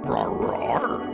Rawr, rawr.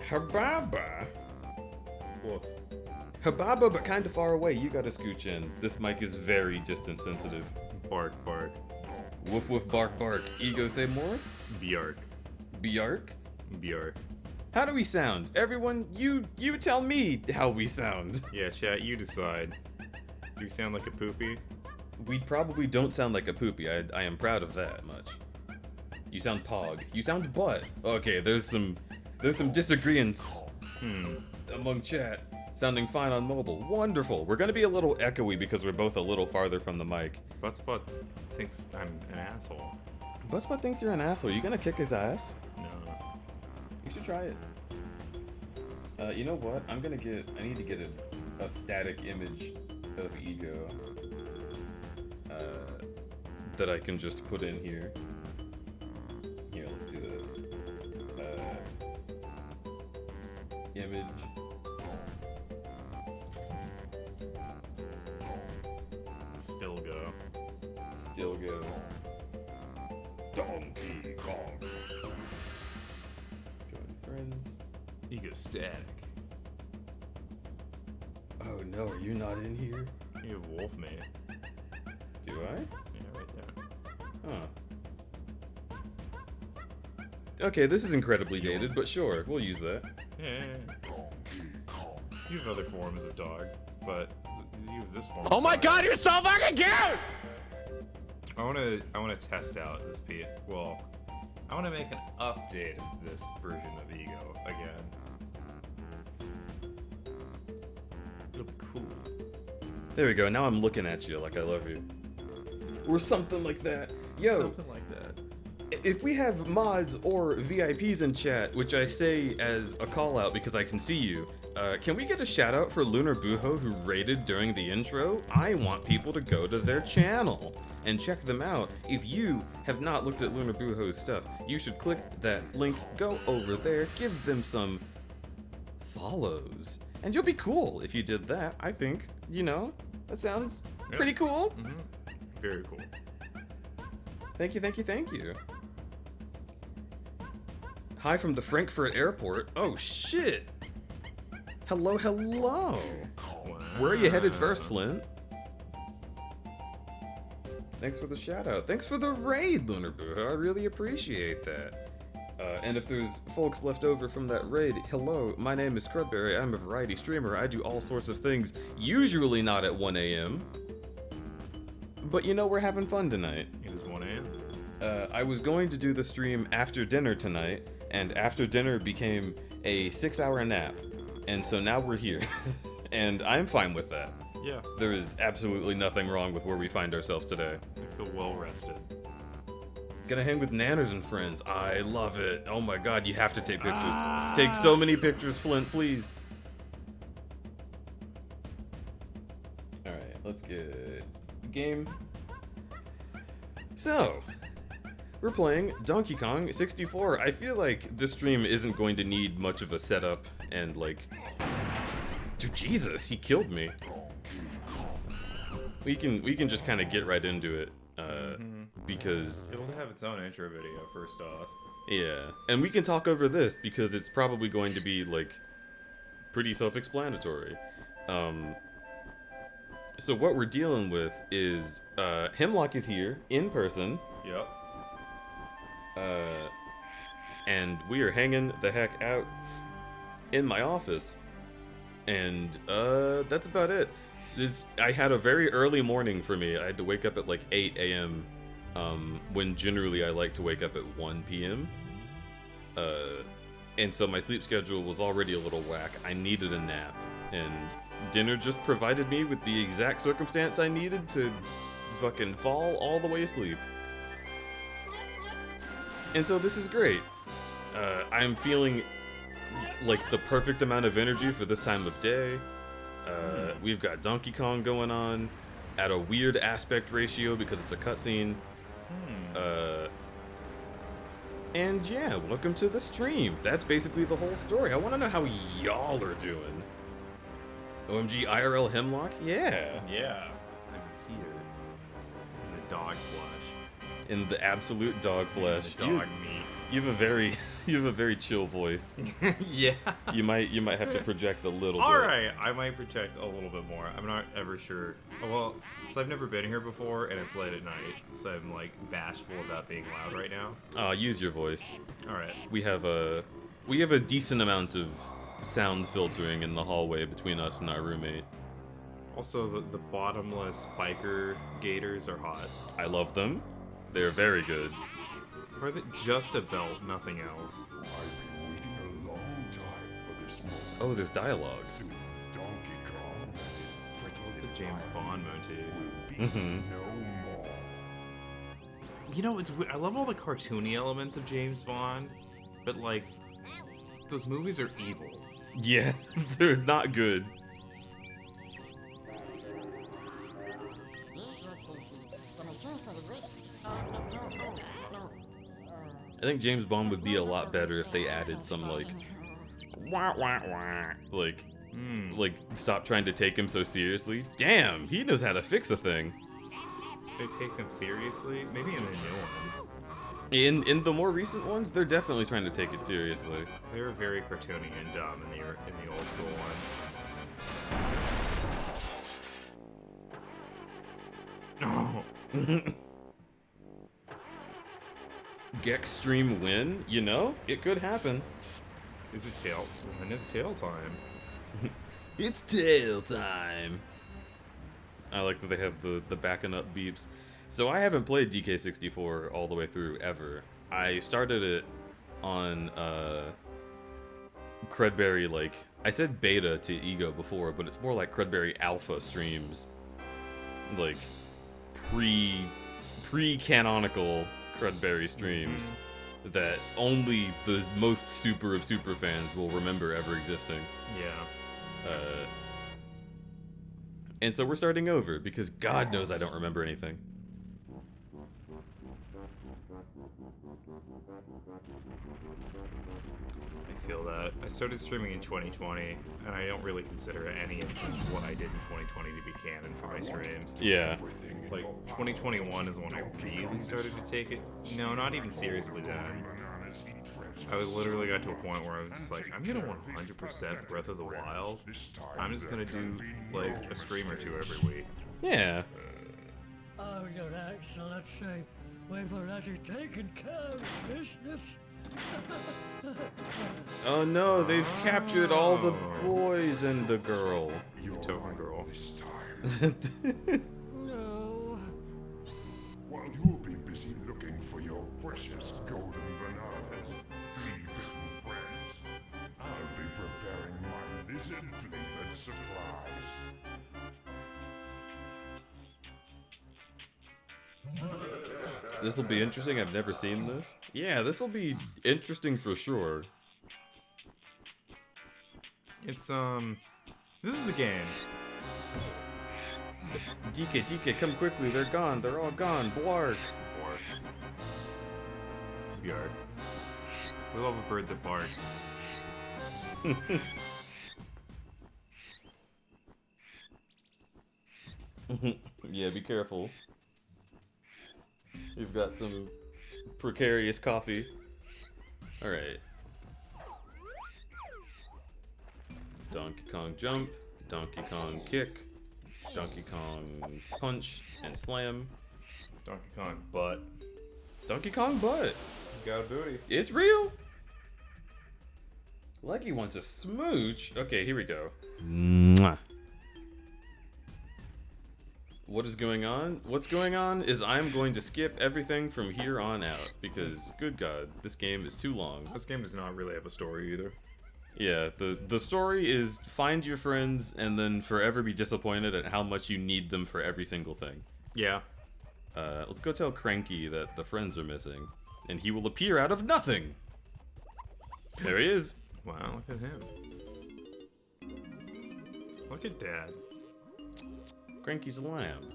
Hababa. Woof. Hababa, but kind of far away. You gotta scooch in. This mic is very distance sensitive. Bark, bark. Woof woof bark bark. Ego say more? Bjark. Bjark? Bjark. How do we sound? Everyone, you tell me how we sound. Yeah, chat, you decide. Do you sound like a poopy? We probably don't sound like a poopy. I am proud of that much. You sound pog. You sound butt. Okay, there's some disagreements among chat. Sounding fine on mobile. Wonderful. We're gonna be a little echoey because we're both a little farther from the mic. Buttspot thinks I'm an asshole. Buttspot thinks you're an asshole. You gonna kick his ass? No. You should try it. You know what? I need to get a static image of Ego that I can just put in here. Here, let's do this. Image. Still go. Still go. Donkey Kong. Join friends. Ego static. Oh no, are you not in here? You have wolf mate. Do I? Yeah, right there. Huh. Okay, this is incredibly dated, but sure, we'll use that. Yeah. You have other forms of dog, but you have this form. Oh my god, you're so fucking cute! I wanna test out this Pete. Well, I wanna make an update of this version of Ego again. It'll be cool. There we go, now I'm looking at you like I love you. Or something like that. Yo, Something like that. if we have mods or VIPs in chat, which I say as a call out because I can see you, can we get a shout out for Lunar Buho who raided during the intro? I want people to go to their channel and check them out. If you have not looked at Lunar Buho's stuff, you should click that link, go over there, give them some follows. And you'll be cool if you did that, I think. You know, that sounds pretty cool. Mm-hmm. Very cool. Thank you, thank you, thank you. Hi from the Frankfurt airport. Oh shit! Hello, hello! Wow. Where are you headed first, Flint? Thanks for the shout out. Thanks for the raid, Lunar Booho. I really appreciate that. And if there's folks left over from that raid, hello, my name is Crudberry. I'm a variety streamer. I do all sorts of things, usually not at 1 a.m. But you know, we're having fun tonight. It is 1 a.m. I was going to do the stream after dinner tonight, and after dinner became a 6-hour nap. And so now we're here. And I'm fine with that. Yeah. There is absolutely nothing wrong with where we find ourselves today. I feel well rested. Gonna hang with Nanners and friends. I love it. Oh my god, you have to take pictures. Take so many pictures, Flint, please. Alright, let's get game. So, we're playing Donkey Kong 64. I feel like this stream isn't going to need much of a setup and like... Dude, Jesus, he killed me. We can just kind of get right into it. Because It'll have its own intro video first off. yeah, and we can talk over this because it's probably going to be like pretty self-explanatory. So what we're dealing with is Hemlock is here in person, Yep. and we are hanging the heck out in my office, and that's about it. I had a very early morning for me. I had to wake up at like 8 a.m. When generally I like to wake up at 1 p.m. And so my sleep schedule was already a little whack. I needed a nap, and dinner just provided me with the exact circumstance I needed to fucking fall all the way asleep. And so this is great. I'm feeling like the perfect amount of energy for this time of day. We've got Donkey Kong going on at a weird aspect ratio because it's a cutscene. And yeah, welcome to the stream. That's basically the whole story. I want to know how y'all are doing. OMG IRL Hemlock? Yeah. Yeah. I'm here. In the dog flesh. In the absolute dog flesh. The dog meat. You have a very chill voice. Yeah. You might have to project a little bit. Alright, I might project a little bit more. I'm not ever sure. Well, so I've never been here before, and it's late at night, so I'm like bashful about being loud right now. Use your voice. Alright. We have a decent amount of sound filtering in the hallway between us and our roommate. Also, the bottomless biker gators are hot. I love them. They're very good. Or is it just a belt, nothing else? I've been waiting a long time for this moment. Oh, there's dialogue. Soon, Donkey Kong and his pretty The James Bond motif. will be no more. You know, it's I love all the cartoony elements of James Bond, but like, those movies are evil. Yeah, they're not good. I think James Bond would be a lot better if they added some like wah wah wah, like stop trying to take him so seriously. Damn, he knows how to fix a thing. They take them seriously? Maybe in the new ones. In the more recent ones, they're definitely trying to take it seriously. They were very cartoony and dumb in the old school ones. No. Gex stream win? You know, it could happen. Is it tail? When is tail time? It's tail time. I like that they have the backing up beeps. So I haven't played DK64 all the way through ever. I started it on crudberry, like I said beta to IGO before, but it's more like crudberry alpha streams, like pre-canonical crudberry streams that only the most super of super fans will remember ever existing. Yeah. And so we're starting over because God knows I don't remember anything. I feel that. I started streaming in 2020, and I don't really consider any of what I did in 2020 to be canon for my streams. Yeah. Like, 2021 is when I really started to take it. No, not even seriously then. I literally got to a point where I was just like, I'm gonna 100% Breath of the Wild. I'm just gonna do, like, a stream or two every week. Yeah. Oh, your excellency, we've already taken care of business. Oh no, they've captured all the boys and the girl. You're Token girl. this time. No. While you'll be busy looking for your precious golden bananas, flea-bitten friends, I'll be preparing my lizard-flavored surprise. This will be interesting. I've never seen this. Yeah, this will be interesting for sure. It's this is a game. DK, come quickly. They're gone. They're all gone. Blark. Or yard. We love a bird that barks. Yeah, be careful. You've got some precarious coffee. Alright. Donkey Kong jump, Donkey Kong kick, Donkey Kong punch and slam, Donkey Kong butt. Donkey Kong butt. Got a booty. It's real. Leggy wants a smooch. Okay, here we go. Mwah. What is going on? What's going on is I'm going to skip everything from here on out because, good God, this game is too long. This game does not really have a story either. Yeah, the story is find your friends and then forever be disappointed at how much you need them for every single thing. Yeah. Let's go tell Cranky that the friends are missing, and he will appear out of nothing. There he is. Wow, look at him. Look at Dad. Cranky's lamb.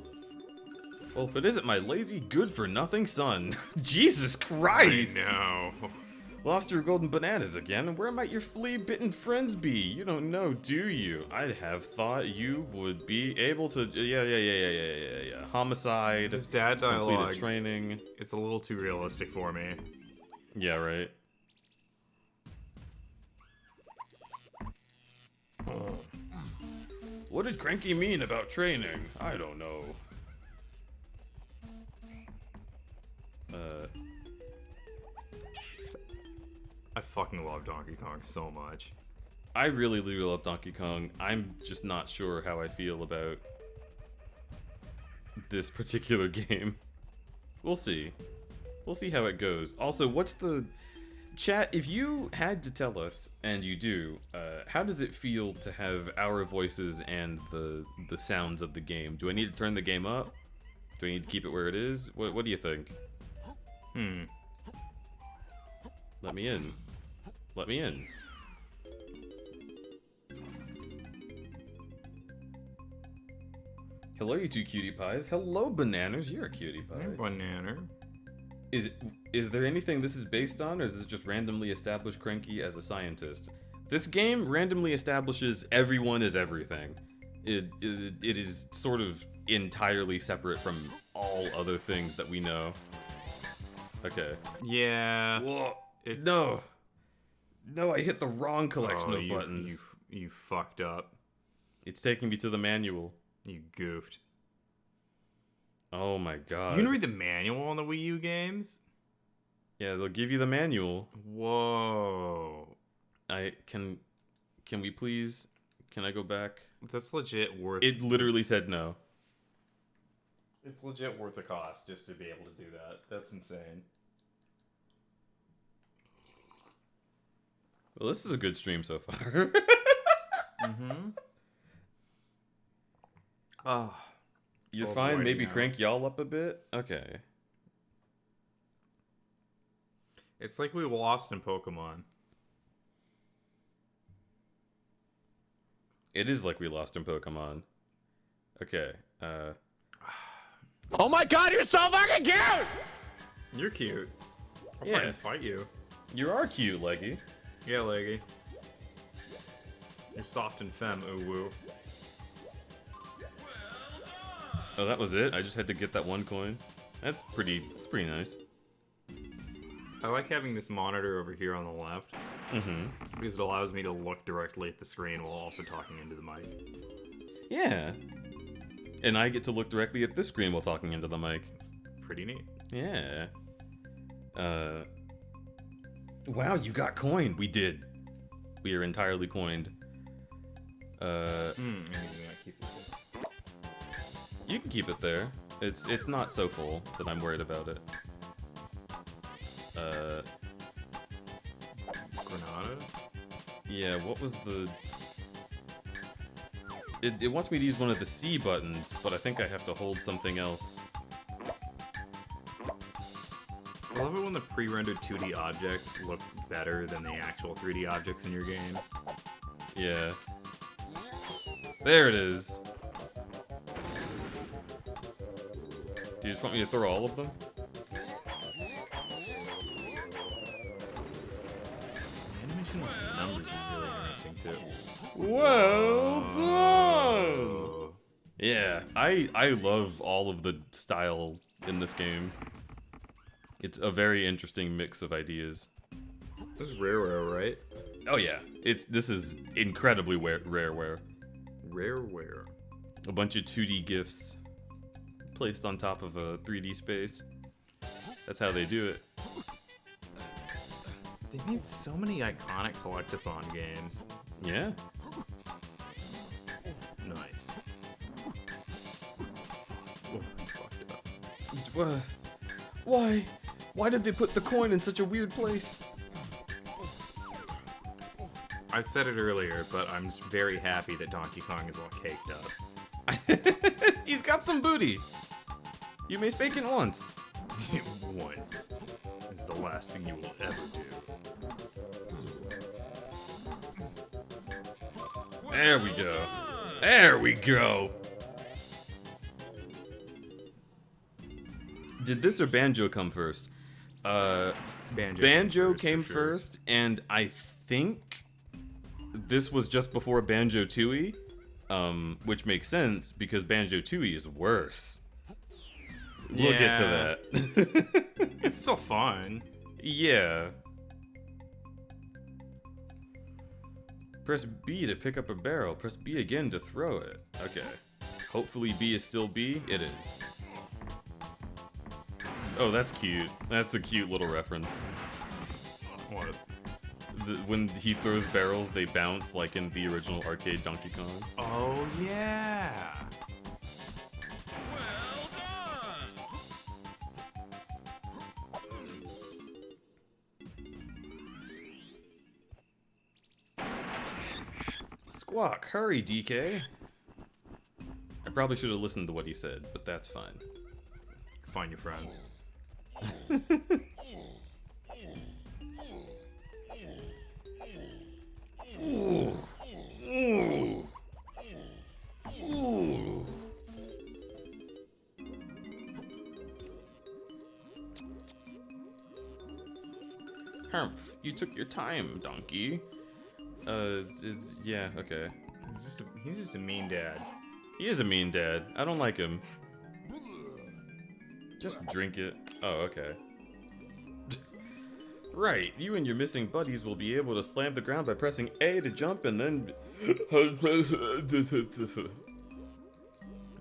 Well, if it isn't my lazy, good-for-nothing son. Jesus Christ! No. Lost your golden bananas again? Where might your flea-bitten friends be? You don't know, do you? I'd have thought you would be able to... Yeah. Homicide. This dad dialogue. Completed training. It's a little too realistic for me. Yeah, right. What did Cranky mean about training? I don't know. I fucking love Donkey Kong so much. I really love Donkey Kong. I'm just not sure how I feel about this particular game. We'll see. We'll see how it goes. Also, what's the... Chat, if you had to tell us, and you do, how does it feel to have our voices and the sounds of the game? Do I need to turn the game up? Do I need to keep it where it is? What do you think? Let me in. Let me in. Hello, you two cutie pies. Hello, Bananas. You're a cutie pie. Banana. Is there anything this is based on, or is this just randomly establish Cranky as a scientist? This game randomly establishes everyone as everything. It is sort of entirely separate from all other things that we know. Okay. Yeah. Whoa. It's- No. No, I hit the wrong collection of you, buttons. You fucked up. It's taking me to the manual. You goofed. Oh my god. You can read the manual on the Wii U games? Yeah, they'll give you the manual. Whoa. Can we please? Can I go back? That's legit worth... It literally said no. It's legit worth the cost just to be able to do that. That's insane. Well, this is a good stream so far. Mm-hmm. Oh. You're Oh, fine? boy, Maybe no. crank y'all up a bit? Okay. It's like we lost in Pokemon. It is like we lost in Pokemon. Okay, Oh my god, you're so fucking cute! You're cute. I'll Yeah. fucking fight you. you are cute, Leggy. Yeah, Leggy. You're soft and femme, ooh woo. Oh, that was it? I just had to get that one coin? That's pretty nice. I like having this monitor over here on the left. Mm-hmm. Because it allows me to look directly at the screen while also talking into the mic. Yeah. And I get to look directly at this screen while talking into the mic. It's pretty neat. Yeah. Wow, you got coined. We did. We are entirely coined. Keep this in. You can keep it there. It's not so full that I'm worried about it. Granada? Yeah, what was the... It wants me to use one of the C buttons, but I think I have to hold something else. I love it when the pre-rendered 2D objects look better than the actual 3D objects in your game. Yeah. There it is. Do you just want me to throw all of them? Animation with numbers is really interesting too. Well done! Yeah, I love all of the style in this game. It's a very interesting mix of ideas. This is rareware, right? Oh yeah, this is incredibly rareware. Rareware. A bunch of 2D GIFs placed on top of a 3D space. That's how they do it. They made so many iconic collectathon games. Yeah. Nice. Oh, I fucked it up. Why did they put the coin in such a weird place? I said it earlier, but I'm just very happy that Donkey Kong is all caked up. He's got some booty. You may spank it once. Once is the last thing you will ever do. There we go. There we go. Did this or Banjo come first? Banjo came for sure. first, and I think this was just before Banjo Tooie, which makes sense because Banjo Tooie is worse. We'll get to that. It's still fun. Yeah. Press B to pick up a barrel. Press B again to throw it. Okay. Hopefully B is still B. It is. Oh, that's cute. That's a cute little reference. What? When he throws barrels, they bounce like in the original arcade Donkey Kong. Oh, yeah. Squawk, hurry, DK. I probably should have listened to what he said, but that's fine. Find your friends. Ooh. Ooh. Ooh. Humph, you took your time, donkey. Yeah, okay. He's just a mean dad. He is a mean dad. I don't like him. Just drink it. Oh, okay. Right, you and your missing buddies will be able to slam the ground by pressing A to jump and then...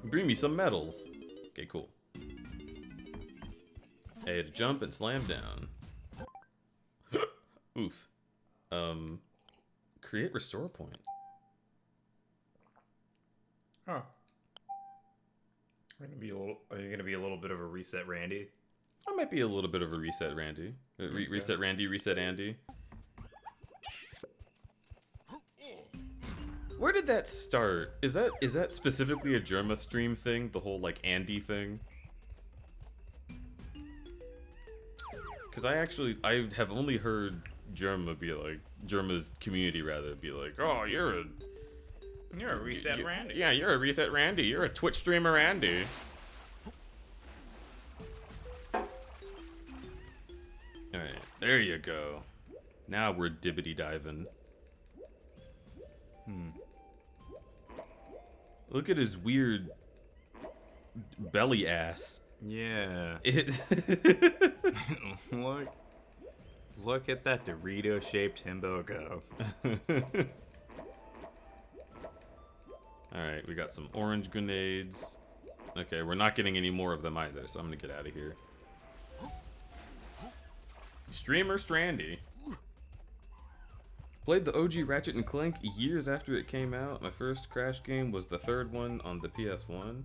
Bring me some medals. Okay, cool. A to jump and slam down. Oof. Create restore point. Huh. Are you gonna be a little bit of a reset Randy? I might be a little bit of a reset Randy. Reset Randy, reset Andy. Where did that start? Is that specifically a Germa stream thing? The whole like Andy thing? Because I have only heard Germa's community rather be like, oh, you're a reset Randy. Yeah, you're a reset Randy. You're a Twitch streamer Randy. Alright, there you go. Now we're dibbity diving. Look at his weird belly ass. Yeah. It Look at that Dorito-shaped himbo go. Alright, we got some orange grenades. Okay, we're not getting any more of them either, so I'm gonna get out of here. Streamer Strandy. Played the OG Ratchet and Clank years after it came out. My first Crash game was the third one on the PS1.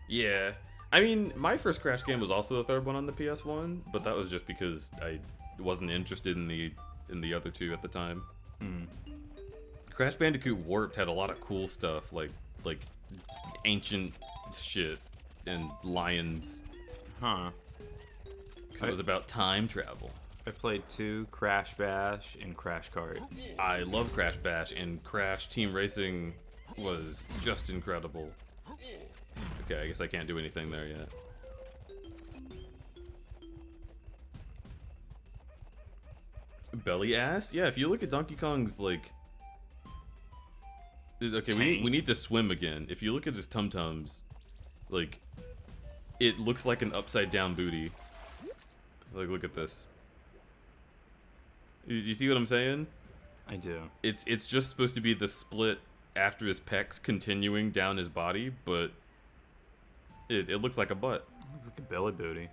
Yeah, I mean, my first Crash game was also the third one on the PS1, but that was just because I wasn't interested in the other two at the time. Crash Bandicoot Warped had a lot of cool stuff, like ancient shit and lions. Huh. Because it was about time travel. I played 2, Crash Bash, and Crash Kart. I love Crash Bash, and Crash Team Racing was just incredible. Okay, I guess I can't do anything there yet. Belly ass? Yeah, if you look at Donkey Kong's, like... Okay, we need to swim again. If you look at his tum-tums, like, it looks like an upside-down booty. Like, look at this. You see what I'm saying? I do. It's just supposed to be the split after his pecs continuing down his body, but it looks like a butt. Looks like a belly booty.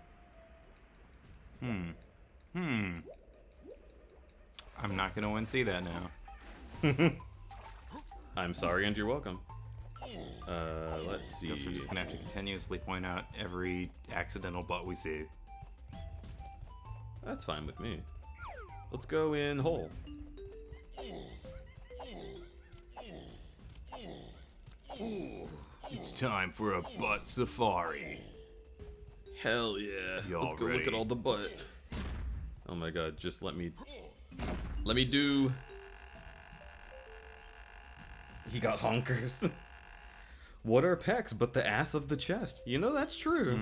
I'm not gonna see that now. I'm sorry and you're welcome. Let's see. Guess we're just gonna have to continuously point out every accidental butt we see. That's fine with me. Let's go in hole. Ooh, it's time for a butt safari. Hell yeah. Y'all Let's go look ready? at all the butt. Oh my god, just let me do. He got honkers. What are pecs but the ass of the chest? You know, that's true.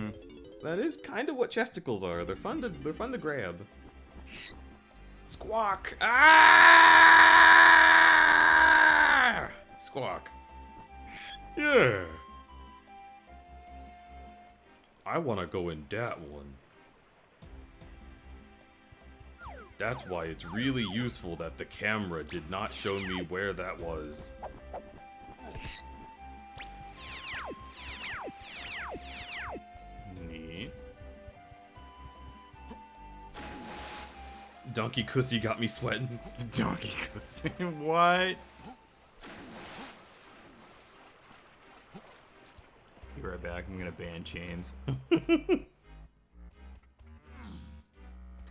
That is kind of what chesticles are. They're fun to grab. Squawk. Ah! Squawk. Yeah. I want to go in that one. That's why it's really useful that the camera did not show me where that was. Neat. Donkey Cussy got me sweating. Donkey Cussy. What? Be right back. I'm gonna ban James.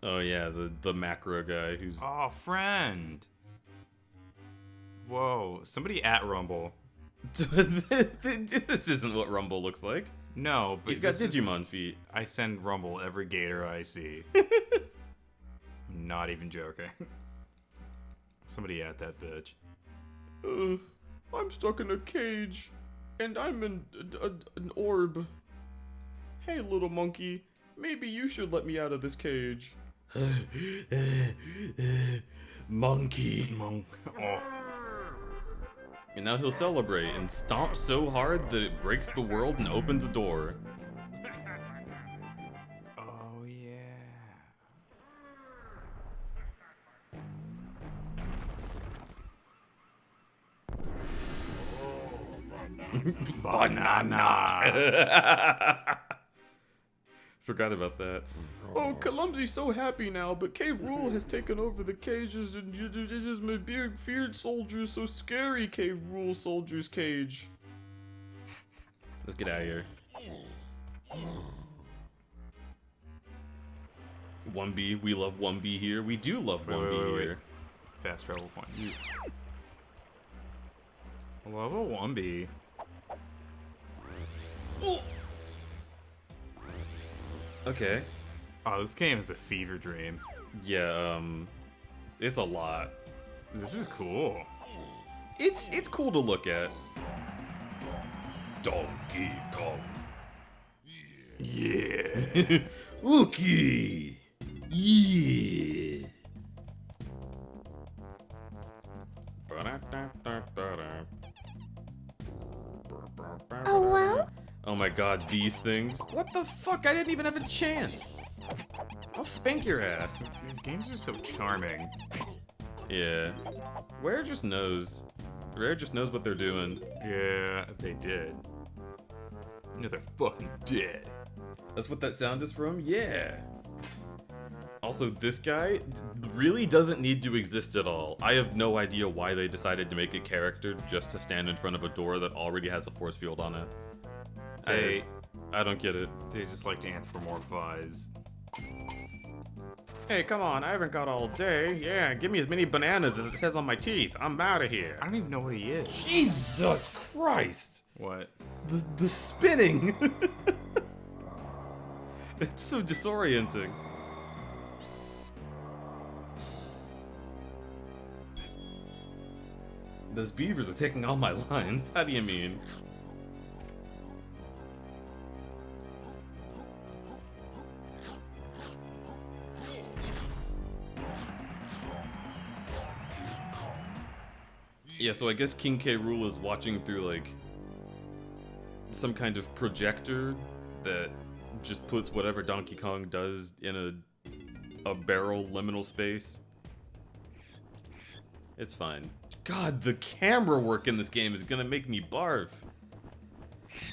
Oh yeah, the macro guy who's... Oh, friend. Whoa. Somebody at Rumble. This isn't what Rumble looks like. No, but He's got this is- Digimon feet. I send Rumble every gator I see. I'm not even joking. Somebody at that bitch. I'm stuck in a cage, and I'm in an orb. Hey, little monkey, maybe you should let me out of this cage. Monkey. Monk. Oh. And now he'll celebrate and stomp so hard that it breaks the world and opens a door. Oh, yeah. Banana. Forgot about that. Oh, Kalumzi's so happy now, but Cave Rule has taken over the cages, and this is my big feared soldiers so scary. Cave Rule soldiers cage. Let's get out of here. 1B, we love 1B here. We do love 1B wait. here. Fast travel point. Level 1B. Okay. Oh, this game is a fever dream. Yeah, it's a lot. This is cool. It's cool to look at. Donkey Kong. Yeah. Wookie. Yeah. Oh, well? Oh my god, these things. What the fuck? I didn't even have a chance. I'll spank your ass. These games are so charming. Yeah. Rare just knows. Rare just knows what they're doing. Yeah, they did. No, they're fucking dead. That's what that sound is from? Yeah. Also, this guy really doesn't need to exist at all. I have no idea why they decided to make a character just to stand in front of a door that already has a force field on it. I don't get it. They just like to anthropomorphize. Hey, come on, I haven't got all day. Yeah, give me as many bananas as it says on my teeth. I'm out of here. I don't even know what he is. Jesus Christ! What? The spinning! It's so disorienting. Those beavers are taking all my lines. How do you mean? Yeah, so I guess King K. Rool is watching through, like, some kind of projector that just puts whatever Donkey Kong does in a barrel liminal space. It's fine. God, the camera work in this game is gonna make me barf.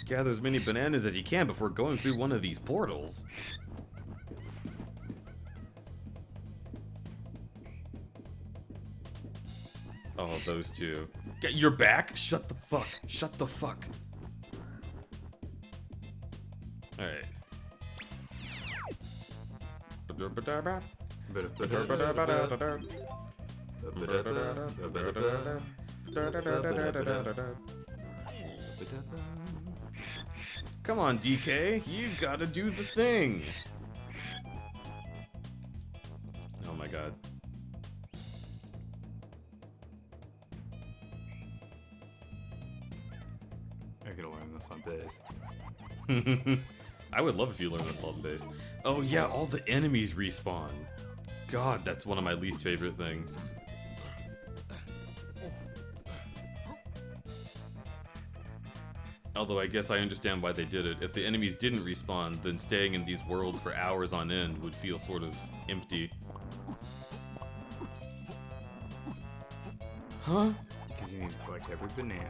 Gather as many bananas as you can before going through one of these portals. Oh, those two. You're back? Shut the fuck. Shut the fuck. Alright. Come on, DK. You've got to do the thing. Oh my god. I gotta learn this on bass. I would love if you learned this on bass. Oh yeah, all the enemies respawn. God, that's one of my least favorite things. Although I guess I understand why they did it. If the enemies didn't respawn, then staying in these worlds for hours on end would feel sort of empty. Huh? Because you need to collect every banana.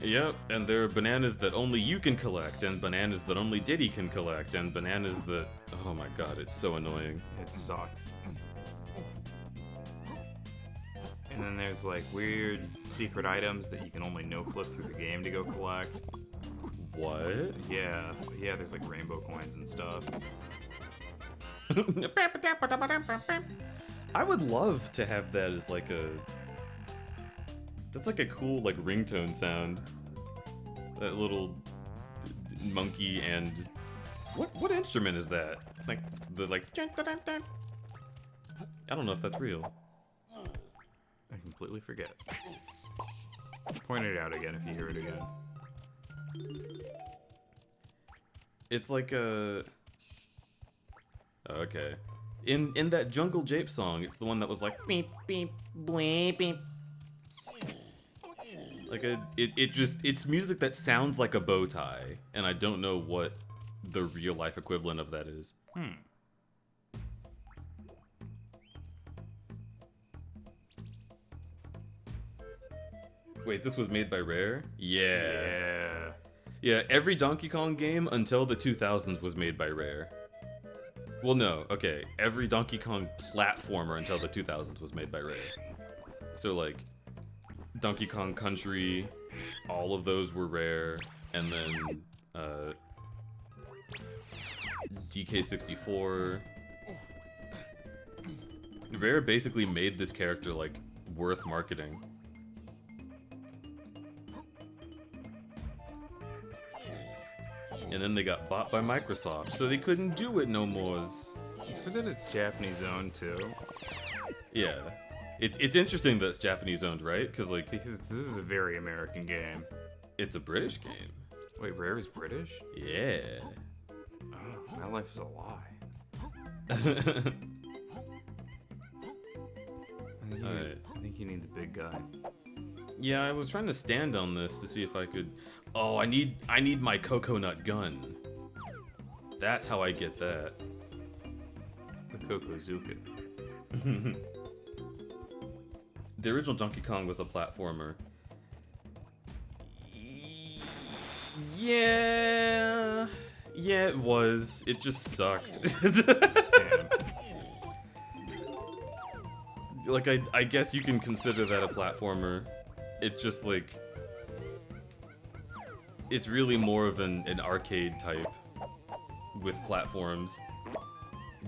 Yep, and there are bananas that only you can collect, and bananas that only Diddy can collect, and bananas that... Oh my god, it's so annoying. It sucks. And then there's like weird secret items that you can only no-clip through the game to go collect. What? Yeah, there's like rainbow coins and stuff. I would love to have that as like a... That's like a cool like ringtone sound. That little monkey and... What instrument is that? Like, the like... I don't know if that's real. I completely forget. Point it out again if you hear it again. It's like a... Okay. In that Jungle Jape song, it's the one that was like beep beep beep beep. Like it's music that sounds like a bow tie, and I don't know what the real life equivalent of that is. Wait, this was made by Rare? Yeah. Yeah, every Donkey Kong game until the 2000s was made by Rare. Well, no, okay. Every Donkey Kong platformer until the 2000s was made by Rare. So, like, Donkey Kong Country, all of those were Rare, and then, DK64. Rare basically made this character, like, worth marketing. And then they got bought by Microsoft, so they couldn't do it no more. It's weird that it's Japanese owned too. Yeah. It's interesting that it's Japanese owned, right? Because this is a very American game. It's a British game. Wait, Rare is British? Yeah. Oh, my life is a lie. I think you need the big guy. Yeah, I was trying to stand on this to see if I could... Oh, I need my coconut gun. That's how I get that. The Kokozuka. The original Donkey Kong was a platformer. Yeah, it was. It just sucked. Damn. Like, I guess you can consider that a platformer. It's just like, it's really more of an arcade type with platforms.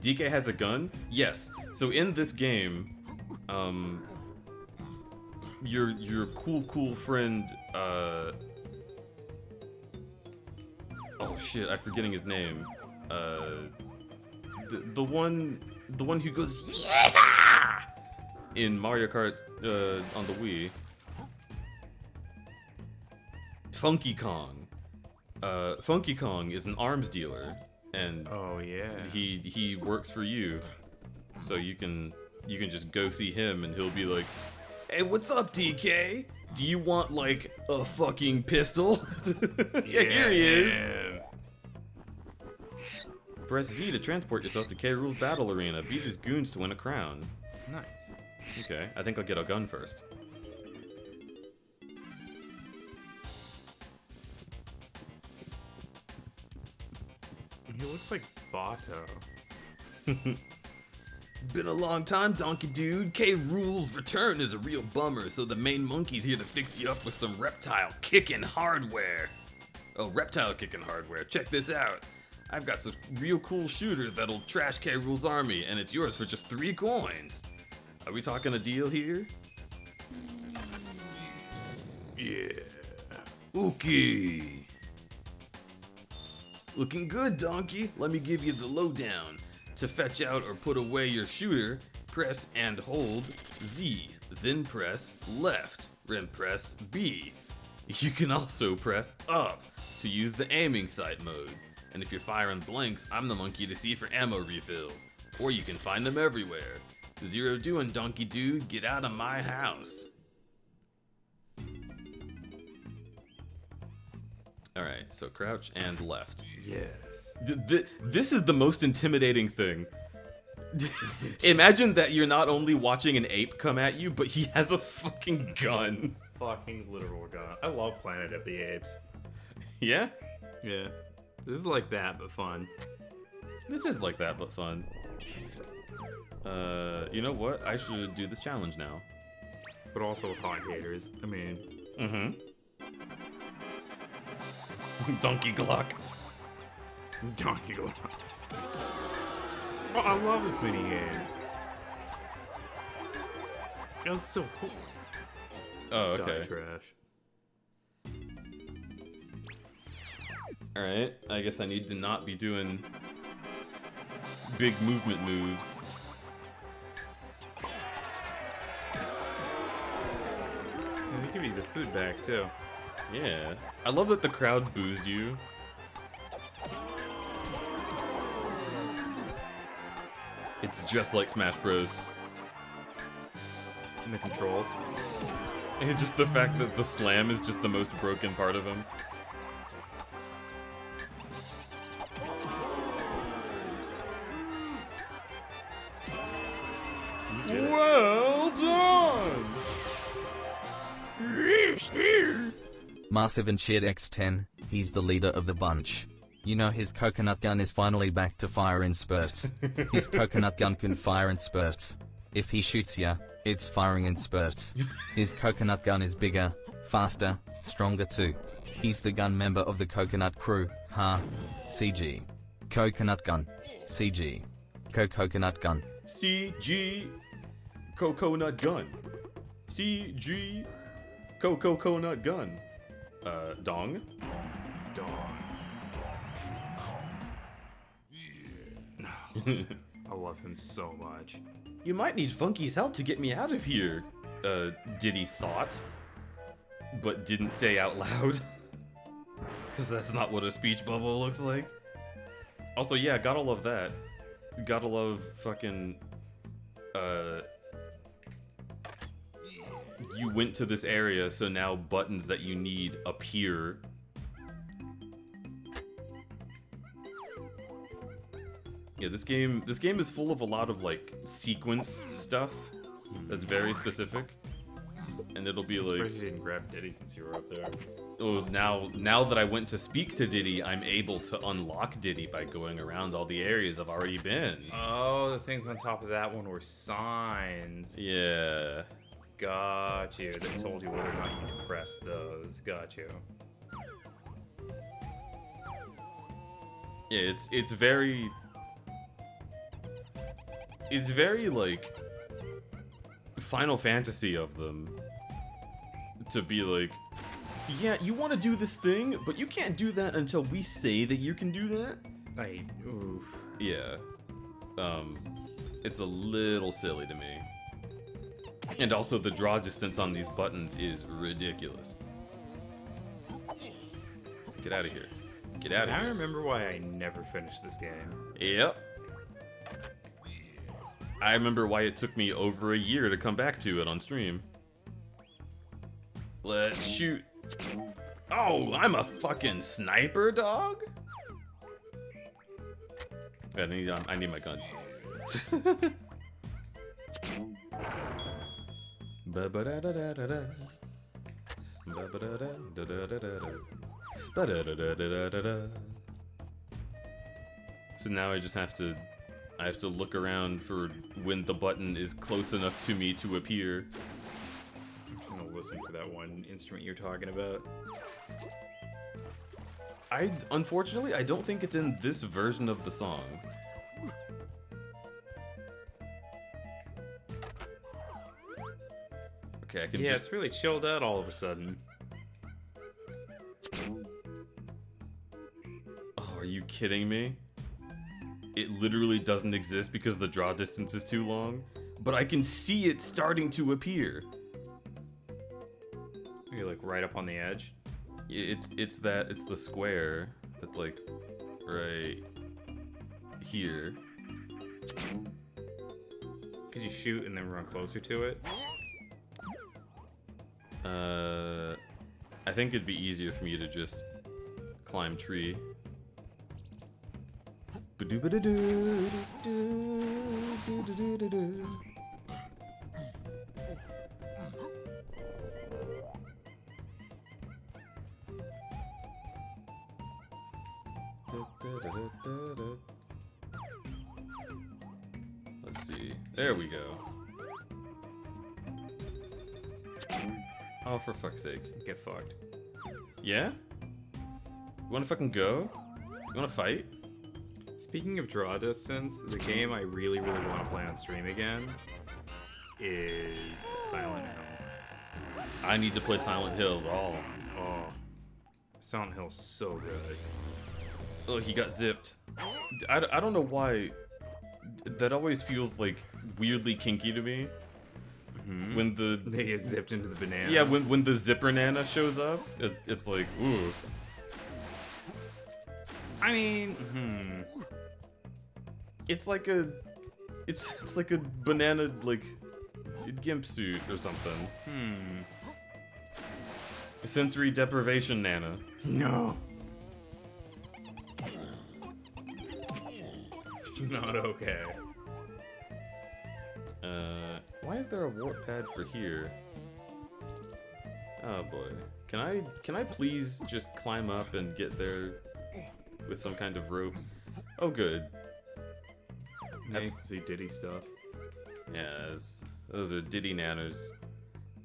DK has a gun? Yes. So in this game, your cool friend, oh shit, I'm forgetting his name. The one who goes yeah in Mario Kart on the Wii. Funky Kong. Funky Kong is an arms dealer, and Oh yeah. he works for you, so you can just go see him, and he'll be like, "Hey, what's up, DK? Do you want like a fucking pistol?" Yeah, here he is. Press Z to transport yourself to K. Rool's battle arena. Beat his goons to win a crown. Nice. Okay, I think I'll get a gun first. He looks like Bato. Been a long time, donkey dude. K. Rool's return is a real bummer, so the main monkey's here to fix you up with some reptile kicking hardware. Oh, reptile kicking hardware. Check this out. I've got some real cool shooter that'll trash K. Rool's army, and it's yours for just 3 coins. Are we talking a deal here? Yeah. Okay. Looking good, donkey. Let me give you the lowdown. To fetch out or put away your shooter, press and hold Z, then press left, then press B. You can also press up to use the aiming sight mode. And if you're firing blanks, I'm the monkey to see for ammo refills. Or you can find them everywhere. Zero doing, donkey dude. Get out of my house. Alright, so crouch and left. Yes. This is the most intimidating thing. Imagine that you're not only watching an ape come at you, but he has a fucking gun. Fucking literal gun. I love Planet of the Apes. Yeah? Yeah. This is like that, but fun. This is like that, but fun. You know what? I should do this challenge now. But also with hot haters. I mean... Donkey Glock. Donkey Kong. Oh, I love this minigame. It was so cool. Oh, Dog okay. trash. Alright, I guess I need to not be doing big movement moves. And they give you the food back, too. Yeah. I love that the crowd boos you. It's just like Smash Bros. And the controls. And just the fact that the slam is just the most broken part of him. Well done! Massive and Shed X10, he's the leader of the bunch. You know his coconut gun is finally back to fire in spurts. His coconut gun can fire in spurts. If he shoots ya, it's firing in spurts. His coconut gun is bigger, faster, stronger too. He's the gun member of the coconut crew, huh? CG. Coconut gun. CG. Coconut gun. CG Coconut Gun. CG Coconut Gun. Dong? Dog. I love him so much. You might need Funky's help to get me out of here. Diddy thought. But didn't say out loud. Because that's not what a speech bubble looks like. Also, yeah, gotta love that. Gotta love fucking... You went to this area, so now buttons that you need appear. Yeah, this game is full of a lot of like sequence stuff that's very specific. and it'll be I'm like, surprised you didn't grab Diddy since you were up there. oh, now that I went to speak to Diddy, I'm able to unlock Diddy by going around all the areas I've already been. Oh, the things on top of that one were signs. Yeah. Got you. That told you whether or not you could press those. Got you. Yeah, it's very like Final Fantasy of them to be like, yeah, you want to do this thing, but you can't do that until we say that you can do that. Oof. Yeah. It's a little silly to me. And also the draw distance on these buttons is ridiculous. Get out of here. Get out of I here. remember why I never finished this game. Yep. I remember why it took me over a year to come back to it on stream. Let's shoot. Oh, I'm a fucking sniper, dog? I need my gun. Ba-ba-da-da-da-da-da. Ba-ba-da-da-da-da-da-da. Ba-da-da-da-da-da-da. So now I just have to look around for when the button is close enough to me to appear. I'm trying to listen for that one instrument you're talking about. Unfortunately, I don't think it's in this version of the song. Okay, I can Yeah, just... it's really chilled out all of a sudden. Oh, are you kidding me? It literally doesn't exist because the draw distance is too long, but I can see it starting to appear. You're like right up on the edge. It's the square that's like right here. Could you shoot and then run closer to it? I think it'd be easier for me to just climb tree. Let's see. There we go. Oh, for fuck's sake. Get fucked. Yeah? You wanna fucking go? You wanna fight? Speaking of draw distance, the game I really, really want to play on stream again is Silent Hill. I need to play Silent Hill at all. Oh, Silent Hill's so good. Oh, he got zipped. I don't know why. That always feels like weirdly kinky to me. When the... They get zipped into the banana. Yeah, when the zipper nana shows up, it's like, ooh. I mean, It's like a... It's like a banana, like, gimp suit or something. Sensory deprivation nana. No. It's not okay. Why is there a warp pad for here? Oh boy. Can I please just climb up and get there with some kind of rope? Oh good. Now you can see Diddy stuff. Yes. Those are Diddy nanners.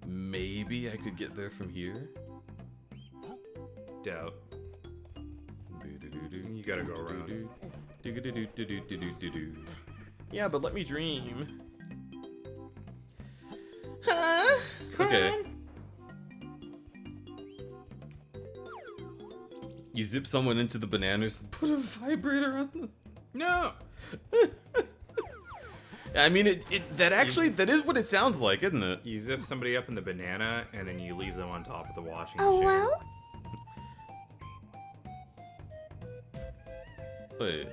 Maybe I could get there from here? Doubt. You gotta go around. Yeah, but let me dream. Huh? Okay. You zip someone into the bananas and put a vibrator on them. No! I mean, that is what it sounds like, isn't it? You zip somebody up in the banana, and then you leave them on top of the washing Oh, machine. well? Wait,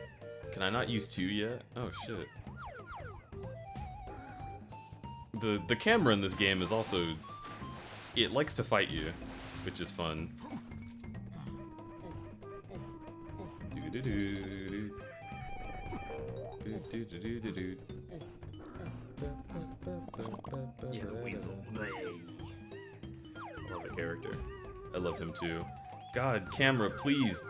can I not use 2 yet? Oh shit. The camera in this game is also... It likes to fight you, which is fun. Yeah, the weasel. love the character. I love him too. God, camera, please.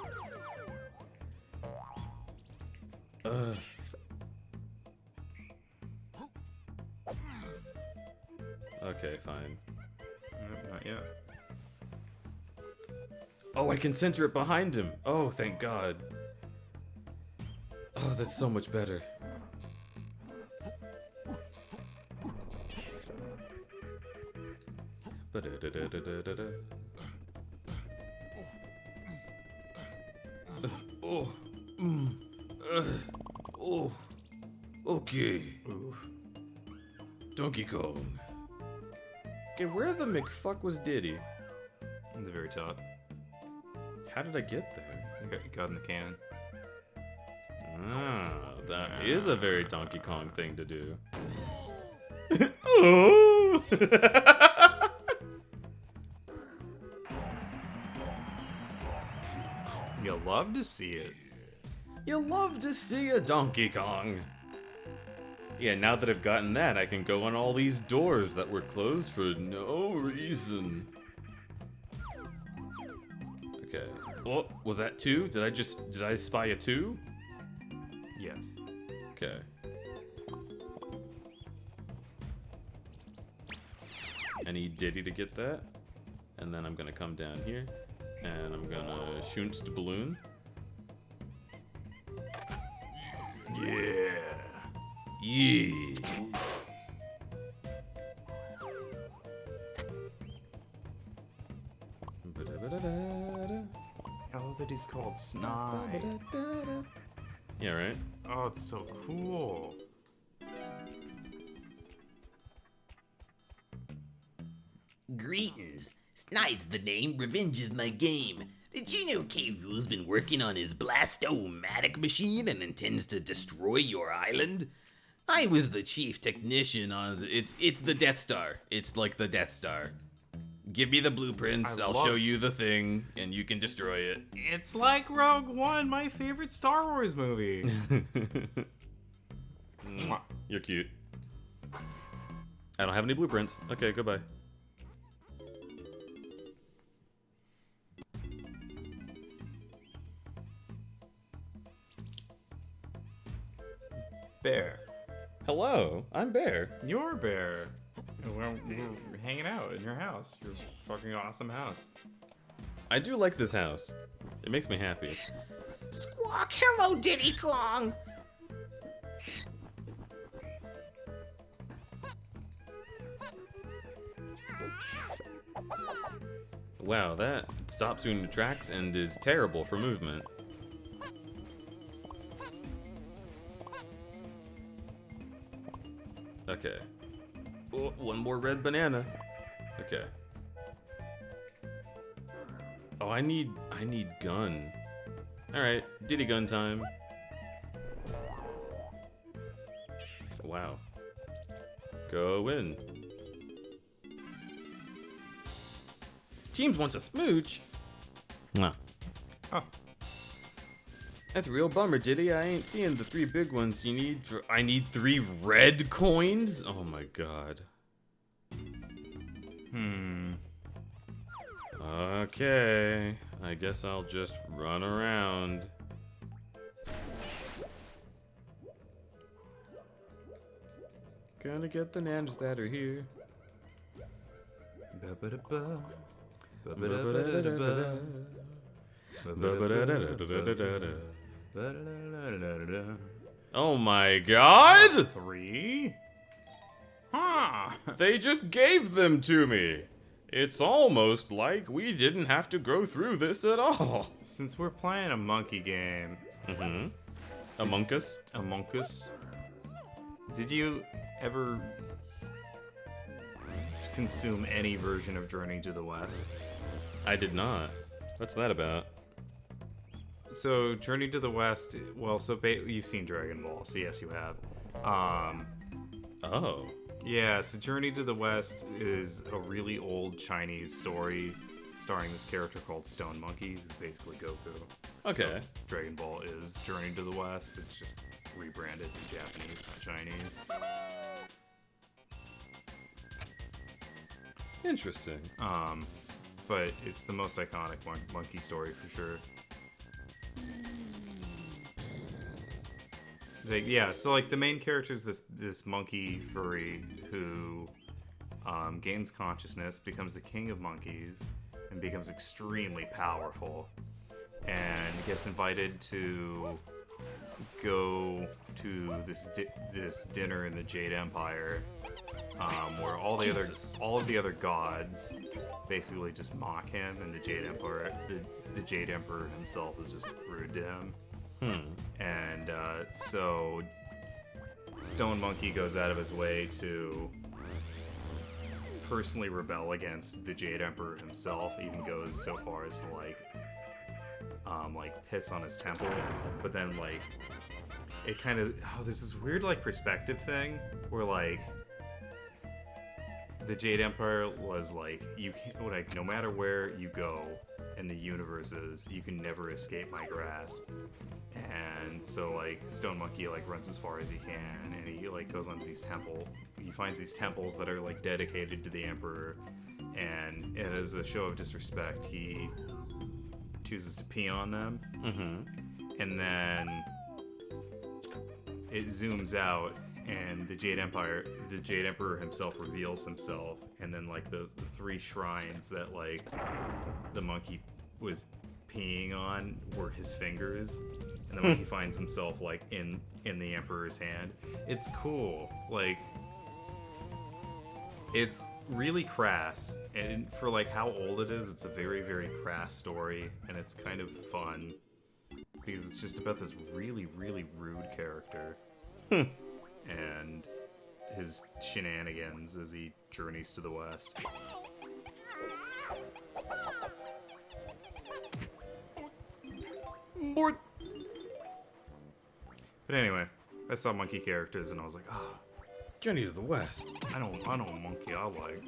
Okay, fine. Nope, not yet. Oh, I can center it behind him. Oh, thank God. Oh, that's so much better. Ba-da-da-da-da-da-da. Oh. Oh. Okay. Oof. Donkey Kong. Okay, where the McFuck was Diddy? In the very top. How did I get there? You got in the can. Ah, that is a very Donkey Kong thing to do. Oh! You'll love to see it. You love to see a Donkey Kong. Yeah, now that I've gotten that, I can go on all these doors that were closed for no reason. Okay. Oh, was that 2? Did I spy a 2? Yes. Okay. I need Diddy to get that. And then I'm gonna come down here. And I'm gonna shoot the balloon. Yeah. Yeah. I love that he's called Snide. Yeah, right? Oh, it's so cool. Greetings. Snide's the name, revenge is my game. Did you know K-Rool's been working on his Blast-O-Matic machine and intends to destroy your island? I was the chief technician on it's the Death Star. It's like the Death Star. Give me the blueprints, I'll show you the thing, and you can destroy it. It's like Rogue One, my favorite Star Wars movie. You're cute. I don't have any blueprints. Okay, goodbye. Bear. Hello, I'm Bear. You're Bear. We're hanging out in your house. Your fucking awesome house. I do like this house. It makes me happy. Squawk, hello, Diddy Kong. Wow, that stops you in the tracks and is terrible for movement. Okay. Oh, one more red banana. Okay. Oh, I need gun. Alright, Diddy gun time. Wow. Go in. Teams wants a smooch? Mwah. Oh. That's a real bummer, Diddy. I ain't seeing the 3 big ones you need for. I need 3 red coins? Oh my god. Okay. I guess I'll just run around. Gonna get the nanas that are here. Oh my god! 3? Huh. They just gave them to me! It's almost like we didn't have to go through this at all. Since we're playing a monkey game, Among Us? Among Us, did you ever consume any version of Journey to the West? I did not. What's that about? So Journey to the West, well, so you've seen Dragon Ball, so yes, you have. Oh. Yeah, so Journey to the West is a really old Chinese story starring this character called Stone Monkey, who's basically Goku. So Okay. Dragon Ball is Journey to the West. It's just rebranded in Japanese, not Chinese. Interesting. but it's the most iconic monkey story for sure. Like, yeah, so like the main character is this monkey furry who gains consciousness, becomes the king of monkeys, and becomes extremely powerful, and gets invited to go to this dinner in the Jade Empire, where all of the other gods basically just mock him, and the Jade Emperor himself is just rude to him. And so Stone Monkey goes out of his way to personally rebel against the Jade Emperor himself, even goes so far as to like pits on his temple, but then like it kind of there's this weird like perspective thing where like the Jade Empire was like, you can't, like, no matter where you go in the universes, you can never escape my grasp. And so like Stone Monkey like runs as far as he can, and he like goes onto these he finds these temples that are like dedicated to the Emperor, and as a show of disrespect, he chooses to pee on them. And then it zooms out, and the Jade Emperor himself reveals himself, and then like the three shrines that like the monkey was peeing on were his fingers, and the monkey finds himself like in the Emperor's hand. It's cool. Like, it's really crass, and for like how old it is, it's a very, very crass story, and it's kind of fun because it's just about this really, really rude character and his shenanigans as he journeys to the west. But anyway, I saw monkey characters and I was like, oh, Journey to the West. I know a monkey I like.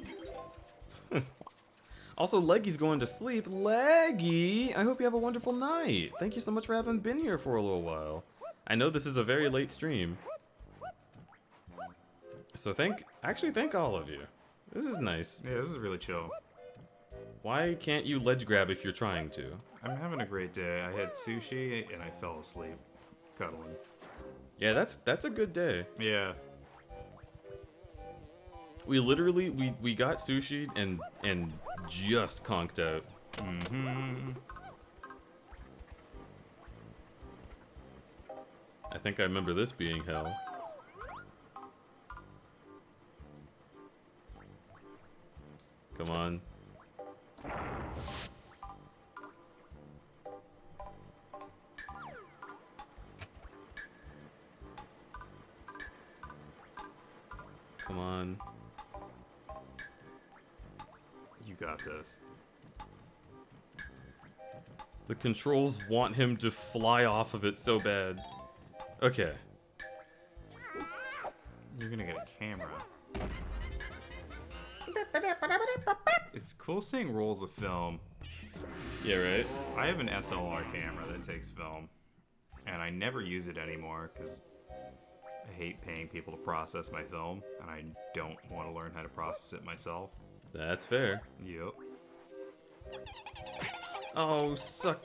Also, Leggy's going to sleep. Leggy, I hope you have a wonderful night. Thank you so much for having been here for a little while. I know this is a very late stream. So thank all of you. This is nice. Yeah, this is really chill. Why can't you ledge grab if you're trying to? I'm having a great day. I had sushi and I fell asleep cuddling. Yeah, that's a good day. Yeah. We literally we got sushi and just conked out. I think I remember this being hell. Come on. Come on. You got this. The controls want him to fly off of it so bad. Okay. You're gonna get a camera. It's cool seeing rolls of film. Yeah, right? I have an SLR camera that takes film, and I never use it anymore because I hate paying people to process my film, and I don't want to learn how to process it myself. That's fair. Yep. Oh, suck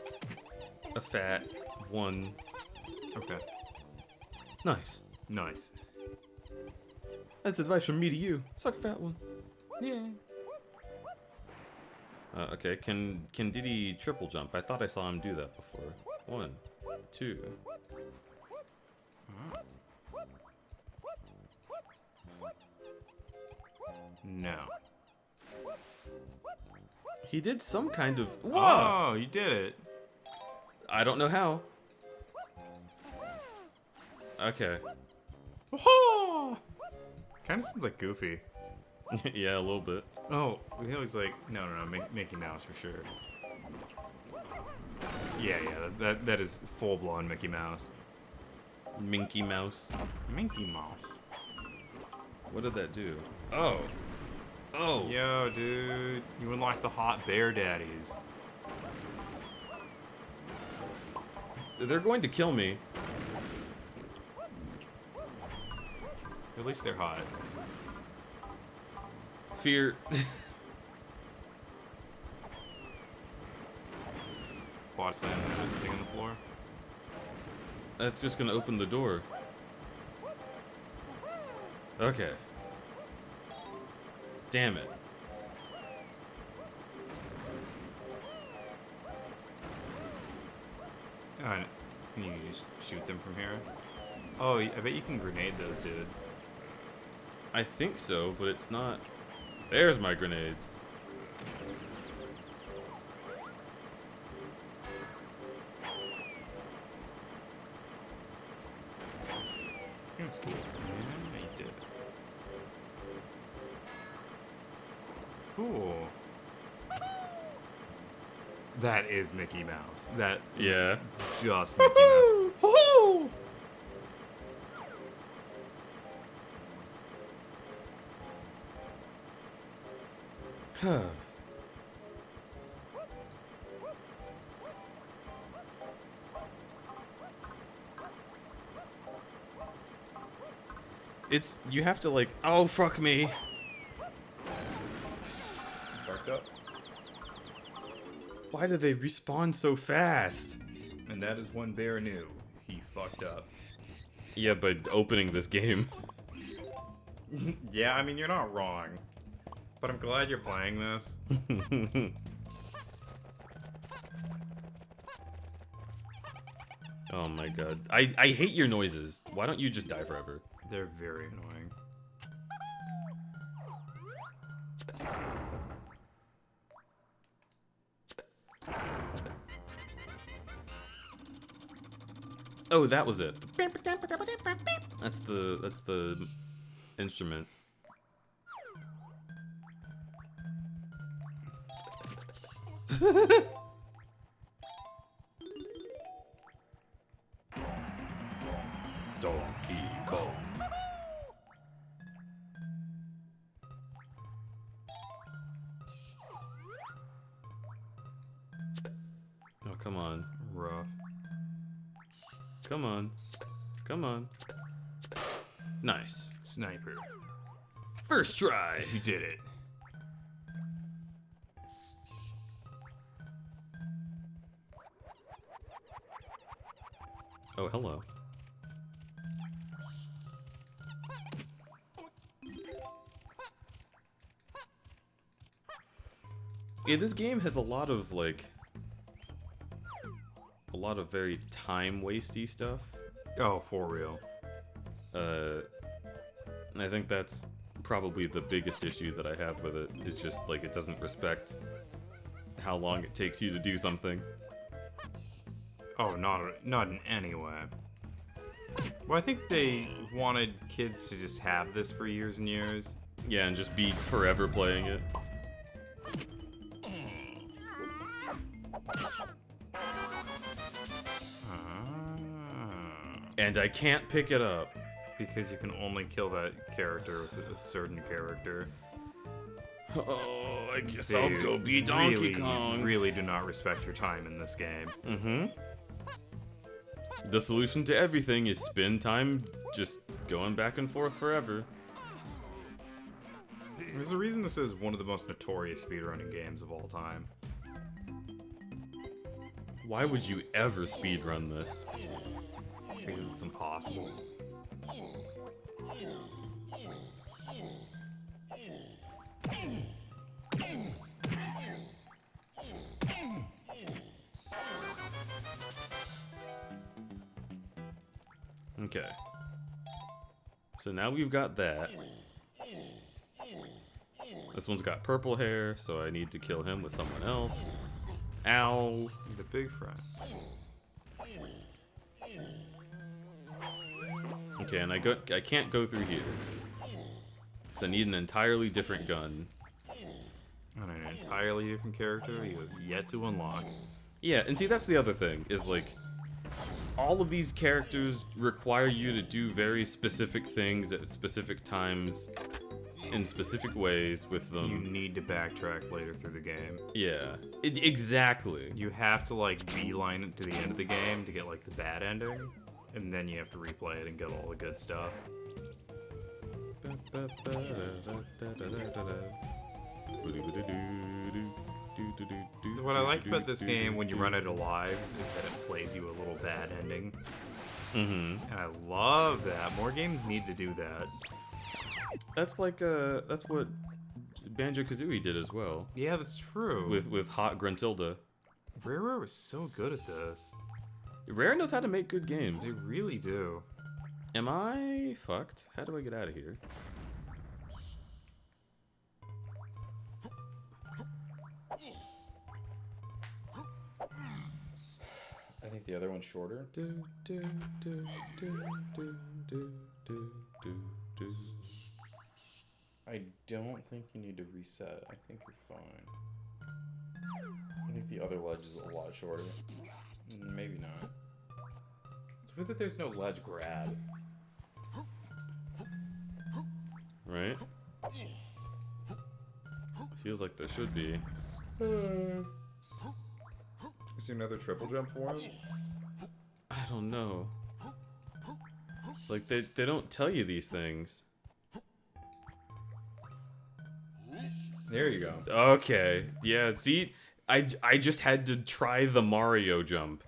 a fat one. Okay. Nice. Nice. That's advice from me to you. Suck a fat one. Yeah. Okay, can Diddy triple jump? I thought I saw him do that before. 1, 2. No. He did some kind of. Whoa! Oh, you did it. I don't know how. Okay. Kind of sounds like Goofy. Yeah, a little bit. Oh, he always like no, Mickey Mouse for sure. Yeah, that is full blown Mickey Mouse. Minky Mouse. Minky Mouse. What did that do? Oh. Oh. Yo, dude, you unlock the hot bear daddies. They're going to kill me. At least they're hot. Fear. Quad slam that thing on the floor. That's just gonna open the door. Okay. Damn it. Can you just shoot them from here? Oh, I bet you can grenade those dudes. I think so, but it's not. There's my grenades. This game's cool. Yeah, you did. Cool. That is Mickey Mouse. That is Yeah. just Mickey Mouse. Woohoo! It's, you have to like, oh fuck me. Fucked up. Why do they respawn so fast? And that is when Bear knew he fucked up. Yeah, but opening this game. Yeah, I mean, you're not wrong. But I'm glad you're playing this. Oh my god. I hate your noises. Why don't you just die forever? They're very annoying. Oh, that was it. That's the instrument. Donkey Kong. Oh, come on. Rough. Come on. Come on. Nice. Sniper. First try. You did it. Oh, hello. Yeah, this game has a lot of, like, a lot of very time-wasty stuff. Oh, for real. And I think that's probably the biggest issue that I have with it, is just, like, it doesn't respect how long it takes you to do something. Oh, not in any way. Well, I think they wanted kids to just have this for years and years. Yeah, and just be forever playing it. And I can't pick it up. Because you can only kill that character with a certain character. Oh, I guess They I'll go be Donkey Kong. Really do not respect your time in this game. Mm-hmm. The solution to everything is spend time just going back and forth forever. There's a reason this is one of the most notorious speedrunning games of all time. Why would you ever speedrun this? Because it's impossible. Okay. So now we've got that. This one's got purple hair, so I need to kill him with someone else. Ow. The big friend. Okay, and I can't go through here. So I need an entirely different gun. And an entirely different character you have yet to unlock. Yeah, and see, that's the other thing, is like, all of these characters require you to do very specific things at specific times, in specific ways with them. You need to backtrack later through the game. Yeah, exactly. You have to, like, beeline it to the end of the game to get, like, the bad ending. And then you have to replay it and get all the good stuff. What I like about this game when you run out of lives is that it plays you a little bad ending. Mm-hmm. And I love that. More games need to do that. That's like that's what Banjo-Kazooie did as well. Yeah, that's true. With Hot Gruntilda. Rare was so good at this. Rare knows how to make good games. They really do. Am I fucked? How do I get out of here? I think the other one's shorter. I don't think you need to reset. I think you're fine. I think the other ledge is a lot shorter. Maybe not. It's weird that there's no ledge grab. Right? Feels like there should be. Is there another triple jump for him? I don't know. Like, they don't tell you these things. There you go. Okay. Yeah, see? I just had to try the Mario jump.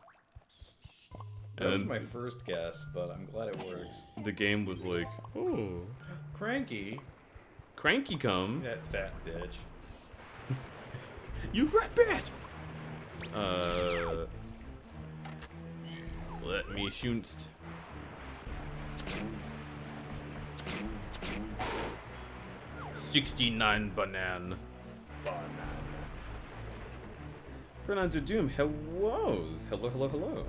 That was And my first guess, but I'm glad it works. the game was like, oh, Cranky, cranky come. that fat bitch. You fat bitch! Let me shoonst. $69 banan. Fernando Doom, hellos. Hello, hello, hello.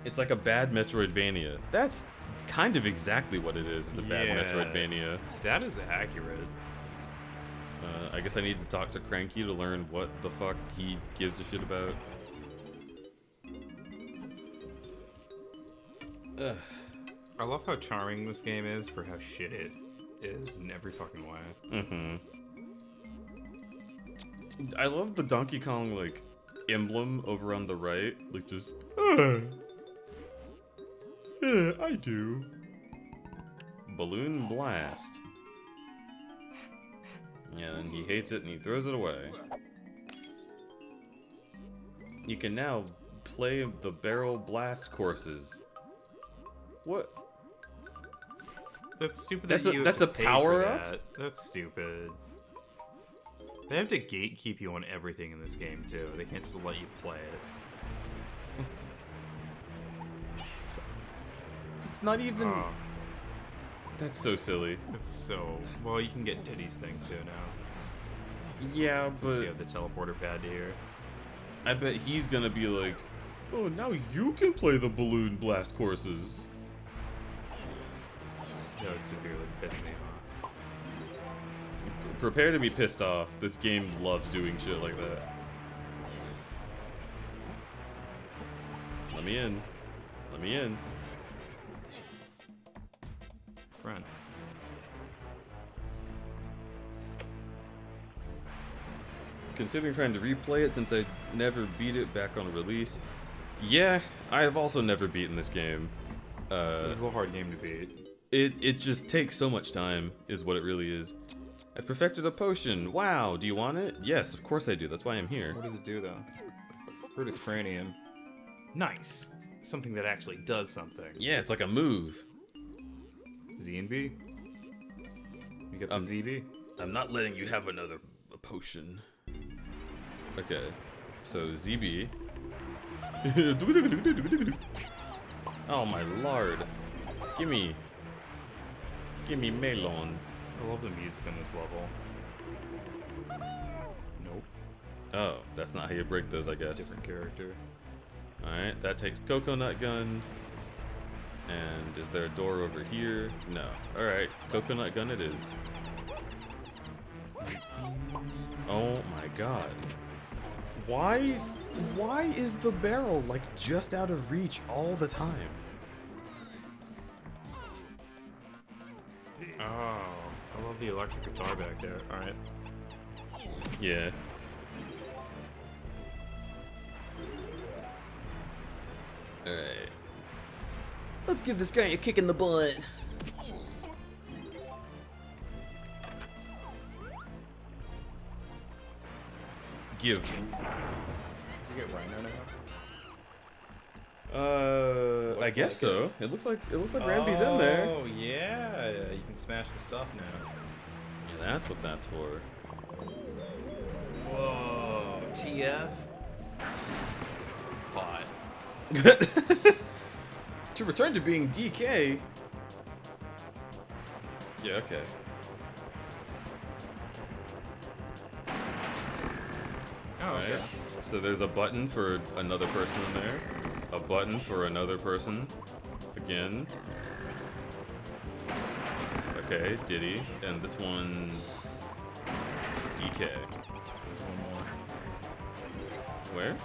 It's like a bad Metroidvania. That's kind of exactly what it is. It's a bad Yeah. Metroidvania. That is accurate. I guess I need to talk to Cranky to learn what the fuck he gives a shit about. Ugh. I love how charming this game is for how shit it is in every fucking way. Mm-hmm. I love the Donkey Kong, like, emblem over on the right. Like, just, I do. Balloon Blast. Yeah, then he hates it and he throws it away. You can now play the barrel blast courses. What? That's stupid. That's that a- you have that's to a pay for power-up? that. That's stupid. They have to gatekeep you on everything in this game too. They can't just let you play it. It's not even... Oh, That's so silly. it's so well. You can get Diddy's thing too now. Yeah, Since but... you have the teleporter pad here. I bet he's gonna be like, oh, now you can play the balloon blast courses. That would severely piss me off. Prepare to be pissed off. This game loves doing shit like that. Let me in. Let me in. Front. Considering trying to replay it since I never beat it back on release. Yeah, I have also never beaten this game. This is a hard game to beat. It just takes so much time, is what it really is. I've perfected a potion. Wow, do you want it? Yes, of course I do. That's why I'm here. What does it do though? Brutus Cranium. Nice. Something that actually does something. Yeah, it's like a move. Z and B. You got the ZB. I'm not letting you have another potion. Okay, so ZB. Oh my lord. Gimme melon. I love the music in this level. Nope. Oh, that's not how you break those, I It's a guess. different character. Alright, that takes coconut gun. And is there a door over here? No. Alright, coconut gun it is. Oh my god. Why is the barrel like just out of reach all the time? Oh, I love the electric guitar back there. Alright. Yeah. Alright. Let's give this guy a kick in the butt. Give. You get Rhino now? I guess so. It looks like Ramby's in there. Oh yeah, you can smash the stuff now. Yeah, that's what that's for. Whoa, TF. Pot. To return to being DK. Yeah, okay. Oh, okay. Right. So there's a button for another person in there. A button for another person. Again. Okay, Diddy. And this one's DK. There's one more. Where?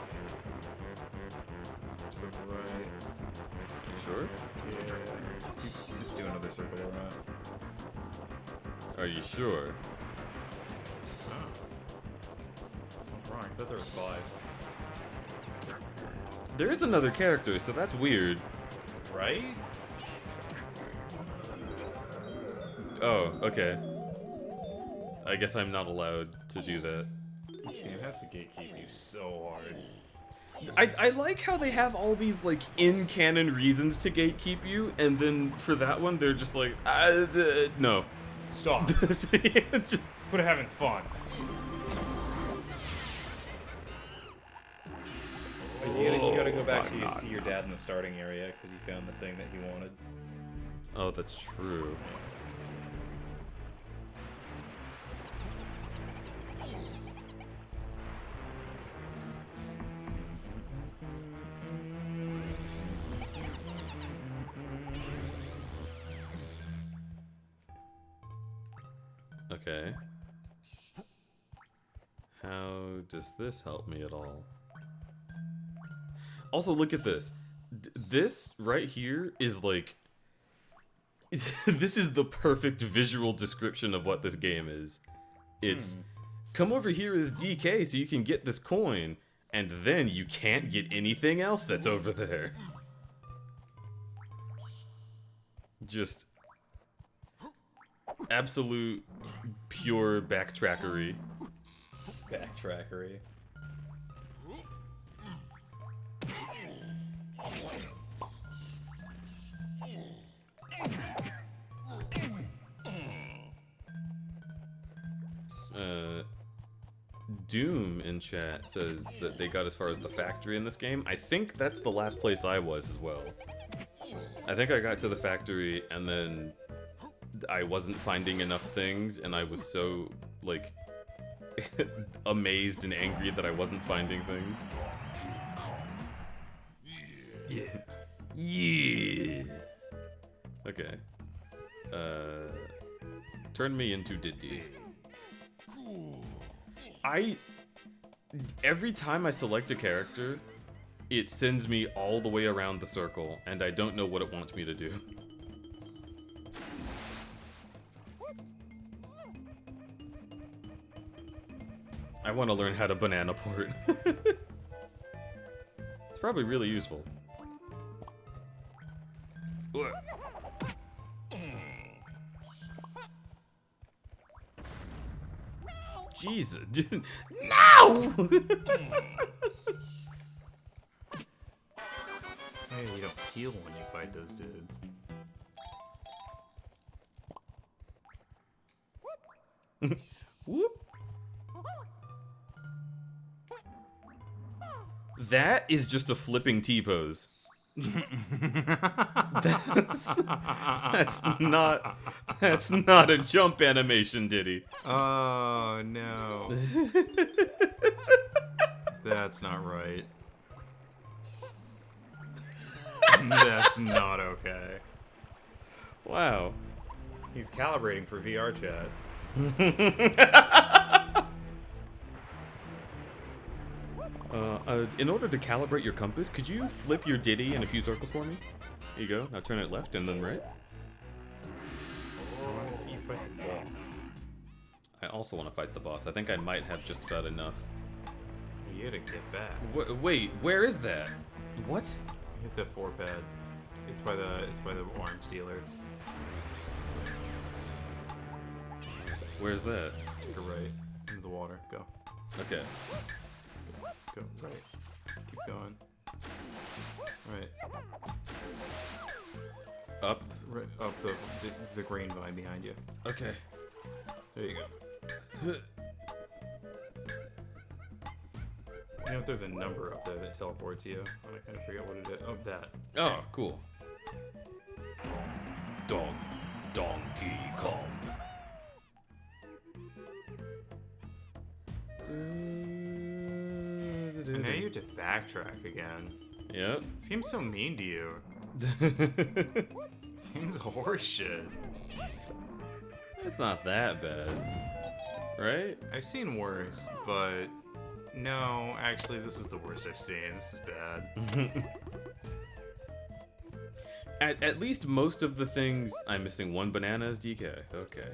To the right. You sure? Yeah. Just do another circle around. Are you sure? Oh. What's wrong? I thought there was 5. There is another character, so that's weird. Right? Oh, okay. I guess I'm not allowed to do that. This game has to gatekeep you so hard. I like how they have all these, like, in-canon reasons to gatekeep you, and then for that one, they're just like, no. Stop. Just- Quit having fun. You gotta go back to see your dad in the starting area because he found the thing that he wanted. Oh, that's true. Okay. How does this help me at all? Also, look at this. This right here is like... this is the perfect visual description of what this game is. It's... Come over here as DK so you can get this coin, and then you can't get anything else that's over there. Just... absolute, pure backtrackery. Backtrackery. Doom in chat says that they got as far as the factory in this game. I think that's the last place I was as well. I think I got to the factory and then I wasn't finding enough things and I was so, like, amazed and angry that I wasn't finding things. Yeah. Yeah. Okay. Turn me into Diddy. Every time I select a character, it sends me all the way around the circle, and I don't know what it wants me to do. I want to learn how to banana port. It's probably really useful. Jesus, dude. No! Hey, you don't heal when you fight those dudes. Whoop. That is just a flipping T-pose. That's not a jump animation, Diddy. Oh no. That's not right. That's not okay. Wow. He's calibrating for VR chat. In order to calibrate your compass, could you flip your Diddy in a few circles for me? Here you go. Now turn it left and then right. I want to see you fight the boss. I also want to fight the boss. I think I might have just about enough. You gotta get back. Wait, where is that? What? Hit the 4-pad. It's by the orange dealer. Where's that? Take a right into the water. Go. Okay. Go right. Keep going. Right. Up. Right up the green vine behind you. Okay. There you go. You know if there's a number up there that teleports you? I kind of forget what it is. Oh, that. Oh, cool. Donkey Kong. And now you have to backtrack again. Yep. It seems so mean to you. Seems horseshit. It's not that bad, right? I've seen worse, but no, actually, this is the worst I've seen. This is bad. At least most of the things... I'm missing one banana as DK. Okay.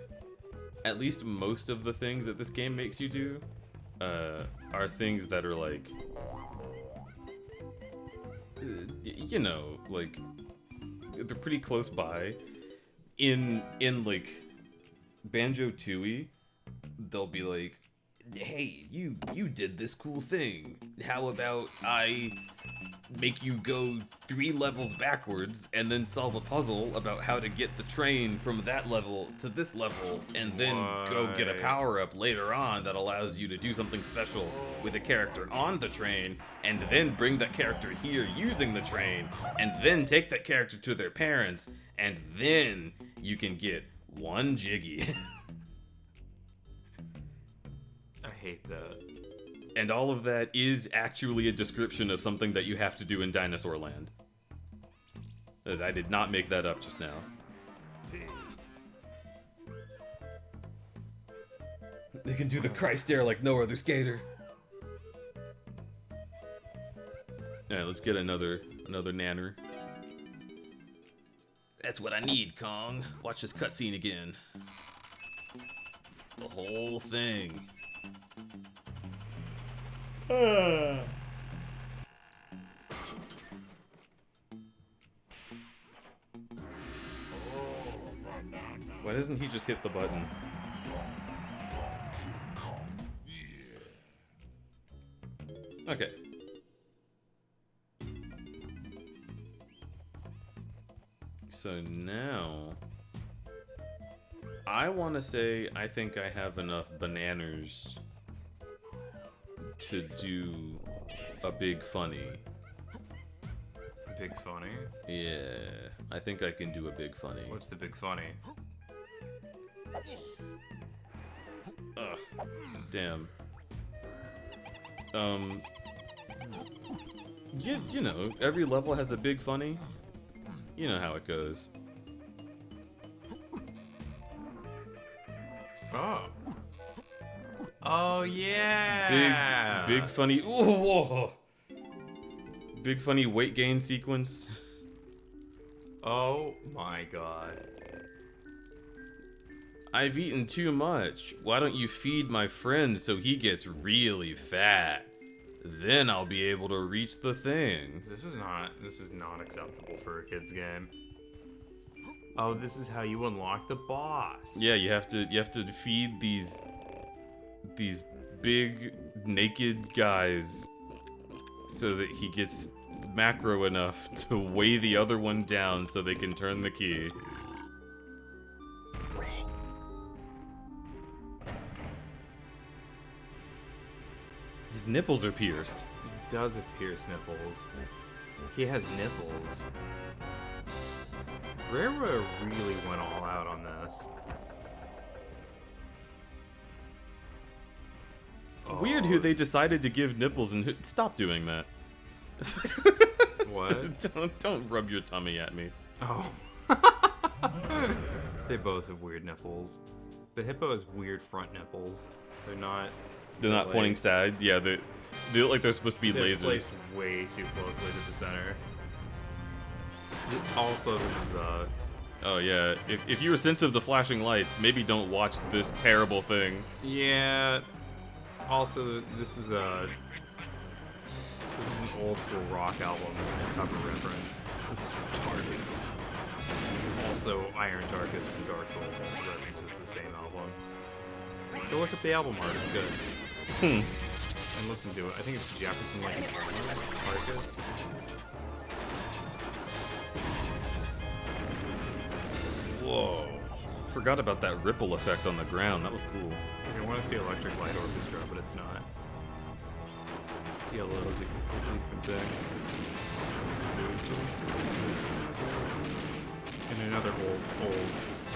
At least most of the things that this game makes you do are things that are like... you know, like... they're pretty close by. In like... Banjo-Tooie, they'll be like, hey, you did this cool thing. How about I make you go 3 levels backwards and then solve a puzzle about how to get the train from that level to this level and then go get a power-up later on that allows you to do something special with a character on the train and then bring that character here using the train and then take that character to their parents and then you can get 1 Jiggy. I hate that. And all of that is actually a description of something that you have to do in Dinosaur Land. I did not make that up just now. They can do the Christ stare like no other skater. Alright, let's get another nanner. That's what I need, Kong. Watch this cutscene again. The whole thing. Why doesn't he just hit the button? Okay. So now, I want to say I think I have enough bananas to do a big funny. Big funny? Yeah, I think I can do a big funny. What's the big funny? Ugh, damn. You know, every level has a big funny. You know how it goes. Oh. Oh yeah. Big funny. Ooh, whoa. Big funny weight gain sequence. Oh my god. I've eaten too much. Why don't you feed my friend so he gets really fat? Then I'll be able to reach the thing. This is not acceptable for a kid's game. Oh, this is how you unlock the boss. Yeah, you have to feed these big naked guys so that he gets macro enough to weigh the other one down so they can turn the key. His nipples are pierced. He does have pierced nipples. He has nipples. Rara really went all out on this. Weird who they decided to give nipples and stop doing that. What? Don't rub your tummy at me. Oh. They both have weird nipples. The hippo has weird front nipples. They're not Pointing side. Yeah, they look like they're supposed to be they're lasers. placed way too closely to the center. Also, this is Oh yeah, if you were sensitive to flashing lights, maybe don't watch this terrible thing. yeah. Also, this is an old school rock album cover reference. This is from Tarkus. Also, Iron Tarkus from Dark Souls also references the same album. Go look up the album art, it's good. And listen to it. I think it's Jefferson like Marcus. Whoa. Forgot about that ripple effect on the ground. That was cool. I want to see Electric Light Orchestra, but it's not. Yellow is a completely different thing. And another old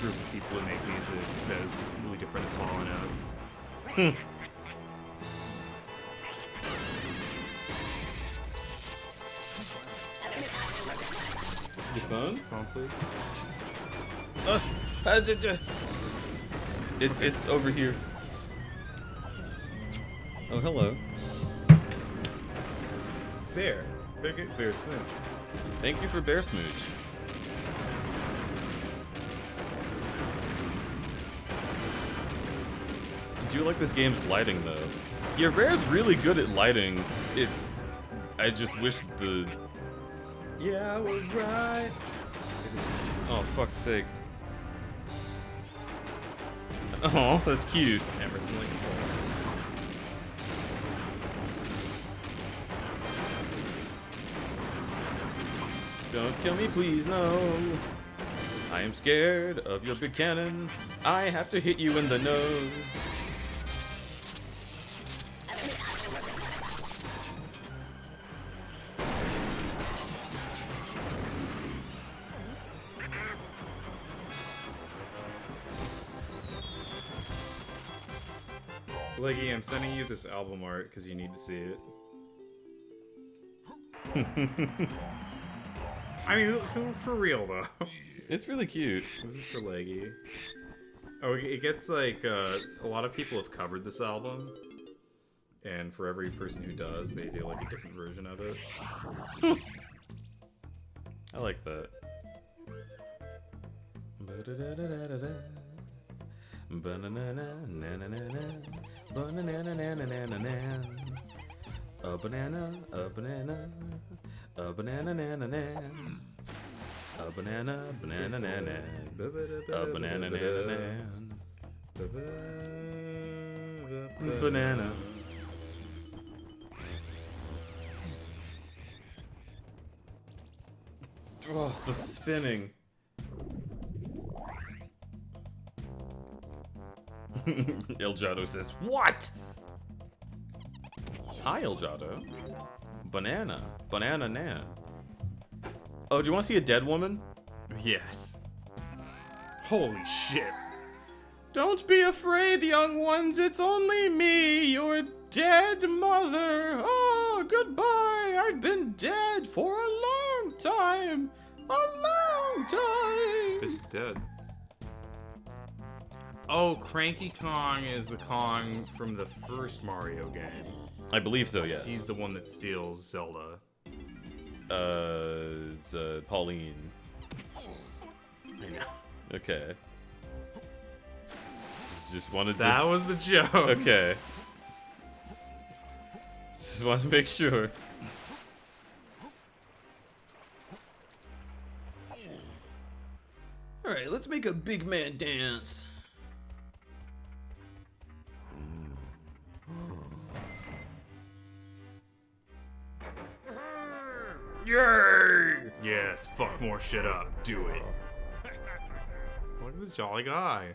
group of people who make music that is completely different as Hall & Oates. Your phone? Phone, please. It's over here. Oh, hello. Bear Smooch. Thank you for Bear Smooch. I do like this game's lighting, though. Yeah, Rare's really good at lighting. I just wish the... Yeah, I was right. Oh, fuck's sake. Oh, that's cute. Emerson Lake Hall. Don't kill me, please, no. I am scared of your big cannon. I have to hit you in the nose. Leggy, I'm sending you this album art because you need to see it. I mean, for real though. It's really cute. This is for Leggy. Oh, it gets like a lot of people have covered this album, and for every person who does, they do like a different version of it. I like that. A banana, a banana, a banana, banana, a banana, banana, banana, a banana, banana, banana. Oh, the spinning. Elgato says, "What?" Hi, Elgato. Banana. Banana nan. Oh, do you want to see a dead woman? Yes. Holy shit. Don't be afraid, young ones. It's only me, your dead mother. Oh, goodbye. I've been dead for a long time. A long time. Bitch is dead. Oh, Cranky Kong is the Kong from the first Mario game. I believe so, yes. He's the one that steals Zelda. It's Pauline. I know. Okay. Just wanted to... That was the joke. Okay. Just wanted to make sure. Alright, let's make a big man dance. Yay! Yes, fuck more shit up. Do it. Look at this jolly guy.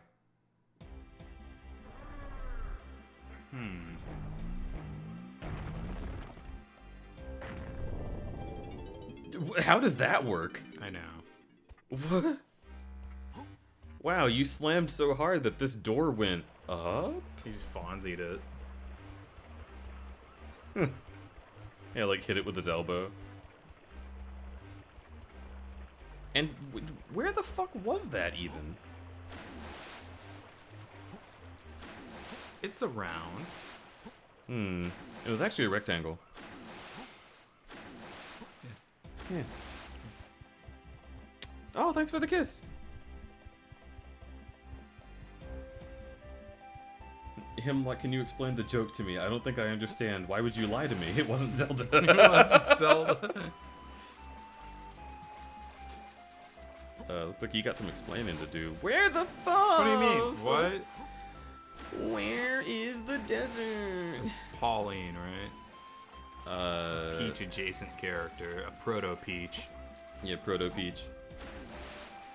How does that work? I know. What? Wow, you slammed so hard that this door went up? He just Fonzied it. Yeah, like hit it with his elbow. And where the fuck was that even? It's a round. It was actually a rectangle. Yeah. Oh, thanks for the kiss. Him like, can you explain the joke to me? I don't think I understand. Why would you lie to me? It wasn't Zelda. It wasn't Zelda. Looks like you got some explaining to do. Where the fuck? What do you mean? What? Where is the desert? Pauline, right? Uh, Peach adjacent character, a proto Peach. Yeah, Proto Peach.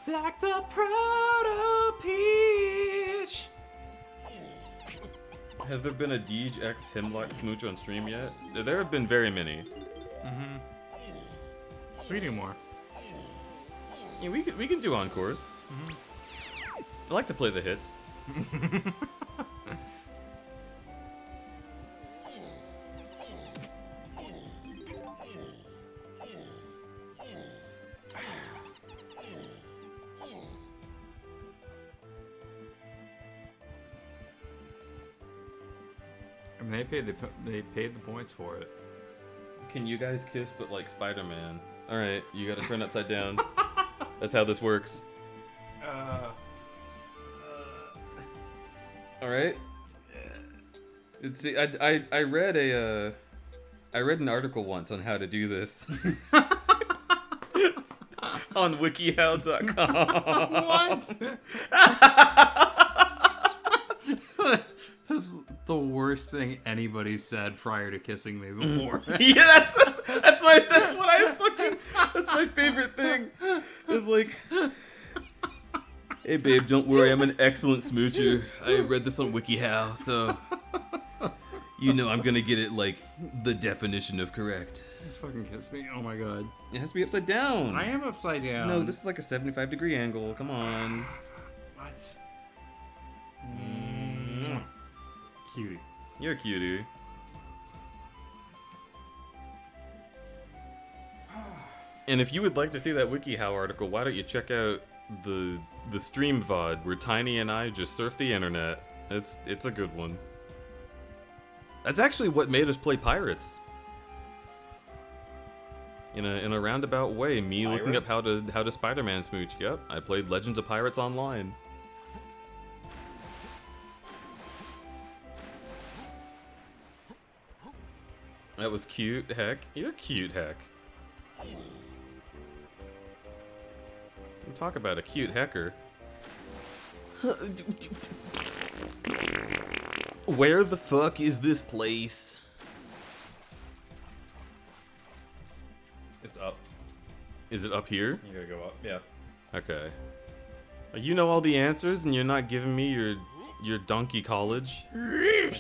Like the proto Peach. Has there been a Deej X Hemlock Smooch on stream yet? There have been very many. We need more. Yeah, we can do encores. I like to play the hits. I mean, they paid the points for it. Can you guys kiss but like Spider-Man? Alright, you gotta turn upside down. That's how this works. Alright? See, I read I read an article once on how to do this. On wikihow.com. What? That's the worst thing anybody said prior to kissing me before. Yeah, that's my favorite thing. Is like, hey babe, don't worry, I'm an excellent smoocher. I read this on WikiHow, so you know I'm gonna get it like the definition of correct. Just fucking kiss me. Oh my god. It has to be upside down. I am upside down. No, this is like a 75-degree angle. Come on. What? Cutie. You're a cutie. And if you would like to see that WikiHow article, why don't you check out the stream VOD where Tiny and I just surf the internet. It's a good one. That's actually what made us play Pirates. In a roundabout way, me looking up how to Spider-Man smooch. Yep, I played Legends of Pirates Online. That was cute, heck. You're cute, heck. Talk about a cute hecker. Where the fuck is this place? It's up. Is it up here? You gotta go up. Yeah. Okay. You know all the answers, and you're not giving me your Donkey College. Your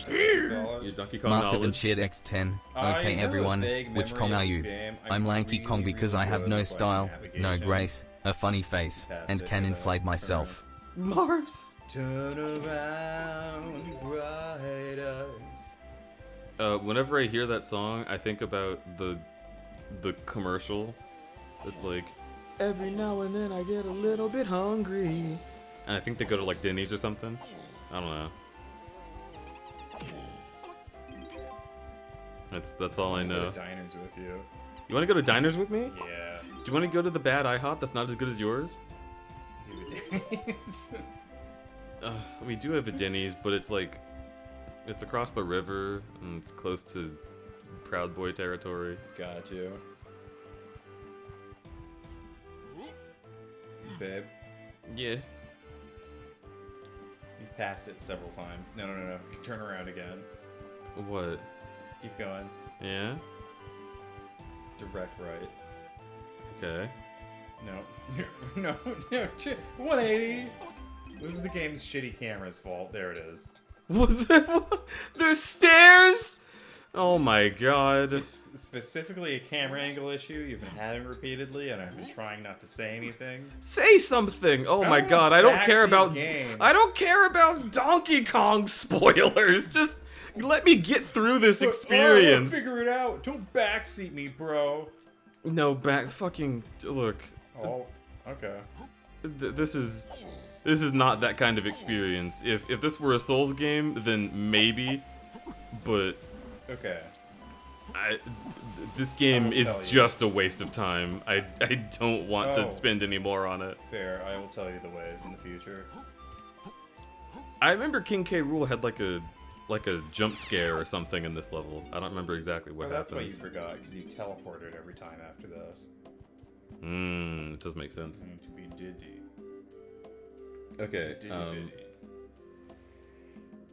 Donkey Kong Massive and knowledge. shit X10. I Okay, have a everyone. vague Which memory Kong of are this you? game. I'm Lanky really, Kong because really I have good no at style, playing no navigation. grace, a funny face, Past and it can with a inflate turn. myself. Mars. Turn around, bright eyes. Whenever I hear that song, I think about the commercial. It's like, every now and then I get a little bit hungry. And I think they go to like Denny's or something. I don't know. That's all I Go know. to diners with you. You want to go to diners with me? Yeah. Do you want to go to the bad IHOP that's not as good as yours? Do Denny's. We do have a Denny's, but it's like, it's across the river and it's close to Proud Boy territory. Got you. Babe, Yeah. you've passed it several times. No. Turn around again. What? Keep going. Yeah? Direct right. Okay. No. No. 180. This is the game's shitty camera's fault. There it is. What? There's stairs? Oh my god. It's specifically a camera angle issue you've been having repeatedly, and I've been trying not to say anything. Say something. Oh my don't god, I don't care backseat about game. I don't care about Donkey Kong spoilers. Just let me get through this experience. Oh, figure it out. Don't backseat me, bro. No, back fucking look. Oh, okay. This is not that kind of experience. If this were a Souls game, then maybe, but Okay. this game will is tell you. just a waste of time. I don't want Oh. to spend any more on it. Fair. I will tell you the ways in the future. I remember King K. Rool had like a jump scare or something in this level. I don't remember exactly what Well, that's why you happens. forgot, because you teleported every time after this. It does make sense. Going to be Diddy. Okay. Diddy.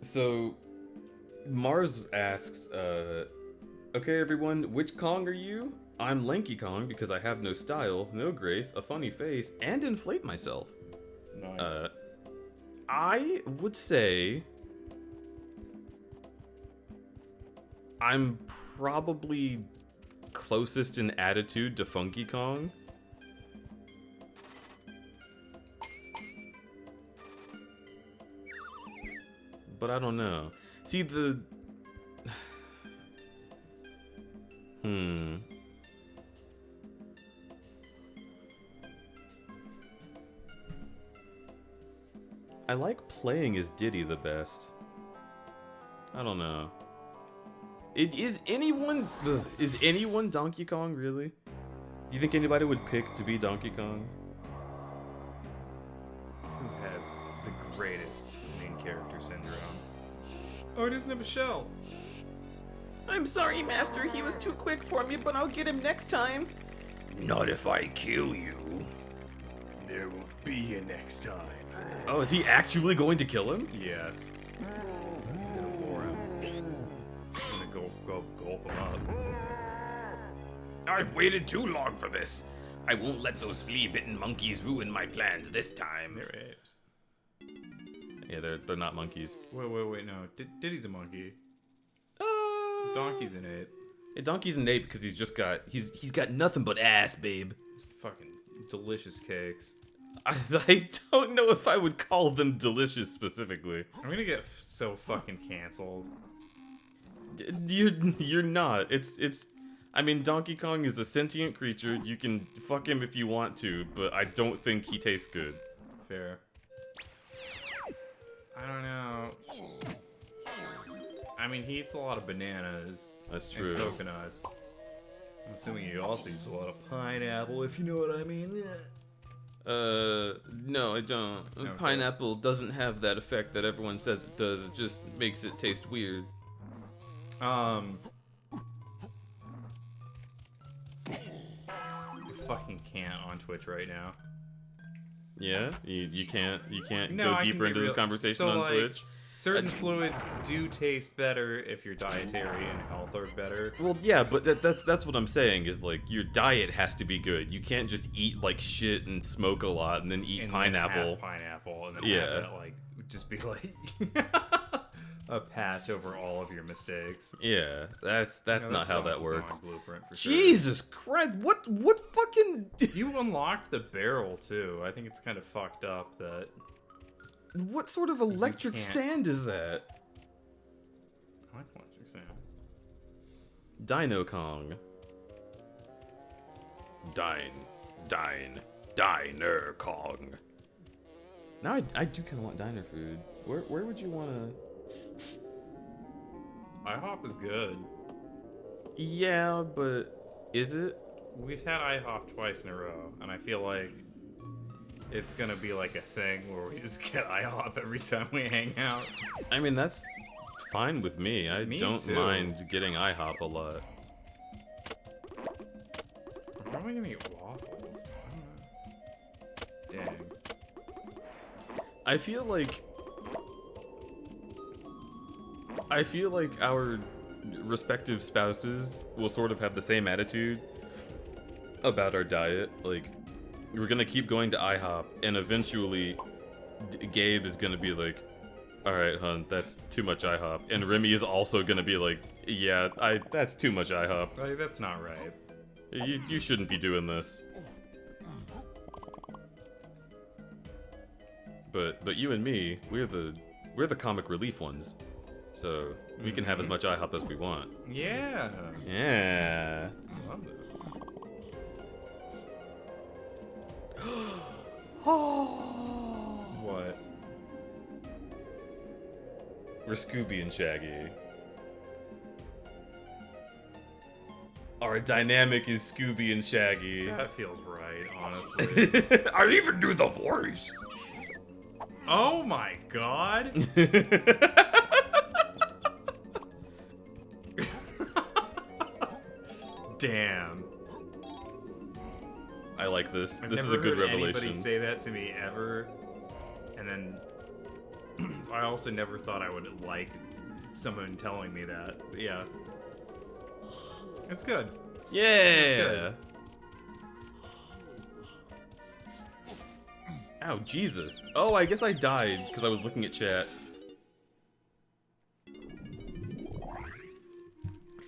So Mars asks, okay everyone, which Kong are you? I'm Lanky Kong because I have no style, no grace, a funny face, and inflate myself. Nice. I would say I'm probably closest in attitude to Funky Kong. But I don't know. See, I like playing as Diddy the best. I don't know. Is anyone Donkey Kong, really? Do you think anybody would pick to be Donkey Kong? Who has the greatest main character syndrome? Oh, it doesn't have a shell. I'm sorry, Master. He was too quick for me, but I'll get him next time. Not if I kill you. There won't be a next time. Oh, is he actually going to kill him? Yes. I'm gonna bore him. I'm gonna gulp him up. I've waited too long for this. I won't let those flea-bitten monkeys ruin my plans this time. They're apes. Yeah, they're not monkeys. Wait, no. Diddy's a monkey. Donkey's an ape. Yeah, Donkey's an ape because he's got nothing but ass, babe. Fucking delicious cakes. I don't know if I would call them delicious specifically. I'm gonna get so fucking canceled. You're not. It's. I mean, Donkey Kong is a sentient creature. You can fuck him if you want to, but I don't think he tastes good. Fair. I don't know. I mean, he eats a lot of bananas. That's true. And coconuts. I'm assuming he also eats a lot of pineapple, if you know what I mean. No, I don't. Okay. Pineapple doesn't have that effect that everyone says it does. It just makes it taste weird. You fucking can't on Twitch right now. Yeah, you can't No, go I can deeper be into this real. conversation So, on like, Twitch. Certain fluids do taste better if your dietary and health are better. Well, yeah, but that's what I'm saying is like your diet has to be good. You can't just eat like shit and smoke a lot and then eat And pineapple. Then have pineapple, and then Yeah. have that, like, just be like a patch over all of your mistakes. Yeah, that's No, not how that Donkey works. Kong Blueprint for sure. Jesus Christ! What fucking? You unlocked the barrel too. I think it's kind of fucked up that. What sort of electric can't- sand is that? I like electric sand. Dino Kong. Diner Kong. Now I do kind of want diner food. Where would you want to? IHOP is good. Yeah, but is it? We've had IHOP twice in a row, and I feel like it's gonna be like a thing where we just get IHOP every time we hang out. I mean, that's fine with me. I Me don't too. mind getting IHOP a lot. I'm probably gonna eat waffles. Dang. I feel like our respective spouses will sort of have the same attitude about our diet. Like, we're gonna keep going to IHOP, and eventually Gabe is gonna be like, alright, hun, that's too much IHOP. And Remy is also gonna be like, yeah, that's too much IHOP. Like, that's not right. You shouldn't be doing this. But you and me, we're the comic relief ones. So we can have as much IHOP as we want. Yeah. Yeah. I love it. What? We're Scooby and Shaggy. Our dynamic is Scooby and Shaggy. That feels right, honestly. I even do the voice. Oh my god! Damn. I like this. I've This is a never good heard revelation. anybody say that to me ever. And then I also never thought I would like someone telling me that. But yeah. It's good. Yeah. Ow, Jesus. Oh, I guess I died because I was looking at chat.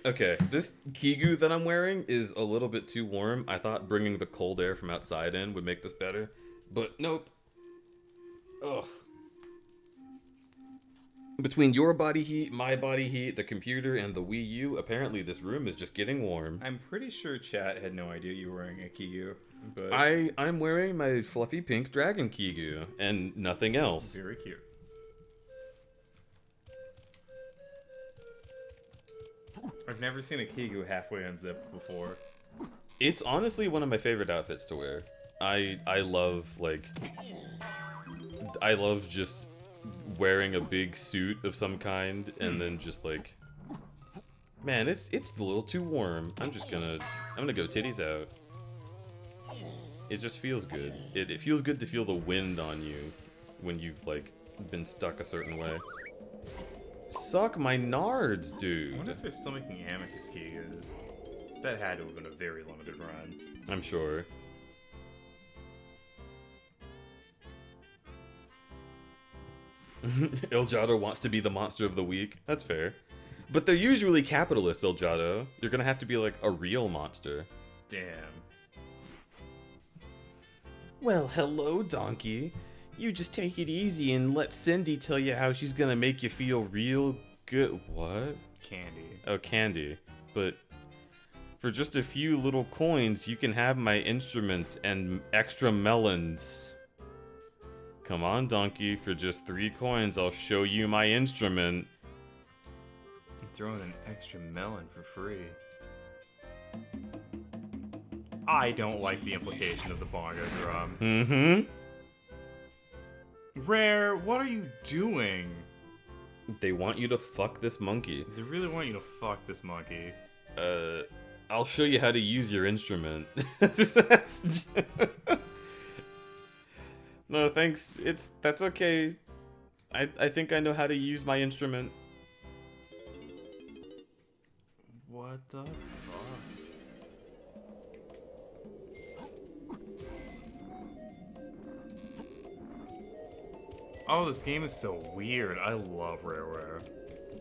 Okay, this Kigu that I'm wearing is a little bit too warm. I thought bringing the cold air from outside in would make this better, but nope. Ugh. Between your body heat, my body heat, the computer, and the Wii U, apparently this room is just getting warm. I'm pretty sure chat had no idea you were wearing a Kigu, but I'm wearing my fluffy pink dragon Kigu, and nothing else. very cute. I've never seen a Kigu halfway unzipped before. It's honestly one of my favorite outfits to wear. I love, like... I love just wearing a big suit of some kind, and then just, like... Man, it's a little too warm. I'm gonna go titties out. It just feels good. It feels good to feel the wind on you when you've, like, been stuck a certain way. Suck my nards, I dude. wonder if they're still making Amicus Kigus. That had to have been a very limited run. I'm sure. Elgato wants to be the monster of the week. That's fair. But they're usually capitalists, Elgato. You're gonna have to be like a real monster. Damn. Well, hello, Donkey. You just take it easy and let Cindy tell you how she's gonna make you feel real good. What? Candy. Oh, candy. But for just a few little coins, you can have my instruments and extra melons. Come on, Donkey. For just 3 coins, I'll show you my instrument. I'm throwing an extra melon for free. I don't like the implication of the bongo drum. Mm-hmm. Rare, what are you doing? They want you to fuck this monkey. They really want you to fuck this monkey. I'll show you how to use your instrument. No, thanks. That's okay. I think I know how to use my instrument. What the fuck? Oh, this game is so weird. I love Rareware.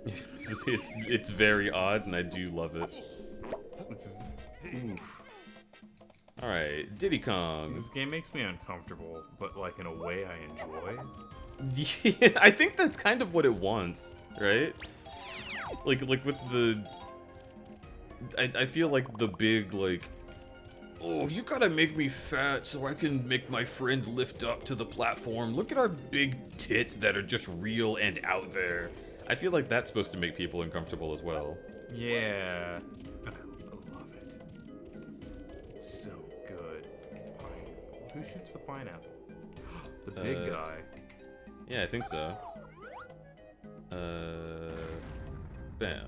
It's very odd, and I do love it. It's oof. All right, Diddy Kong. This game makes me uncomfortable, but like in a way I enjoy. Yeah, I think that's kind of what it wants, right? Like with the... I feel like the big, like... Oh, you gotta make me fat so I can make my friend lift up to the platform. Look at our big tits that are just real and out there. I feel like that's supposed to make people uncomfortable as well. Yeah. I love it. It's so good. Pineapple. Who shoots the pineapple? The big guy. Yeah, I think so. Bam.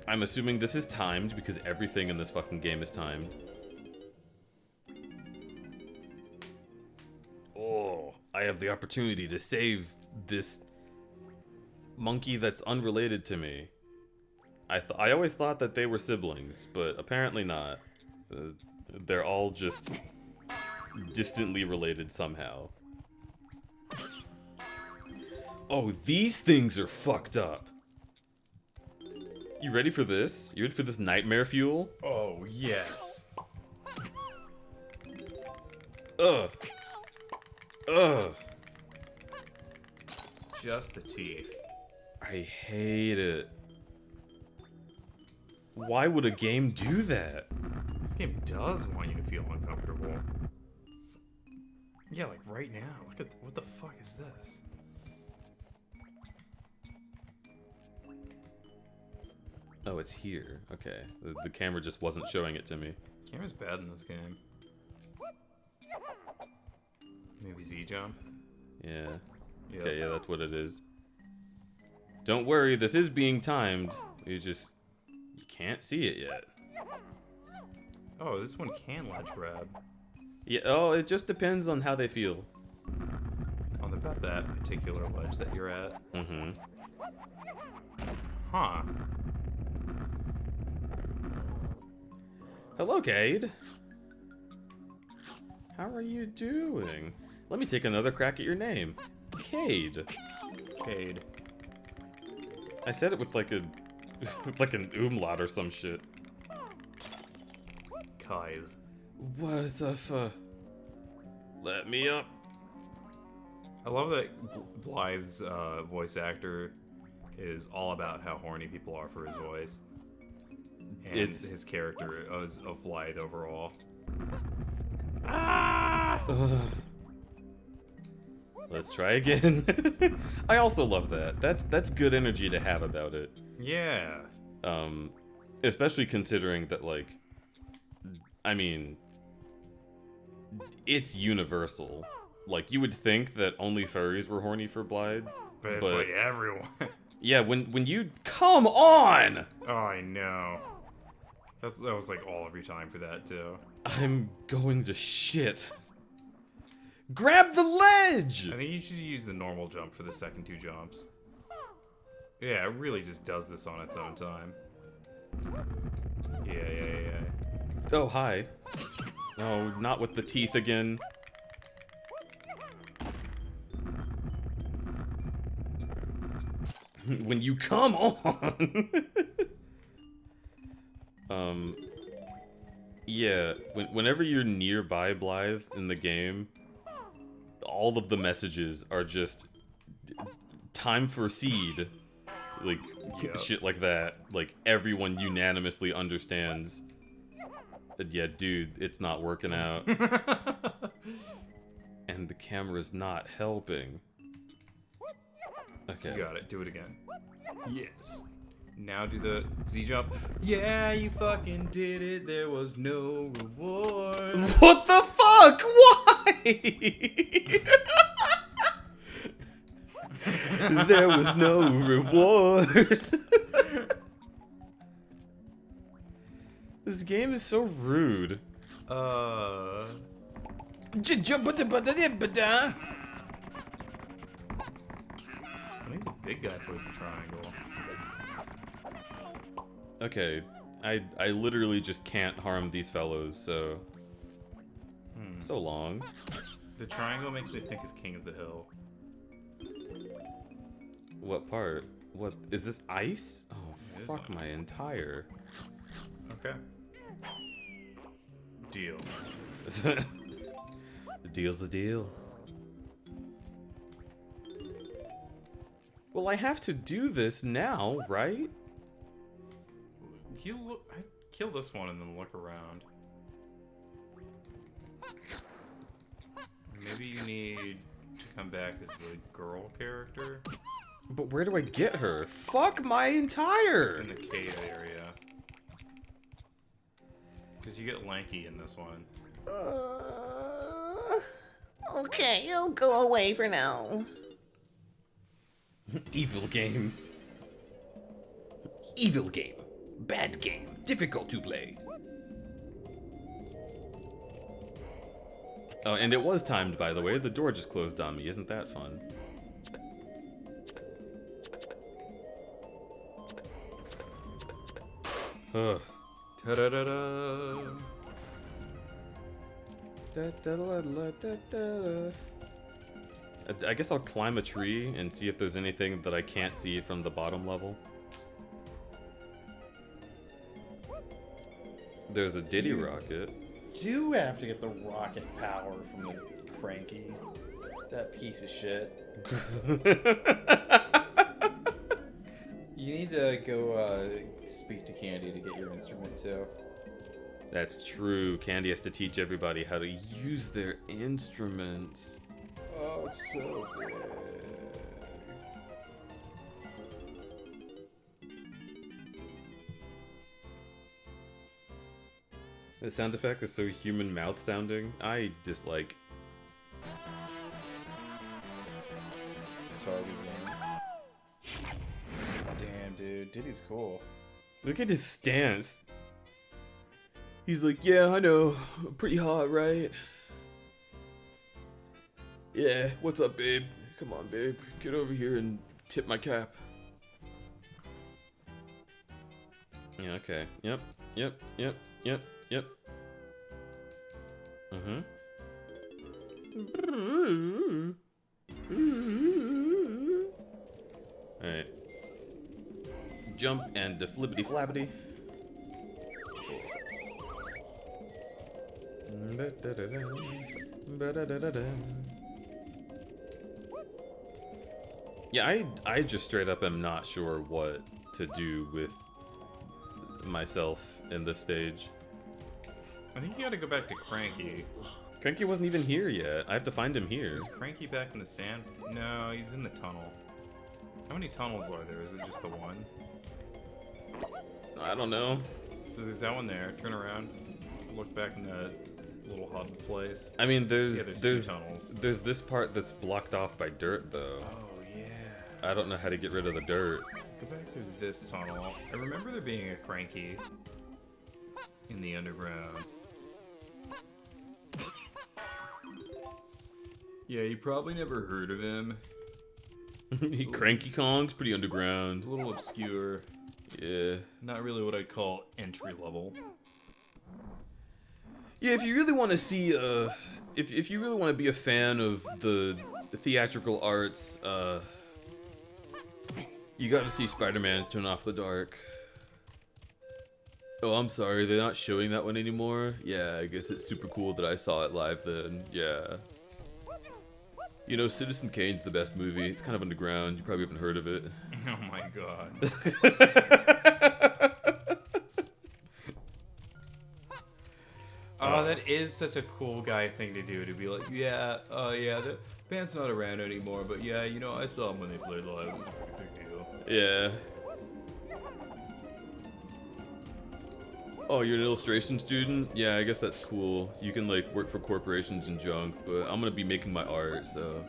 I'm assuming this is timed because everything in this fucking game is timed. Oh, I have the opportunity to save this monkey that's unrelated to me. I always thought that they were siblings, but apparently not. They're all just distantly related somehow. Oh, these things are fucked up. You ready for this? You ready for this nightmare fuel? Oh, yes. Ugh. Ugh. Just the teeth. I hate it. Why would a game do that? This game does want you to feel uncomfortable. Yeah, like right now. Look at what the fuck is this? Oh, it's here. Okay. The camera just wasn't showing it to me. Camera's bad in this game. Maybe Z jump? Yeah. Yep. Okay, yeah, that's what it is. Don't worry, this is being timed. You can't see it yet. Oh, this one can ledge grab. Yeah, oh, it just depends on how they feel. On about that particular ledge that you're at. Mm-hmm. Huh. Hello, Cade. How are you doing? Let me take another crack at your name. Cade. Cade. I said it with like a like an umlaut or some shit. Kyle. What the fuck? Let me up. I love that Blythe's voice actor is all about how horny people are for his voice. And his character of Blythe overall. Ugh. Let's try again. I also love that. That's good energy to have about it. Yeah. Especially considering that, like, I mean, it's universal. Like, you would think that only furries were horny for Blythe, But it's like everyone. yeah, when you come on, Oh, I know. That was like all every time for that too. I'm going to shit. Grab the ledge. I think you should use the normal jump for the second two jumps. Yeah, it really just does this on its own time. Yeah. Oh, hi. No, not with the teeth again. When you come on. Yeah, whenever you're nearby Blythe in the game, all of the messages are just time for seed. Like, shit like that. Like, everyone unanimously understands. Yeah, dude, it's not working out. And the camera's not helping. Okay. You got it. Do it again. Yes. Now do the Z jump. Yeah, you fucking did it. There was no reward. What the fuck? Why? There was no reward. This game is so rude. I think the big guy plays the triangle. Okay, I literally just can't harm these fellows, so... So long. The triangle makes me think of King of the Hill. What part? What? Is this ice? Oh, It is fuck my ice. entire... Okay. Deal. The deal's a deal. Well, I have to do this now, right? You look. Kill this one and then look around. Maybe you need to come back as the girl character But where do I get her? Fuck my entire... in the cave area. Because you get lanky in this one. Okay, I'll go away for now. Evil game. Evil game. Bad game. Difficult to play. Oh, and it was timed, by the way. The door just closed on me. Isn't that fun? Ugh. Ta-da-da-da. I guess I'll climb a tree and see if there's anything that I can't see from the bottom level. There's a Diddy rocket. Do have to get the rocket power from the cranky. That piece of shit. You need to go speak to Candy to get your instrument too. That's true. Candy has to teach everybody how to use their instruments. Oh, it's so good. The sound effect is so human mouth sounding. I dislike. Tarzan. Damn, dude. Diddy's cool. Look at his stance. He's like, yeah, I know. Pretty hot, right? Yeah, what's up, babe? Come on, babe. Get over here and tip my cap. Yeah, okay. Yep. Mm-hmm. Alright. Jump and flippity flappity. Yeah, I just straight up am not sure what to do with myself in this stage. I think you gotta go back to Cranky. Cranky wasn't even here yet. I have to find him here. Is Cranky back in the sand? No, he's in the tunnel. How many tunnels are there? Is it just the one? I don't know. So there's that one there. Turn around. Look back in the little hub place. I mean, Yeah, there's two tunnels. there's this part that's blocked off by dirt, though. Oh, yeah. I don't know how to get rid of the dirt. Go back through this tunnel. I remember there being a Cranky in the underground. Yeah, you probably never heard of him. Cranky Kong's pretty underground. It's a little obscure. Yeah. Not really what I'd call entry level. Yeah, if you really want to see, if you really want to be a fan of the theatrical arts, you got to see Spider-Man Turn Off the Dark. Oh, I'm sorry, they're not showing that one anymore? Yeah, I guess it's super cool that I saw it live then, yeah. You know, Citizen Kane's the best movie. It's kind of underground, you probably haven't heard of it. Oh my god. Oh, that is such a cool guy thing to do, to be like, yeah, the band's not around anymore, but yeah, you know, I saw them when they played live. It was a pretty big deal. Yeah. Oh, you're an illustration student? Yeah, I guess that's cool. You can, like, work for corporations and junk, but I'm gonna be making my art, so...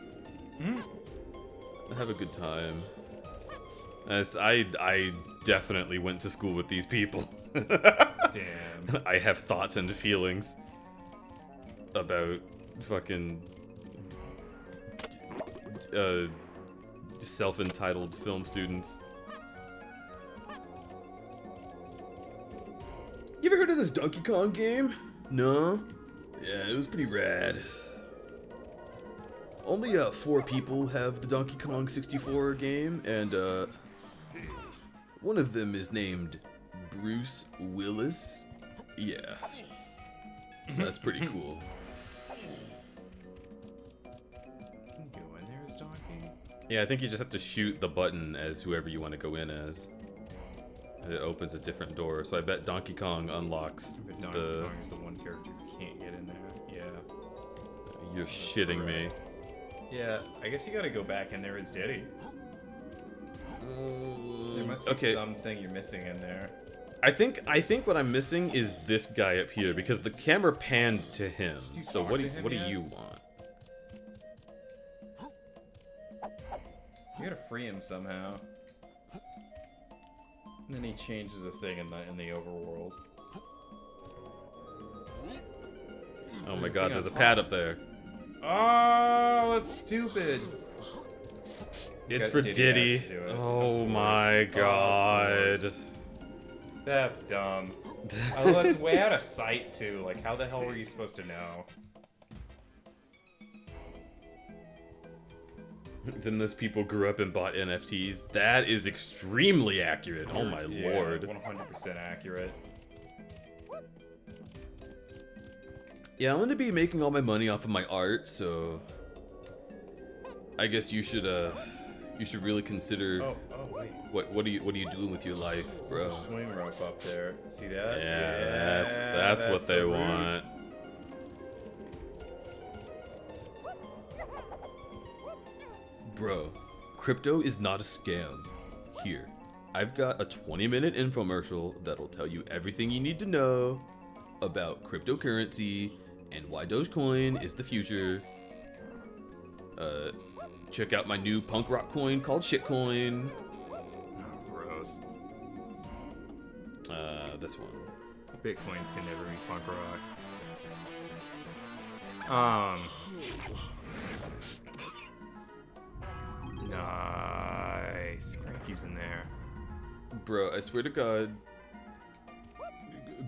Have a good time. I definitely went to school with these people. Damn. I have thoughts and feelings about fucking self-entitled film students. You ever heard of this Donkey Kong game? No? Yeah, it was pretty rad. Only 4 people have the Donkey Kong 64 game, and one of them is named Bruce Willis. Yeah. So that's pretty cool. Can you go in there as Donkey? Yeah, I think you just have to shoot the button as whoever you want to go in as. And it opens a different door, so I bet Donkey Kong unlocks But Donkey Kong is the one character who can't get in there. Yeah. You're shitting me. Yeah, I guess you gotta go back in there as Diddy. There must be Okay. something you're missing in there. I think what I'm missing is this guy up here because the camera panned to him. you So talk what to do him what do yet? you want? You gotta free him somehow. And then he changes a thing in the overworld. Oh my There's a god, thing there's a on pad top. up there. Oh, that's stupid. It's Got for Diddy Diddy. has to do it, Oh of my course. god. Of course. That's dumb. Oh, that's way out of sight too. Like, how the hell were you supposed to know? Then those people grew up and bought NFTs. That is extremely accurate. Oh my Yeah, lord. 100% accurate. Yeah, I'm gonna be making all my money off of my art, so I guess you should really consider Oh, wait. what are you doing with your life, bro. There's a swing rope up there. See that? Yeah, that's what they the route. want. Bro, crypto is not a scam. Here, I've got a 20-minute infomercial that'll tell you everything you need to know about cryptocurrency and why Dogecoin is the future. Check out my new punk rock coin called Shitcoin. Oh, gross. This one. Bitcoins can never be punk rock. monkeys in there. Bro, I swear to God,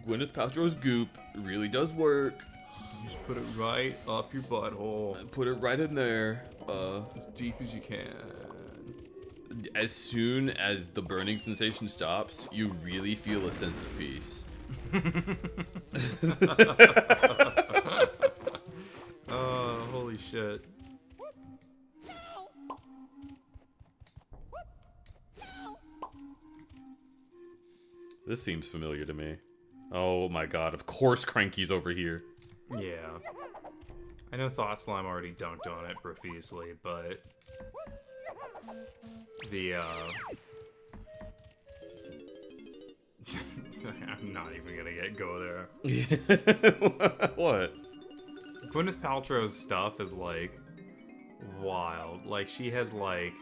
Gwyneth Paltrow's goop really does work. Just put it right up your butthole. Put it right in there. As deep as you can. As soon as the burning sensation stops, you really feel a sense of peace. Oh, holy shit. This seems familiar to me. Oh my god, of course Cranky's over here. Yeah. I know Thought Slime already dunked on it profusely, but the I'm not even gonna go there. What? Gwyneth Paltrow's stuff is like wild. Like she has like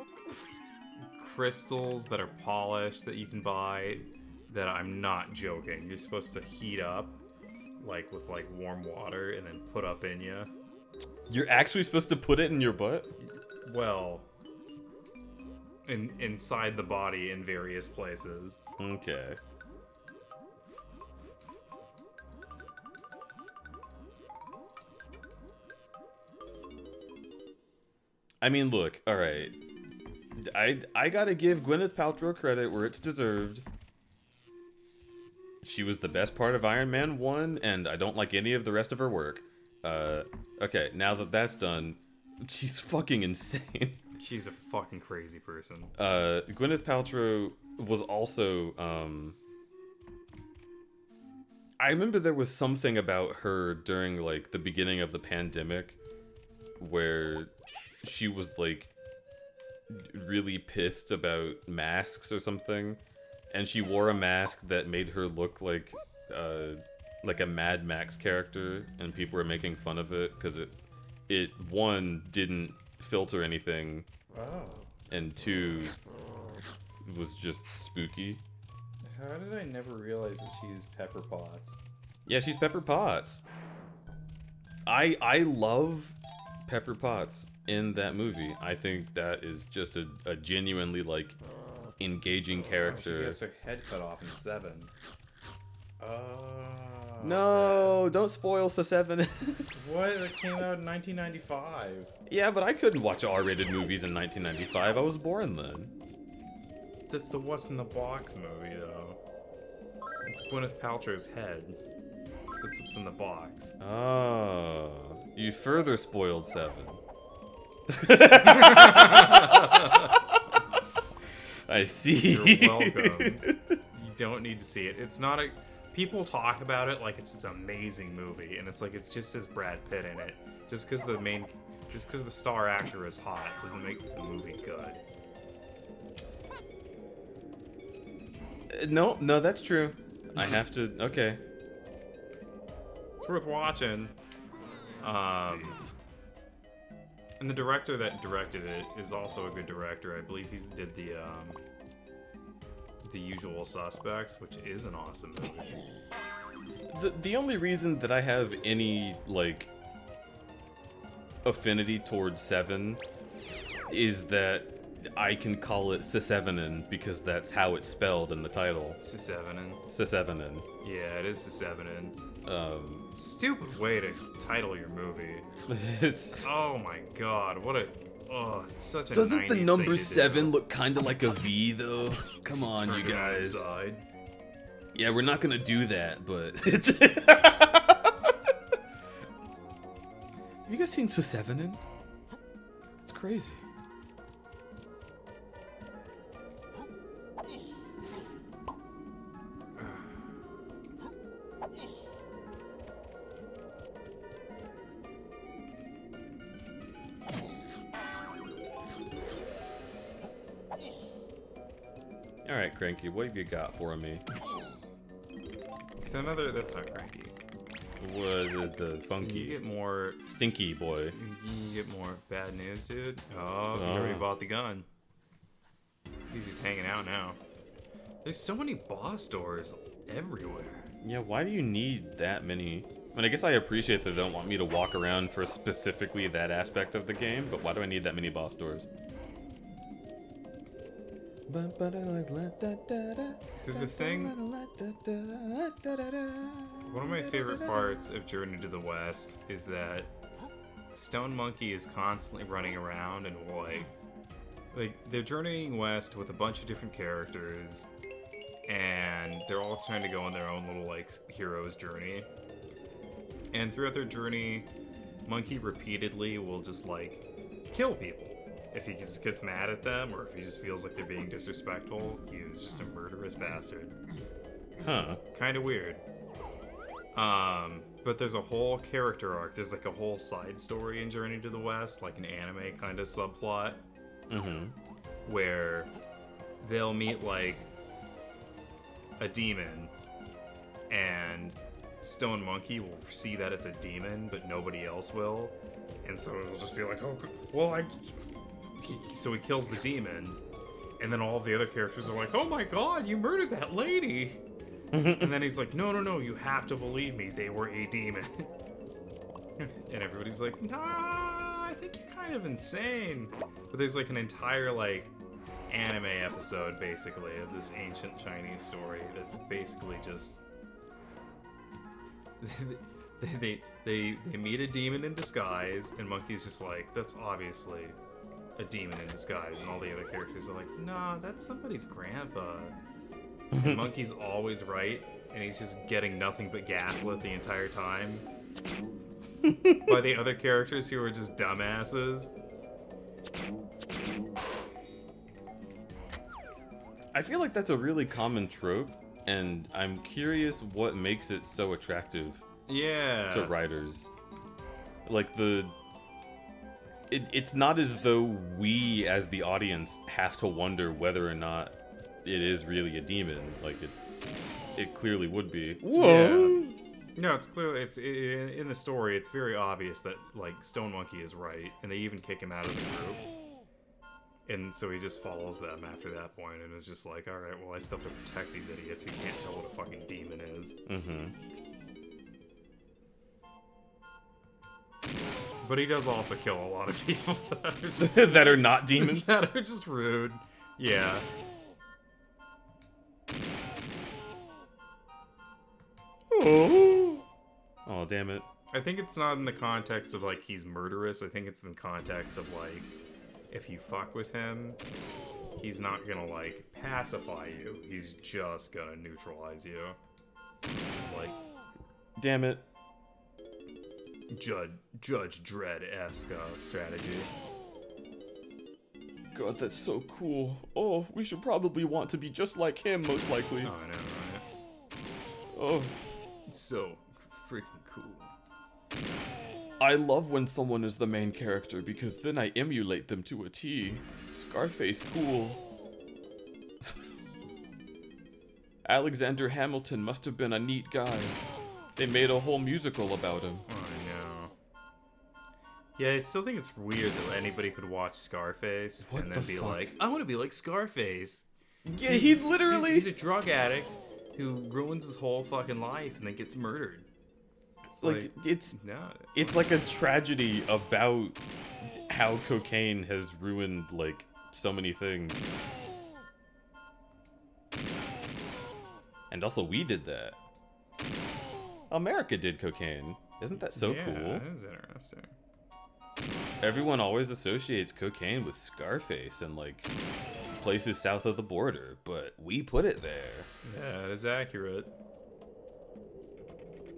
crystals that are polished that you can buy that I'm not joking. You're supposed to heat up like with like warm water and then put up in you. You're actually supposed to put it in your butt? Well, inside the body in various places. Okay. I mean, look, alright. I gotta give Gwyneth Paltrow credit where it's deserved. She was the best part of Iron Man 1, and I don't like any of the rest of her work. Okay, now that that's done, she's fucking insane. She's a fucking crazy person. Gwyneth Paltrow was also, I remember there was something about her during, like, the beginning of the pandemic where she was, like, really pissed about masks or something, and she wore a mask that made her look like a Mad Max character, and people were making fun of it because it one didn't filter anything, and two was just spooky. How did I never realize that she's Pepper Potts? Yeah, she's Pepper Potts. I love Pepper Potts in that movie. I think that is just a genuinely, like, engaging character. She gets her head cut off in 7. No, don't spoil S7. What? It came out in 1995. Yeah, but I couldn't watch R-rated movies in 1995. I was born then. That's the What's in the Box movie, though. It's Gwyneth Paltrow's head. That's what's in the box. Oh, you further spoiled 7. I see. You're welcome. You don't need to see it. It's not a... People talk about it like it's this amazing movie, and it's like it's just as Brad Pitt in it. Just because the star actor is hot doesn't make the movie good. No, that's true. I have to... Okay. It's worth watching. And the director that directed it is also a good director. I believe he did the Usual Suspects, which is an awesome movie. The only reason that I have any, like, affinity towards 7 is that I can call it Sisevenen because that's how it's spelled in the title. Sisevenen. Yeah, it is Sisevenen. Stupid way to title your movie. It's... Oh my god, what a... Oh, it's such a Doesn't 90s the number thing to 7 do. look kind of like a V, though? Come on, Turn you it on guys. its side. Yeah, we're not gonna do that, but it's... Have you guys seen Sisevenen? It's crazy. Alright, Cranky, what have you got for me? It's another... That's not Cranky. What is it, the funky? You get more... Stinky boy. You get more bad news, dude. Oh, you already bought the gun. He's just hanging out now. There's so many boss doors everywhere. Yeah, why do you need that many? I mean, I guess I appreciate that they don't want me to walk around for specifically that aspect of the game, but why do I need that many boss doors? There's a thing. One of my favorite parts of Journey to the West is that Stone Monkey is constantly running around and like they're journeying west with a bunch of different characters, and they're all trying to go on their own little like hero's journey. And throughout their journey, Monkey repeatedly will just like kill people. If he just gets mad at them, or if he just feels like they're being disrespectful, he is just a murderous bastard. Huh. Kind of weird. But there's a whole character arc. There's like a whole side story in Journey to the West, like an anime kind of subplot, where they'll meet like a demon, and Stone Monkey will see that it's a demon, but nobody else will, and so it'll just be like, oh, well, so he kills the demon, and then all of the other characters are like, oh my god, you murdered that lady. And then he's like, no, you have to believe me, they were a demon. And everybody's like, nah, I think you're kind of insane. But there's like an entire like anime episode basically of this ancient Chinese story that's basically just they meet a demon in disguise, and Monkey's just like, that's obviously a demon in disguise, and all the other characters are like, nah, that's somebody's grandpa. And Monkey's always right, and he's just getting nothing but gaslit the entire time by the other characters who are just dumbasses. I feel like that's a really common trope, and I'm curious what makes it so attractive to writers. Like it's not as though we as the audience have to wonder whether or not it is really a demon. Like it clearly would be. Whoa. Yeah. No, it's clearly in the story. It's very obvious that like Stone Monkey is right, and they even kick him out of the group. And so he just follows them after that point, and is just like, all right, well, I still have to protect these idiots who can't tell what a fucking demon is. But he does also kill a lot of people that are just, that are not demons. that are just rude. Yeah. Oh, damn it. I think it's not in the context of like he's murderous. I think it's in the context of like, if you fuck with him, he's not gonna like pacify you. He's just gonna neutralize you. He's like, damn it. Judge Dredd-esque strategy. God, that's so cool. Oh, we should probably want to be just like him, most likely. Oh, I know, right? Oh, So freaking cool. I love when someone is the main character because then I emulate them to a T. Scarface cool. Alexander Hamilton must have been a neat guy. They made a whole musical about him. Oh, I know. Yeah, I still think it's weird that anybody could watch Scarface What and then the be fuck? like, I want to be like Scarface. Yeah, he literally... He's a drug addict who ruins his whole fucking life and then gets murdered. It's it's like a tragedy about how cocaine has ruined like so many things. And also we did that. America did cocaine. Isn't that so yeah, cool? That is interesting. Everyone always associates cocaine with Scarface and like places south of the border, but we put it there. Yeah, it is accurate.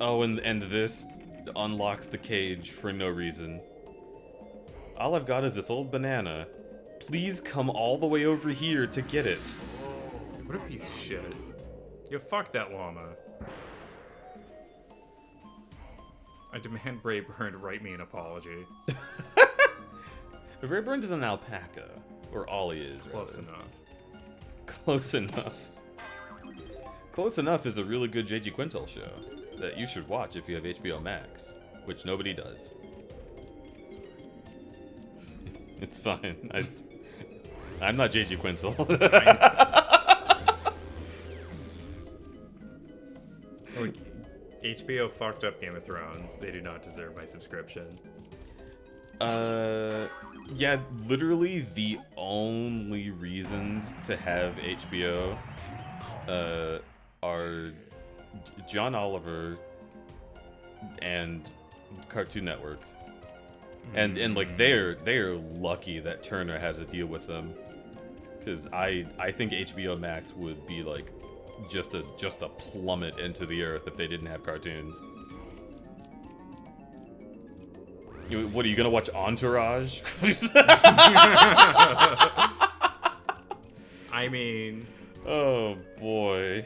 Oh, and this unlocks the cage for no reason. All I've got is this old banana. Please come all the way over here to get it. What a piece of shit. Yo, fuck that llama. I demand Brayburn to write me an apology. Rayburn is an alpaca. Or Ollie is, Close rather. enough. Close enough. Close Enough is a really good J.G. Quintel show that you should watch if you have HBO Max, which nobody does. It's fine. I'm not J.G. Quintel. HBO fucked up Game of Thrones. They do not deserve my subscription. Yeah, literally the only reasons to have HBO are John Oliver and Cartoon Network. And like they're lucky that Turner had to deal with them. Cause I think HBO Max would be like just a plummet into the earth if they didn't have cartoons. What are you gonna watch Entourage? I mean, oh boy.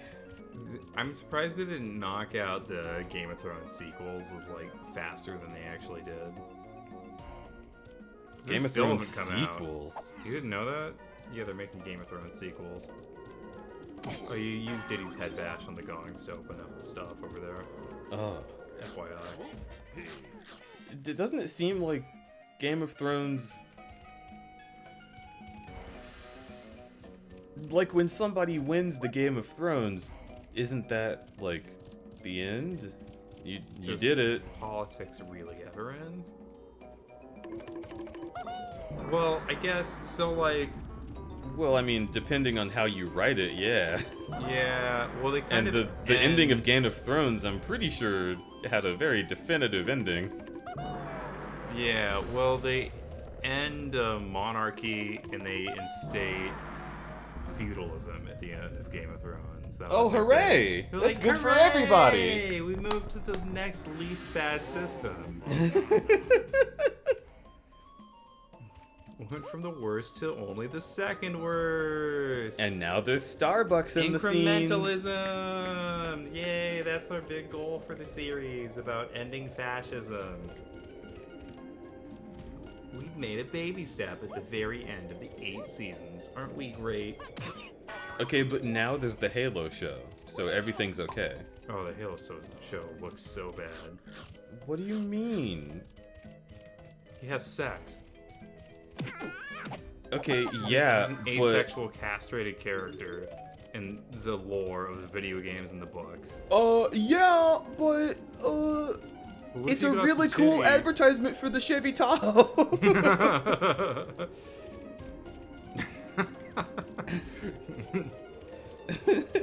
I'm surprised they didn't knock out the Game of Thrones sequels as like faster than they actually did. Game of Thrones sequels. You didn't know that? Yeah, they're making Game of Thrones sequels. Oh, you used Diddy's head bash on the gongs to open up the stuff over there. Oh. FYI. Doesn't it seem like Game of Thrones... Like, when somebody wins the Game of Thrones, isn't that, like, the end? You did it. Politics really ever end? Well, I guess, so, like... Well, I mean, depending on how you write it, yeah. Yeah, well, they kind and of... the ending of Game of Thrones, I'm pretty sure, had a very definitive ending. Yeah, well, they end monarchy and they instate feudalism at the end of Game of Thrones. That Oh, was their hooray! thing. They're That's like, good for "Hooray! everybody!" We moved to the next least bad system. Went from the worst to only the second worst. And now there's Starbucks in the scenes. Incrementalism! Yay, that's our big goal for the series, about ending fascism. We've made a baby step at the very end of the 8 seasons. Aren't we great? Okay, but now there's the Halo show, so everything's okay. Oh, the Halo show looks so bad. What do you mean? He has sex. Okay, yeah, He's an but... asexual, castrated character in the lore of the video games and the books. Yeah, but, What it's if a you got really some cool titties? advertisement for the Chevy Tahoe.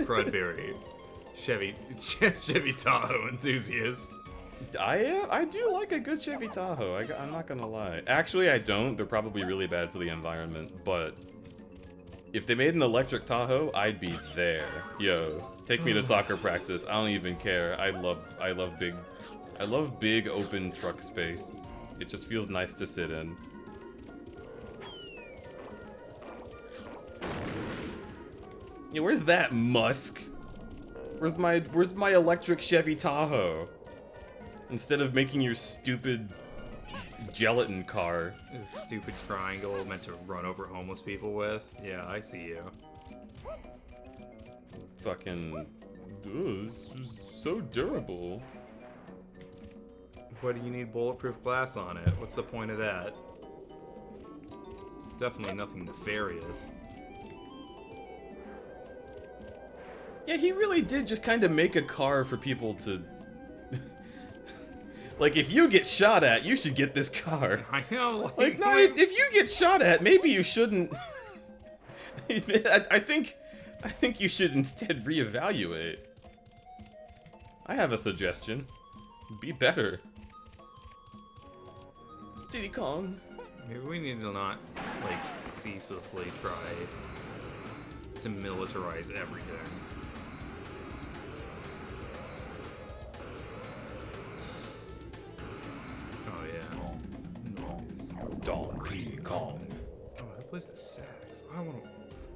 Crudberry. Chevy Tahoe enthusiast. I do like a good Chevy Tahoe, I'm not gonna lie. Actually, I don't. They're probably really bad for the environment, but if they made an electric Tahoe, I'd be there. Yo, take me to soccer practice. I don't even care. I love big open truck space. It just feels nice to sit in. Yeah, where's that, Musk? Where's my electric Chevy Tahoe? Instead of making your stupid gelatin car. This stupid triangle meant to run over homeless people with. Yeah, I see you. Fucking... this is so durable. What do you need bulletproof glass on it? What's the point of that? Definitely nothing nefarious. Yeah, he really did just kind of make a car for people to... Like, if you get shot at, you should get this car. I know. Like, no, if you get shot at, maybe you shouldn't... I think you should instead reevaluate. I have a suggestion. Be better. Diddy Kong. Maybe we need to not, like, ceaselessly try to militarize everything. Oh, yeah. Noise. Donkey Kong. Oh, who plays the sax?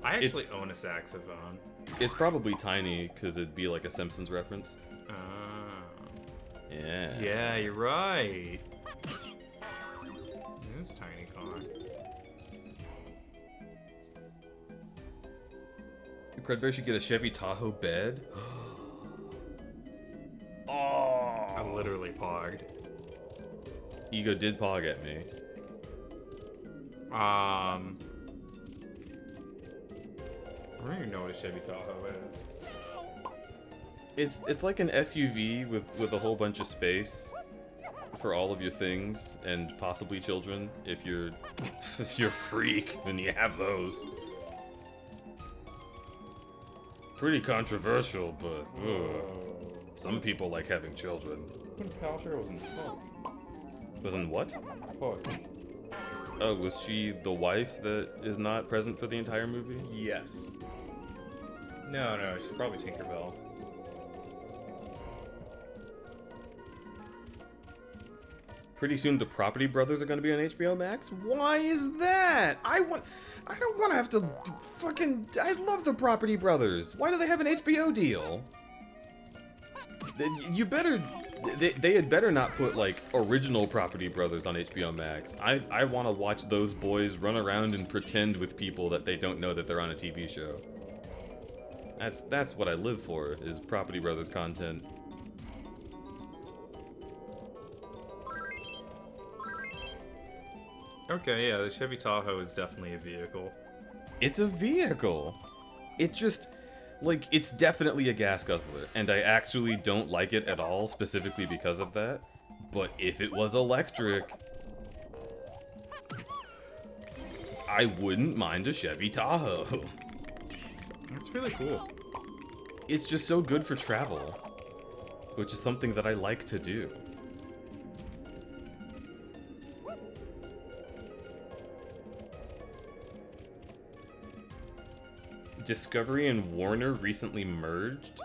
I actually own a saxophone. It's probably tiny, because it'd be like a Simpsons reference. Yeah. Yeah, you're right. This tiny car. Crudberry should get a Chevy Tahoe bed. Oh! I'm literally pogged. Ego did pog at me. I don't even know what a Chevy Tahoe is. It's like an SUV with a whole bunch of space for all of your things and possibly children if you're if you're a freak then you have those. Pretty controversial, but some people like having children. When Paltrow was in Hook. Wasn't what? Hook. Oh, was she the wife that is not present for the entire movie? Yes. No, she's probably Tinkerbell. Pretty soon the Property Brothers are going to be on HBO Max? Why is that? I don't want to have to fucking... I love the Property Brothers. Why do they have an HBO deal? You better... They had better not put, like, original Property Brothers on HBO Max. I want to watch those boys run around and pretend with people that they don't know that they're on a TV show. That's what I live for, is Property Brothers content. Okay, yeah, the Chevy Tahoe is definitely a vehicle. It's a vehicle. It just, like, it's definitely a gas guzzler, and I actually don't like it at all, specifically because of that. But if it was electric, I wouldn't mind a Chevy Tahoe. That's really cool. It's just so good for travel, which is something that I like to do. Discovery and Warner recently merged?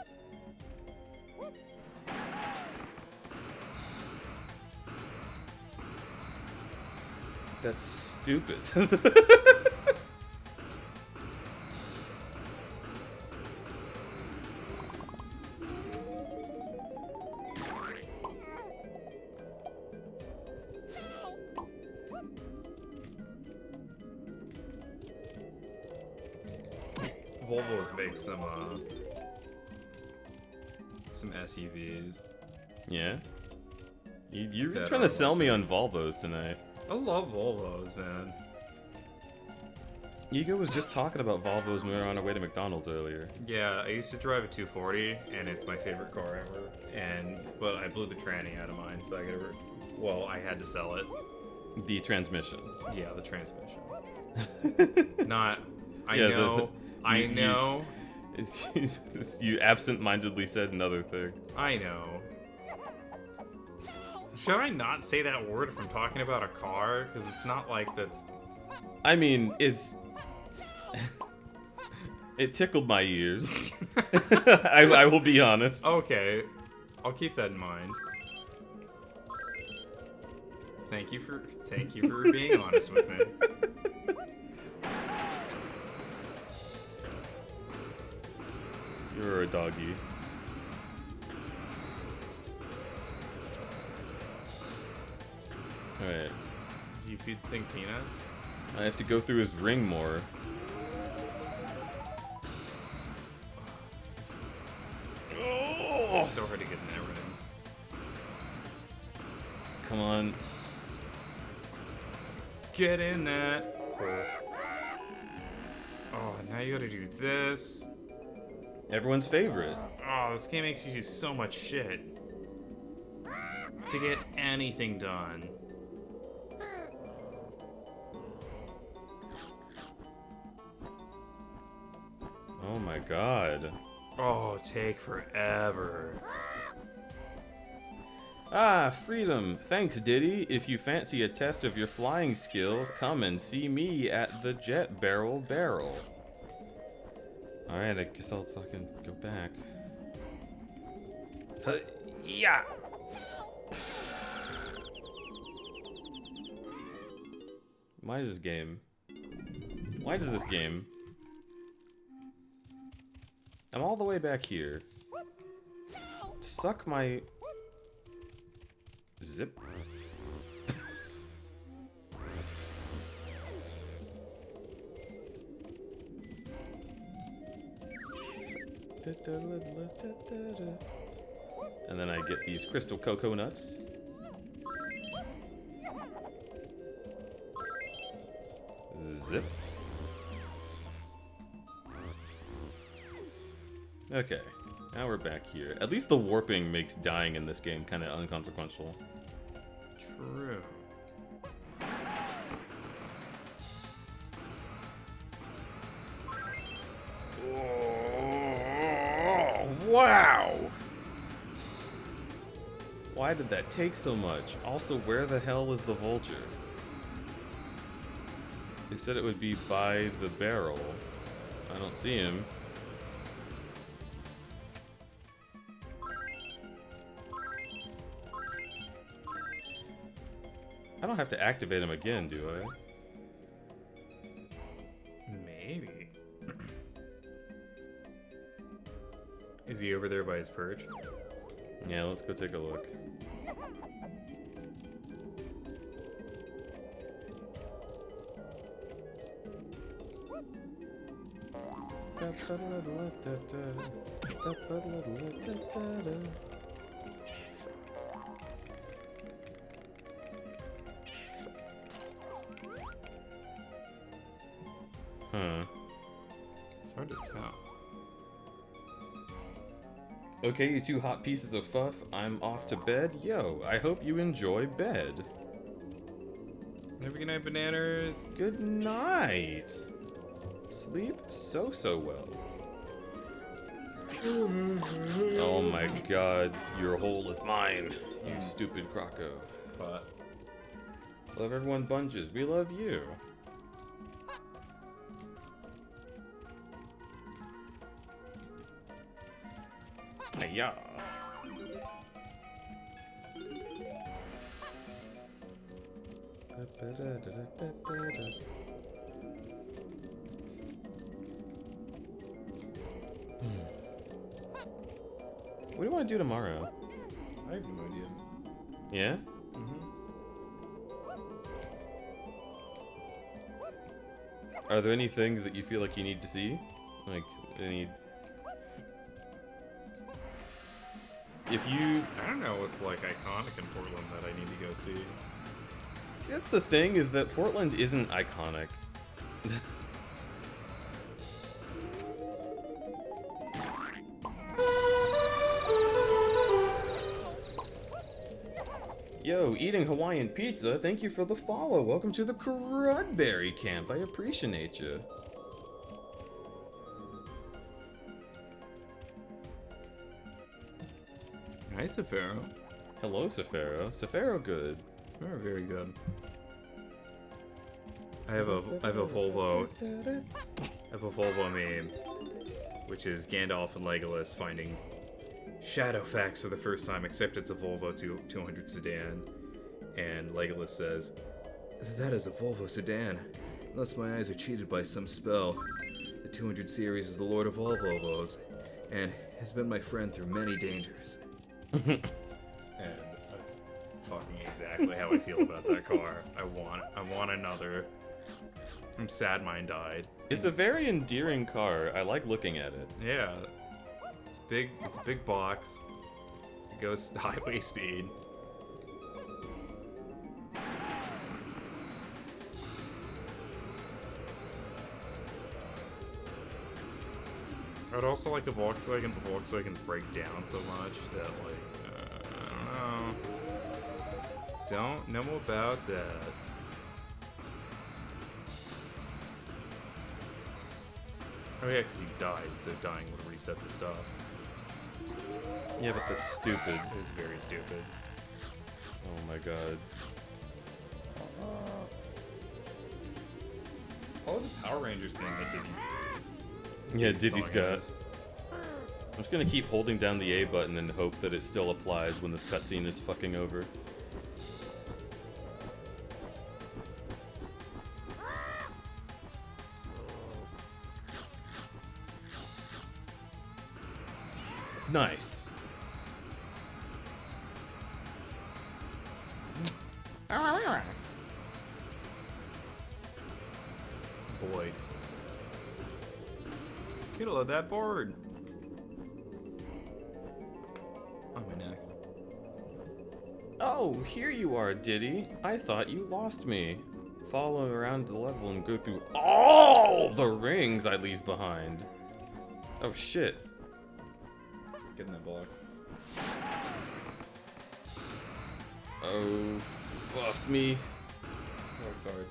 That's stupid. Volvos make some SUVs. Yeah? You're That trying are to sell me on Volvos tonight. I love Volvos, man. IGO was just talking about Volvos when we were on our way to McDonald's earlier. Yeah, I used to drive a 240, and it's my favorite car ever. But I blew the tranny out of mine, so I had to sell it. The transmission. Yeah, the transmission. I Yeah, know. I you- know. You absent-mindedly said another thing. I know. Should I not say that word if I'm talking about a car? Because it's not like that's... I mean, it's... It tickled my ears. I will be honest. Okay. I'll keep that in mind. Thank you for being honest with me. You're a doggy. Alright. Do you feed the thing peanuts? I have to go through his ring more. It's so hard to get in everything. Come on. Get in that. Oh, now you gotta do this. Everyone's favorite. Oh, this game makes you do so much shit. To get anything done. Oh my god. Oh, take forever. Ah, freedom. Thanks, Diddy. If you fancy a test of your flying skill, come and see me at the Jet Barrel. Alright, I guess I'll fucking go back. Yeah! Why does this game? I'm all the way back here. Suck my... Zip. And then I get these crystal cocoa nuts. Zip. Okay, now we're back here. At least the warping makes dying in this game kind of inconsequential. True. Oh, wow! Why did that take so much? Also, where the hell is the vulture? They said it would be by the barrel. I don't see him. I don't have to activate him again, do I? Maybe. Is he over there by his perch? Yeah, let's go take a look. Huh. It's hard to tell. Okay, you two hot pieces of fuff, I'm off to bed. Yo, I hope you enjoy bed. Have a good night, bananas. Good night. Sleep so well. Oh my god, your hole is mine, you stupid croco. But Love everyone bunches, we love you. Hiya. What do you want to do tomorrow? I have no idea. Yeah? Are there any things that you feel like you need to see? Like, any... If you... I don't know what's like iconic in Portland that I need to go see. See, that's the thing, is that Portland isn't iconic. Yo, eating Hawaiian pizza, thank you for the follow. Welcome to the crudberry camp. I appreciate you. Hi, Safaro. Hello, Safaro. Safaro good. Oh, very good. I have a Volvo meme, which is Gandalf and Legolas finding Shadowfax for the first time, except it's a Volvo 200 sedan. And Legolas says, "That is a Volvo sedan, unless my eyes are cheated by some spell. The 200 series is the lord of all Volvos, and has been my friend through many dangers." And that's fucking exactly how I feel about that car. I want another. I'm sad mine died. It's a very endearing car. I like looking at it. Yeah. It's big. It's a big box. It goes highway speed. I'd also like a Volkswagen, but Volkswagens break down so much that, like, I don't know about that. Oh yeah, because you died, so dying would reset the stuff. Yeah, but that's stupid. It is very stupid. Oh my god. All the Power Rangers thing that Diddy's... Yeah, Diddy's song got. is. I'm just gonna keep holding down the A button and hope that it still applies when this cutscene is fucking over. Nice. Boyd. You love that board. On my neck. Oh, here you are, Diddy. I thought you lost me. Follow around the level and go through all the rings I leave behind. Oh shit. Get in that box. Oh Buff me. Oh, sorry.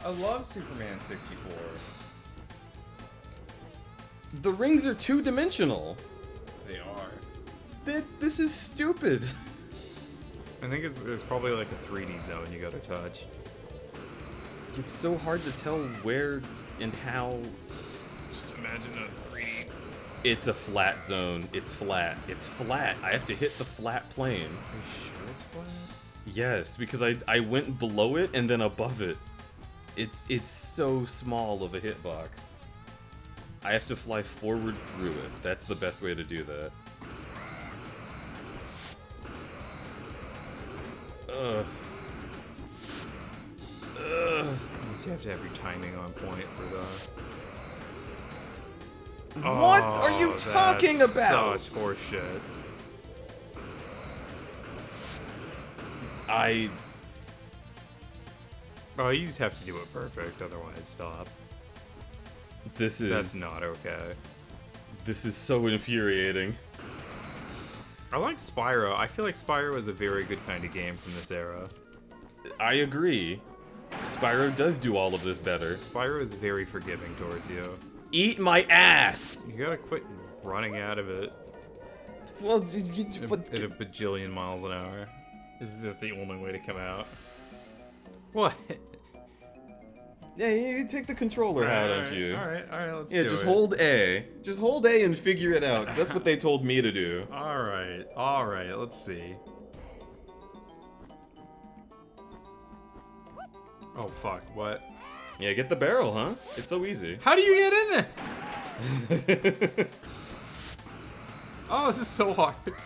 I love Superman 64. The rings are two-dimensional. They are. This is stupid. I think there's probably like a 3D zone you gotta touch. It's so hard to tell where and how. Just imagine a 3D. It's a flat zone. It's flat. It's flat. I have to hit the flat plane. Are you sure it's flat? Yes, because I went below it and then above it. It's so small of a hitbox. I have to fly forward through it. That's the best way to do that. You have to have your timing on point for the. What are you talking that's about? Such horseshit. Oh, you just have to do it perfect, otherwise stop. This is That's not okay. This is so infuriating. I like Spyro. I feel like Spyro is a very good kind of game from this era. I agree. Spyro does do all of this better. Spyro is very forgiving towards you. Eat my ass! You gotta quit running out of it Well, at a bajillion miles an hour. Is that the only way to come out? What? Yeah, you take the controller out, don't you? Alright, let's do Yeah, it. just hold A. Just hold A and figure it out, 'cause that's what they told me to do. Alright, let's see. Oh fuck, what? Yeah, get the barrel, huh? It's so easy. How do you get in this? Oh, this is so hard. What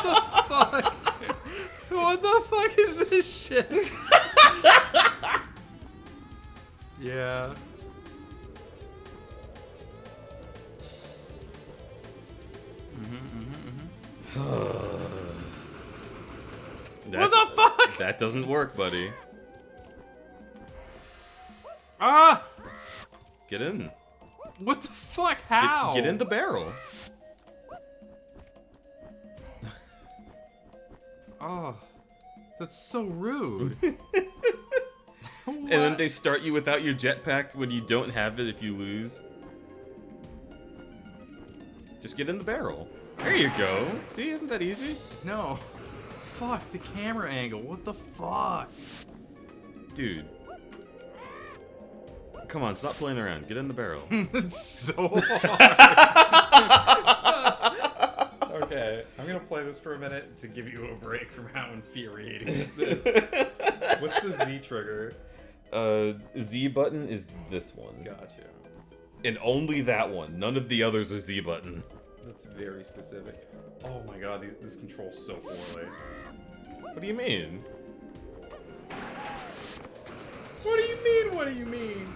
the fuck? What the fuck is this shit? Yeah. What the fuck? That doesn't work, buddy. Ah! Get in. What the fuck? How? Get in the barrel. Oh, that's so rude. And then they start you without your jetpack when you don't have it if you lose. Just get in the barrel. There you go. See, isn't that easy? No. Fuck, the camera angle. What the fuck? Dude. Come on, stop playing around. Get in the barrel. It's so hard. Okay, I'm gonna play this for a minute to give you a break from how infuriating this is. What's the Z trigger? Z button is this one. Gotcha. And only that one. None of the others are Z button. That's very specific. Oh my god, this controls so poorly. What do you mean? What do you mean? What do you mean?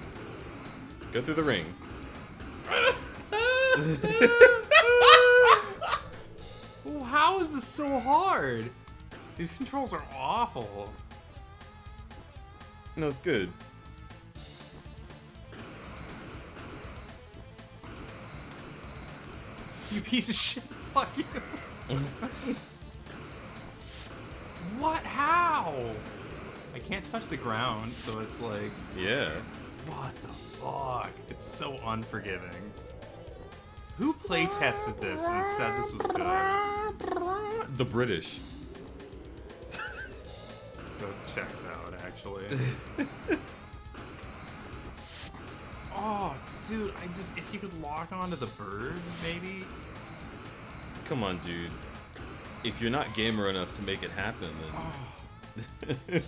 Go through the ring. Well, how is this so hard? These controls are awful. No, it's good. You piece of shit. Fuck you. What? How? I can't touch the ground, so it's like... Yeah. What the fuck? It's so unforgiving. Who play tested this and said this was good? The British. That checks out, actually. Oh, dude, if you could lock onto the bird, maybe? Come on, dude. If you're not gamer enough to make it happen, then...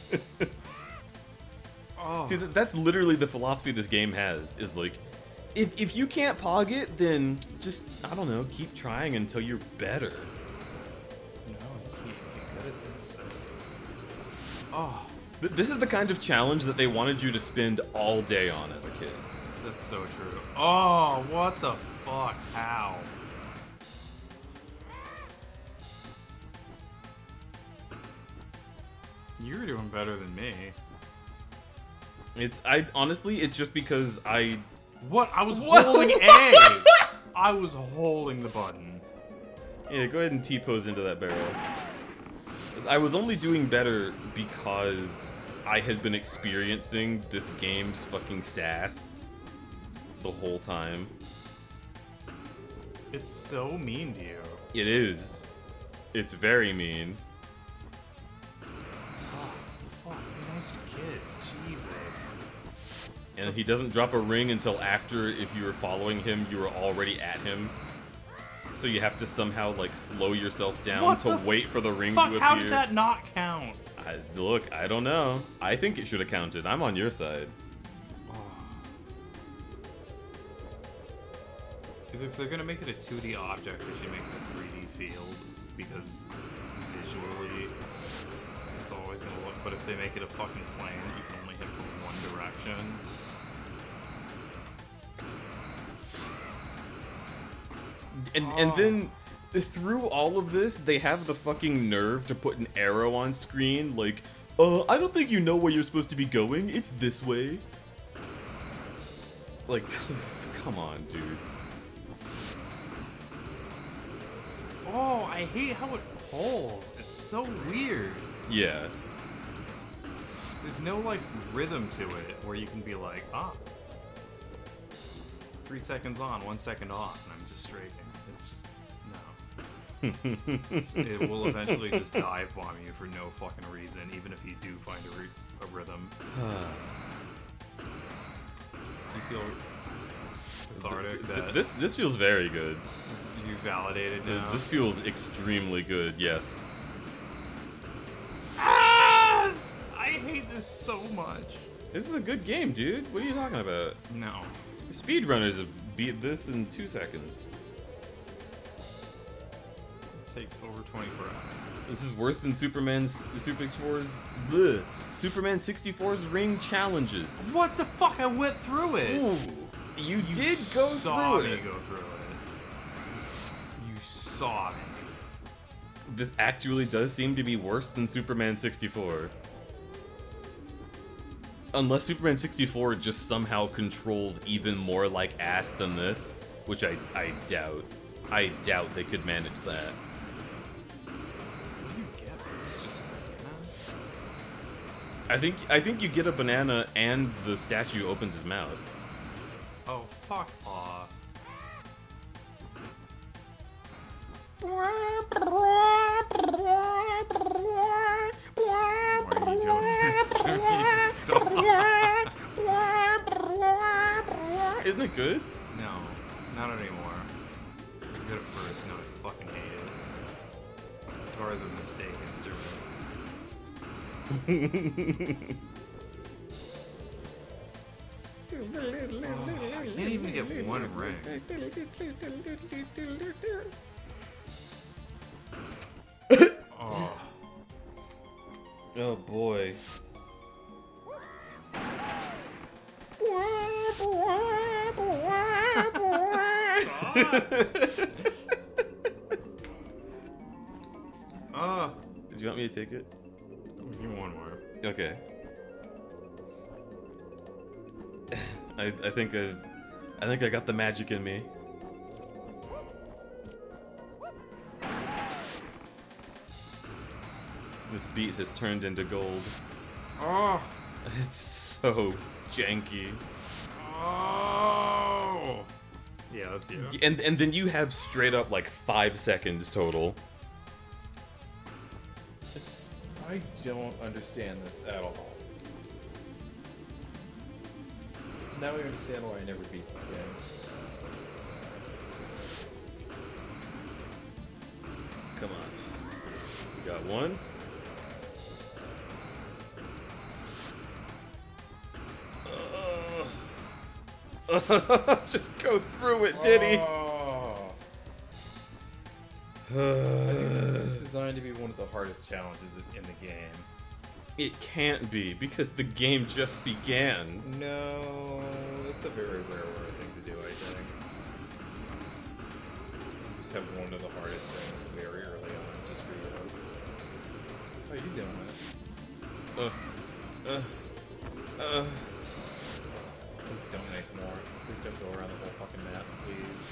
Oh. See, that's literally the philosophy this game has, is like, if you can't pog it, then just, I don't know, keep trying until you're better. No, you can't get good at this. Oh, This is the kind of challenge that they wanted you to spend all day on as a kid. that's so true. Oh, what the fuck? How? You're doing better than me. Honestly, it's just because I... What? I was holding A! I was holding the button. Yeah, go ahead and T-pose into that barrel. I was only doing better because I had been experiencing this game's fucking sass the whole time. It's so mean to you. It is. It's very mean. Oh, fuck, nice kids. Jesus. And he doesn't drop a ring until after, if you were following him, you were already at him. So you have to somehow, like, slow yourself down What to the wait for the ring Fuck, to appear. how did that not count? Look, I don't know. I think it should have counted. I'm on your side. If they're gonna make it a 2D object, they should make it a 3D field, because visually, it's always gonna look. But if they make it a fucking plane, you can only hit from one direction. And then through all of this, they have the fucking nerve to put an arrow on screen, like, I don't think you know where you're supposed to be going. It's this way. Like, come on, dude. Oh, I hate how it pulls. It's so weird. Yeah. There's no, like, rhythm to it where you can be like, 3 seconds on, 1 second off, and I'm just striking. It's just, no. It will eventually just dive bomb you for no fucking reason, even if you do find a rhythm. You feel cathartic that This feels very good. you validated now? This feels extremely good, yes. I hate this so much. This is a good game, dude. What are you talking about? No. Speedrunners have beat this in 2 seconds. Takes over 24 hours. This is worse than Superman 64's ring challenges. What the fuck? I went through it. Ooh, you did go saw through me it. go through it. You saw me. This actually does seem to be worse than Superman 64. Unless Superman 64 just somehow controls even more like ass than this, which I doubt. I doubt they could manage that. What do you get? It's just a banana? I think you get a banana and the statue opens his mouth. Oh, fuck off. Why are you doing this? Stop. Isn't it good? No, not anymore. It was good at first, now I fucking hate it. Guitar is a mistake instrument. I can't even get one ring. Oh. Oh boy. Oh. Did you want me to take it? Give me one more. Okay. I think I got the magic in me. This beat has turned into gold. Oh. It's so janky. Oh. Yeah, that's you. And then you have straight up like 5 seconds total. I don't understand this at all. Now I understand why I never beat this game. Come on. You got one. Just go through it, did he? I think this is just designed to be one of the hardest challenges in the game. It can't be, because the game just began. No, it's a very rare thing to do, I think. You just have one of the hardest things very early on, just for you. How are you doing it? Please don't make more. Please don't go around the whole fucking map, please.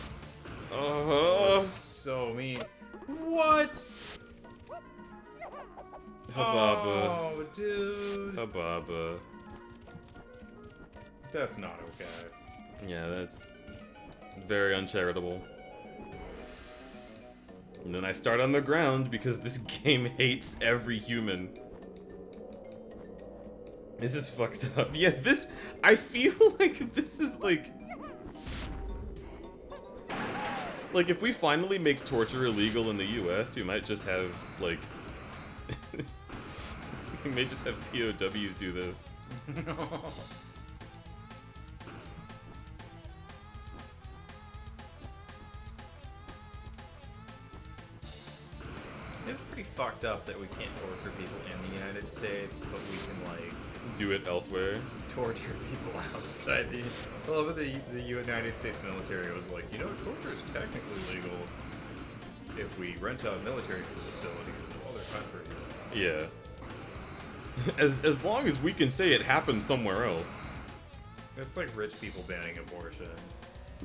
Oh, it's so mean. What? Baba. That's not okay. Yeah, that's very uncharitable. And then I start on the ground because this game hates every human. This is fucked up. Yeah, this... I feel like this is like... Like, if we finally make torture illegal in the US, we might just have, like... we may just have POWs do this. It's pretty fucked up that we can't torture people in the United States, but we can, like, Do it elsewhere. torture people outside the... I love that the United States military was like, you know, torture is technically legal if we rent out military facilities in other countries. Yeah. As long as we can say it happened somewhere else. It's like rich people banning abortion.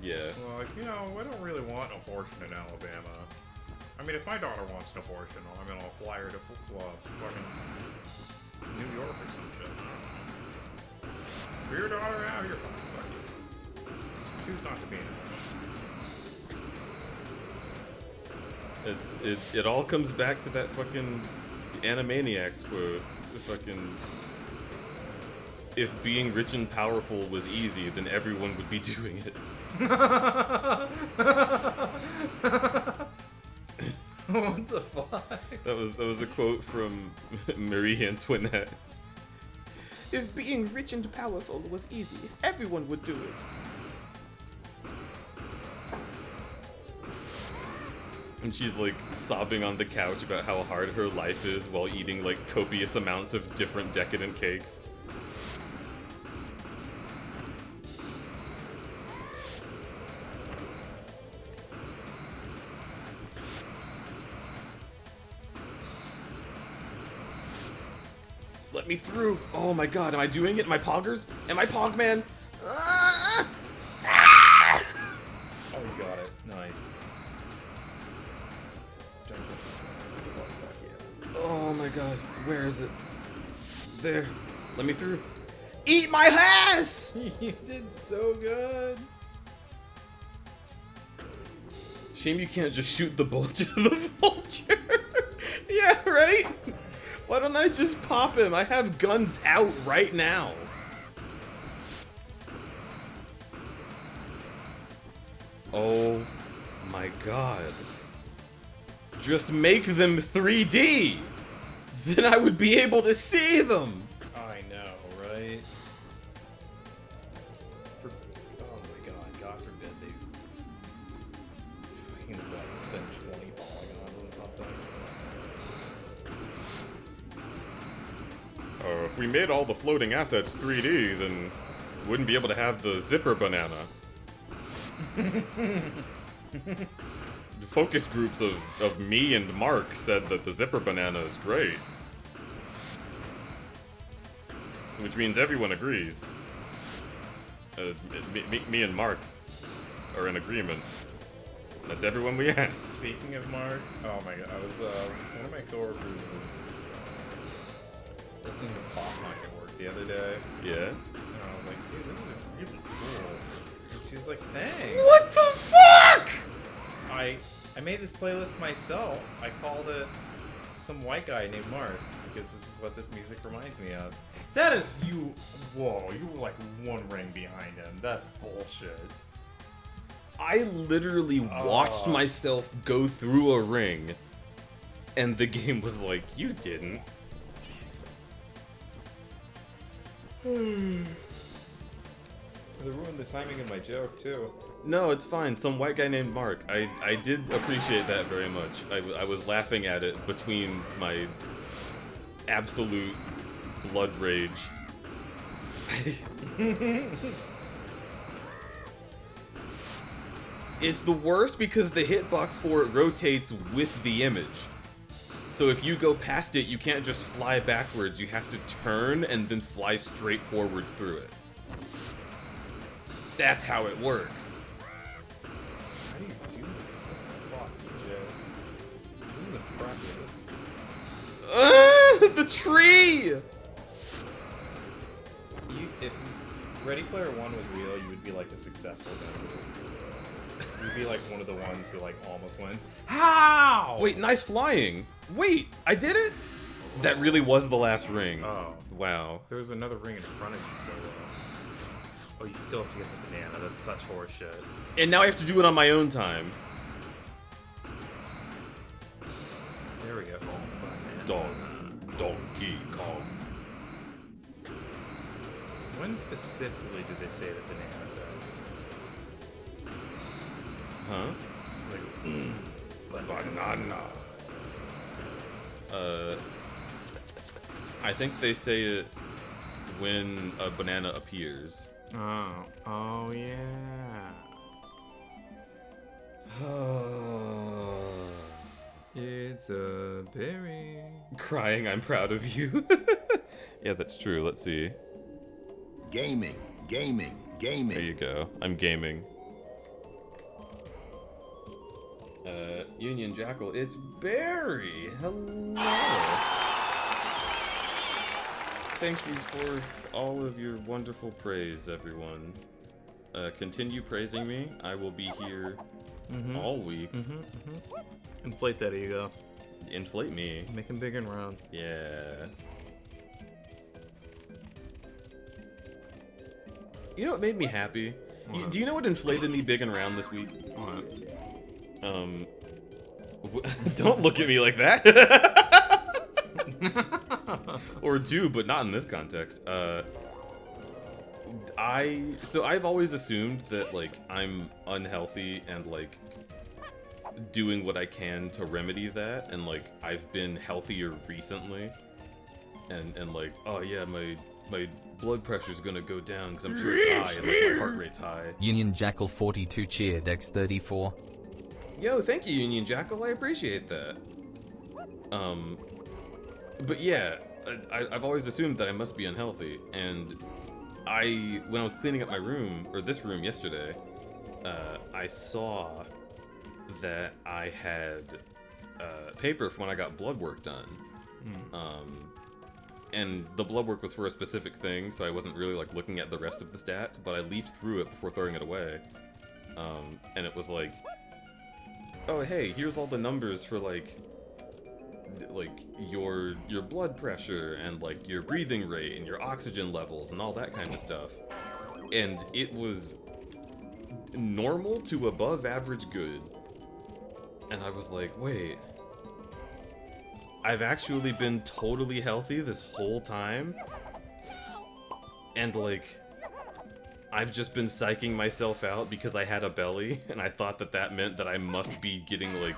Yeah. Well, like, you know, I don't really want abortion in Alabama. I mean, if my daughter wants an abortion, I mean, I'll fly her to fucking New York or some shit. For your daughter out, you're fine. Fuck you. Just choose not to be in it. It all comes back to that fucking Animaniacs quote. The fucking... If being rich and powerful was easy, then everyone would be doing it. What the fuck? That was a quote from Marie Antoinette. If being rich and powerful was easy, everyone would do it. And she's like sobbing on the couch about how hard her life is while eating like copious amounts of different decadent cakes. Let me through. Oh my god, am I doing it? Am I poggers? Am I Pogman? Oh, you got it. Nice. Don't touch this. Oh my god, where is it? There. Let me through. Eat my ass! You did so good. Shame you can't just shoot the bulge of the vulture. Yeah, right? Why don't I just pop him? I have guns out right now. Oh my god. Just make them 3D! Then I would be able to see them! I know, right? Oh my god, God forbid they fucking spend 20 polygons on something. If we made all the floating assets 3D, then wouldn't be able to have the zipper banana. The focus groups of me and Mark said that the zipper banana is great. Which means everyone agrees. Me and Mark are in agreement. That's everyone we asked. Speaking of Mark, oh my god, I was, one of my coworkers was listening to pop punk at work the other day. Yeah? And I was like, dude, this is really cool. And she's like, thanks. What the fuck?! I made this playlist myself. I called it Some White Guy Named Mark, because this is what this music reminds me of. That is you. Whoa, you were like one ring behind him. That's bullshit. I literally watched myself go through a ring, and the game was like, you didn't. They ruined the timing of my joke, too. No, it's fine. Some white guy named Mark. I did appreciate that very much. I was laughing at it between my absolute blood rage. It's the worst because the hitbox for it rotates with the image. So if you go past it, you can't just fly backwards. You have to turn and then fly straight forwards through it. That's how it works. How do you do this? What the fuck, EJ? This is impressive. The tree! Ready Player One was real, you would be like a successful guy. You'd be like one of the ones who like almost wins. How? Wait, nice flying. Wait, I did it? That really was the last ring. Oh, Wow. there was another ring in front of you, so. Oh, you still have to get the banana. That's such horseshit. And now I have to do it on my own time. There we go. Donkey Kong. When specifically did they say the banana Huh? thing? Like, Banana. I think they say it when a banana appears. oh yeah. It's a berry. Crying, I'm proud of you. Yeah, that's true. Let's see. Gaming, gaming, gaming. There you go. I'm gaming. Union Jackal, it's Barry. Hello. Thank you for all of your wonderful praise, everyone. Continue praising me. I will be here all week. Inflate that ego. Inflate me. Make him big and round. Yeah. You know what made me happy? Do you know what inflated me big and round this week? What? Don't look at me like that. Or do, but not in this context. I've always assumed that like I'm unhealthy and like doing what I can to remedy that, and like I've been healthier recently, and like, oh yeah, my blood pressure's gonna go down because I'm sure it's high and like my heart rate's high. Union Jackal 42 cheer Dex 34. Yo, thank you, Union Jackal. I appreciate that. But yeah, I've always assumed that I must be unhealthy, and when I was cleaning up my room, or this room yesterday, I saw that I had paper from when I got blood work done. And the blood work was for a specific thing, so I wasn't really like looking at the rest of the stats, but I leafed through it before throwing it away. And it was like, oh hey, here's all the numbers for like your blood pressure and like your breathing rate and your oxygen levels and all that kind of stuff. And it was normal to above average good. And I was like, wait, I've actually been totally healthy this whole time? And like, I've just been psyching myself out because I had a belly, and I thought that meant that I must be getting like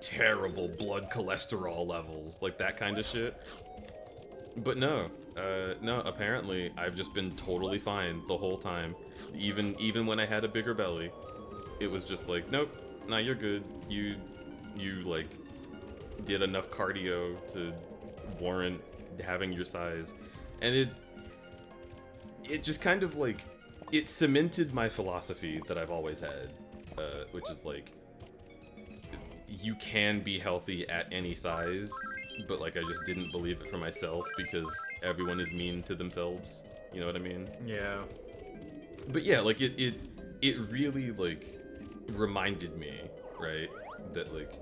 terrible blood cholesterol levels, like that kind of shit. But no, apparently I've just been totally fine the whole time. Even when I had a bigger belly, it was just like, nope, nah, you're good. You like did enough cardio to warrant having your size. And it just kind of like, it cemented my philosophy that I've always had, which is like, you can be healthy at any size, but like I just didn't believe it for myself because everyone is mean to themselves. You know what I mean? Yeah. But yeah, like it really like reminded me, right, that like,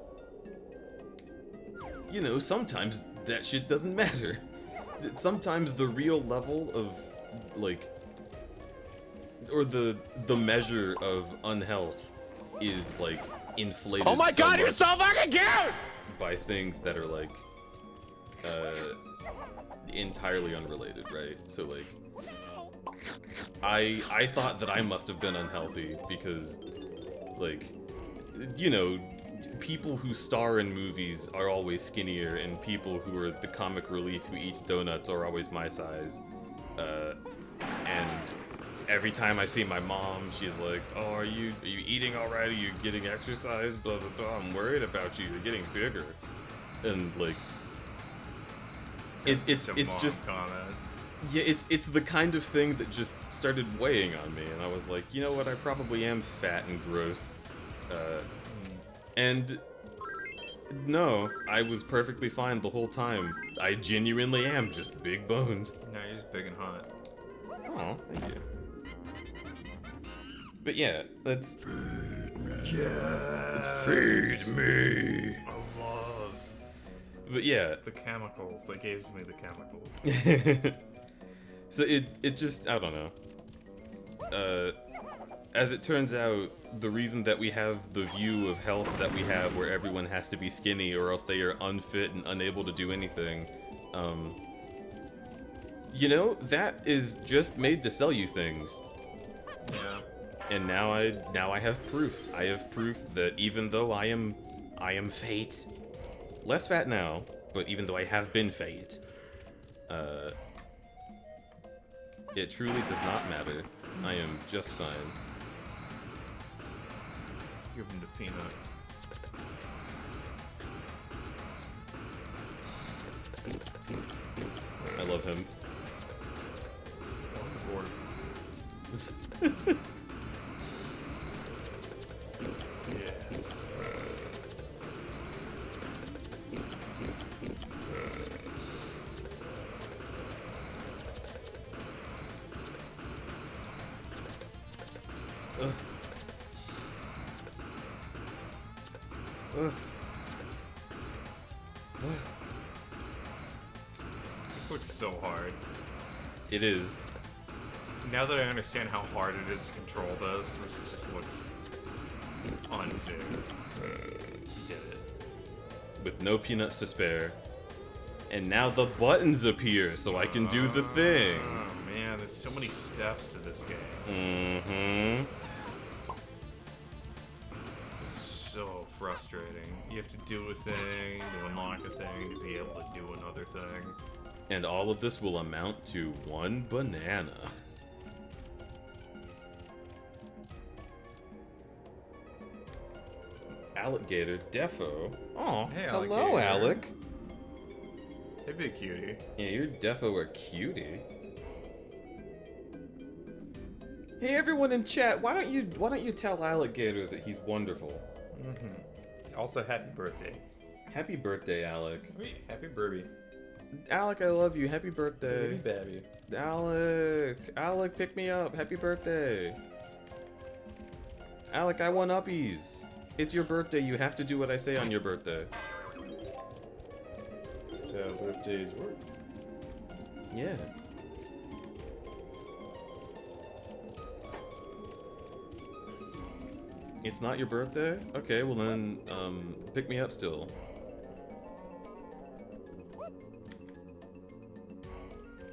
you know, sometimes that shit doesn't matter. Sometimes the real level of like, or the measure of unhealth is like inflated. Oh my god, you're so fucking cute! By things that are like entirely unrelated, right? So like, I thought that I must have been unhealthy because, like, you know, people who star in movies are always skinnier, and people who are the comic relief who eats donuts are always my size. And every time I see my mom, she's like, "Oh, are you eating alright? Are you getting exercise? Blah blah blah. I'm worried about you. You're getting bigger." And like, it's just comment. yeah, it's the kind of thing that just started weighing on me, and I was like, you know what? I probably am fat and gross. And no, I was perfectly fine the whole time. I genuinely am just big boned. No, you're just big and hot. Oh, thank you. But yeah, let's feed me. I love But yeah, the chemicals. That gives me the chemicals. so it just, I don't know. As it turns out, the reason that we have the view of health that we have, where everyone has to be skinny or else they are unfit and unable to do anything, you know, that is just made to sell you things. Yeah. And now I have proof. I have proof that even though I am fat, less fat now, but even though I have been fat, it truly does not matter. I am just fine. Give him the peanut. I love him. On the board. Yes. This looks so hard. It is. Now that I understand how hard it is to control this just looks unfair. Get it. With no peanuts to spare. And now the buttons appear, so I can do the thing. Oh man, there's so many steps to this game. Mm-hmm. So frustrating. You have to do a thing to unlock a thing to be able to do another thing. And all of this will amount to one banana. Alligator defo. Oh, Hey, hello, alligator. Alec. Hey, big cutie. Yeah, you're defo a cutie. Hey, everyone in chat, why don't you tell Alligator that he's wonderful? Also, happy birthday. Happy birthday, Alec. Wait, happy Burby. Alec, I love you. Happy birthday. Baby. Alec, pick me up. Happy birthday. Alec, I want uppies. It's your birthday. You have to do what I say on your birthday. So, birthdays work. Yeah. It's not your birthday? Okay, well then, pick me up still.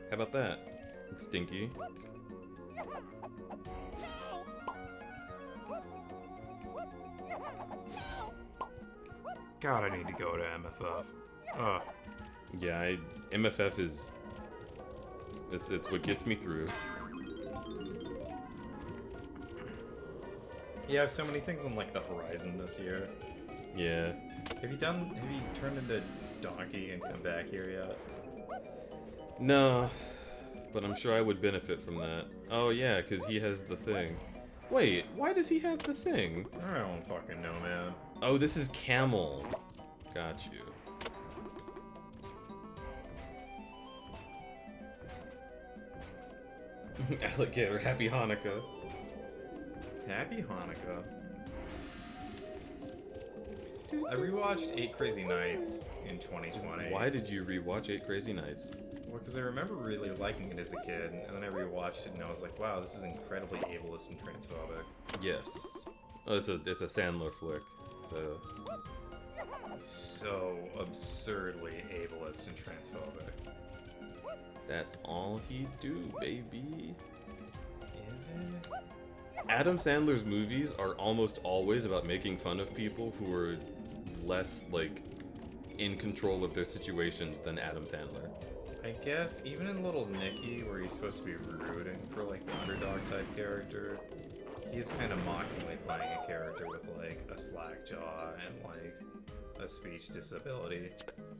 How about that? It's stinky. God, I need to go to MFF. Ugh. Yeah, MFF is... It's what gets me through. Yeah, I have so many things on like the horizon this year. Yeah. Have you turned into Donkey and come back here yet? No, but I'm sure I would benefit from that. Oh yeah, because he has the thing. Wait, why does he have the thing? I don't fucking know, man. Oh, this is Camel. Got you. Alligator, happy Hanukkah. Happy Hanukkah. I rewatched 8 Crazy Nights in 2020. Why did you rewatch 8 Crazy Nights? Well, because I remember really liking it as a kid, and then I rewatched it and I was like, wow, this is incredibly ableist and transphobic. Yes. Oh, it's a Sandler flick. So So absurdly ableist and transphobic. that's all he do, baby. Is it? Adam Sandler's movies are almost always about making fun of people who are less, like, in control of their situations than Adam Sandler. I guess even in Little Nicky, where he's supposed to be rooting for like the underdog type character, he's kind of mockingly playing a character with like a slack jaw and like a speech disability.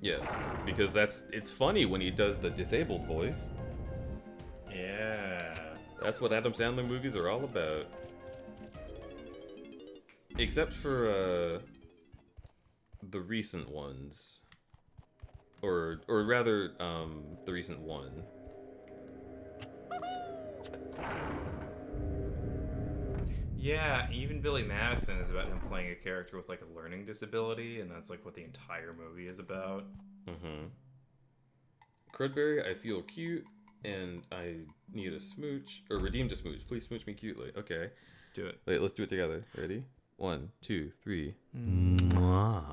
Yes, because it's funny when he does the disabled voice. Yeah. That's what Adam Sandler movies are all about. Except for the recent ones. Or rather, the recent one. Yeah, even Billy Madison is about him playing a character with like a learning disability, and that's like what the entire movie is about. Mm-hmm. Crudberry, I feel cute, and I need a smooch, or redeem to smooch. Please smooch me cutely. Okay. Do it. Wait, let's do it together. Ready? 1, 2, 3. Mwah.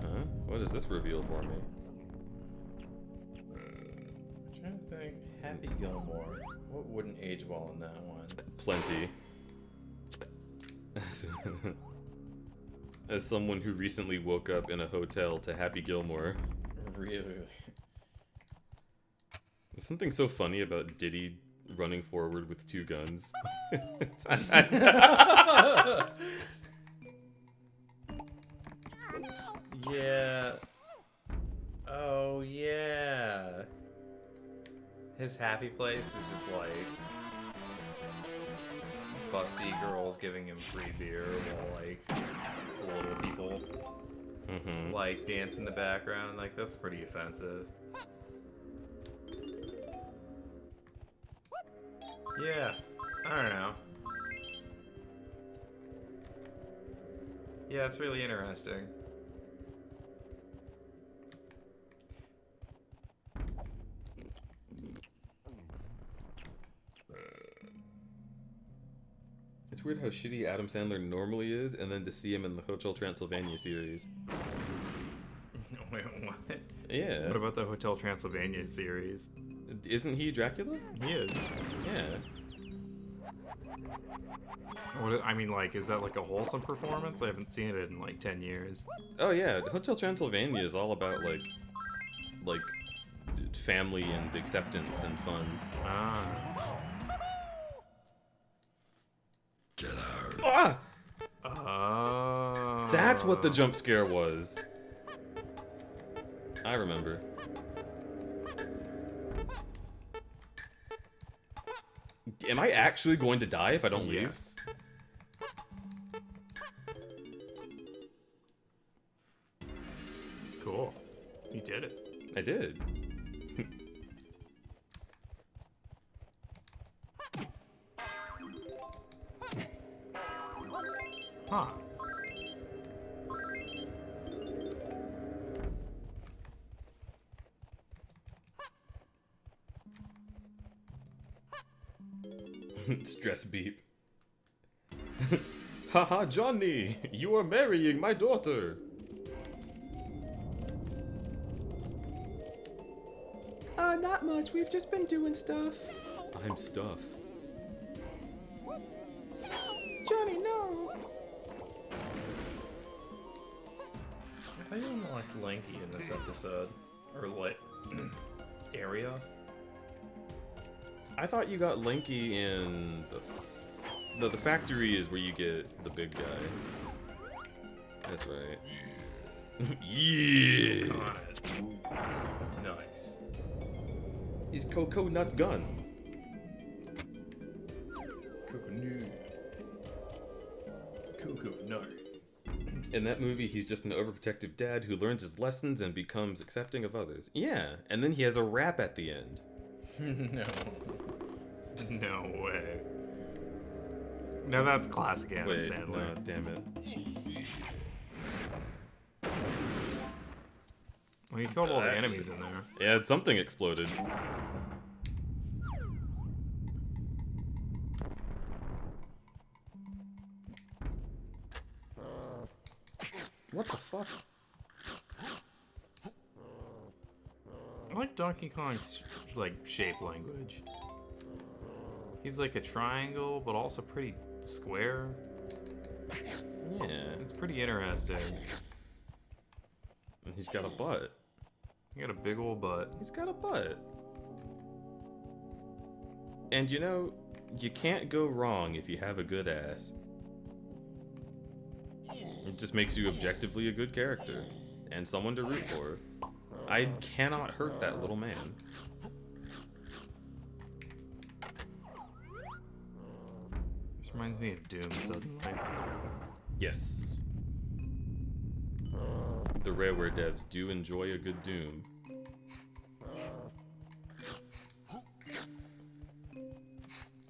Huh? What does this reveal for me? I'm trying to think. Happy Gilmore. What wouldn't age well in that one? Plenty. As someone who recently woke up in a hotel to Happy Gilmore. Really? There's something so funny about Diddy running forward with 2 guns. Yeah. Oh, yeah. His happy place is just like busty girls giving him free beer while like the little people like dance in the background. Like, that's pretty offensive. Yeah. I don't know. Yeah, it's really interesting. It's weird how shitty Adam Sandler normally is, and then to see him in the Hotel Transylvania series. Wait, what? Yeah. What about the Hotel Transylvania series? Isn't he Dracula? He is. Yeah. I mean, like, is that like a wholesome performance? I haven't seen it in like 10 years. Oh yeah, Hotel Transylvania is all about like family and acceptance and fun. Ah. Ah! Oh. That's what the jump scare was. I remember. Am I actually going to die if I don't leave? Yes. Cool. You did it. I did. Huh. Stress beep. Haha, Johnny! You are marrying my daughter! Not much. We've just been doing stuff. I'm stuff. Johnny, no! I don't like Lanky in this episode. Or like area. I thought you got Lanky in the factory is where you get the big guy. That's right. Yeah! Got it. Nice. He's Coconut Gun. Coconut. In that movie, he's just an overprotective dad who learns his lessons and becomes accepting of others. Yeah, and then he has a rap at the end. No. No way. No, that's classic Adam Wait, Sandler. no, damn it. Well, you killed all the enemies in there. Yeah, something exploded. What the fuck? I like Donkey Kong's like shape language. He's like a triangle, but also pretty square. Yeah. It's pretty interesting. And he's got a butt. He got a big old butt. He's got a butt. And you know, you can't go wrong if you have a good ass. It just makes you objectively a good character. And someone to root for. I cannot hurt that little man. This reminds me of Doom suddenly. Yes. The Rareware devs do enjoy a good Doom.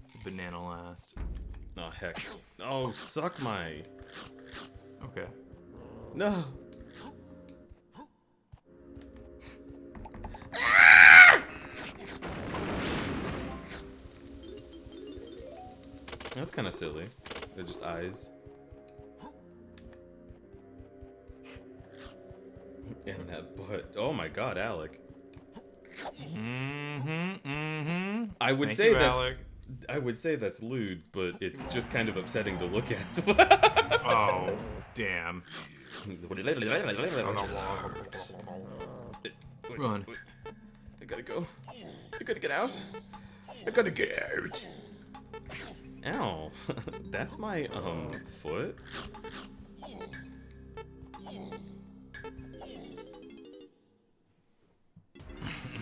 It's a banana last. Oh, heck. Oh, suck my... Okay. No! That's kind of silly. They're just eyes. And that butt. Oh my god, Alec. I would Thank say you, that's... Alec. I would say that's lewd, but it's just kind of upsetting to look at. Oh, damn. Run. I gotta go. I gotta get out. I gotta get out. Ow. That's my, foot?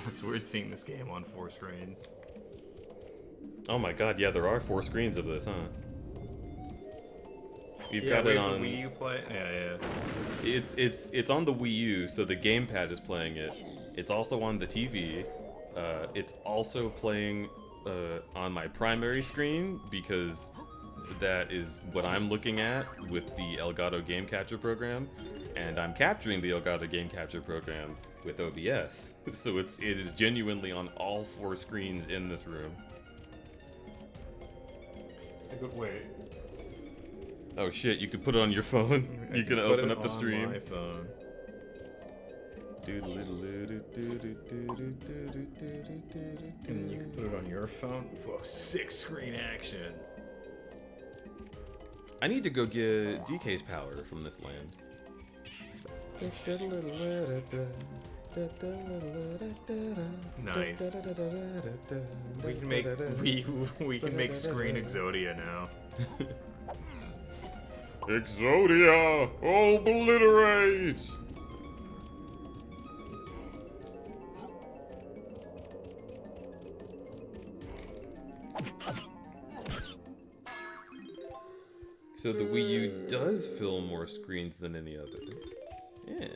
It's weird seeing this game on 4 screens. Oh my god, yeah, there are 4 screens of this, huh? You've got it on... the Wii U play? Yeah. It's on the Wii U, so the gamepad is playing it. It's also on the TV. It's also playing on my primary screen, because that is what I'm looking at with the Elgato Game Capture program, and I'm capturing the Elgato Game Capture program with OBS. So it is genuinely on all 4 screens in this room. Wait. Oh shit, you could put it on your phone. You can open up the stream. My phone. And you can put it on your phone. Whoa, 6 screen action. I need to go get DK's power from this land. Nice. We can make we can make Screen Exodia now. Exodia! Obliterate! So the Wii U does fill more screens than any other. Yeah.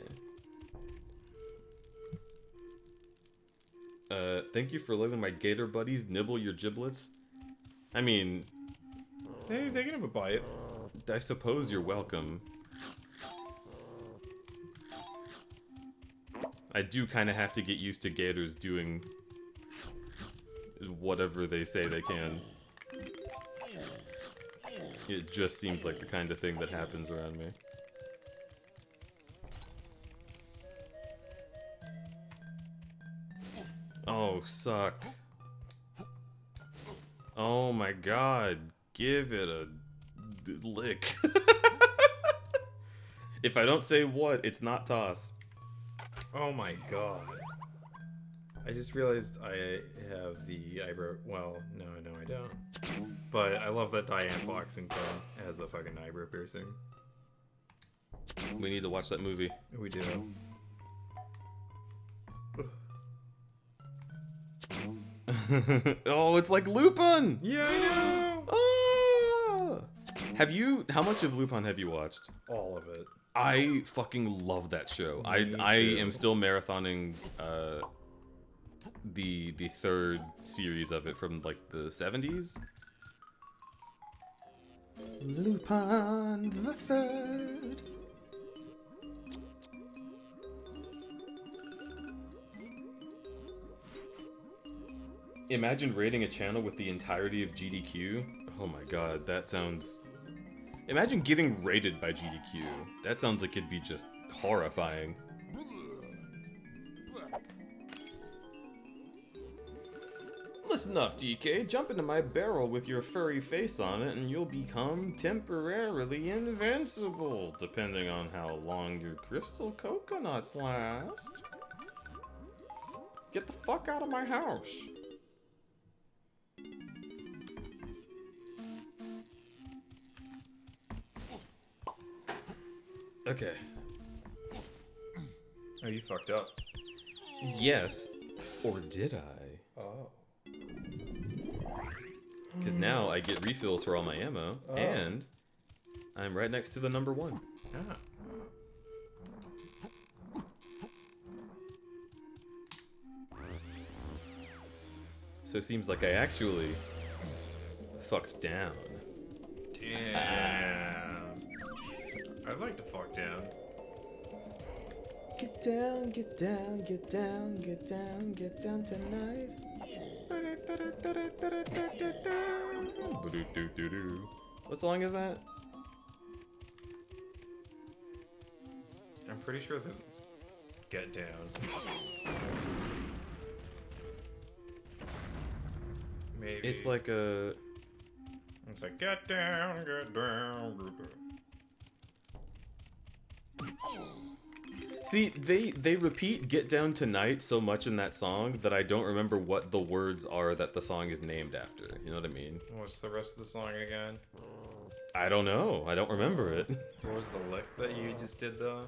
Thank you for letting my gator buddies nibble your giblets. I mean... Hey, they can have a bite. I suppose you're welcome. I do kind of have to get used to gators doing whatever they say they can. It just seems like the kind of thing that happens around me. Oh, suck. Oh my god. Give it a lick. If I don't say what, it's not toss. Oh my god. I just realized I have the eyebrow. Well, no, I don't. But I love that Diane Foxington has a fucking eyebrow piercing. We need to watch that movie. We do. Oh, it's like Lupin! Yeah, I know! Ah! How much of Lupin have you watched? All of it. I fucking love that show. Me I too. am still marathoning the third series of it from like the 70s. Lupin the Third. Imagine raiding a channel with the entirety of GDQ. Oh my god, that sounds... Imagine getting raided by GDQ. That sounds like it'd be just horrifying. Listen up, DK. Jump into my barrel with your furry face on it and you'll become temporarily invincible, depending on how long your crystal coconuts last. Get the fuck out of my house. Okay. Oh, you fucked up. Yes. Or did I? Oh. Because now I get refills for all my ammo, and I'm right next to the number 1. Ah. So it seems like I actually fucked down. Damn. I'd like to fuck down. Get down, get down, get down, get down, get down tonight. What song is that? I'm pretty sure that it's Get Down. Maybe. It's like a... It's like, get down, get down, get down. See, they repeat Get Down Tonight so much in that song that I don't remember what the words are that the song is named after. You know what I mean? What's the rest of the song again? I don't know. I don't remember it. What was the lick that you just did though?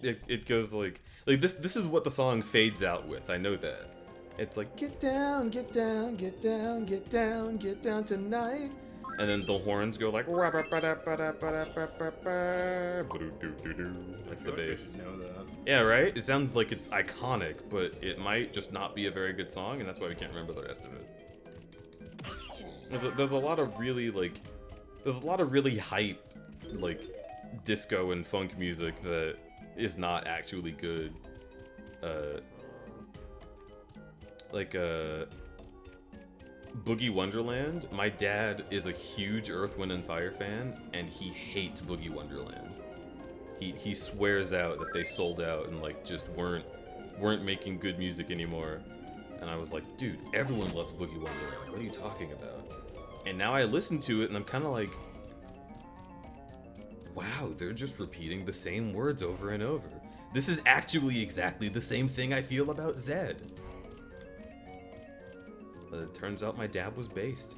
It goes like this is what the song fades out with. I know that. It's like get down, get down, get down, get down, get down tonight. And then the horns go like that's the bass. Know that. Yeah, right? It sounds like it's iconic, but it might just not be a very good song, and that's why we can't remember the rest of it. There's a lot of really hype like disco and funk music that is not actually good. Boogie Wonderland. My dad is a huge Earth, Wind and Fire fan, and he hates Boogie Wonderland. He swears out that they sold out and like just weren't making good music anymore. And I was like, dude, everyone loves Boogie Wonderland. What are you talking about? And now I listen to it and I'm kind of like, wow, they're just repeating the same words over and over. This is actually exactly the same thing I feel about Zed. But it turns out my dad was based.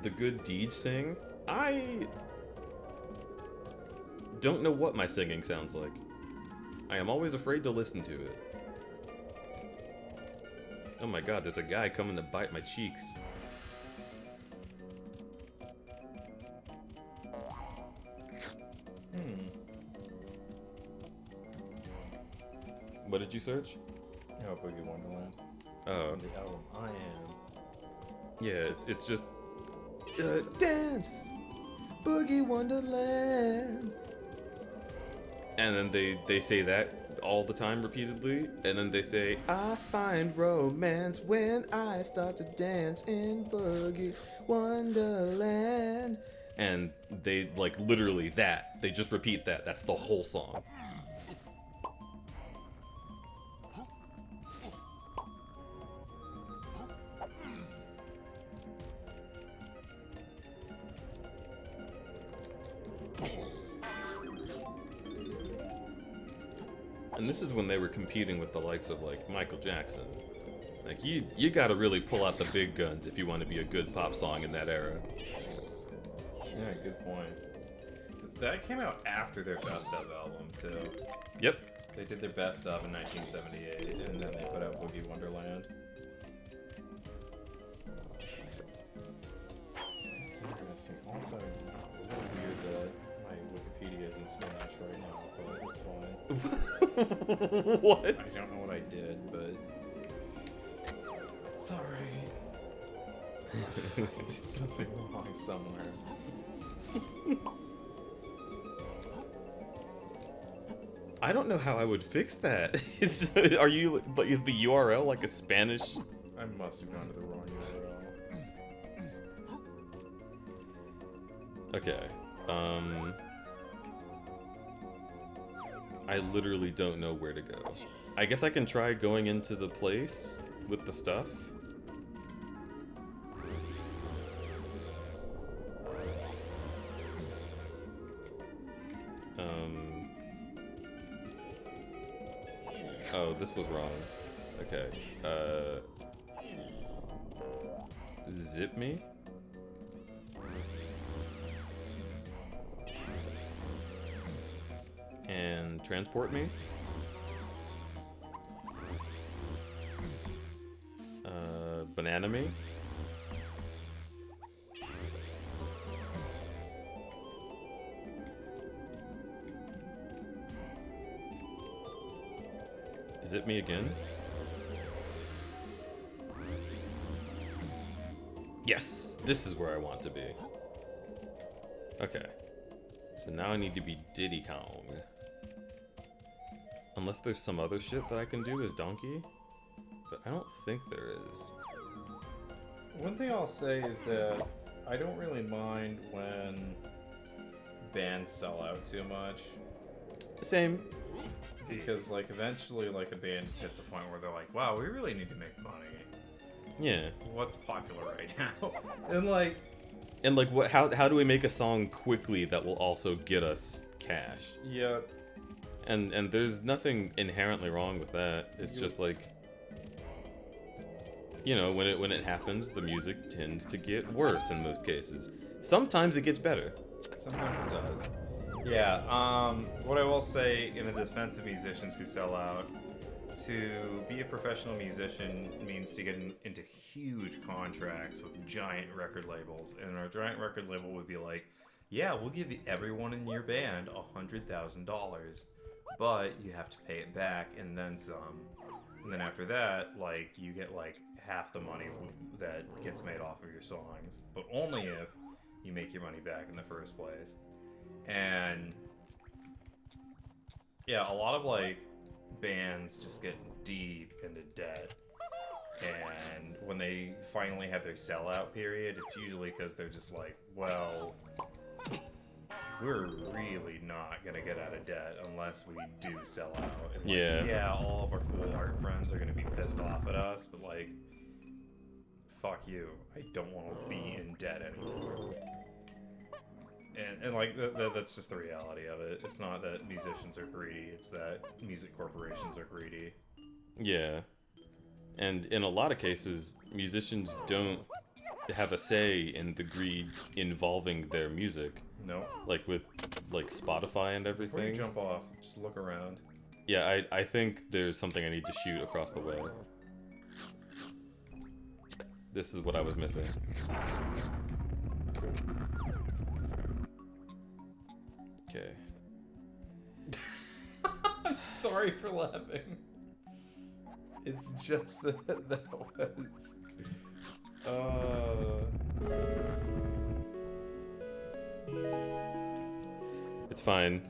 The good Deej sing? I don't know what my singing sounds like. I am always afraid to listen to it. Oh my god, there's a guy coming to bite my cheeks. What did you search? Oh, Boogie Wonderland. Oh. The album I Am. Yeah, it's just dance, Boogie Wonderland. And then they say that all the time repeatedly, and then they say, I find romance when I start to dance in Boogie Wonderland. And they, like, literally that. They just repeat that. That's the whole song. And this is when they were competing with the likes of, like, Michael Jackson. Like, you gotta really pull out the big guns if you want to be a good pop song in that era. Yeah, good point. That came out after their Best Of album, too. Yep. They did their Best Of in 1978, and then they put out Boogie Wonderland. It's interesting. Also, a little weird that my Wikipedia is in Spanish right now, but it's fine. What? I don't know what I did, but it's alright. I did something wrong somewhere. I don't know how I would fix that. Are you, like, is the URL like a Spanish? I must have gone to the wrong URL. Okay. I literally don't know where to go. I guess I can try going into the place with the stuff. Oh, this was wrong. Okay. Zip me? and transport me. Banana me. Is it me again? Yes, this is where I want to be. Okay. So now I need to be Diddy Kong. Unless there's some other shit that I can do as Donkey. But I don't think there is. One thing I'll say is that I don't really mind when bands sell out too much. Same. Because, like, eventually, like, a band just hits a point where they're like, wow, we really need to make money. Yeah. What's popular right now? And, like... And, like, what? How do we make a song quickly that will also get us cash? Yeah. And there's nothing inherently wrong with that. It's just, like... You know, when it happens, the music tends to get worse in most cases. Sometimes it gets better. Sometimes it does. Yeah, what I will say in the defense of musicians who sell out, to be a professional musician means to get into huge contracts with giant record labels. And our giant record label would be like, yeah, we'll give everyone in your band $100,000, but you have to pay it back and then some. And then after that, like, you get like half the money that gets made off of your songs, but only if you make your money back in the first place. And yeah, a lot of like bands just get deep into debt, and when they finally have their sellout period, it's usually because they're just like, well, we're really not gonna get out of debt unless we do sell out. And like, yeah, all of our cool art friends are gonna be pissed off at us, but like, fuck you, I don't want to be in debt anymore. And like, that's just the reality of it. It's not that musicians are greedy, it's that music corporations are greedy. Yeah. And in a lot of cases, musicians don't have a say in the greed involving their music. No. Like with like Spotify and everything. Before you jump off, just look around. Yeah, I think there's something I need to shoot across the way. This is what I was missing. Okay. I'm sorry for laughing. It's just that was... It's fine.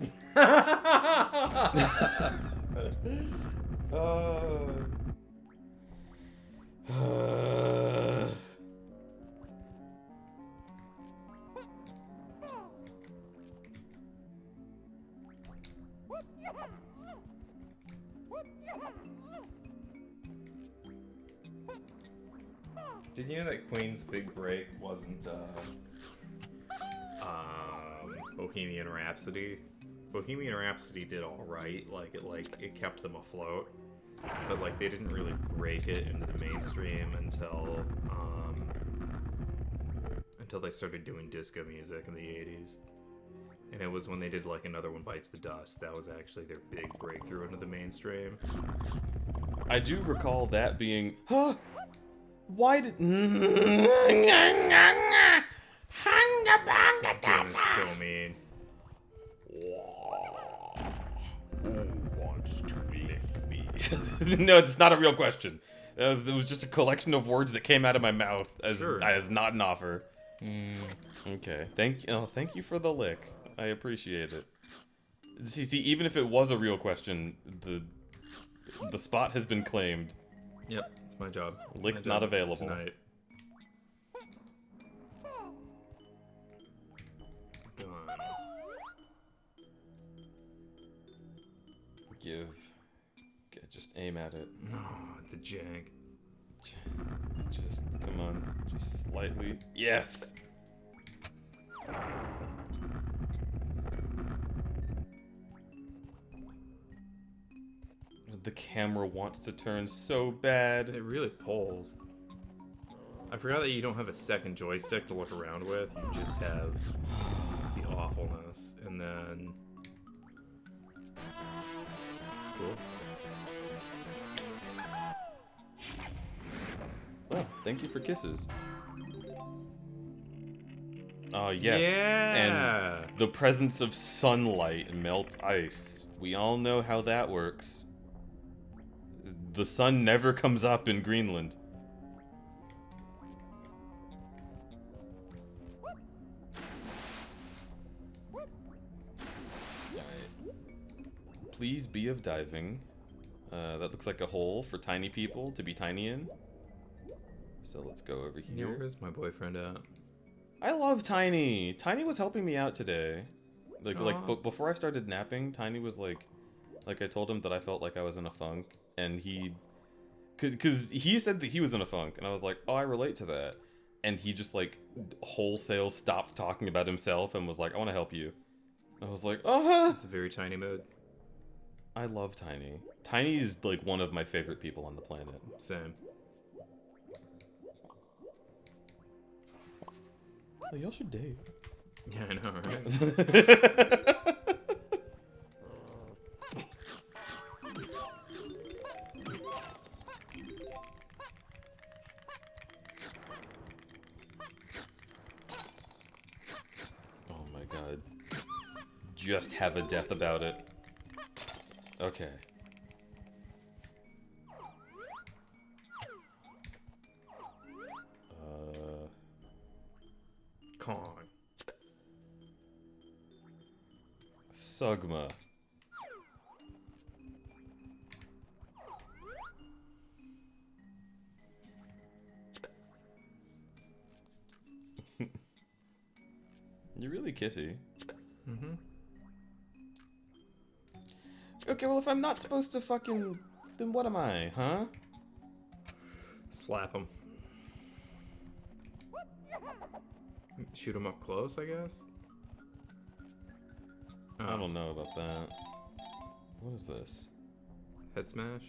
Did you know that Queen's big break wasn't Bohemian Rhapsody? Bohemian Rhapsody did all right. It kept them afloat, but like they didn't really break it into the mainstream until they started doing disco music in the 80s. And it was when they did like Another One Bites the Dust that was actually their big breakthrough into the mainstream. I do recall that being, huh? Why did... This game is so mean. Who wants to lick me? No, it's not a real question. It was just a collection of words that came out of my mouth as not an offer. Okay, thank you for the lick. I appreciate it. See, even if it was a real question, the spot has been claimed. Yep, it's my job. Lick's not available tonight. Just aim at it. No, the jank. Just, come on. Just slightly. Yes! The camera wants to turn so bad. It really pulls. I forgot that you don't have a second joystick to look around with. You just have the awfulness. And then... Cool. Oh, thank you for kisses. Oh, yes. Yeah. And the presence of sunlight melts ice. We all know how that works. The sun never comes up in Greenland. Please be of diving. That looks like a hole for tiny people to be tiny in. So let's go over Yeah, here. where's my boyfriend at? I love Tiny. Tiny was helping me out today. Aw. Before I started napping, Tiny was like I told him that I felt like I was in a funk, and cause he said that he was in a funk, and I was like, oh, I relate to that. And he just like wholesale stopped talking about himself and was like, I want to help you. I was like, It's a very tiny mode. I love Tiny. Tiny is like one of my favorite people on the planet. Same. Oh, y'all should date. Yeah, I know, right? Oh my god. Just have a death about it. Okay. Kong. Sugma. You're really kissy. Mm-hmm. Okay, well if I'm not supposed to fucking... then what am I, huh? Slap him. Shoot him up close, I guess? I don't know about that. What is this? Head smash?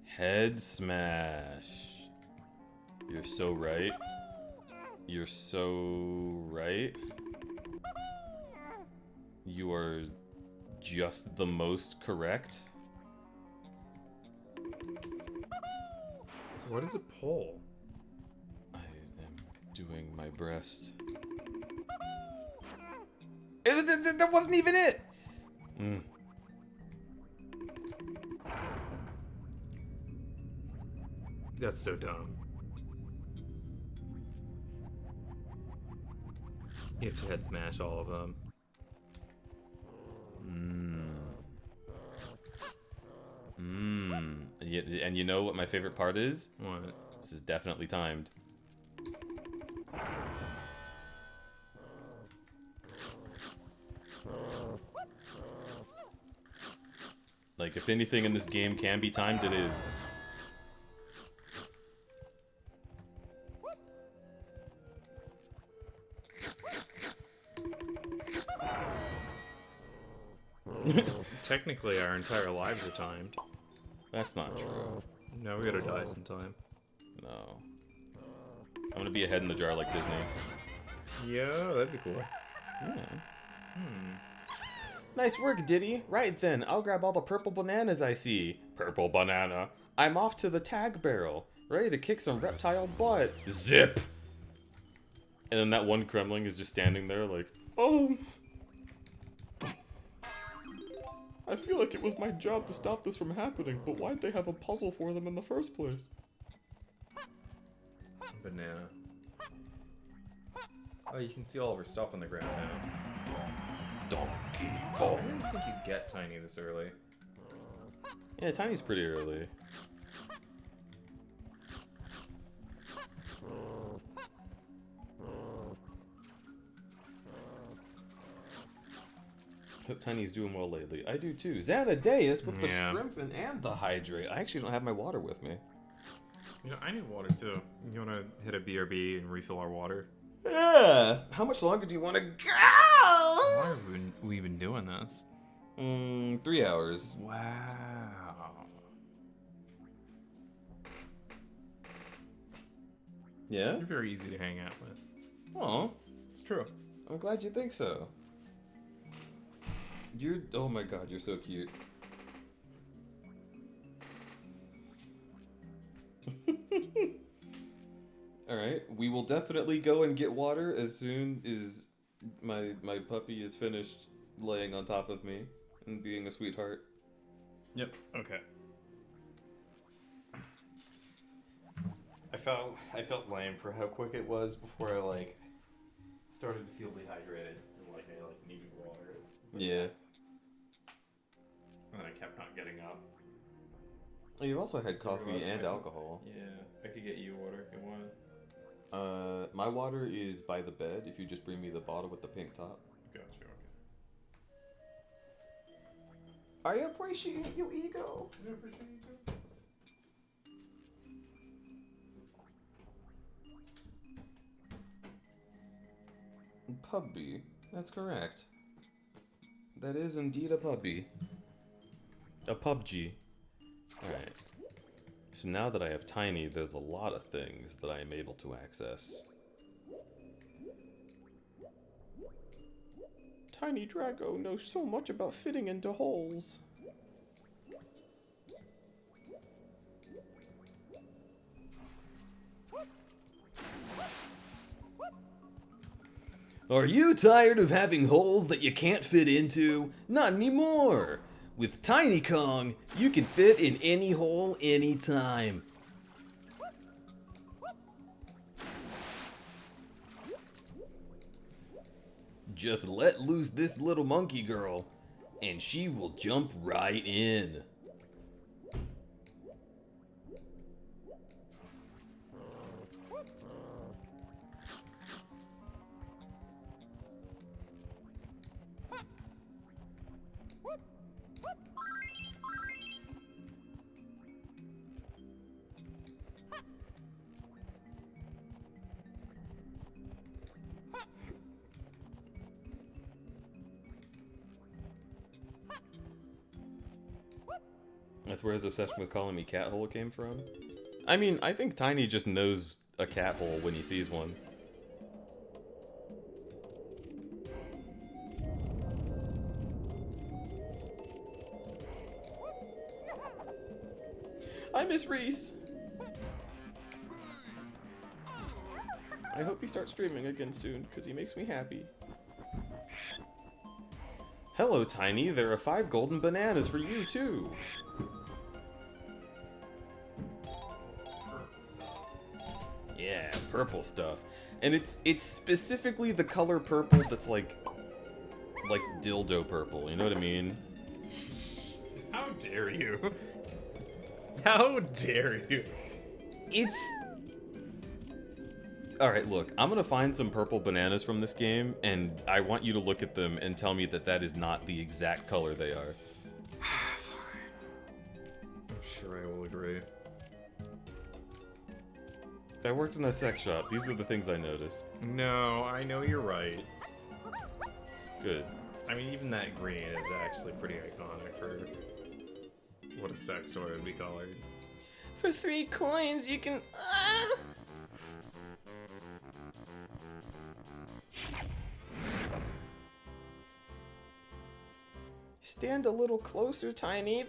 Head smash. You're so right. You're so right. You are just the most correct. What is a pole? I am doing my breast. That wasn't even it! Mm. That's so dumb. You have to head smash all of them. And you know what my favorite part is? What? This is definitely timed. Like, if anything in this game can be timed, it is. Technically, our entire lives are timed. That's not true. No, we gotta die sometime. No. I'm gonna be a head in the jar like Disney. Yeah, that'd be cool. Yeah. Nice work, Diddy. Right then, I'll grab all the purple bananas I see. Purple banana. I'm off to the tag barrel, ready to kick some reptile butt. Zip! And then that one Kremling is just standing there like, oh... I feel like it was my job to stop this from happening, but why'd they have a puzzle for them in the first place? Banana. Oh, you can see all of her stuff on the ground now. Donkey I Kong. didn't think you'd get Tiny this early. Yeah, Tiny's pretty early. Hope Tiny's doing well lately. I do too. Xanadeus with the Yeah. shrimp and the hydrate. I actually don't have my water with me. You know, I need water too. You wanna hit a BRB and refill our water? Yeah. How much longer do you want to go? Why have we been doing this? 3 hours. Wow. Yeah? You're very easy to hang out with. Oh, It's true. I'm glad you think so. Oh my god, you're so cute. Alright, we will definitely go and get water as soon as my puppy is finished laying on top of me and being a sweetheart. Yep. Okay. I felt lame for how quick it was before I like started to feel dehydrated and like I like needed water. Yeah. And I kept not getting up. You've also had coffee else and had- alcohol. Yeah, I could get you water if you want. My water is by the bed if you just bring me the bottle with the pink top. Gotcha. Okay. I appreciate you, Ego. I appreciate you too. Puppy. That's correct. That is indeed a puppy. A PUBG. Alright. So now that I have Tiny, there's a lot of things that I am able to access. Tiny Drago knows so much about fitting into holes. Are you tired of having holes that you can't fit into? Not anymore! With Tiny Kong, you can fit in any hole anytime. Just let loose this little monkey girl, and she will jump right in. That's where his obsession with calling me cat hole came from. I mean, I think Tiny just knows a cat hole when he sees one. I miss Reese. I hope he starts streaming again soon, because he makes me happy. Hello, Tiny. There are 5 golden bananas for you, too. Yeah, purple stuff. And it's specifically the color purple that's like dildo purple, you know what I mean? How dare you? How dare you? It's... Alright, look, I'm gonna find some purple bananas from this game, and I want you to look at them and tell me that that is not the exact color they are. I'm sure I will agree. I worked in a sex shop. These are the things I noticed. No, I know you're right. Good. I mean, even that green is actually pretty iconic for what a sex toy would be colored. For 3 coins, you can. Stand a little closer, Tiny.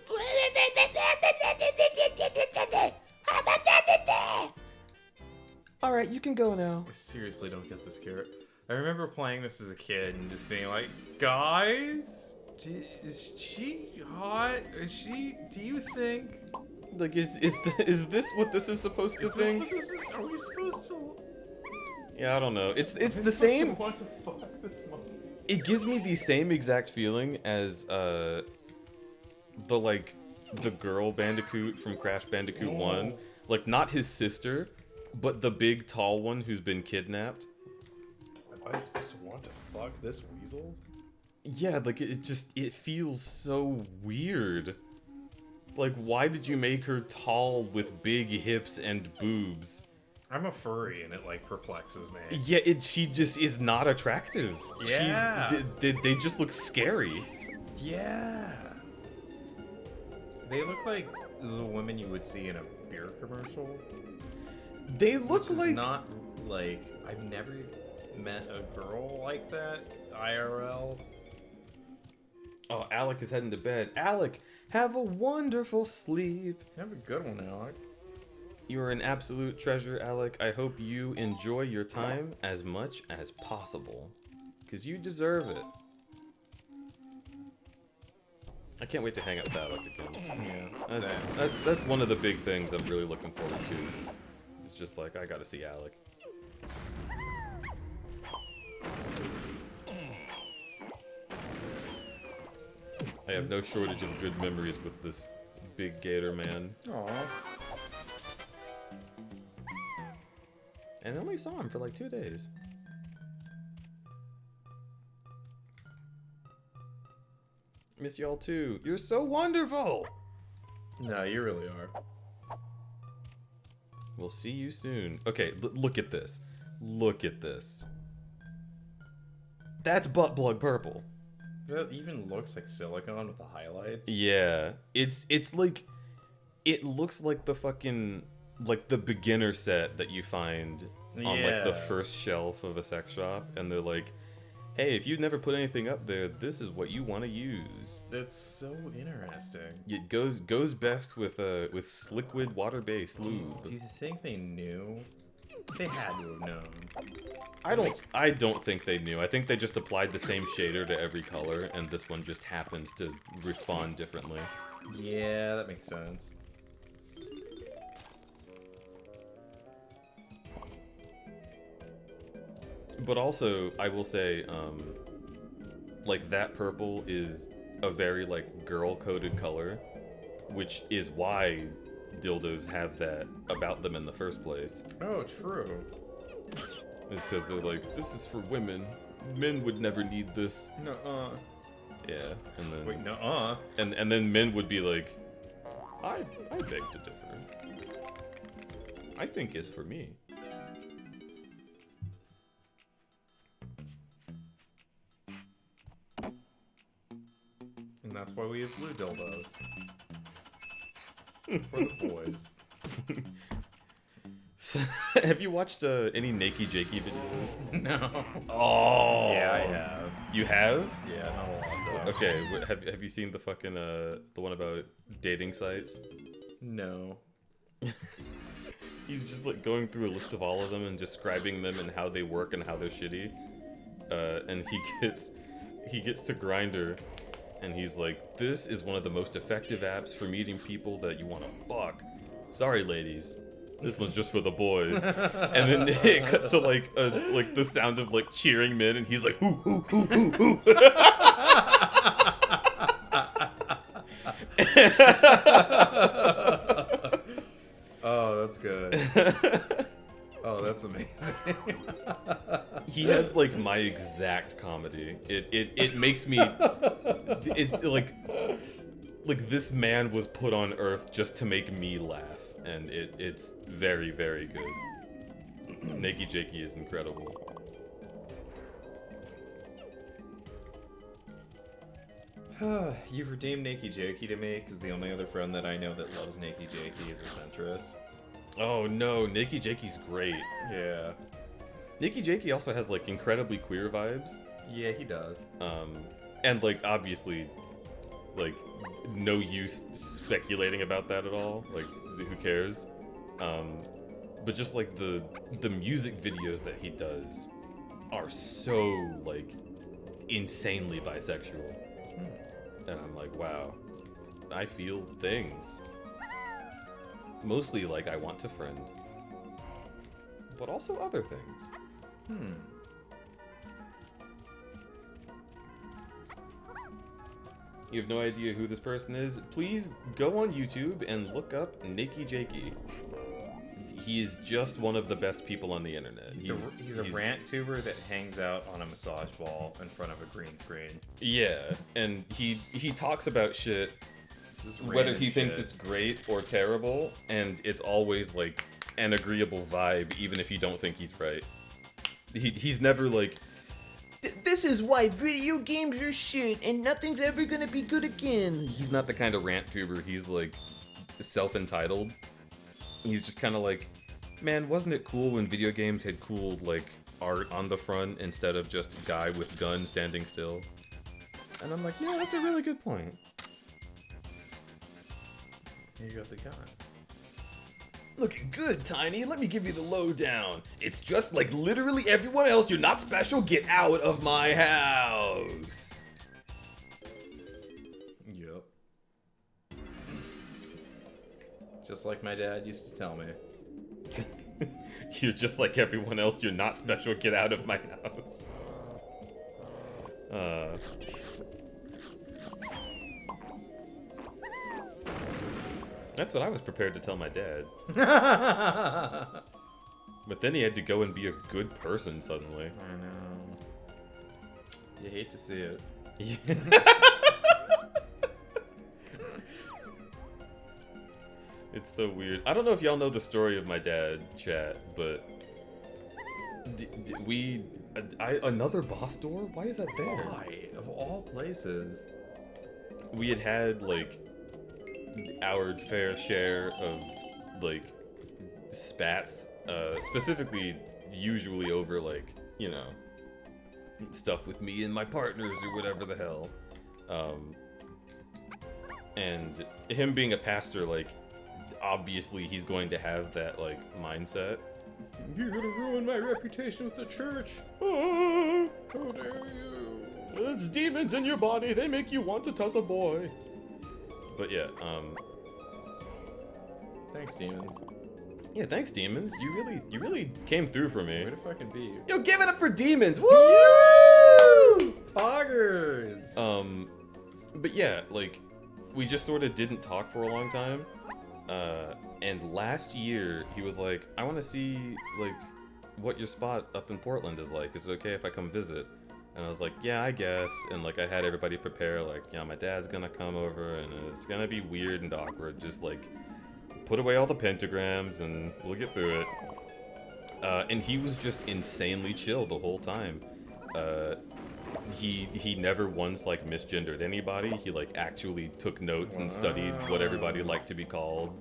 Alright, you can go now. I seriously don't get this carrot. I remember playing this as a kid and just being like, guys, is she hot? Is she? Do you think? Like, is this what this is supposed to think? Are we supposed to? Yeah, I don't know. It's the supposed same. to want to fuck this monkey? It gives me the same exact feeling as the girl Bandicoot from Crash Bandicoot 1. Like, not his sister, but the big tall one who's been kidnapped. Am I supposed to want to fuck this weasel? Yeah, like it feels so weird. Like, why did you make her tall with big hips and boobs? I'm a furry and it like perplexes me. Yeah, she just is not attractive. Yeah. They just look scary. Yeah. They look like the women you would see in a beer commercial. They look Which is like not like I've never met a girl like that IRL. Oh, Alec is heading to bed. Alec, have a wonderful sleep. Have a good one, Alec. You are an absolute treasure, Alec. I hope you enjoy your time as much as possible. Because you deserve it. I can't wait to hang out with Alec again. Yeah, That's one of the big things I'm really looking forward to. It's just like, I gotta see Alec. I have no shortage of good memories with this big gator man. Aww. And I only saw him for like 2 days. Miss y'all too. You're so wonderful! No, you really are. We'll see you soon. Okay, look at this. Look at this. That's butt plug purple. That even looks like silicone with the highlights. Yeah. It's like... It looks like the fucking... Like the beginner set that you find on like the first shelf of a sex shop. And they're like, hey, if you've never put anything up there, this is what you want to use. That's so interesting. It goes best with sliquid water-based lube. Do you think they knew? They had to have known. I don't think they knew. I think they just applied the same shader to every color, and this one just happens to respond differently. Yeah, that makes sense. But also, I will say, like, that purple is a very, like, girl-coded color, which is why dildos have that about them in the first place. Oh, true. It's because they're like, this is for women. Men would never need this. Nuh-uh. Yeah, and then... Wait, nuh-uh. And then men would be like, I beg to differ. I think it's for me. And that's why we have blue dildos. For the boys. So, have you watched any Nakey Jakey videos? No. Oh. Yeah, I have. You have? Yeah, not a lot though. Okay, have you seen the fucking the one about dating sites? No. He's just like going through a list of all of them and describing them and how they work and how they're shitty. And he gets to Grindr, and he's like, "This is one of the most effective apps for meeting people that you want to fuck. Sorry, ladies, this one's just for the boys." And then it cuts to like the sound of like cheering men, and he's like, "Hoo hoo hoo hoo hoo." Oh, that's good. Oh, that's amazing. He has like my exact comedy. It makes me like this man was put on earth just to make me laugh, and it's very, very good. Nakey Jakey is incredible. You've redeemed Nakey Jakey to me, because the only other friend that I know that loves Nakey Jakey is a centrist. Oh no, Nakey Jakey's great. Yeah. Nakey Jakey also has like incredibly queer vibes. Yeah, he does. And like obviously, like no use speculating about that at all. Like who cares? But just like the music videos that he does are so like insanely bisexual. And I'm like, wow, I feel things. Mostly like I want to friend. But also other things. You have no idea who this person is? Please go on YouTube and look up Nakey Jakey. He is just one of the best people on the internet. He's a rant tuber that hangs out on a massage ball in front of a green screen. Yeah, and he talks about shit, whether he thinks it's great or terrible, and it's always like an agreeable vibe, even if you don't think he's right. He's never like, This is why video games are shit and nothing's ever gonna be good again. he's not the kind of rant tuber. He's like self-entitled. He's just kind of like, man, wasn't it cool when video games had cool like art on the front instead of just a guy with gun standing still? And I'm like, yeah, that's a really good point. You got the gun. Looking good, Tiny. Let me give you the lowdown. It's just like literally everyone else. You're not special. Get out of my house. Yup. Just like my dad used to tell me. You're just like everyone else. You're not special. Get out of my house. That's what I was prepared to tell my dad. But then he had to go and be a good person suddenly. I know. You hate to see it. It's so weird. I don't know if y'all know the story of my dad, chat, but another boss door? Why is that there? Why? Of all places. We had like our fair share of like spats, specifically usually over like, you know, stuff with me and my partners or whatever the hell. And him being a pastor, like, obviously he's going to have that like mindset. You're gonna ruin my reputation with the church. Oh, how dare you? It's demons in your body. They make you want to toss a boy. But yeah, Thanks, demons. yeah, thanks, demons. You really came through for me. Way to fucking be. Yo, give it up for demons. Woo! Poggers! But yeah, like, we just sort of didn't talk for a long time. And last year, he was like, I want to see, like, what your spot up in Portland is like. Is it okay if I come visit? And I was like, yeah, I guess. And, like, I had everybody prepare, like, yeah, my dad's gonna come over, and it's gonna be weird and awkward. Just, like, put away all the pentagrams, and we'll get through it. And he was just insanely chill the whole time. He never once, like, misgendered anybody. He, like, actually took notes and studied what everybody liked to be called.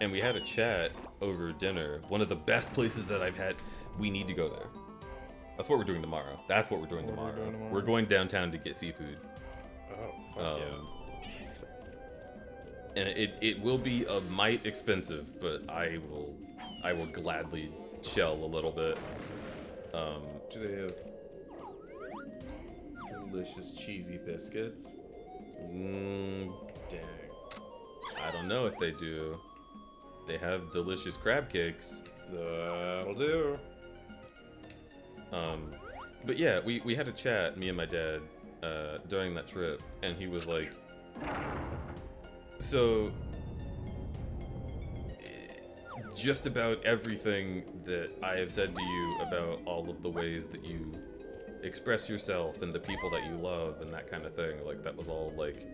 And we had a chat over dinner. One of the best places that I've had. We need to go there. That's what we're doing tomorrow. That's what we're doing tomorrow. We're going downtown to get seafood. Oh, fuck yeah. And it will be a mite expensive, but I will gladly shell a little bit. Do they have delicious cheesy biscuits? Dang. Dang. I don't know if they do. They have delicious crab cakes. That'll do. But yeah, we had a chat, me and my dad, during that trip, and he was like, so, just about everything that I have said to you about all of the ways that you express yourself and the people that you love and that kind of thing, like, that was all, like,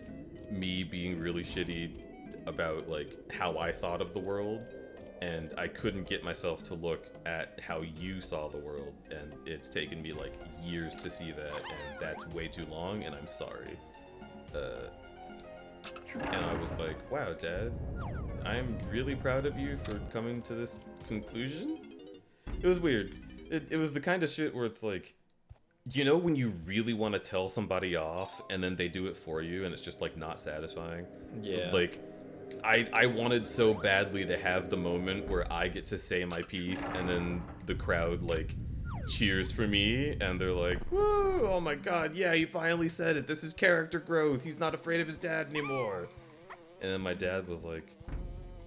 me being really shitty about, like, how I thought of the world, and I couldn't get myself to look at how you saw the world, and it's taken me, like, years to see that, and that's way too long, and I'm sorry. And I was like, wow, Dad, I'm really proud of you for coming to this conclusion. It was weird. It was the kind of shit where it's like, you know when you really want to tell somebody off and then they do it for you and it's just like not satisfying? Yeah. Like, I wanted so badly to have the moment where I get to say my piece and then the crowd like cheers for me and they're like, woo, oh my god, yeah, he finally said it. This is character growth. He's not afraid of his dad anymore. And then my dad was like,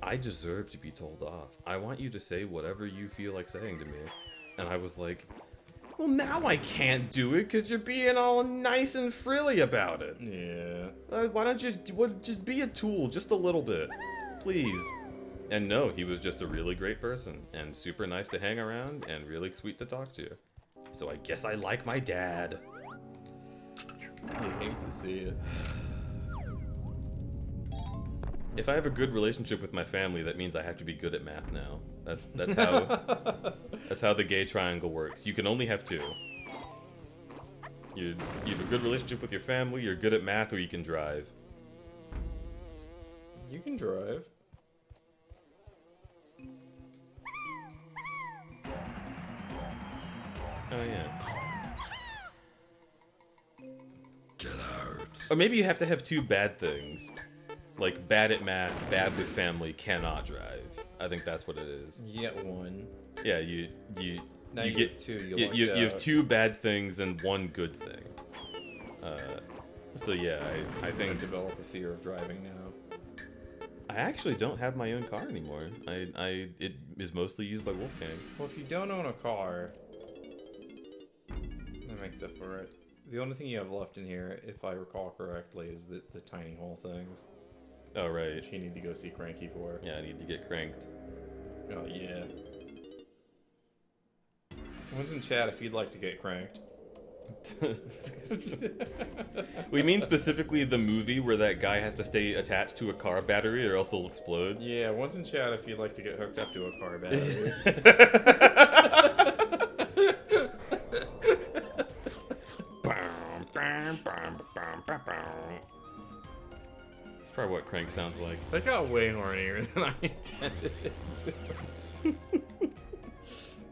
I deserve to be told off. I want you to say whatever you feel like saying to me. And I was like, well, now I can't do it because you're being all nice and frilly about it. Yeah. Why don't you just be a tool just a little bit, please? And no, he was just a really great person and super nice to hang around and really sweet to talk to. So I guess I like my dad. You hate to see it. If I have a good relationship with my family, that means I have to be good at math now. That's how that's how the gay triangle works. You can only have two. You have a good relationship with your family, you're good at math, or you can drive. You can drive. Oh yeah. Get out. Or maybe you have to have two bad things. Like, bad at math, bad with family, cannot drive. I think that's what it is. You get one. Yeah, you Now you you get have two, you you, lucked you have out. 2 bad things and 1 good thing. So yeah, I I think develop a fear of driving now. I actually don't have my own car anymore. It is mostly used by Wolfgang. Well, if you don't own a car, that makes up for it. The only thing you have left in here, if I recall correctly, is the tiny hole things. Oh right. Which you need to go see Cranky for. Yeah, I need to get cranked. Oh yeah. One's in chat if you'd like to get cranked. We mean specifically the movie where that guy has to stay attached to a car battery or else he'll explode? Yeah, one's in chat if you'd like to get hooked up to a car battery. That's probably what crank sounds like. That got way hornier than I intended it to.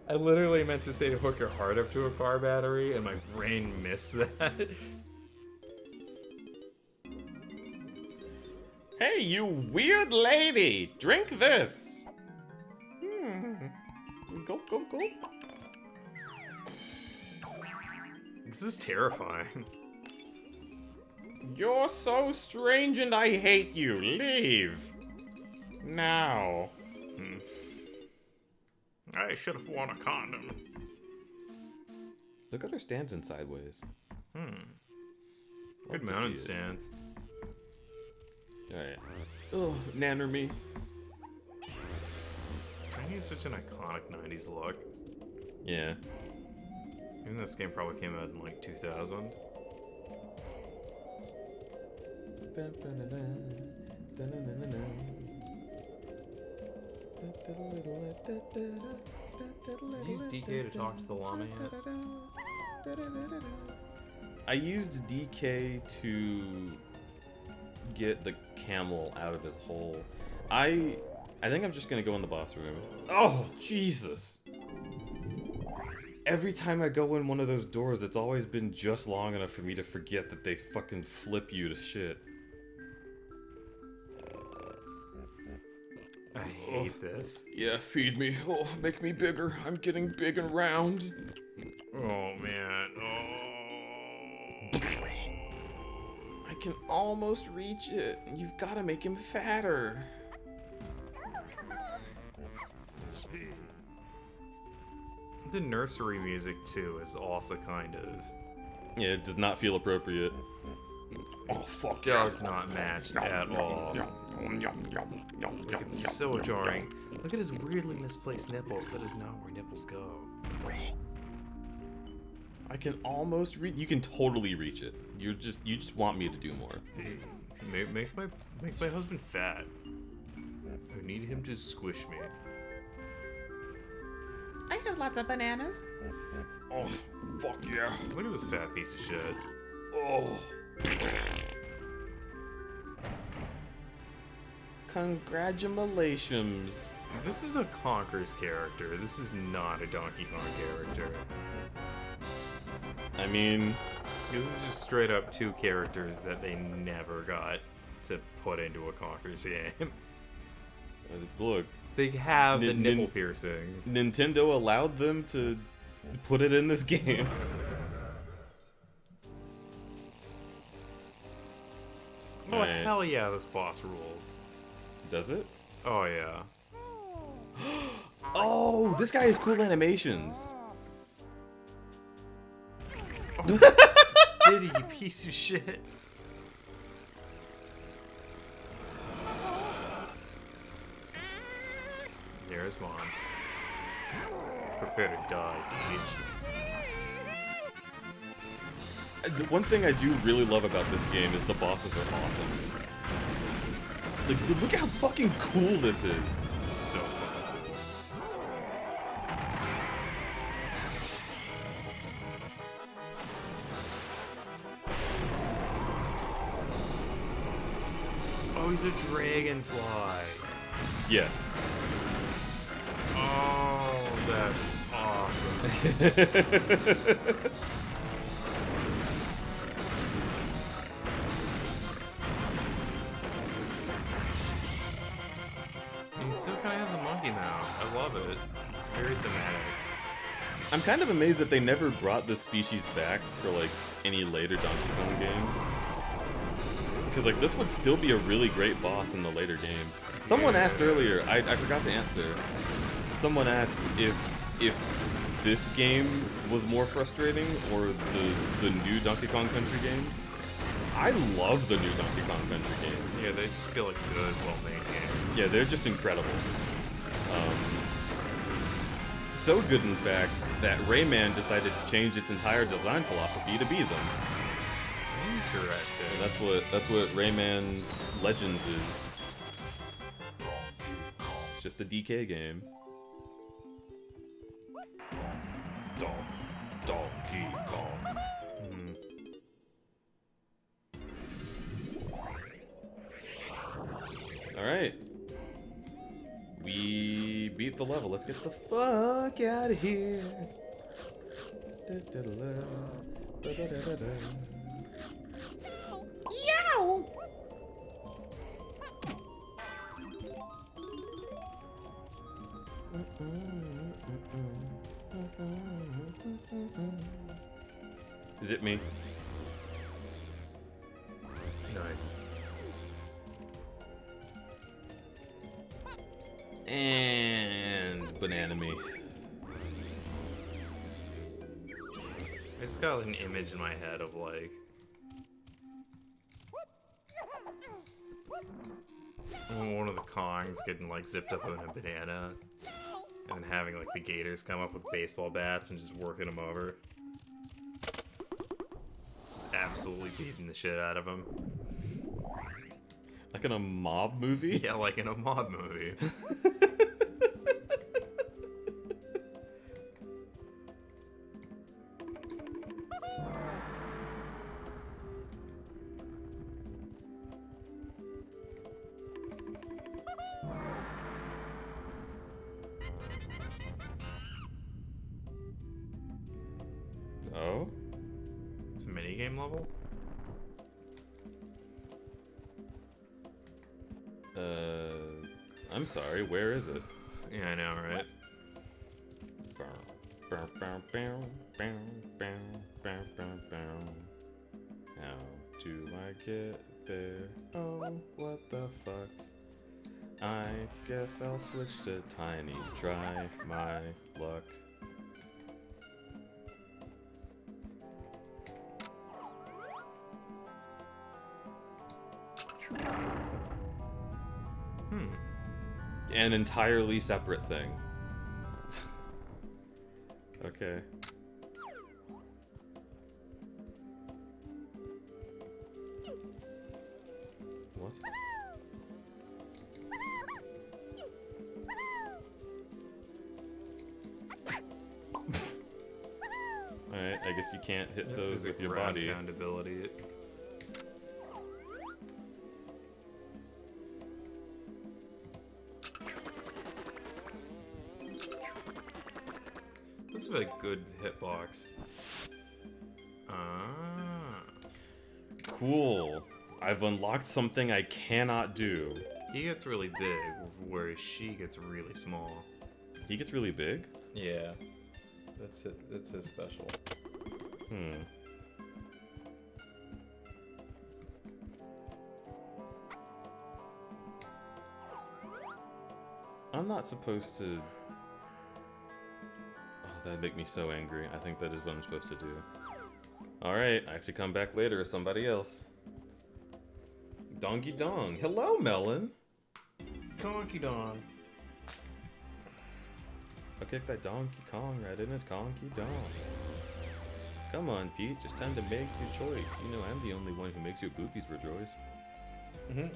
I literally meant to say to hook your heart up to a car battery, and my brain missed that. Hey, you weird lady! Drink this! Go, go, go. This is terrifying. You're so strange and I hate you. Leave. Now. I should have worn a condom. Look at her standing sideways. Good mountain stance. Alright. Oh, nanner me. Cranky is such an iconic 90s look. Yeah. Even this game probably came out in like 2000. Use DK to talk to the llama yet? I used DK to get the camel out of his hole. I think I'm just gonna go in the boss room. Oh, Jesus! Every time I go in one of those doors, it's always been just long enough for me to forget that they fucking flip you to shit. I hate this. Yeah, feed me. Oh, make me bigger. I'm getting big and round. Oh man. Oh. I can almost reach it. You've got to make him fatter. The nursery music too is also kind of. Yeah, it does not feel appropriate. Oh, fuck yeah. Does not match at all. Like, it's so jarring. Look at his weirdly misplaced nipples. That is not where nipples go. I can almost reach. You can totally reach it. You just want me to do more. Make my husband fat. I need him to squish me. I have lots of bananas. Oh, fuck yeah. Look at this fat piece of shit. Oh. Congratulations. This is a Conker's character. This is not a Donkey Kong character. I mean, this is just straight up 2 characters that they never got to put into a Conker's game. Look. They have the nipple piercings. Nintendo allowed them to put it in this game. Oh, Right. hell yeah, this boss rules. Does it? Oh, yeah. Oh, this guy has cool animations. Diddy, you piece of shit. There's one. Prepare to die, bitch. The one thing I do really love about this game is the bosses are awesome. Like, dude, look how fucking cool this is. So fucking cool. Oh, he's a dragonfly. Yes. Oh, that's awesome. still kind of has a monkey now. I love it. It's very thematic. I'm kind of amazed that they never brought this species back for like any later Donkey Kong games. Because like this would still be a really great boss in the later games. Someone asked earlier, I forgot to answer. Someone asked if this game was more frustrating or the new Donkey Kong Country games. I love the new Donkey Kong Country games. Yeah, they just feel like good, well-made games. Yeah, they're just incredible. So good, in fact, that Rayman decided to change its entire design philosophy to be them. Interesting. And that's what Rayman Legends is. It's just a DK game. Donkey Kong. Alright. We beat the level. Let's get the fuck out of here. Yow! Is it me? Nice. And banana me. I just got an image in my head of like one of the Kongs getting like zipped up in a banana and then having like the Gators come up with baseball bats and just working them over. Just absolutely beating the shit out of them. Like in a mob movie? Yeah, like in a mob movie. Oh? It's a minigame level? I'm sorry, where is it? Yeah, I know, right? How do I get there? Oh, what the fuck? I guess I'll switch to tiny, try my luck. An entirely separate thing. Okay. What? Alright, I guess you can't hit those with your body. Ground ability. This is a good hitbox. Ah. Cool. I've unlocked something I cannot do. He gets really big, whereas she gets really small. He gets really big? Yeah. That's it. That's his special. I'm not supposed to... Oh, that'd make me so angry. I think that is what I'm supposed to do. Alright, I have to come back later with somebody else. Dongy Dong. Hello, Melon. Conky Dong. I'll kick that Donkey Kong right in his conky dong. Come on, Pete. Just time to make your choice. You know I'm the only one who makes your boobies rejoice. It's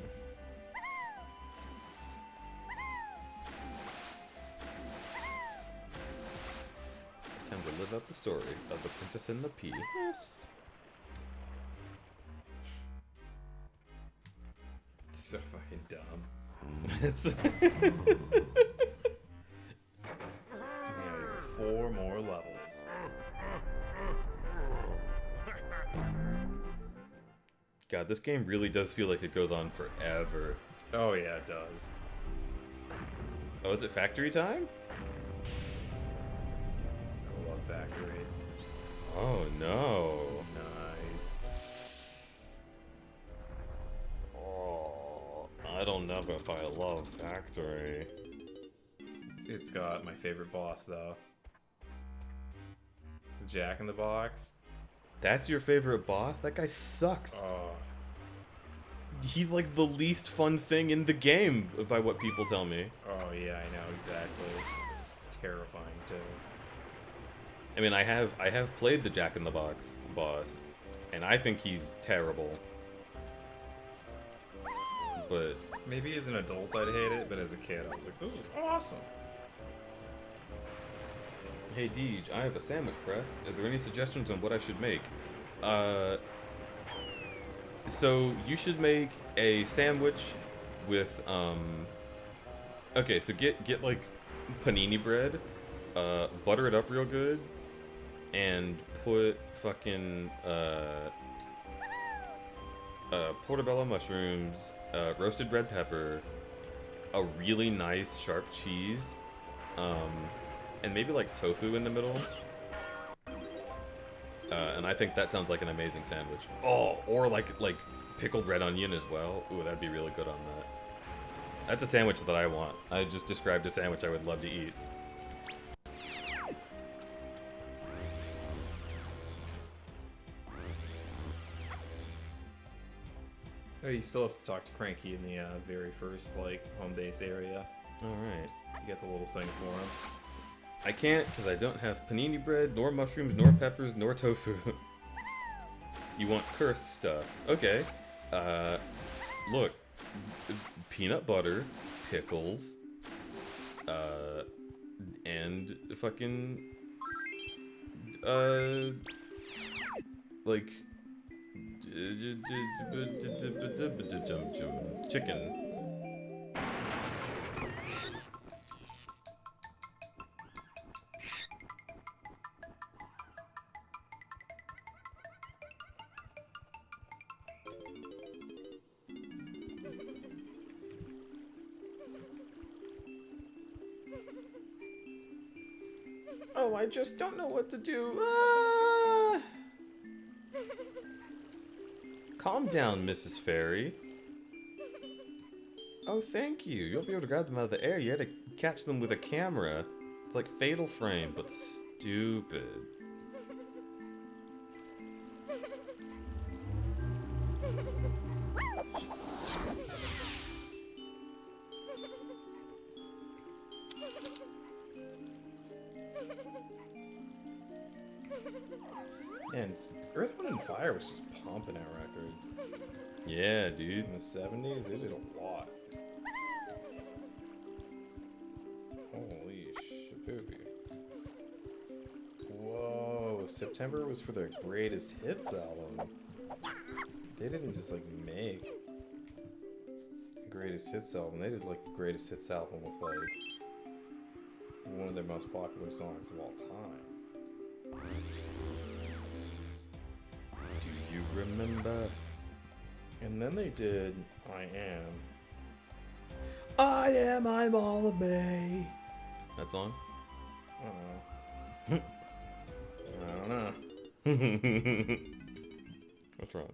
time to live out the story of the Princess and the Pea. Yes. It's so fucking dumb. It's Yeah, 4 more levels. God, this game really does feel like it goes on forever. Oh yeah, it does. Oh, is it factory time? I love factory. Oh no. Nice. Oh, I don't know if I love factory. It's got my favorite boss though. The Jack in the Box. That's your favorite boss? That guy sucks. Oh. He's like the least fun thing in the game, by what people tell me. Oh yeah, I know exactly. It's terrifying too. I mean, I have played the Jack in the Box boss, and I think he's terrible. But Maybe as an adult I'd hate it, but as a kid I was like, this is awesome. hey Deej, I have a sandwich press. Are there any suggestions on what I should make? So you should make a sandwich with okay, so get like panini bread, butter it up real good, and put fucking portobello mushrooms, roasted red pepper, a really nice sharp cheese, and maybe like tofu in the middle. And I think that sounds like an amazing sandwich. Oh, or like pickled red onion as well. Ooh, that'd be really good on that. That's a sandwich that I want. I just described a sandwich I would love to eat. Oh, you still have to talk to Cranky in the very first like home base area. Alright. You get the little thing for him. I can't because I don't have panini bread, nor mushrooms, nor peppers, nor tofu. You want cursed stuff. Okay. Look. Peanut butter, pickles, and fucking, like, chicken. Oh, I just don't know what to do. Ah! Calm down, Mrs. Fairy. Oh, thank you. You'll be able to grab them out of the air. You had to catch them with a camera. It's like Fatal Frame, but stupid. And Earth, Wind, and Fire was just pumping out records. Yeah, dude. In the 70s, they did a lot. Holy shapoopy. Whoa, September was for their greatest hits album. They didn't just like make a greatest hits album, they did like a greatest hits album with like one of their most popular songs of all time. Do you remember? And then they did I Am. I'm all of me. That song? I don't know. What's wrong?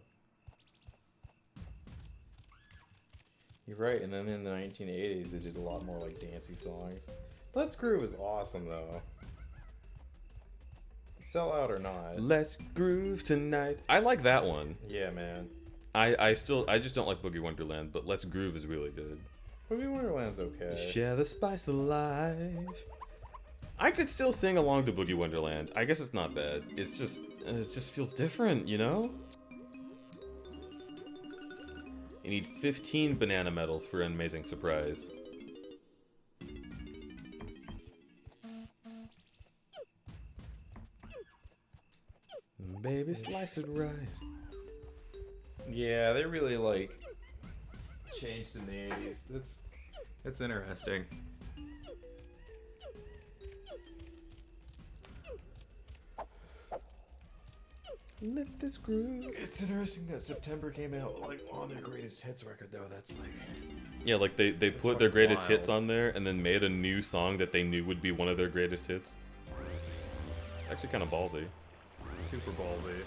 You're right, and then in the 1980s they did a lot more like dancey songs. Let's Groove is awesome though. Sell out or not. Let's groove tonight. I like that one. Yeah, man. I just don't like Boogie Wonderland, but Let's Groove is really good. Boogie Wonderland's okay. Share the spice of life. I could still sing along to Boogie Wonderland. I guess it's not bad. It's just it just feels different, you know? You need 15 banana medals for an amazing surprise. Baby, slice it right. Yeah, they really like changed in the 80s. It's interesting. Let this groove. It's interesting that September came out like on their greatest hits record though. That's like Yeah, like they put fucking their greatest wild. hits on there and then made a new song that they knew would be one of their greatest hits. It's actually kind of ballsy. Super ballsy.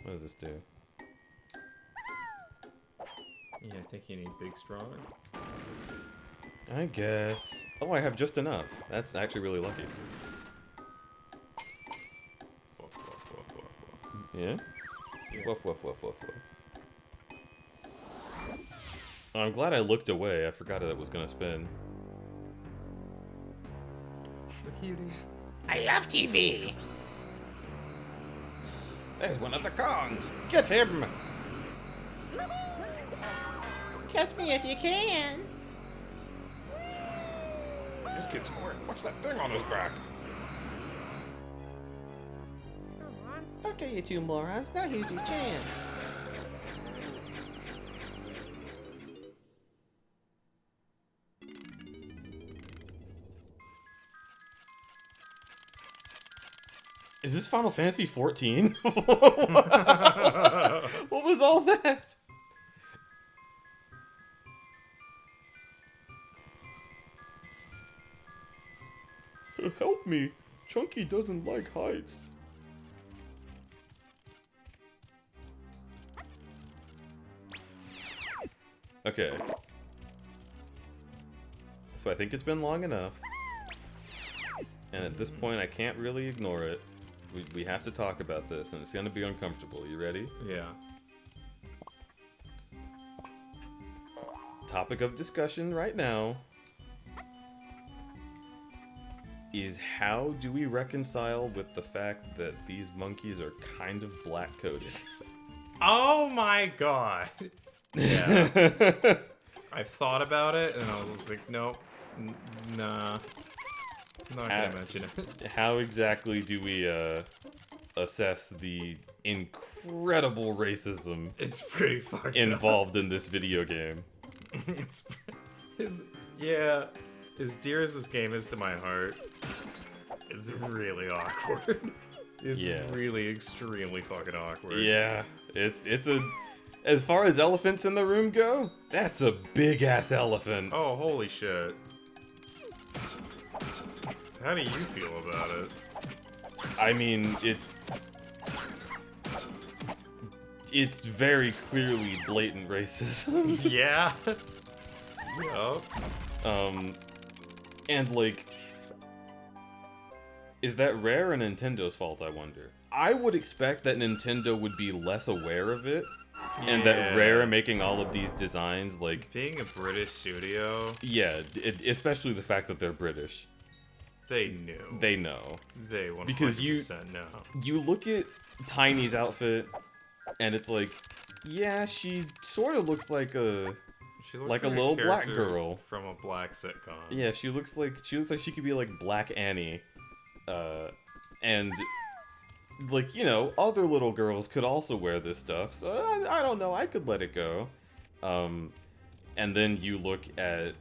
What does this do? Yeah, I think you need big strong. I guess. Oh, I have just enough. That's actually really lucky. Woof, woof, woof, woof, woof. Yeah? Woof, woof, woof, woof, woof. I'm glad I looked away. I forgot it was gonna spin. The cutie. I love TV. There's one of the Kongs! Get him! Catch me if you can. This kid's quick. What's that thing on his back? Okay, you two morons. Now here's your chance. Is this Final Fantasy 14? What was all that? Help me. Chunky doesn't like heights. Okay. So I think it's been long enough. And at this point, I can't really ignore it. We have to talk about this, and it's gonna be uncomfortable. You ready? Yeah. Topic of discussion right now is how do we reconcile with the fact that these monkeys are kind of black-coated? Oh my god. Yeah. I've thought about it, and I was just like, nope. Nah. I'm not gonna mention it. How exactly do we assess the incredible racism It's pretty fucked involved in this video game? It's yeah. As dear as this game is to my heart, it's really awkward. It's really extremely fucking awkward. Yeah, it's a. As far as elephants in the room go, that's a big ass elephant. Oh, holy shit. How do you feel about it? I mean, it's very clearly blatant racism. Yeah. Yup. And like, is that Rare or Nintendo's fault, I wonder? I would expect that Nintendo would be less aware of it, and that Rare making all of these designs, like... Being a British studio... Yeah, especially the fact that they're British. They knew. They know. They 100% because know. You look at Tiny's outfit, and it's like, yeah, she sort of looks like a... She looks like a little black girl from a black sitcom. Yeah, she looks like she could be like Black Annie, and like, you know, other little girls could also wear this stuff. So I don't know, I could let it go. And then you look at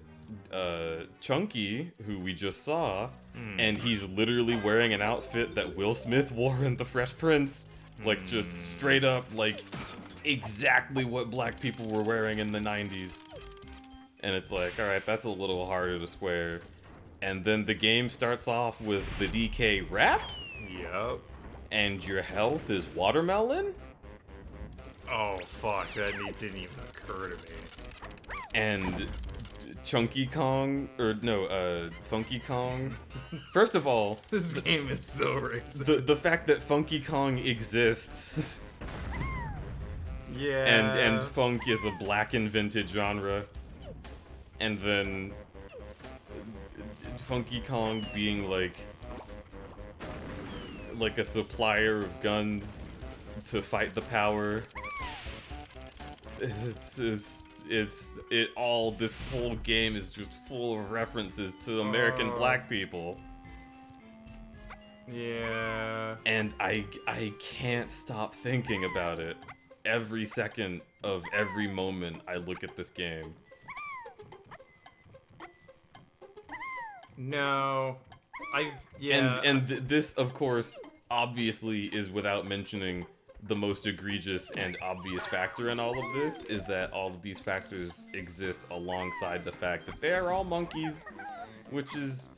Chunky, who we just saw, and he's literally wearing an outfit that Will Smith wore in The Fresh Prince, like just straight up like exactly what black people were wearing in the 90s. And it's like, alright, that's a little harder to square. And then the game starts off with the DK rap? Yep. And your health is watermelon? Oh, fuck, that didn't even occur to me. And Chunky Kong, or no, Funky Kong. First of all, this game is so racist. The fact that Funky Kong exists. Yeah. And funk is a black and vintage genre. And then Funky Kong being like a supplier of guns to fight the power. This whole game is just full of references to American black people. Yeah. And I can't stop thinking about it. Every second of every moment I look at this game. No. This, of course, obviously is without mentioning the most egregious and obvious factor in all of this, is that all of these factors exist alongside the fact that they are all monkeys, which is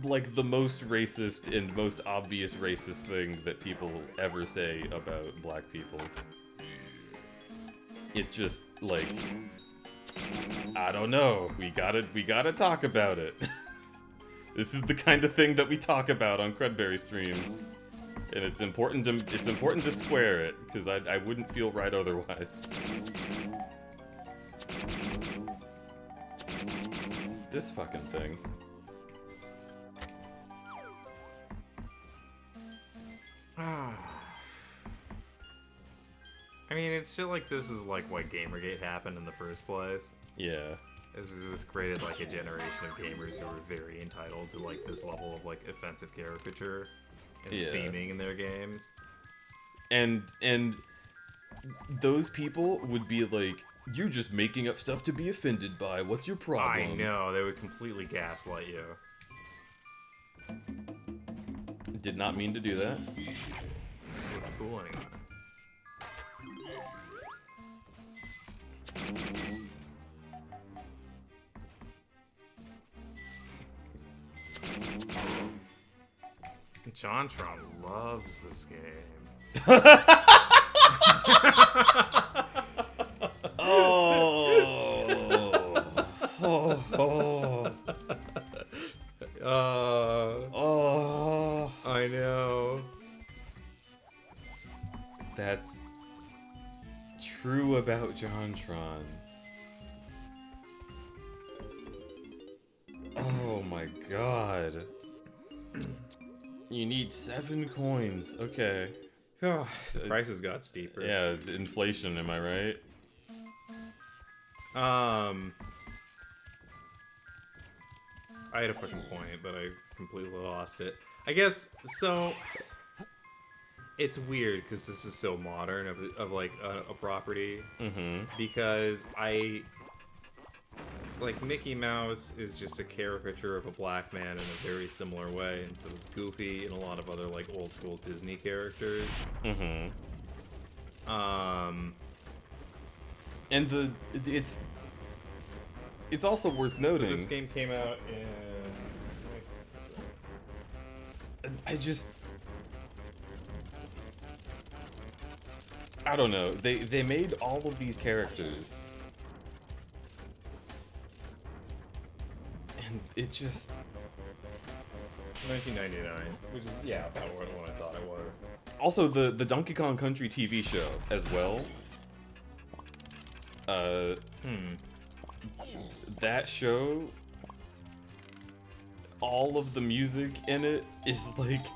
like the most racist and most obvious racist thing that people ever say about black people. It just, like, I don't know. We gotta talk about it. This is the kind of thing that we talk about on crudberry streams, and it's important to square it, because I wouldn't feel right otherwise. This fucking thing. I mean, it's shit like this is like why Gamergate happened in the first place. Yeah. This created like a generation of gamers who were very entitled to like this level of like offensive caricature and theming in their games. And those people would be like, "You're just making up stuff to be offended by. What's your problem?" I know, they would completely gaslight you. Did not mean to do that. With cooling. JonTron loves this game. I know. That's true about JonTron. Oh my god. You need 7 coins. Okay. The prices got steeper. Yeah, it's inflation, am I right? I had a fucking point, but I completely lost it. I guess, so... It's weird, because this is so modern of like, a property. Mm-hmm. Because like, Mickey Mouse is just a caricature of a black man in a very similar way, and so is Goofy and a lot of other, like, old-school Disney characters. Mm-hmm. And it's also worth noting... This game came out in... I don't know. They made all of these characters... It just... 1999, which is, yeah, about what I thought it was. Also, the Donkey Kong Country TV show, as well. That show... All of the music in it is, like,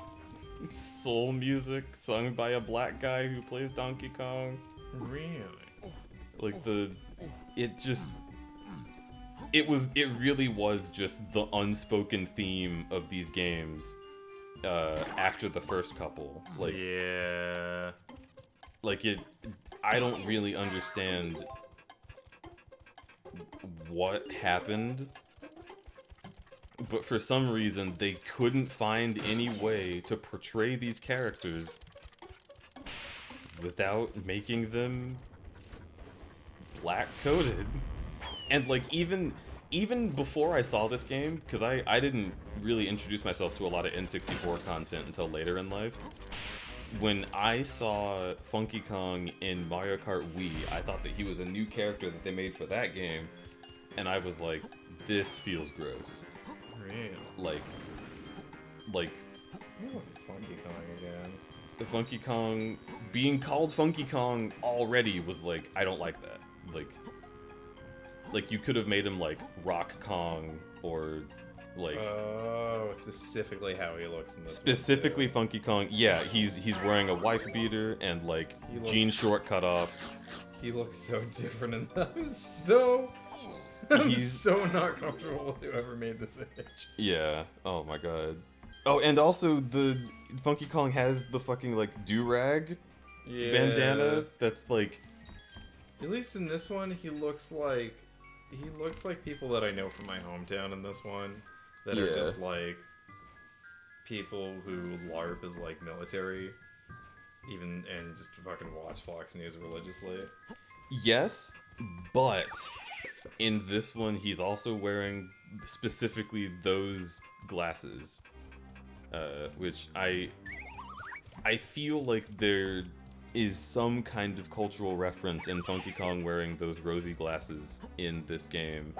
soul music sung by a black guy who plays Donkey Kong. Really? Like, it really was just the unspoken theme of these games after the first couple. Like, yeah. Like, I don't really understand what happened, but for some reason they couldn't find any way to portray these characters without making them black-coded. And, like, even before I saw this game, because I didn't really introduce myself to a lot of N64 content until later in life, when I saw Funky Kong in Mario Kart Wii, I thought that he was a new character that they made for that game, and I was like, this feels gross. Really? Like... Funky Kong again. The Funky Kong... Being called Funky Kong already was like, I don't like that. Like, you could have made him, like, Rock Kong, or, like... Oh, specifically how he looks in this Specifically Funky Kong. Yeah, he's wearing a wife beater and, like, jean short cutoffs. He looks so different in them. I'm so not comfortable with whoever made this image. Yeah. Oh, my God. Oh, and also, the Funky Kong has the fucking, like, do-rag bandana that's, like... At least in this one, he looks like people that I know from my hometown in this one. that are Yeah. just like people who LARP as like military, even and just fucking watch Fox News religiously. Yes, but in this one, he's also wearing specifically those glasses, which I feel like there is some kind of cultural reference in Funky Kong wearing those rosy glasses in this game.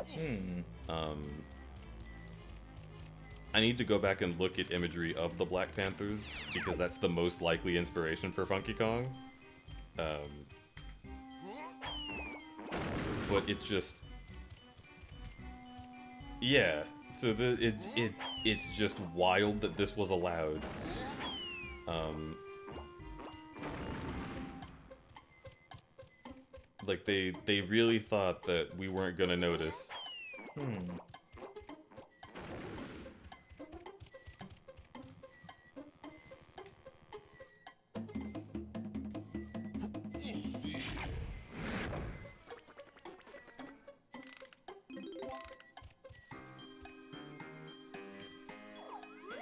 I need to go back and look at imagery of the Black Panthers, because that's the most likely inspiration for Funky Kong. But it just... Yeah, so it's just wild that this was allowed. Like, they really thought that we weren't gonna notice.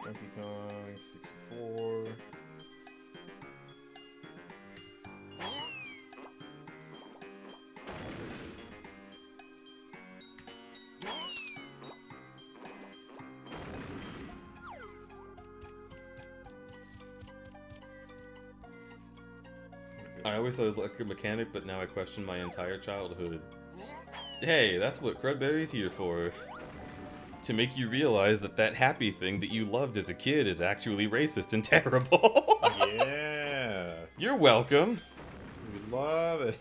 Donkey Kong 64. I always thought like a mechanic, but now I question my entire childhood. Hey, that's what crudberry's here for. To make you realize that that happy thing that you loved as a kid is actually racist and terrible. Yeah, You're welcome. we love it.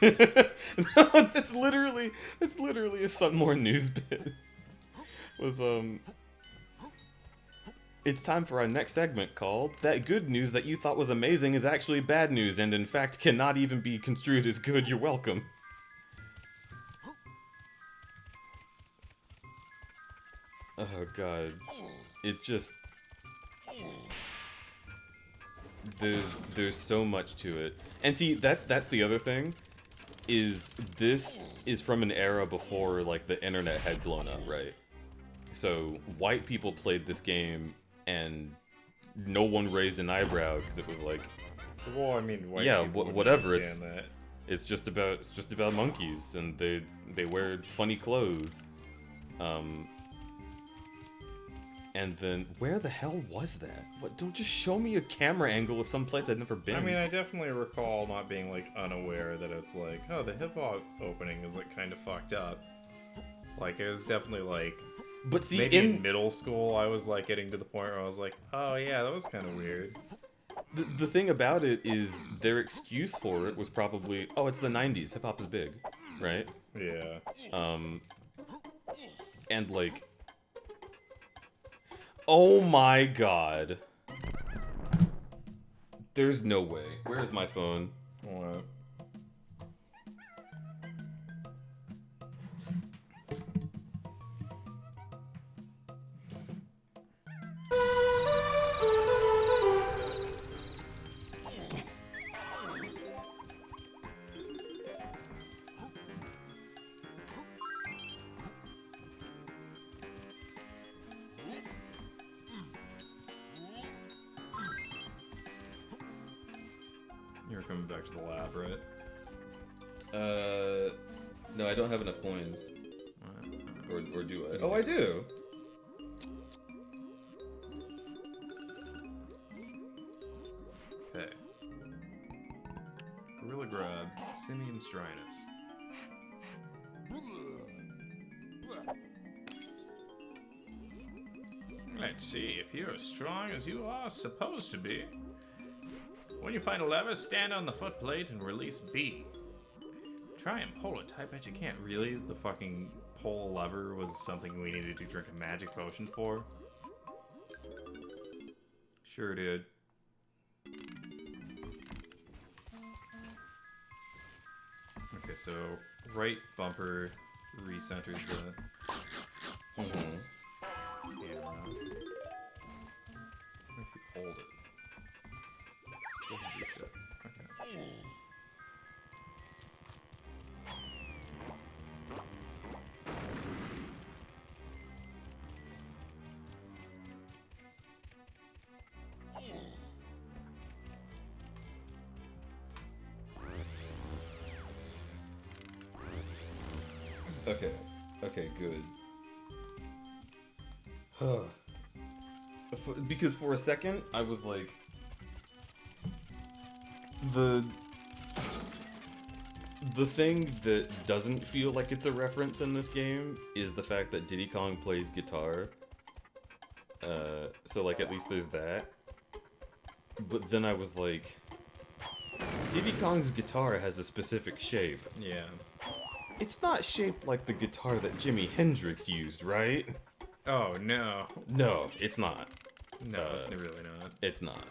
No, that's literally a Sun More news bit. Was It's time for our next segment called That Good News That You Thought Was Amazing Is Actually Bad News and in fact cannot even be construed as good. You're welcome. Oh god. It just... There's so much to it. And see, that's the other thing, is this is from an era before, like, the internet had blown up, right? So, white people played this game, and no one raised an eyebrow, because it was like... Well, I mean, white yeah, people wouldn't whatever, understand that. it's just about monkeys, and they wear funny clothes. And then, where the hell was that? What? Don't just show me a camera angle of some place I'd never been. I mean, I definitely recall not being like unaware that it's like, oh, the hip hop opening is like kind of fucked up. Like, it was definitely like, but see, maybe in middle school, I was like getting to the point where I was like, oh yeah, that was kind of weird. the thing about it is their excuse for it was probably, oh, it's the 90s, hip hop is big, right? Yeah. And like, oh my god. There's no way. Where's my phone? What? You're coming back to the lab, right? No, I don't have enough coins. Or do I? Oh, I do! Okay. Gorilla Grab, Simian Strinus. Let's see if you're as strong as you are supposed to be. When you find a lever, stand on the foot plate and release B. Try and pull it. I bet you can't. Really? The fucking pull a lever was something we needed to drink a magic potion for? Sure did. Okay, so right bumper recenters the camera. If you hold it. Doesn't do shit. Okay. Okay. Okay, good. Because for a second, I was like... The thing that doesn't feel like it's a reference in this game is the fact that Diddy Kong plays guitar. So, like, at least there's that. But then I was like... Diddy Kong's guitar has a specific shape. Yeah. It's not shaped like the guitar that Jimi Hendrix used, right? Oh, no. No, it's not. No, it's really not. It's not.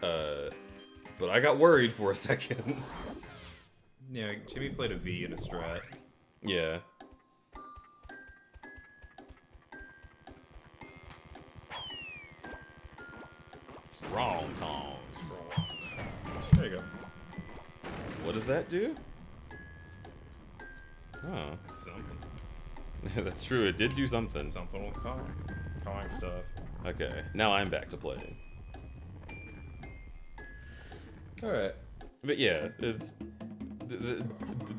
But I got worried for a second. Yeah, Jimmy played a V in a Strat. Yeah. Strong Kong. There you go. What does that do? Oh. It's something. That's true, it did do something. Something with Kong. Kong stuff. Okay, now I'm back to playing. Alright. But yeah, it's...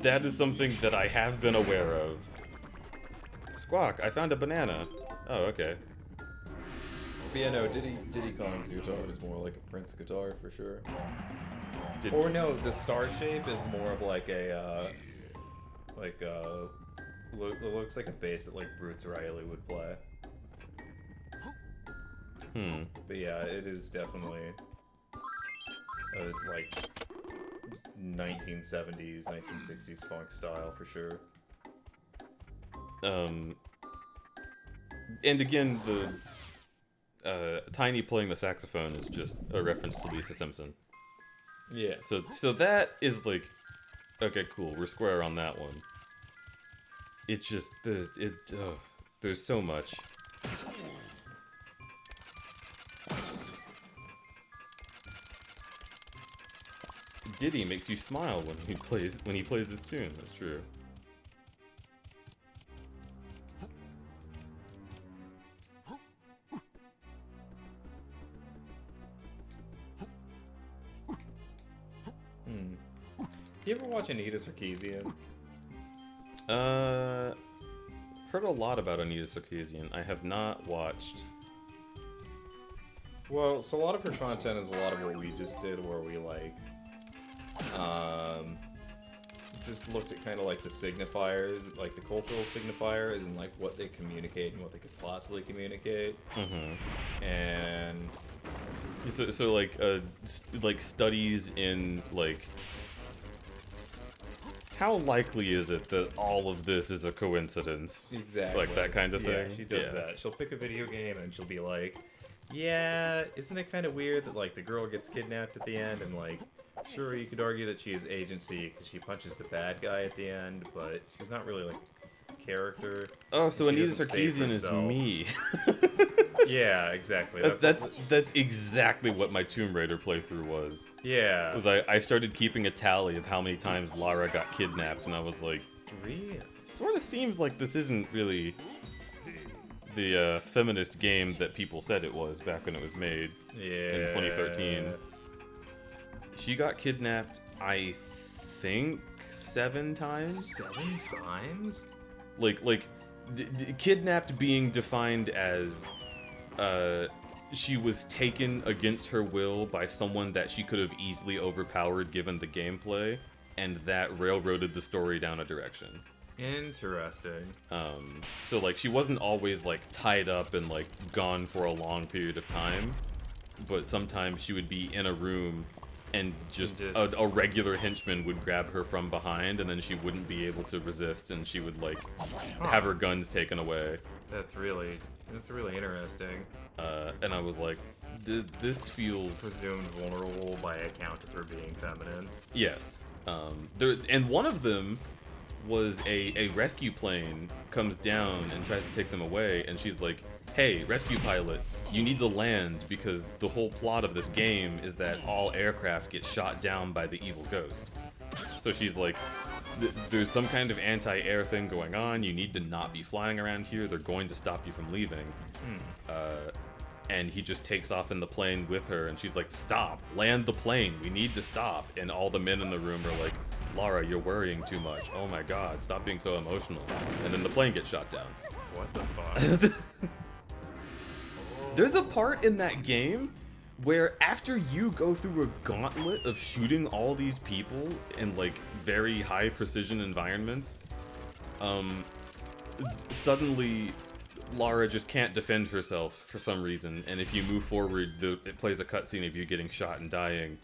that is something that I have been aware of. Squawk, I found a banana. Oh, okay. But yeah, no, Diddy Kong's guitar is more like a Prince guitar for sure. Did- Or no, the star shape is more of like a, it looks like a bass that like Bruce Riley would play. But yeah, it is definitely a, like 1970s, 1960s funk style for sure. And again, the Tiny playing the saxophone is just a reference to Lisa Simpson. Yeah. So that is like, okay, cool. We're square on that one. It just there's so much. Diddy makes you smile when he plays his tune. That's true. You ever watch Anita Sarkeesian? Heard a lot about Anita Sarkeesian. I have not watched. Well, so a lot of her content is a lot of what we just did, where we like, just looked at kind of like the signifiers, like the cultural signifiers, and like what they communicate and what they could possibly communicate. And So like studies in like. How likely is it that all of this is a coincidence? exactly, Like that kind of thing? Yeah, she does Yeah. that. She'll pick a video game and she'll be like, "Yeah, isn't it kind of weird that like the girl gets kidnapped at the end and like." Sure, you could argue that she has agency because she punches the bad guy at the end, but she's not really like a character. Oh, so She Anita doesn't save Sarkeesian is herself. me. Yeah, exactly. That's exactly what my Tomb Raider playthrough was. Yeah. Was I started keeping a tally of how many times Lara got kidnapped, and I was like, Really? sort of seems like this isn't really the feminist game that people said it was back when it was made in 2013. She got kidnapped, I think, 7 times. 7 times? Like, kidnapped being defined as, she was taken against her will by someone that she could have easily overpowered given the gameplay, and that railroaded the story down a direction. Interesting. So like, she wasn't always like tied up and like gone for a long period of time, but sometimes she would be in a room and just a regular henchman would grab her from behind, and then she wouldn't be able to resist, and she would like have her guns taken away. That's really interesting. And I was like, this feels Presumed vulnerable by account of her being feminine. yes. And one of them was a rescue plane comes down and tries to take them away, and she's like, hey, rescue pilot, you need to land because the whole plot of this game is that all aircraft get shot down by the evil ghost. So she's like, there's some kind of anti-air thing going on, you need to not be flying around here, they're going to stop you from leaving. And he just takes off in the plane with her, and she's like, stop, land the plane, we need to stop. And all the men in the room are like, Lara, you're worrying too much. Oh my god, stop being so emotional. And then the plane gets shot down. What the fuck? There's a part in that game where after you go through a gauntlet of shooting all these people in like very high precision environments, suddenly Lara just can't defend herself for some reason, and if you move forward, it plays a cutscene of you getting shot and dying,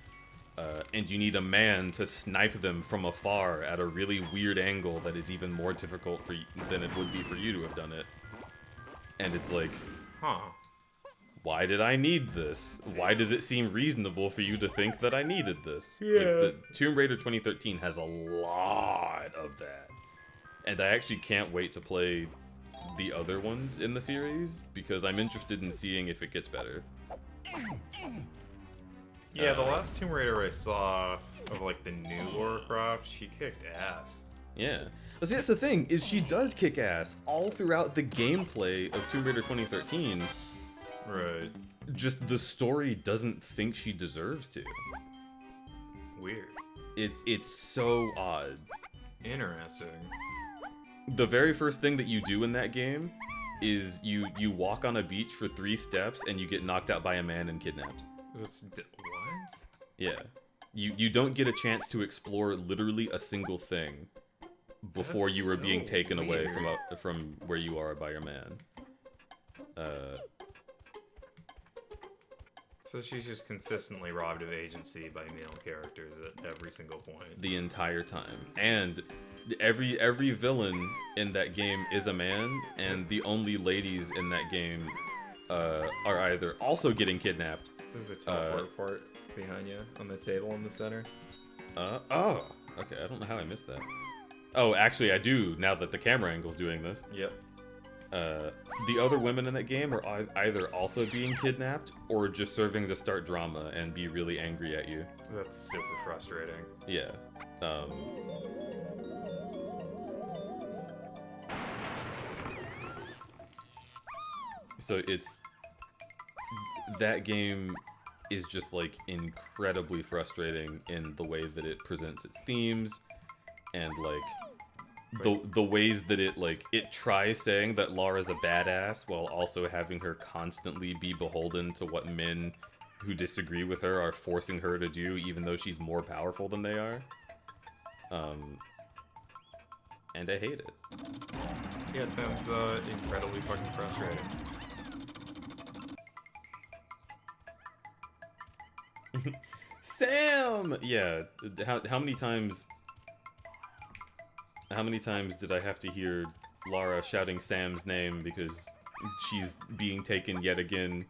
and you need a man to snipe them from afar at a really weird angle that is even more difficult than it would be for you to have done it. And it's like, Huh. why did I need this? Why does it seem reasonable for you to think that I needed this? Yeah. Like, the Tomb Raider 2013 has a lot of that. And I actually can't wait to play the other ones in the series, because I'm interested in seeing if it gets better. Yeah, the last Tomb Raider I saw of like the new Lara Croft, she kicked ass. Yeah. But see, that's the thing, is she does kick ass all throughout the gameplay of Tomb Raider 2013. Right. Just the story doesn't think she deserves to. Weird. It's so odd. Interesting. The very first thing that you do in that game is you walk on a beach for 3 steps and you get knocked out by a man and kidnapped. What? Yeah. You don't get a chance to explore literally a single thing before That's you were being so taken away weird. from where you are by your man. So she's just consistently robbed of agency by male characters at every single point. The entire time. And every villain in that game is a man, and the only ladies in that game are either also getting kidnapped. There's a teleport part behind you on the table in the center. Oh, okay, I don't know how I missed that. Oh, actually I do, now that the camera angle's doing this. Yep. The other women in that game are either also being kidnapped or just serving to start drama and be really angry at you. That's super frustrating. Yeah. So that game is just like incredibly frustrating in the way that it presents its themes and like the ways that it tries saying that Lara's a badass while also having her constantly be beholden to what men who disagree with her are forcing her to do, even though she's more powerful than they are. And I hate it. Yeah, it sounds incredibly fucking frustrating. Sam! Yeah, how many times did I have to hear Lara shouting Sam's name because she's being taken yet again?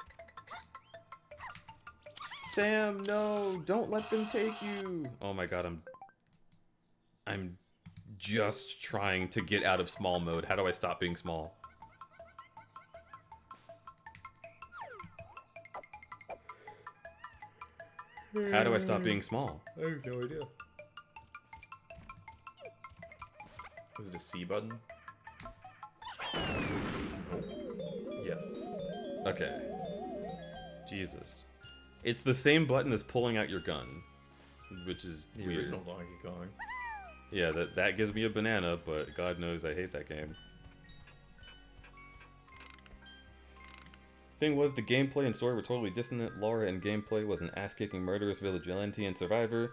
Sam, no, don't let them take you. Oh my god, I'm just trying to get out of small mode. How do I stop being small? How do I stop being small? I have no idea. Is it a C button? Yes. Okay. Jesus. It's the same button as pulling out your gun, which is The weird. original Donkey Kong. Yeah, that gives me a banana, but God knows I hate that game. Thing was, the gameplay and story were totally dissonant. Lara in gameplay was an ass-kicking murderous vigilante and survivor,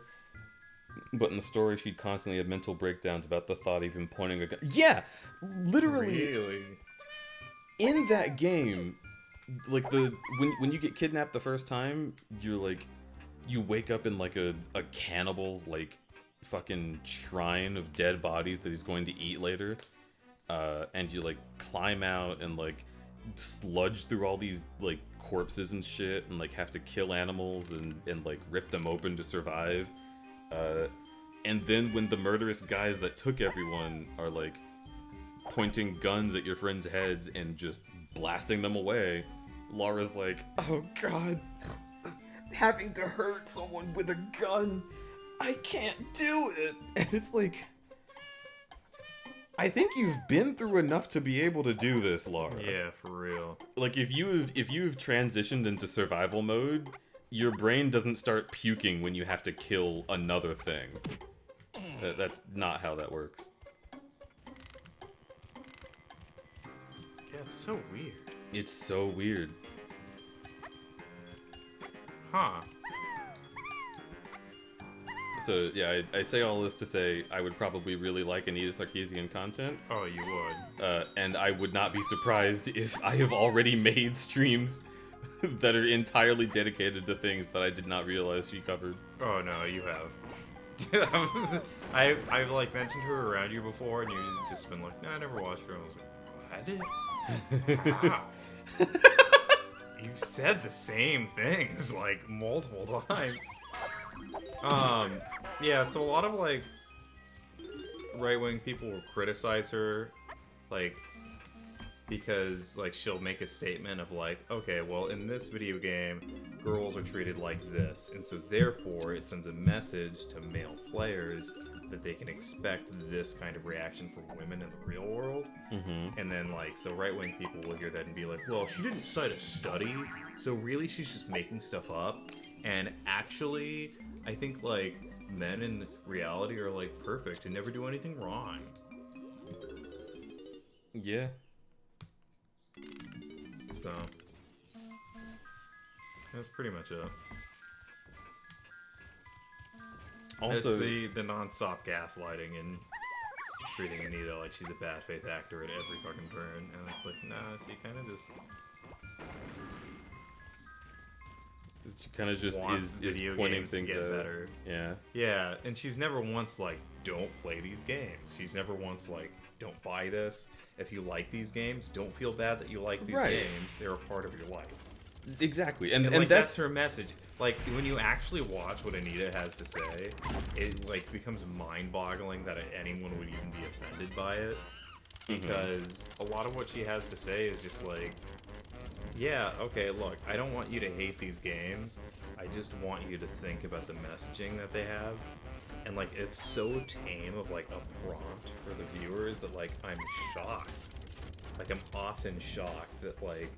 but in the story she'd constantly have mental breakdowns about the thought of even pointing a gun. Yeah! Literally! Really? In that game, like when you get kidnapped the first time, you're like, you wake up in like a cannibal's like fucking shrine of dead bodies that he's going to eat later, and you like climb out and like sludge through all these like corpses and shit and like have to kill animals and like rip them open to survive, and then when the murderous guys that took everyone are like pointing guns at your friends' heads and just blasting them away, Lara's like, oh god, having to hurt someone with a gun, I can't do it. And it's like, I think you've been through enough to be able to do this, Lara. Yeah, for real. Like if you've transitioned into survival mode, your brain doesn't start puking when you have to kill another thing. That's not how that works. Yeah, it's so weird. It's so weird. Huh. So yeah, I say all this to say I would probably really like Anita Sarkeesian content. Oh, you would. And I would not be surprised if I have already made streams that are entirely dedicated to things that I did not realize she covered. Oh no, you have. I've like mentioned her around you before, and you've just been like, no, I never watched her. I was like, what? Wow. You've said the same things like multiple times. Yeah, so a lot of like right-wing people will criticize her, like, because like she'll make a statement of like, okay, well in this video game, girls are treated like this, and so therefore it sends a message to male players that they can expect this kind of reaction from women in the real world. And then like, so right-wing people will hear that and be like, well, she didn't cite a study, so really she's just making stuff up. And actually, I think like men in reality are like perfect and never do anything wrong. Yeah. So that's pretty much it. Also, it's the non-stop gaslighting and treating Anita like she's a bad faith actor at every fucking turn, and it's like, nah, she kind of just she kind of just wants is video pointing games to things get out. better. Yeah. Yeah, and she's never once like, don't play these games. She's never once like, don't buy this. If you like these games, don't feel bad that you like these Right. games. They're a part of your life. Exactly, and like, that's her message. Like, when you actually watch what Anita has to say, it like becomes mind-boggling that anyone would even be offended by it. Because a lot of what she has to say is just like, yeah, okay, look, I don't want you to hate these games. I just want you to think about the messaging that they have. And like, it's so tame of like a prompt for the viewers that like, I'm shocked. Like, I'm often shocked that like,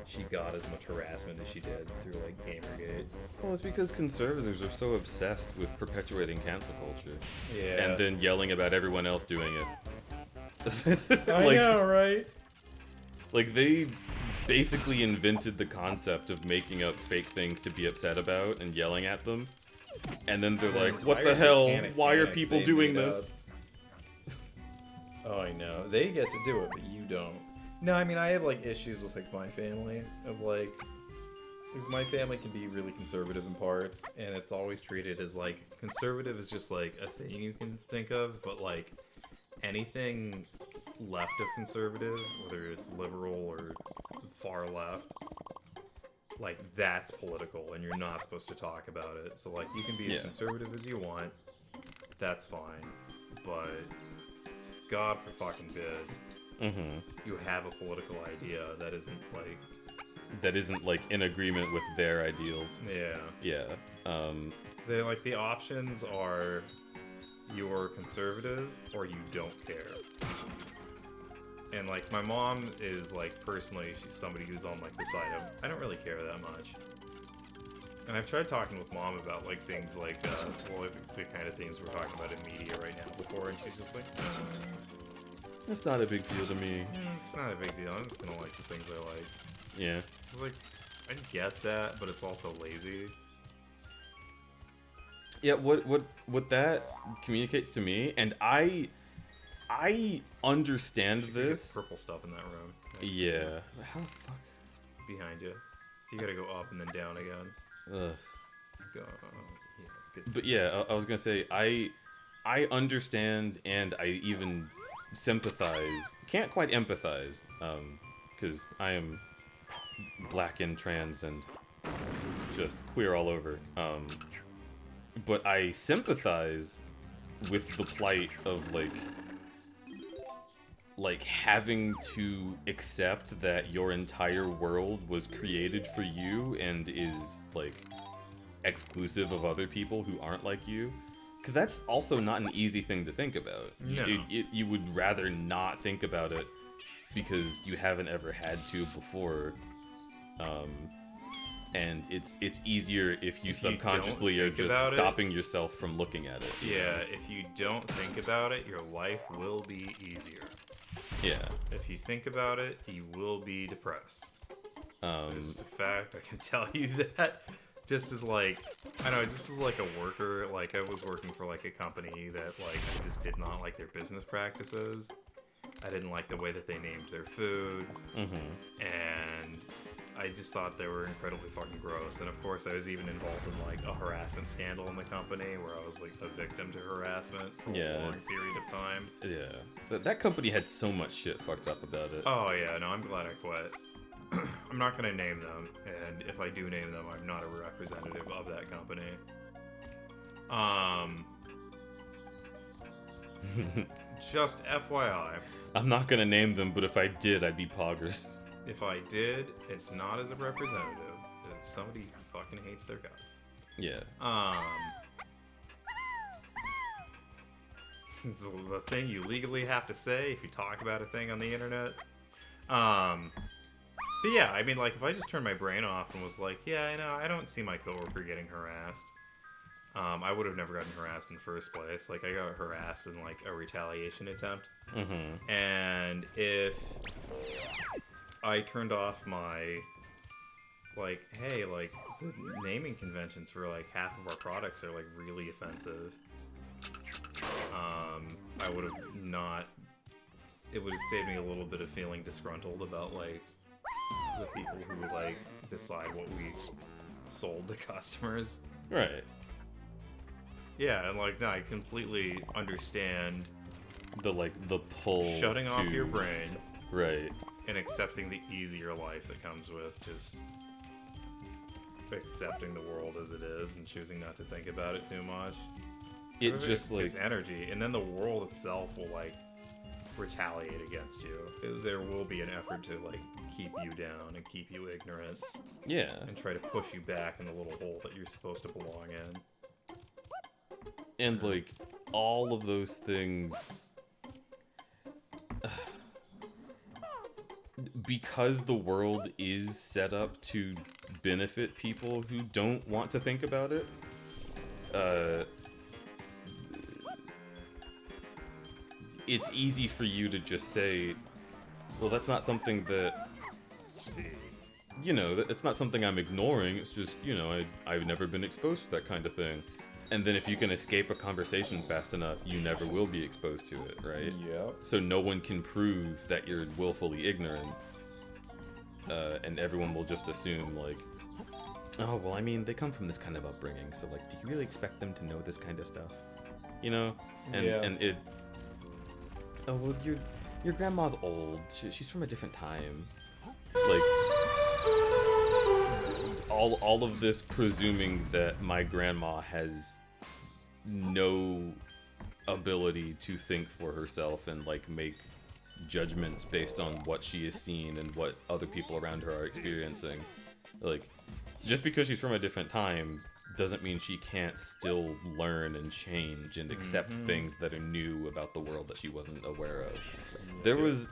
she got as much harassment as she did through like Gamergate. well, it's because conservatives are so obsessed with perpetuating cancel culture. Yeah. And then yelling about everyone else doing it. I know, right? Like, they basically invented the concept of making up fake things to be upset about and yelling at them. And then they're like, what the entire hell? satanic Why are panic people they doing made this? Oh, I know. They get to do it, but you don't. No, I mean, I have, like, issues with, like, my family. Of, like... Because my family can be really conservative in parts, and it's always treated as, like... Conservative is just, like, a thing you can think of, but, like... Anything left of conservative, whether it's liberal or far left... Like, that's political, and you're not supposed to talk about it. So, like, you can be as conservative as you want. That's fine. But... God for fucking bid. You have a political idea that isn't like in agreement with their ideals. Yeah. They're like, the options are you're conservative or you don't care. And like, my mom is like, personally, she's somebody who's on like the side of, I don't really care that much. And I've tried talking with mom about like things like well, the kind of things we're talking about in media right now before, and she's just like, It's not a big deal to me. it's not a big deal. I'm just gonna like the things I like. Yeah. It's like, I get that, but it's also lazy. Yeah, what that communicates to me, and I understand this. Purple stuff in that room. Yeah. How the fuck? Behind you. So you gotta go up and then down again. Ugh. Let's go. Yeah, good. But yeah, I was gonna say I understand and I even sympathize. Can't quite empathize, because I am black and trans and just queer all over. But I sympathize with the plight of like having to accept that your entire world was created for you and is like exclusive of other people who aren't like you. Because that's also not an easy thing to think about. No. You would rather not think about it because you haven't ever had to before. and it's easier if you If you don't subconsciously are think just about it. stopping yourself from looking at it. Yeah, if you don't think about it, your life will be easier. Yeah. If you think about it, you will be depressed. It's just a fact. I can tell you that. Just as like, I know, just as like a worker, like I was working for like a company that like I just did not like their business practices. I didn't like the way that they named their food, and I just thought they were incredibly fucking gross. And of course, I was even involved in like a harassment scandal in the company where I was like a victim to harassment for a long period of time. Yeah. That company had so much shit fucked up about it. Oh yeah, no, I'm glad I quit. I'm not gonna name them, and if I do name them, I'm not a representative of that company. Just FYI. I'm not gonna name them, but if I did, I'd be poggers. If I did, it's not as a representative. It's somebody who fucking hates their guts. Yeah. It's the thing you legally have to say if you talk about a thing on the internet. But yeah, I mean, like, if I just turned my brain off and was like, yeah, I know, I don't see my coworker getting harassed, I would have never gotten harassed in the first place. Like, I got harassed in, like, a retaliation attempt. And if I turned off my, like, hey, like, the naming conventions for, like, half of our products are, like, really offensive, I would have not, it would have saved me a little bit of feeling disgruntled about, like, the people who like decide what we sold to customers. Right. Yeah, and like, no, I completely understand the pull shutting to, off your brain, right, and accepting the easier life that comes with just accepting the world as it is and choosing not to think about it too much. It's just like it's energy, and then the world itself will like retaliate against you. There will be an effort to like keep you down and keep you ignorant. Yeah. And try to push you back in the little hole that you're supposed to belong in. And like all of those things, because the world is set up to benefit people who don't want to think about it, it's easy for you to just say, well, that's not something that, you know, it's not something I'm ignoring, it's just, you know, I've never been exposed to that kind of thing. And then if you can escape a conversation fast enough, you never will be exposed to it, right? Yep. So no one can prove that you're willfully ignorant. And everyone will just assume, like, oh, well, I mean, they come from this kind of upbringing, so, like, do you really expect them to know this kind of stuff? You know? And, and it... Oh, well, your grandma's old. She's from a different time. Like, all of this presuming that my grandma has no ability to think for herself and, like, make judgments based on what she has seen and what other people around her are experiencing. Like, just because she's from a different time doesn't mean she can't still learn and change and accept things that are new about the world that she wasn't aware of. There was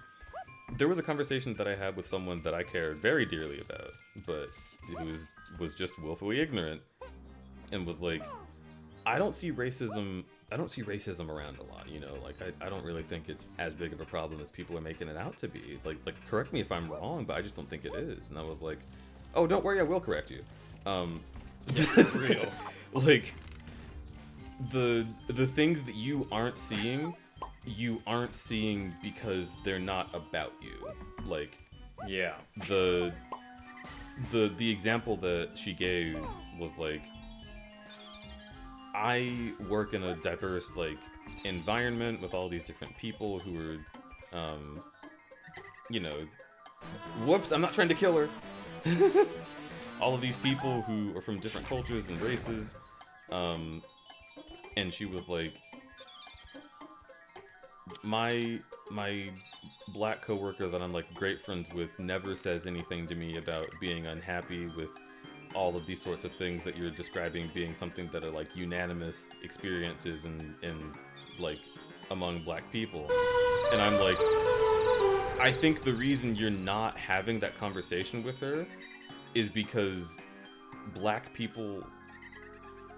a conversation that I had with someone that I cared very dearly about, but who was just willfully ignorant and was like, I don't see racism around a lot, you know, like I don't really think it's as big of a problem as people are making it out to be. Like correct me if I'm wrong, but I just don't think it is. And I was like, oh, don't worry, I will correct you. Yeah, for real. Like the things that you aren't seeing because they're not about you. Like, yeah, the example that she gave was like, I work in a diverse like environment with all these different people who are you know, whoops, I'm not trying to kill her. All of these people who are from different cultures and races, and she was like, my black coworker that I'm like great friends with never says anything to me about being unhappy with all of these sorts of things that you're describing being something that are like unanimous experiences and like among black people. And I'm like, I think the reason you're not having that conversation with her is because black people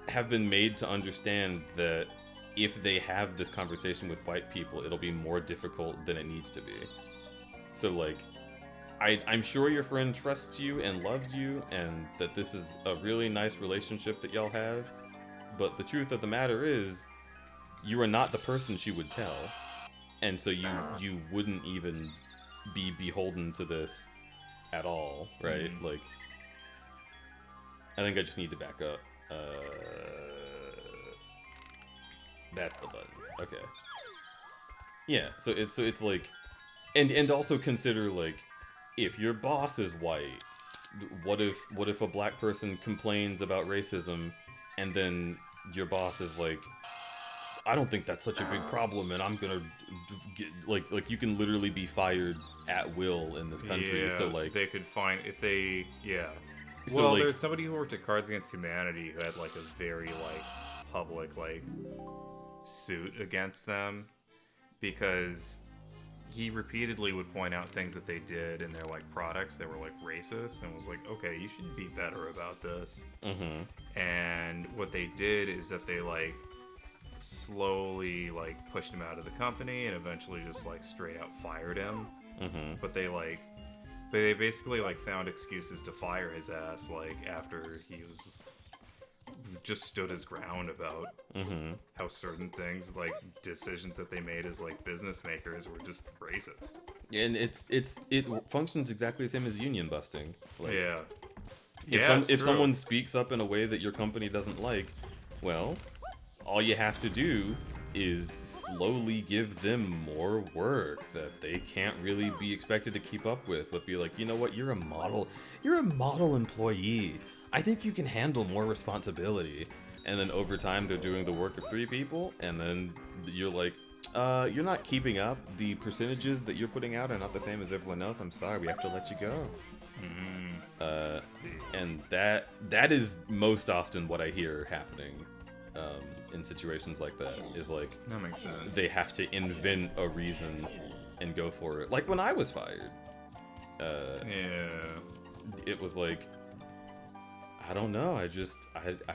have been made to understand that if they have this conversation with white people, it'll be more difficult than it needs to be. So, like, I'm sure your friend trusts you and loves you, and that this is a really nice relationship that y'all have, but the truth of the matter is, you are not the person she would tell, and so you wouldn't even be beholden to this at all, right? Like, I think I just need to back up. That's the button. Okay. Yeah, so it's like, and also consider, like, if your boss is white, what if a black person complains about racism, and then your boss is like, I don't think that's such a big problem, and I'm gonna get, like you can literally be fired at will in this country. Yeah, so like they could find if they So, well, like- there's somebody who worked at Cards Against Humanity who had like a very like public like suit against them because he repeatedly would point out things that they did in their like products that were like racist, and was like, okay, you should be better about this. And what they did is that they like slowly like pushed him out of the company and eventually just like straight out fired him. But they basically like found excuses to fire his ass like after he was just stood his ground about how certain things, like decisions that they made as like business makers, were just racist. and it functions exactly the same as union busting. Like, Yeah. if someone speaks up in a way that your company doesn't like, well, all you have to do is slowly give them more work that they can't really be expected to keep up with, but be like, you know what, you're a model employee. I think you can handle more responsibility. And then over time, they're doing the work of 3 people, and then you're like, you're not keeping up. The percentages that you're putting out are not the same as everyone else. I'm sorry, we have to let you go. And that is most often what I hear happening in situations like that, is like, That makes sense. they have to invent a reason and go for it. Like when I was fired, it was like, I don't know, I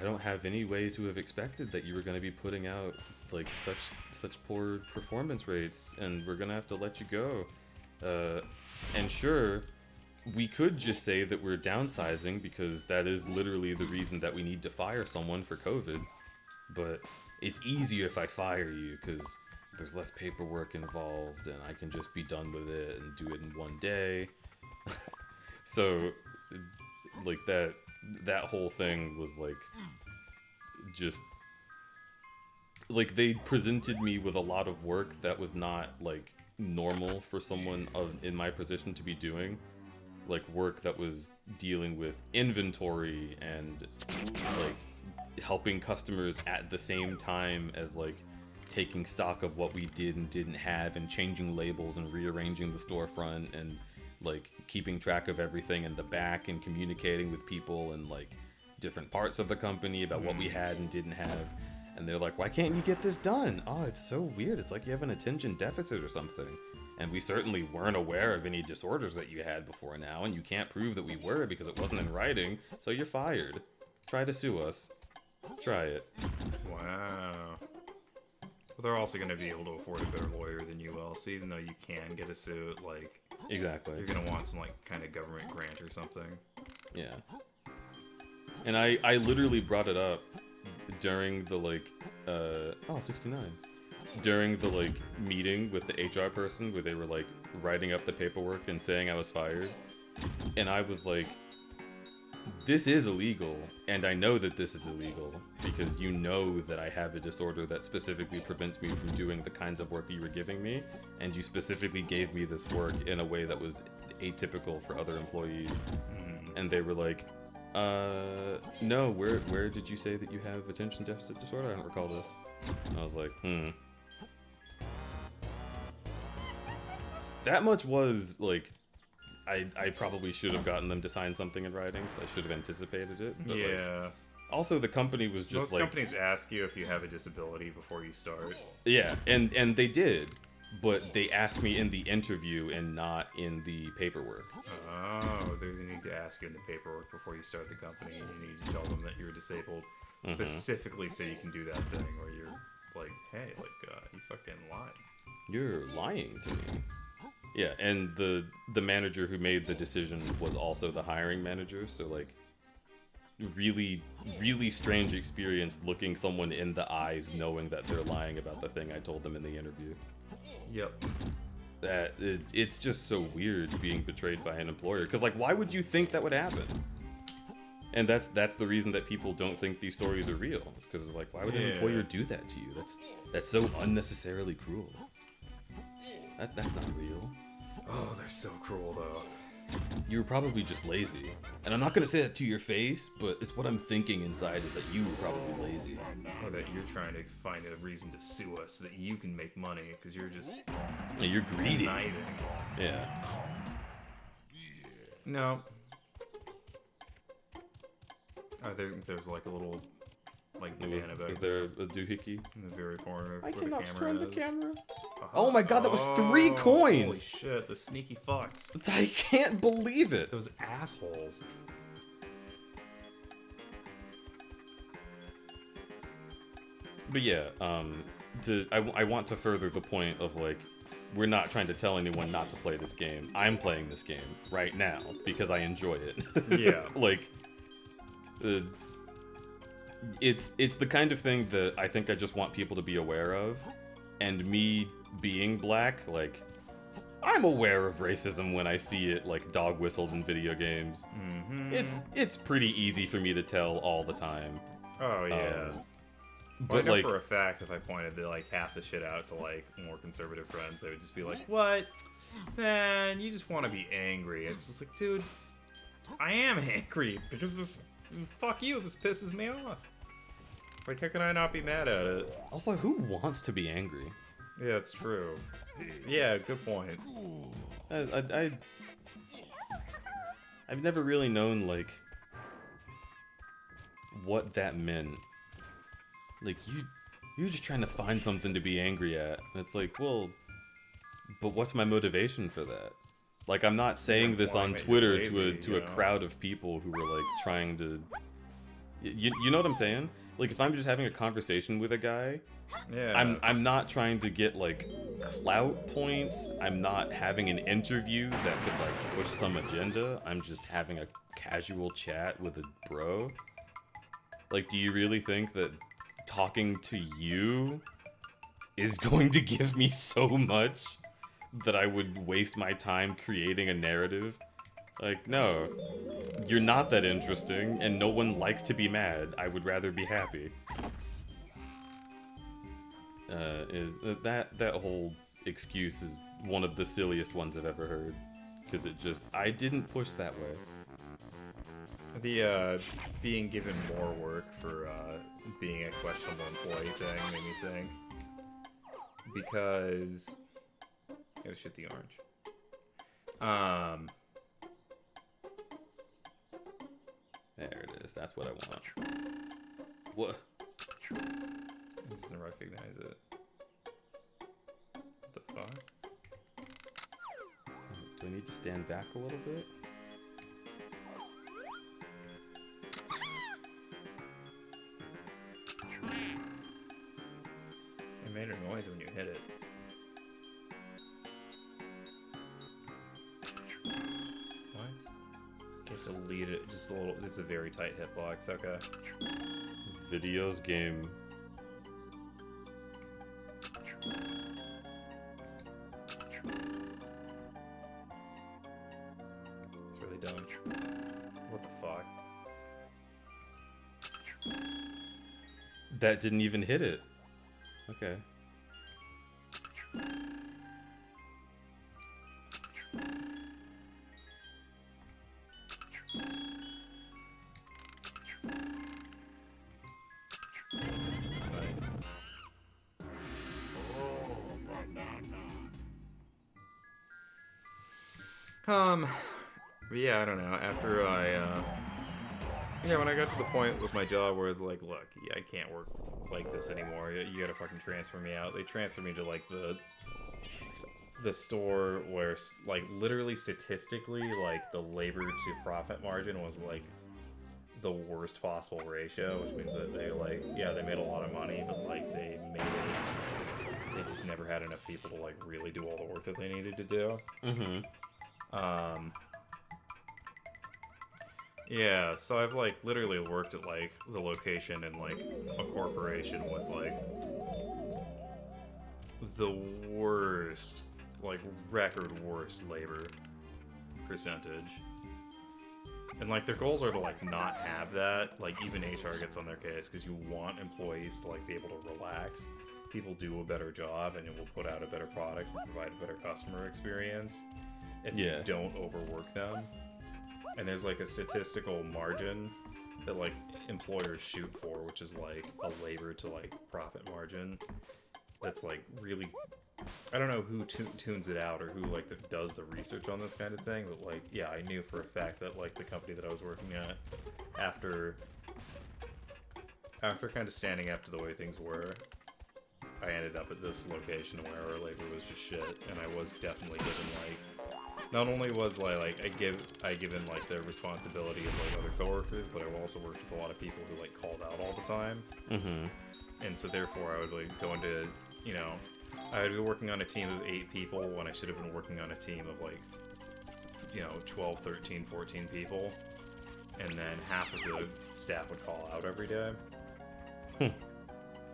don't have any way to have expected that you were going to be putting out like such poor performance rates, and we're gonna have to let you go. And sure, we could just say that we're downsizing because that is literally the reason that we need to fire someone for COVID. But it's easier if I fire you because there's less paperwork involved, and I can just be done with it and do it in one day. So, like that whole thing was like, just like they presented me with a lot of work that was not like normal for someone in my position to be doing, like work that was dealing with inventory and like helping customers at the same time as like taking stock of what we did and didn't have, and changing labels and rearranging the storefront, and like keeping track of everything in the back, and communicating with people and like different parts of the company about what we had and didn't have. And they're like, why can't you get this done? Oh, it's so weird. It's like you have an attention deficit or something. And we certainly weren't aware of any disorders that you had before now, and you can't prove that we were because it wasn't in writing, so you're fired. Try to sue us. Try it. Wow. But they're also going to be able to afford a better lawyer than you will, so even though you can get a suit, like, Exactly. you're going to want some, like, kind of government grant or something. Yeah. And I literally brought it up during the, like, 69. During the, like, meeting with the HR person where they were, like, writing up the paperwork and saying I was fired. And I was like, this is illegal, and I know that this is illegal because you know that I have a disorder that specifically prevents me from doing the kinds of work you were giving me, and you specifically gave me this work in a way that was atypical for other employees. And they were like, no, where did you say that you have attention deficit disorder? I don't recall this. And I was like, That much was, like, I probably should have gotten them to sign something in writing because I should have anticipated it. But Yeah. Like, also, the company was just Most like... companies ask you if you have a disability before you start. Yeah, and they did, but they asked me in the interview and not in the paperwork. Oh, they need to ask you in the paperwork before you start the company, and you need to tell them that you're disabled specifically so you can do that thing where you're like, hey, like, you fucking lied. You're lying to me. Yeah, and the manager who made the decision was also the hiring manager, so like really strange experience looking someone in the eyes knowing that they're lying about the thing I told them in the interview. Yep. It's just so weird being betrayed by an employer, because like, why would you think that would happen? And that's the reason that people don't think these stories are real. It's because like, why would an employer do that to you? That's so unnecessarily cruel. That's not real. Oh, they're so cruel though. You were probably just lazy. And I'm not gonna say that to your face, but it's what I'm thinking inside is that you were probably lazy. Or that you're trying to find a reason to sue us so that you can make money, because you're just... Yeah, you're greedy. Conniving. Yeah. No. There's like a little, like, banana back Is there a doohickey? in the very corner I where cannot the camera turn the is. camera. Uh-huh. Oh my god, that was 3 Oh, coins! Holy shit, the sneaky fucks. I can't believe it. Those assholes. But yeah, I want to further the point of like, we're not trying to tell anyone not to play this game. I'm playing this game right now because I enjoy it. Yeah. Like, it's the kind of thing that I think I just want people to be aware of. And me being black, like, I'm aware of racism when I see it like dog whistled in video games. It's pretty easy for me to tell all the time. Oh yeah. But Well, I know like, for a fact, if I pointed like half the shit out to like more conservative friends, they would just be like, "What, man? You just want to be angry." It's just like, dude, I am angry because this. Fuck you. This pisses me off. Like, how can I not be mad at it? also, who wants to be angry? Yeah, it's true. Yeah, good point. I've never really known like what that meant. Like, you're just trying to find something to be angry at. And it's like, well, but what's my motivation for that? Like, I'm not saying this on Twitter to a crowd of people who were like trying to. You know what I'm saying? Like, if I'm just having a conversation with a guy, Yeah. I'm not trying to get like clout points. I'm not having an interview that could like push some agenda. I'm just having a casual chat with a bro. Like, do you really think that talking to you is going to give me so much that I would waste my time creating a narrative? Like, no. You're not that interesting, and no one likes to be mad. I would rather be happy. That whole excuse is one of the silliest ones I've ever heard. Because it just, I didn't push that way. The being given more work for being a questionable employee thing made me think. Because gotta shoot the orange. There it is. That's what I want. What? It doesn't recognize it. What the fuck? Do I need to stand back a little bit? It made a noise when you hit it. What? You have to lead it just a little. It's a very tight hitbox. Okay. Videos game. It's really dumb. What the fuck? That didn't even hit it. Okay. Nice. But yeah, I don't know. After yeah, when I got to the point with my job where it's like, look, yeah, I can't work like this anymore. You gotta fucking transfer me out. They transferred me to like the the store where, like, literally statistically, like, the labor to profit margin was, like, the worst possible ratio, which means that they, like, yeah, they made a lot of money, but, like, they just never had enough people to, like, really do all the work that they needed to do. Yeah, so I've, like, literally worked at, like, the location in, like, a corporation with, like, the worst, like, record worst labor percentage. And, like, their goals are to, like, not have that. Like, even HR gets on their case because you want employees to, like, be able to relax. People do a better job and it will put out a better product and provide a better customer experience if you don't overwork them. And there's, like, a statistical margin that, like, employers shoot for, which is, like, a labor to, like, profit margin. That's, like, really... I don't know who tunes it out or who, like, does the research on this kind of thing, but, like, yeah, I knew for a fact that, like, the company that I was working at, after kind of standing up to the way things were, I ended up at this location where our labor was just shit, and I was definitely given, like... Not only was I given like the responsibility of like other coworkers, but I also worked with a lot of people who like called out all the time. And so therefore I would like go into, you know, I would be working on a team of 8 people when I should have been working on a team of like, you know, 12, 13, 14 people. And then half of the staff would call out every day.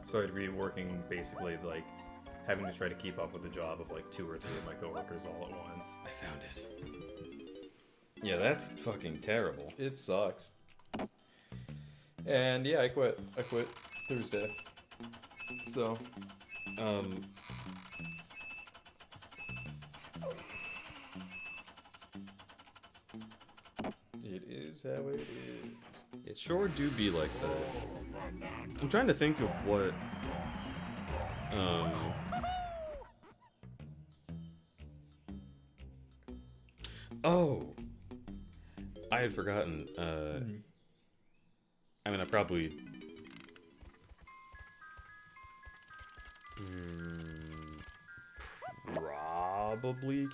So I'd be working basically like having to try to keep up with the job of like 2 or 3 of my coworkers all at once. I found it. Yeah, that's fucking terrible. It sucks. And yeah, I quit. I quit Thursday. So, it is how it is. It sure do be like that. I'm trying to think of what, oh, I had forgotten. I mean, I probably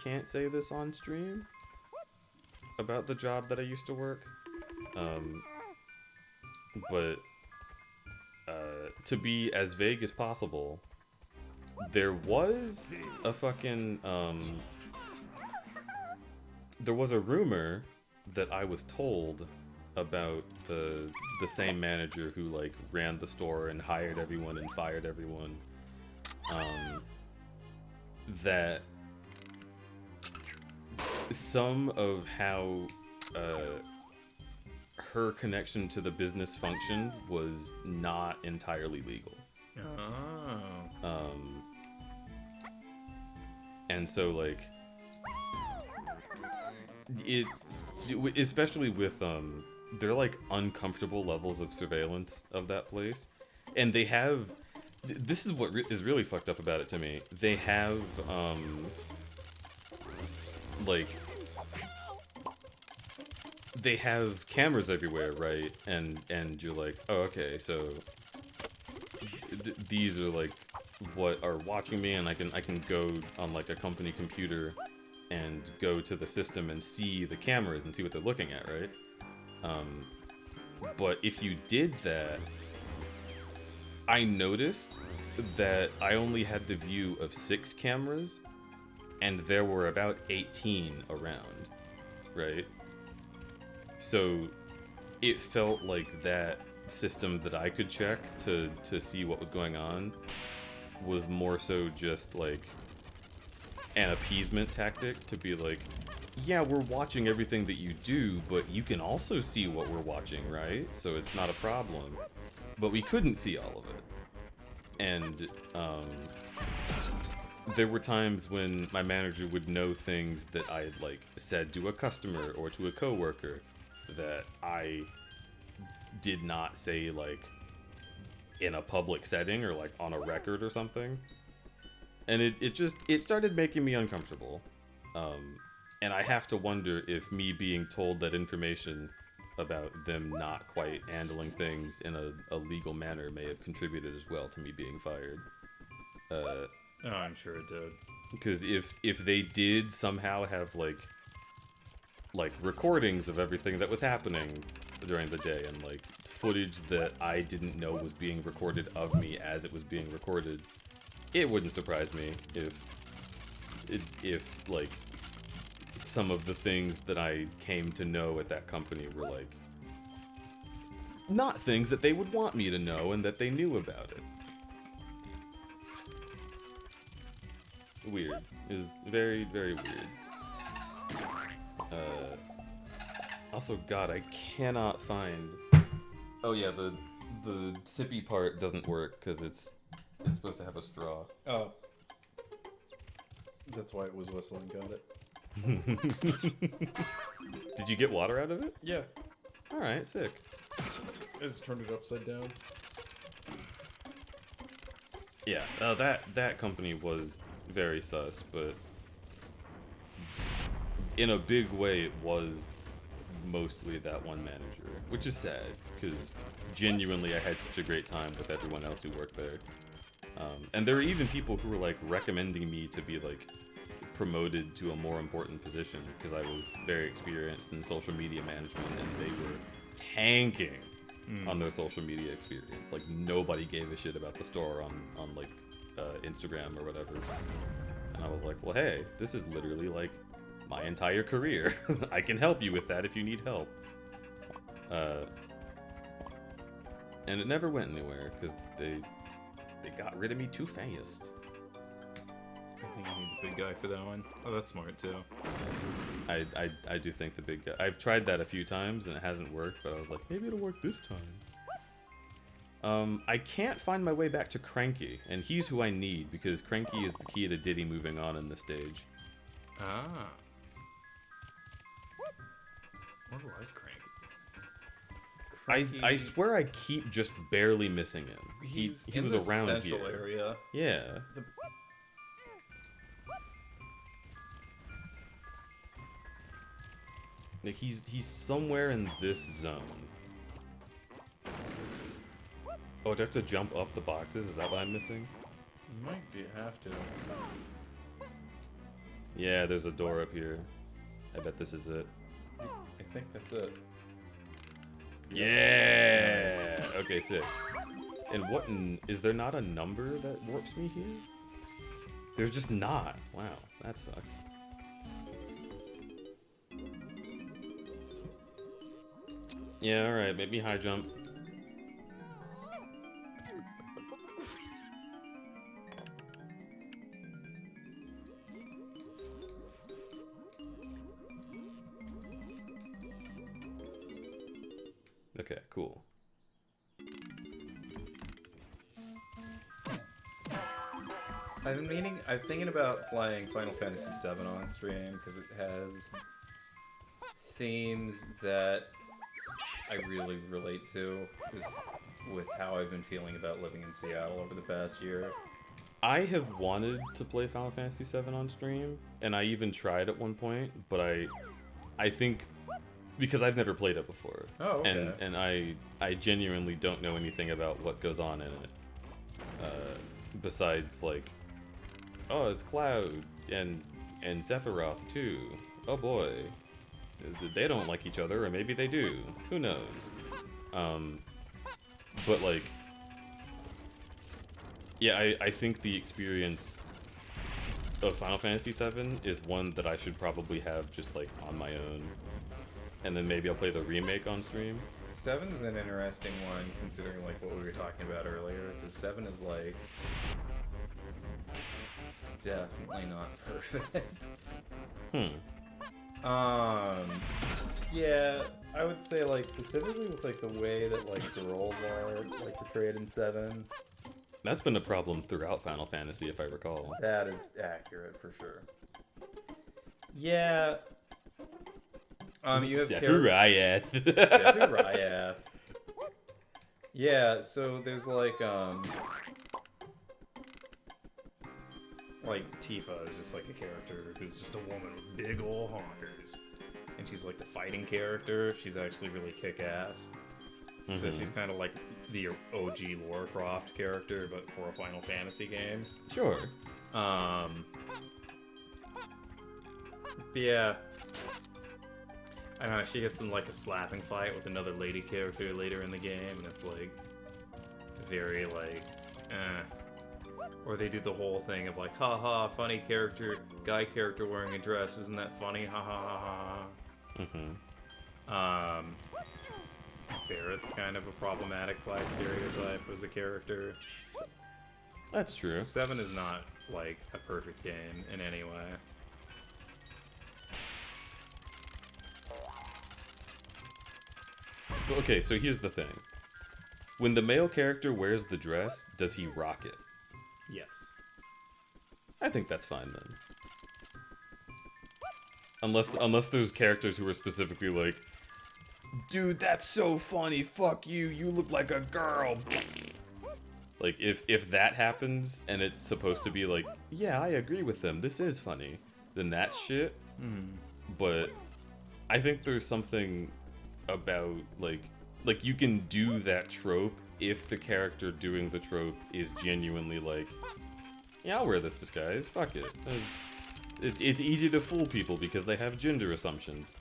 can't say this on stream about the job that I used to work. But to be as vague as possible, there was a fucking there was a rumor that I was told about the same manager who like ran the store and hired everyone and fired everyone, that some of how her connection to the business function was not entirely legal. And so like it especially with they're like uncomfortable levels of surveillance of that place, and they have this is what is really fucked up about it to me. They have like they have cameras everywhere, right? And you're like, oh, okay, so these are like what are watching me, and I can go on like a company computer and go to the system and see the cameras and see what they're looking at, right? But if you did that, I noticed that I only had the view of 6 cameras, and there were about 18 around, right? So it felt like that system that I could check to see what was going on was more so just like an appeasement tactic to be like, yeah, we're watching everything that you do, but you can also see what we're watching, right? So it's not a problem. But we couldn't see all of it. And there were times when my manager would know things that I had like said to a customer or to a coworker that I did not say like in a public setting or like on a record or something. And it started making me uncomfortable. And I have to wonder if me being told that information about them not quite handling things in a legal manner may have contributed as well to me being fired. Oh, I'm sure it did. Because if they did somehow have like recordings of everything that was happening during the day and like footage that I didn't know was being recorded of me as it was being recorded, it wouldn't surprise me if like some of the things that I came to know at that company were like not things that they would want me to know and that they knew about it. Weird. It was very, very weird. Also, God, I cannot find... Oh yeah, the sippy part doesn't work because it's supposed to have a straw. Oh. That's why it was whistling, got it. Did you get water out of it? Yeah. Alright, sick. I just turned it upside down. Yeah, that company was very sus, but in a big way it was mostly that one manager, which is sad, because genuinely I had such a great time with everyone else who worked there. And there were even people who were like recommending me to be like promoted to a more important position, because I was very experienced in social media management, and they were tanking on their social media experience. Like, nobody gave a shit about the store on like Instagram or whatever. And I was like, well, hey, this is literally like my entire career. I can help you with that if you need help. And it never went anywhere because they got rid of me too fast. I think you need the big guy for that one. Oh, that's smart too. I do think the big guy. I've tried that a few times and it hasn't worked, but I was like, maybe it'll work this time. I can't find my way back to Cranky, and he's who I need because Cranky is the key to Diddy moving on in the stage. Ah. Where was Cranky? I swear I keep just barely missing him. He was the around central here. area. Yeah. He's somewhere in this zone. Oh, do I have to jump up the boxes? Is that what I'm missing? Might be have to. Yeah, there's a door up here. I bet this is it. I think that's it. Yeah! Okay, sick. And what is there not a number that warps me here? There's just not. Wow, that sucks. Yeah, alright, make me high jump. Okay, cool. I'm thinking about playing Final Fantasy VII on stream because it has themes that I really relate to with how I've been feeling about living in Seattle over the past year. I have wanted to play Final Fantasy VII on stream, and I even tried at one point, but I think because I've never played it before. Oh, okay. And I genuinely don't know anything about what goes on in it. Besides, like, oh, it's Cloud and Sephiroth too. Oh boy. They don't like each other, or maybe they do. Who knows? But like, yeah, I think the experience of Final Fantasy VII is one that I should probably have just like on my own. And then maybe I'll play the remake on stream. 7's an interesting one, considering like what we were talking about earlier. Because 7 is like definitely not perfect. Yeah, I would say like specifically with like the way that like girls are like portrayed in 7. That's been a problem throughout Final Fantasy, if I recall. That is accurate for sure. Yeah. You have Sephiroth. Sephiroth. Yeah, so there's like Tifa is just like a character who's just a woman with big ol' honkers. And she's like the fighting character. She's actually really kick-ass. So she's kind of like the OG Lara Croft character, but for a Final Fantasy game. Sure. But yeah. I don't know, she gets in like a slapping fight with another lady character later in the game, and it's like very like, Or they do the whole thing of like, haha, funny character, guy character wearing a dress, isn't that funny? Ha ha ha ha. Barrett's kind of a problematic black stereotype as a character. That's true. 7 is not like a perfect game in any way. Okay, so here's the thing. When the male character wears the dress, does he rock it? Yes. I think that's fine then. Unless there's characters who are specifically like, dude, that's so funny, fuck you, you look like a girl. Like, if that happens, and it's supposed to be like, yeah, I agree with them, this is funny, then that's shit. But I think there's something about, like you can do that trope if the character doing the trope is genuinely like, yeah, I'll wear this disguise, fuck it. It's easy to fool people because they have gender assumptions.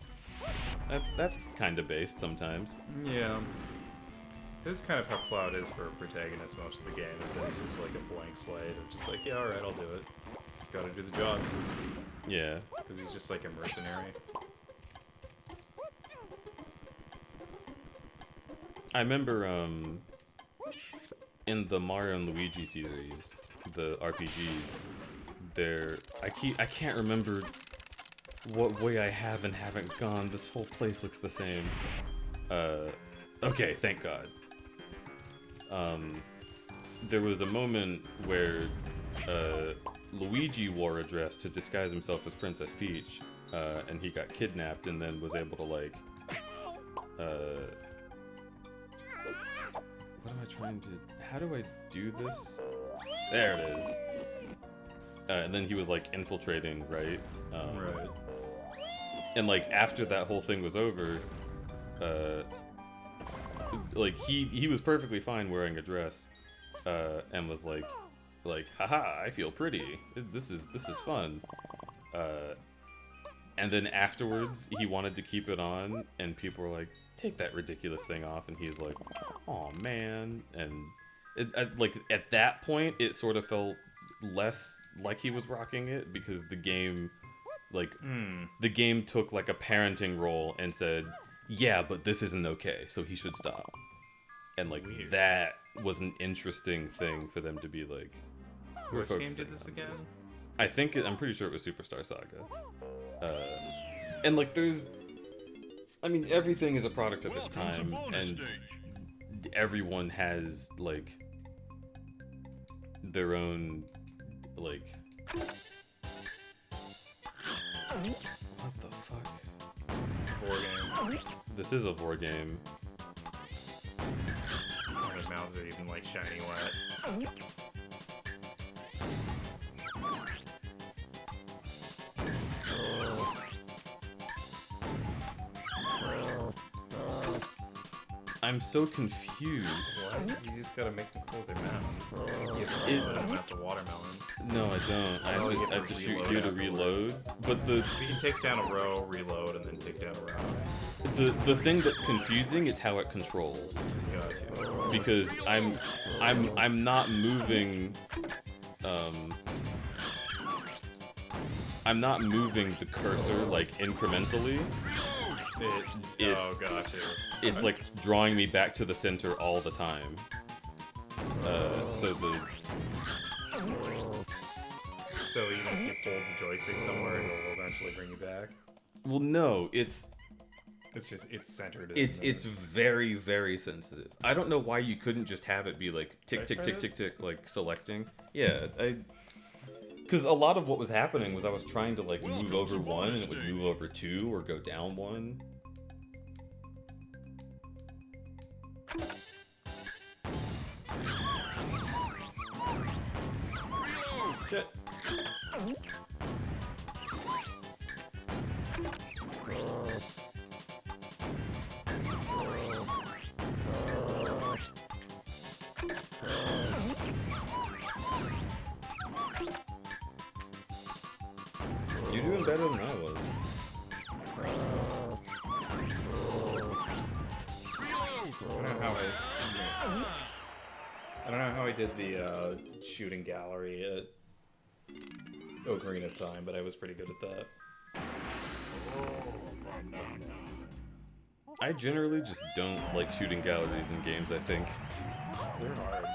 That's kind of based sometimes. Yeah. This is kind of how Cloud is for a protagonist most of the game, is that he's just like a blank slate of just like, yeah, alright, I'll do it. Gotta do the job. Yeah. Because he's just like a mercenary. I remember, in the Mario and Luigi series, the RPGs, I can't remember what way I have and haven't gone. This whole place looks the same. Okay, thank God. There was a moment where, Luigi wore a dress to disguise himself as Princess Peach, and he got kidnapped and then was able to, like, what am I trying to... How do I do this? There it is. And then he was, like, infiltrating, right? Right. And, like, after that whole thing was over, like, he was perfectly fine wearing a dress, and was like, haha, I feel pretty. This is fun. And then afterwards, he wanted to keep it on, and people were like, take that ridiculous thing off, and he's like, oh man. And like at that point, it sort of felt less like he was rocking it, because the game, like, the game took like a parenting role and said, yeah, but this isn't okay, so he should stop. And like, Weird. that was an interesting thing for them to be like, we're Which game focusing did this on again? this. I think I'm pretty sure it was Superstar Saga. And like, I mean, everything is a product of its time, and everyone has like their own, like, what the fuck? Board game. This is a vor game. Their mouths are even like shiny wet. I'm so confused. What? You just gotta make them close their mouths. That's a watermelon. No, I don't. I have to shoot you to reload. But the You can take down a row, reload, and then take down a row. the thing that's confusing is how it controls. Gotcha. Because I'm not moving. I'm not moving the cursor like incrementally. Oh, gotcha. It's like drawing me back to the center all the time. So even if you hold the joystick somewhere, it'll eventually bring you back. well, no, it's centered. it's very, very sensitive. I don't know why you couldn't just have it be like tick tick tick tick tick, like selecting. Yeah, because a lot of what was happening was I was trying to like move over one and it would move over two or go down one. Shit. You're doing better than I was. I did the shooting gallery at Ocarina of Time, but I was pretty good at that. I generally just don't like shooting galleries in games, I think. They're hard.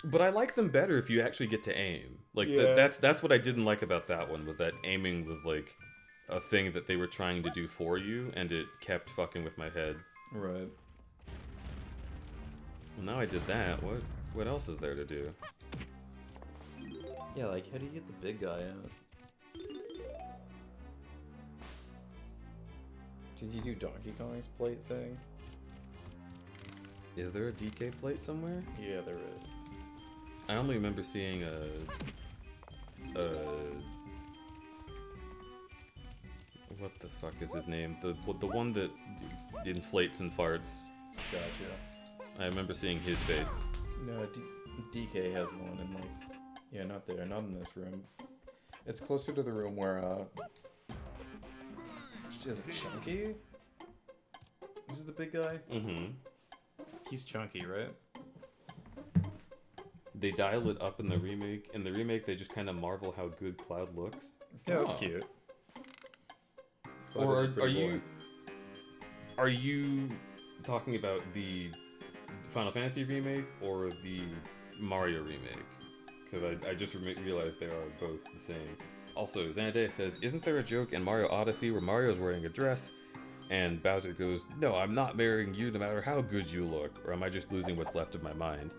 But I like them better if you actually get to aim. Like, Yeah. that's what I didn't like about that one, was that aiming was, like, a thing that they were trying to do for you, and it kept fucking with my head. Right. Well, now I did that. What else is there to do? Yeah, like, how do you get the big guy out? Did you do Donkey Kong's plate thing? Is there a DK plate somewhere? Yeah, there is. I only remember seeing what the fuck is his name? The one that inflates and farts. Gotcha. I remember seeing his face. No, DK has one, and like, yeah, not there, not in this room. It's closer to the room where is it Chunky? Who's the big guy? Mm-hmm. He's Chunky, right? They dial it up in the remake. In the remake, they just kind of marvel how good Cloud looks. Yeah, that's Oh. cute. Or are you talking about the Final Fantasy remake or the Mario remake? Because I just realized they are both the same. Also, Xanadea says, isn't there a joke in Mario Odyssey where Mario's wearing a dress and Bowser goes, no, I'm not marrying you no matter how good you look, or am I just losing what's left of my mind?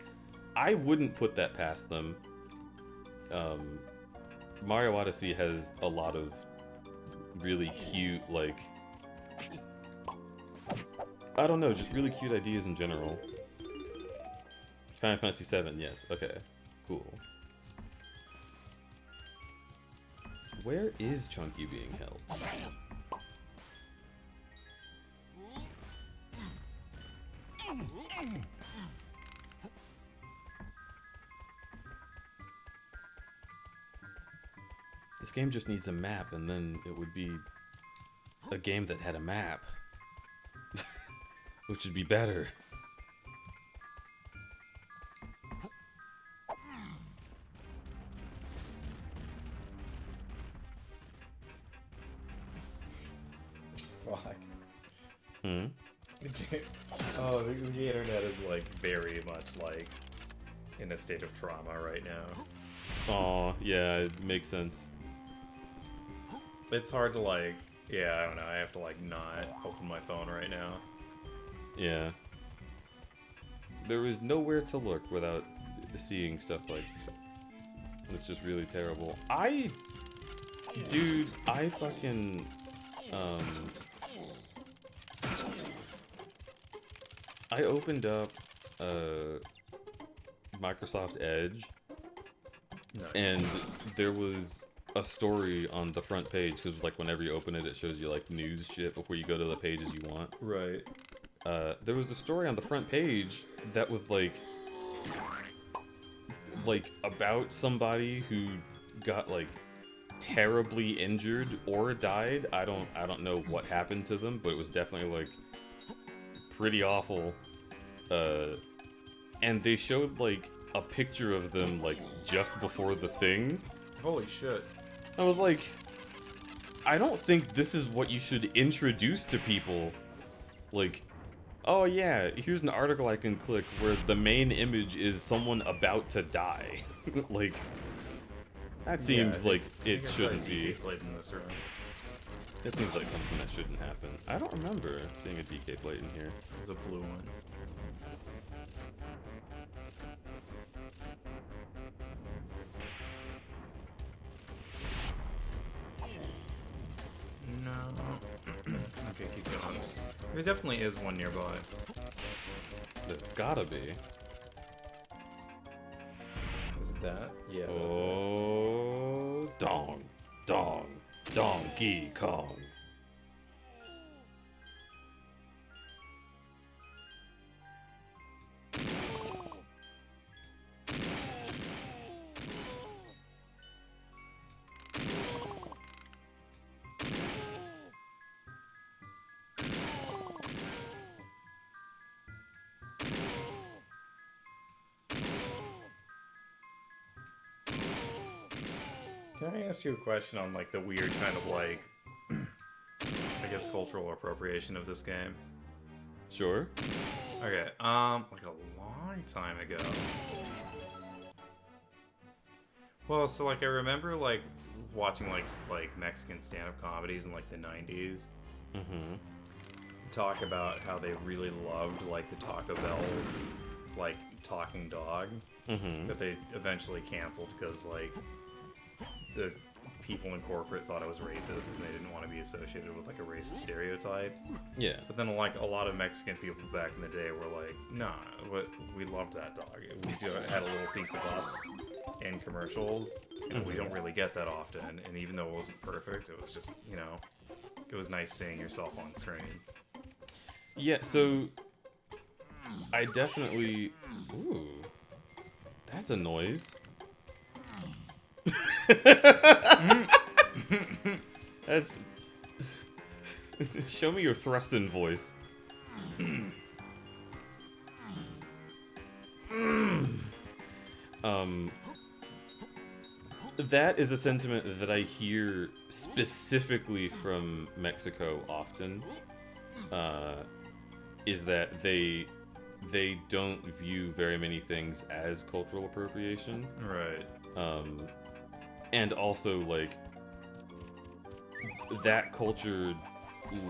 I wouldn't put that past them. Mario Odyssey has a lot of really cute, like, I don't know, just really cute ideas in general. Final Fantasy VII, yes, okay, cool. Where is Chunky being held? This game just needs a map, and then it would be a game that had a map. Which would be better. Fuck. Hmm? Oh, the internet is like very much like in a state of trauma right now. Aw, yeah, it makes sense. It's hard to like, yeah, I don't know, I have to like not open my phone right now. Yeah. There is nowhere to look without seeing stuff like it's just really terrible. Dude, I fucking I opened up Microsoft Edge, Nice. and there was a story on the front page, because like whenever you open it, it shows you like news shit before you go to the pages you want. Right. There was a story on the front page that was like about somebody who got like terribly injured or died. I don't know what happened to them, but it was definitely like pretty awful. And they showed like a picture of them like just before the thing. Holy shit. I was like, I don't think this is what you should introduce to people. Like, oh yeah, here's an article I can click where the main image is someone about to die. Like, that seems like it shouldn't be. Played in this room. That seems like something that shouldn't happen. I don't remember seeing a DK plate in here. There's a blue one. No. Okay, keep going. There definitely is one nearby. That's gotta be. Is it that? Yeah, that's it. Oh, Donkey Kong. Can I ask you a question on like the weird kind of like, I guess cultural appropriation of this game? Sure. Okay, like a long time ago. Well, so like I remember like watching like Mexican stand-up comedies in like the 90s. Mm-hmm. Talk about how they really loved like the Taco Bell like talking dog that they eventually canceled because like the people in corporate thought it was racist and they didn't want to be associated with like a racist stereotype. Yeah. But then like a lot of Mexican people back in the day were like, nah, we loved that dog. We had a little piece of us in commercials, and we don't really get that often. And even though it wasn't perfect, it was just, you know, it was nice seeing yourself on screen. Yeah, so I definitely... Ooh. That's a noise. That's... Show me your thrusting voice. That is a sentiment that I hear specifically from Mexico often. Is that they don't view very many things as cultural appropriation. Right. And also, like, that culture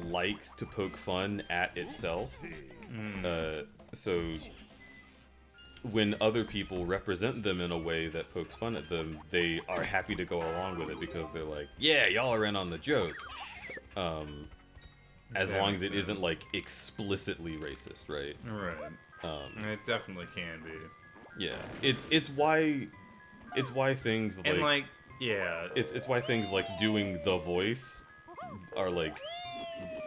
likes to poke fun at itself. So when other people represent them in a way that pokes fun at them, they are happy to go along with it because they're like, yeah, y'all are in on the joke. As long as it isn't, like, explicitly racist, right? Right. It definitely can be. Yeah. It's why things like... And, like, yeah. It's why things like doing the voice are, like,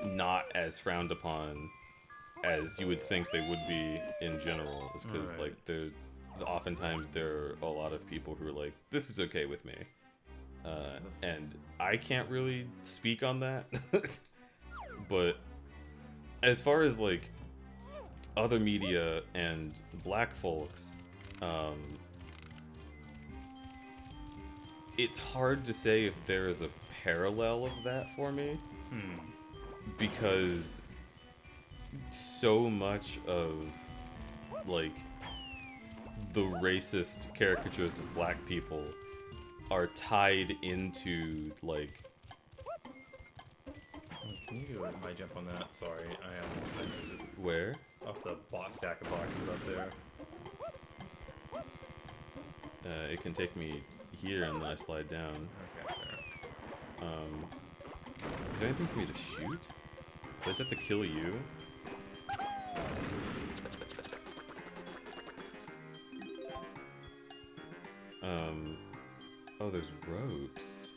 not as frowned upon as you would think they would be in general. Is because, like, oftentimes there are a lot of people who are like, this is okay with me. And I can't really speak on that. But as far as, like, other media and black folks, it's hard to say if there is a parallel of that for me. Because so much of, like, the racist caricatures of black people are tied into, like... Can you do my jump on that? Sorry, I am just... Where? Off the stack of boxes up there. It can take me here and then I slide down. Okay, fair. Is there anything for me to shoot? Do I just have to kill you? Oh, there's ropes.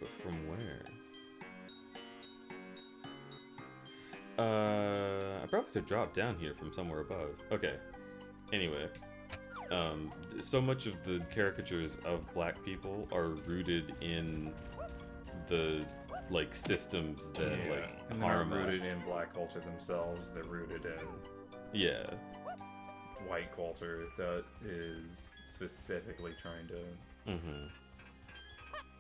But from where? I probably have to drop down here from somewhere above. Okay. Anyway. So much of the caricatures of black people are rooted in the, like, systems that, like, and harm they're rooted us. in black culture themselves. They're rooted in Yeah. white culture that is specifically trying to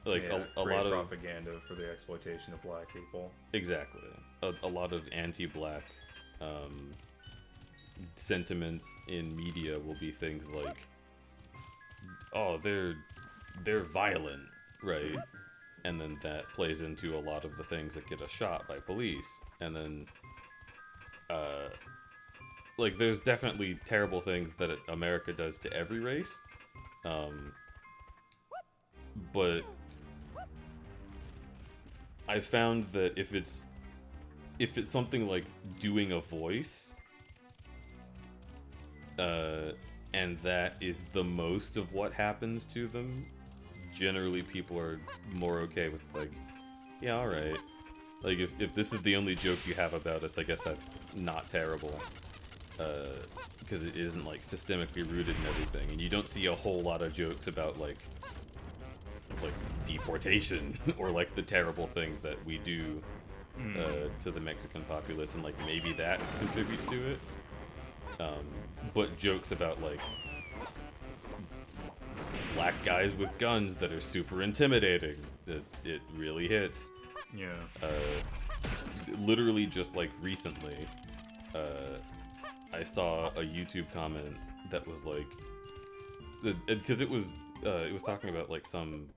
Like, a create lot of... propaganda for the exploitation of black people. Exactly. A lot of anti-black sentiments in media will be things like, oh, they're violent, right? And then that plays into a lot of the things that get us shot by police. And then, like, there's definitely terrible things that America does to every race. But I found that if it's something like doing a voice, and that is the most of what happens to them, generally people are more okay with, like, yeah, alright. Like, if this is the only joke you have about us, I guess that's not terrible. Because it isn't, like, systemically rooted in everything. And you don't see a whole lot of jokes about, like deportation or, like, the terrible things that we do to the Mexican populace, and, like, maybe that contributes to it. But jokes about, like, black guys with guns that are super intimidating. It really hits. Yeah. Literally just like recently, I saw a YouTube comment that was like, because it was talking about like some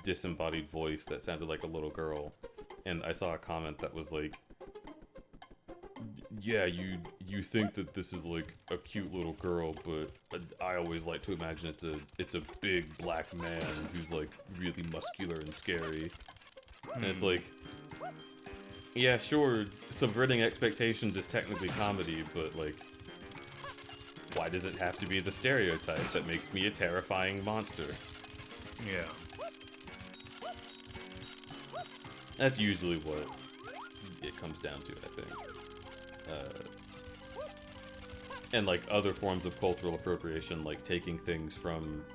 disembodied voice that sounded like a little girl, and I saw a comment that was like, yeah, you think that this is like a cute little girl, but I always like to imagine it's a big black man who's like really muscular and scary. And it's like, yeah, sure, subverting expectations is technically comedy, but like, why does it have to be the stereotype that makes me a terrifying monster? Yeah. That's usually what it comes down to, I think. And like other forms of cultural appropriation, like taking things from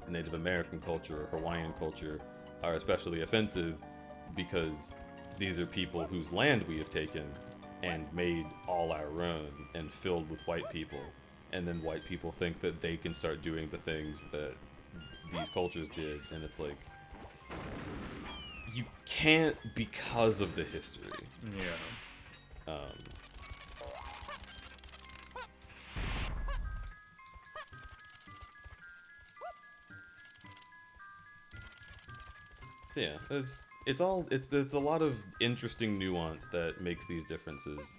Native American culture or Hawaiian culture, are especially offensive because these are people whose land we have taken and made all our own and filled with white people. And then white people think that they can start doing the things that these cultures did, and it's like, you can't because of the history. Yeah. So yeah, it's a lot of interesting nuance that makes these differences,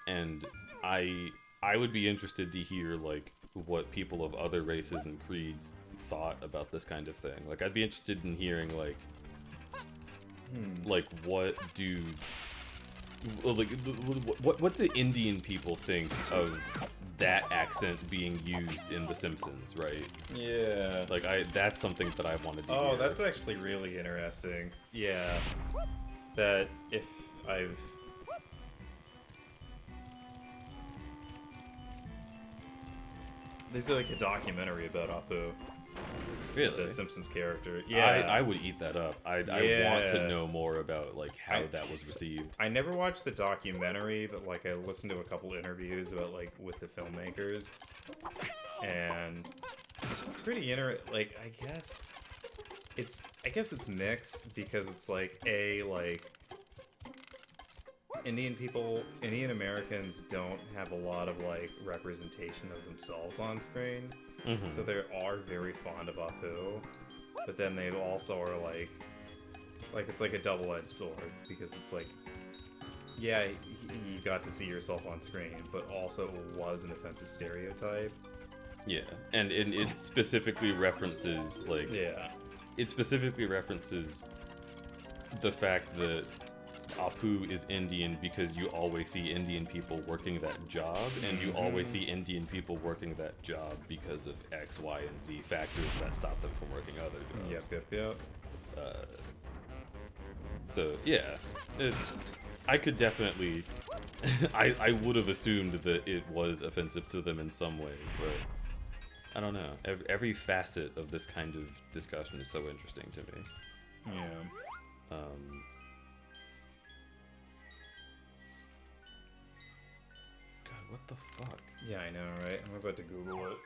and I would be interested to hear like what people of other races and creeds thought about this kind of thing. Like, I'd be interested in hearing like what do what do Indian people think of that accent being used in The Simpsons, right? Yeah. Like, that's something that I wanted to Oh, hear. that's actually really interesting. Yeah. That if I've... There's like a documentary about Apu. Really? The Simpsons character. Yeah. I would eat that up. I want to know more about like how that was received. I never watched the documentary, but like I listened to a couple interviews about like with the filmmakers, and it's pretty like I guess it's mixed because it's like Indian Americans don't have a lot of like representation of themselves on screen. Mm-hmm. So they are very fond of Apu, but then they also are like it's like a double-edged sword, because it's like, yeah, you got to see yourself on screen, but also it was an offensive stereotype. Yeah, and it specifically references like it specifically references the fact that Apu is Indian because you always see Indian people working that job, and you always see Indian people working that job because of X, Y, and Z factors that stop them from working other jobs. Yep. So yeah, I could definitely, I would have assumed that it was offensive to them in some way, but I don't know. Every facet of this kind of discussion is so interesting to me. Yeah. What the fuck? Yeah, I know, right? I'm about to Google it.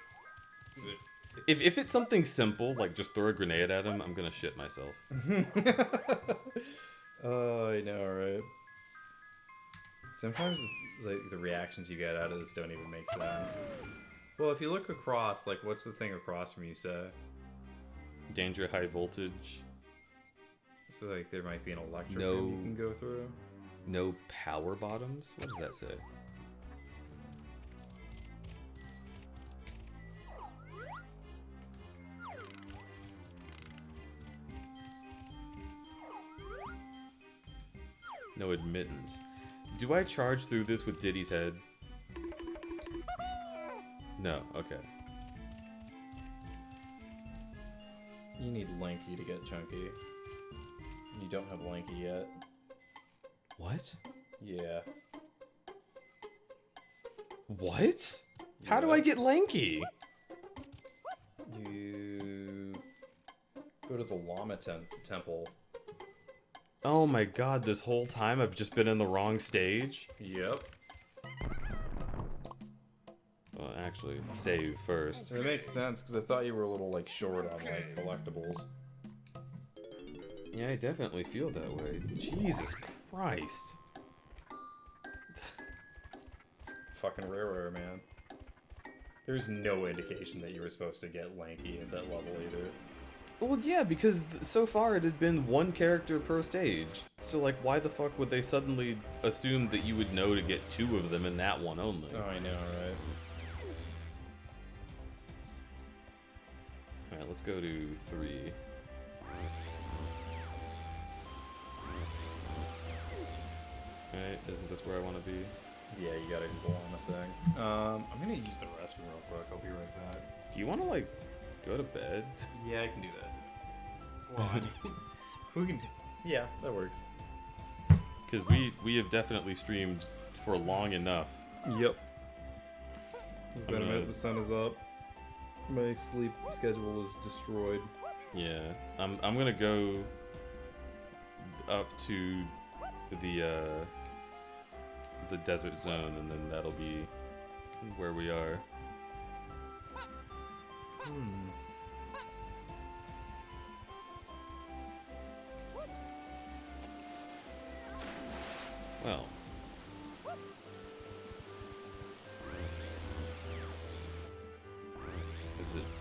If it's something simple, like just throw a grenade at him, I'm gonna shit myself. Oh, I know, right? Sometimes the reactions you get out of this don't even make sense. Well, if you look across, like, what's the thing across from you say? Danger, high voltage. So, like, there might be an electric No. room you can go through? No power bottoms? What does that say? No admittance. Do I charge through this with Diddy's head? No, okay. You need Lanky to get Chunky. You don't have Lanky yet. What? Yeah. What? How do I get lanky? You go to the Llama Temple. Oh my god, this whole time I've just been in the wrong stage? Yep. Well, actually, save first. It makes sense because I thought you were a little like short on like collectibles. Yeah, I definitely feel that way. Jesus Christ. It's fucking rare, man. There's no indication that you were supposed to get lanky at that level either. Well, yeah, because so far it had been one character per stage. So, like, why the fuck would they suddenly assume that you would know to get 2 of them in that one only? Oh, I know, right? Alright, let's go to 3. Alright, isn't this where I want to be? Yeah, you gotta go on the thing. I'm gonna use the restroom real quick. I'll be right back. Do you want to, like, go to bed? Yeah, I can do that. Well, I mean, who can? Yeah, that works. Because we have definitely streamed for long enough. Yep. It's been a gonna- minute. The sun is up. My sleep schedule is destroyed. Yeah, I'm gonna go up to the desert zone, and then that'll be where we are. Well.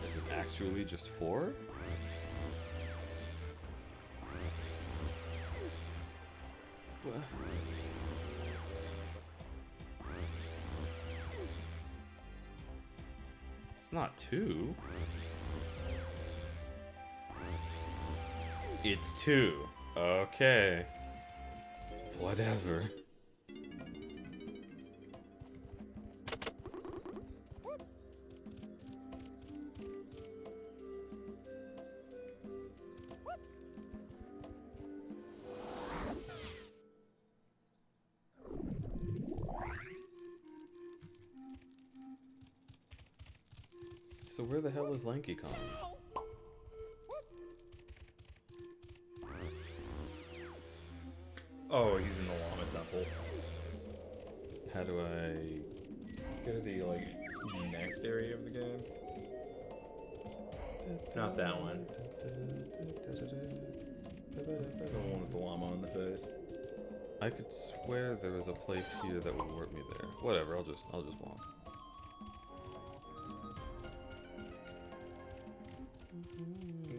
Is it actually just 4? It's not 2. It's 2. Okay. Whatever. So where the hell is Lanky Kong? Oh, he's in the llama temple. How do I... Go to the like next area of the game. Not that one. The one with the llama on the face. I could swear there was a place here that would warp me there. Whatever, I'll just walk.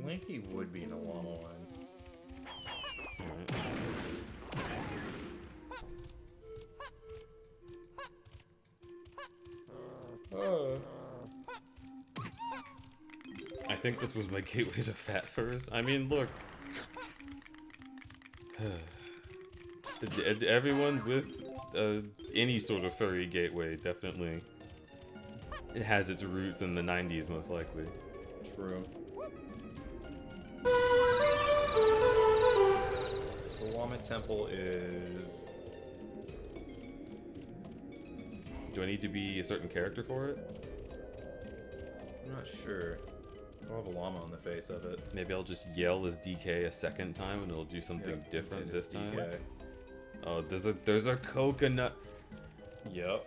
Lanky would be in the llama one. I think this was my gateway to Fat Furs. I mean, look. Everyone with any sort of furry gateway definitely it has its roots in the 90s, most likely. True. So the llama temple is... Do I need to be a certain character for it? I'm not sure. I'll have a llama on the face of it. Maybe I'll just yell as DK a second time and it'll do something different this time. DK. Oh, there's a coconut. Yep.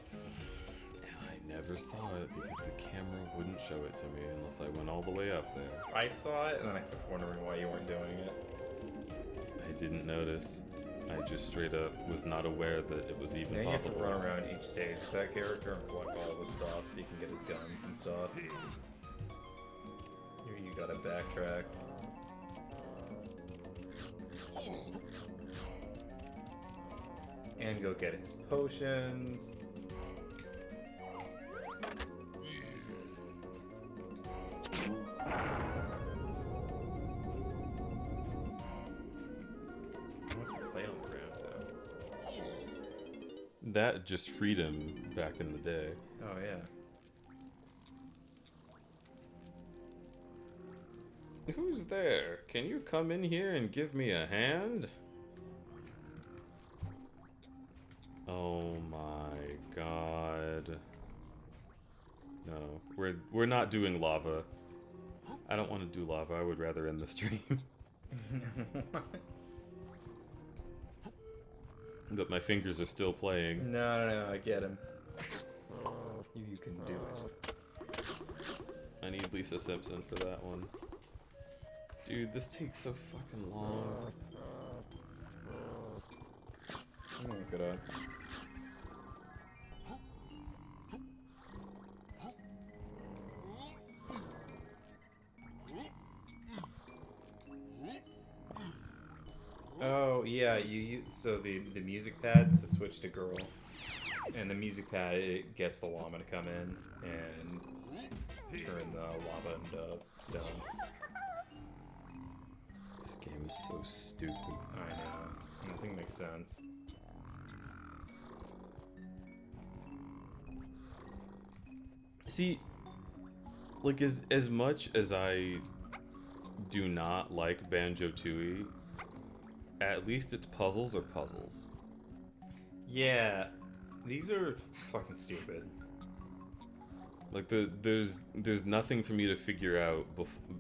I never saw it because the camera wouldn't show it to me unless I went all the way up there. I saw it and then I kept wondering why you weren't doing it. I didn't notice. I just straight up was not aware that it was even Now you have to possible. run around each stage with that character and collect all the stuff so you can get his guns and stuff. Here you gotta backtrack. And go get his potions. What's the plate on the ground though? That just freed him back in the day. Oh yeah. Who's there? Can you come in here and give me a hand? Oh my god. No, we're not doing lava. I don't want to do lava. I would rather end the stream. But my fingers are still playing. No, I get him. You can do it. Lisa Simpson for that one. Dude, this takes so fucking long. I'm gonna look it up. Oh yeah, so the music pad's to switch to girl, and the music pad it gets the llama to come in and turn the lava into stone. This game is so stupid. I know. Nothing makes sense. See, like as much as I do not like Banjo-Tooie, at least its puzzles are puzzles. Yeah, these are fucking stupid. Like there's nothing for me to figure out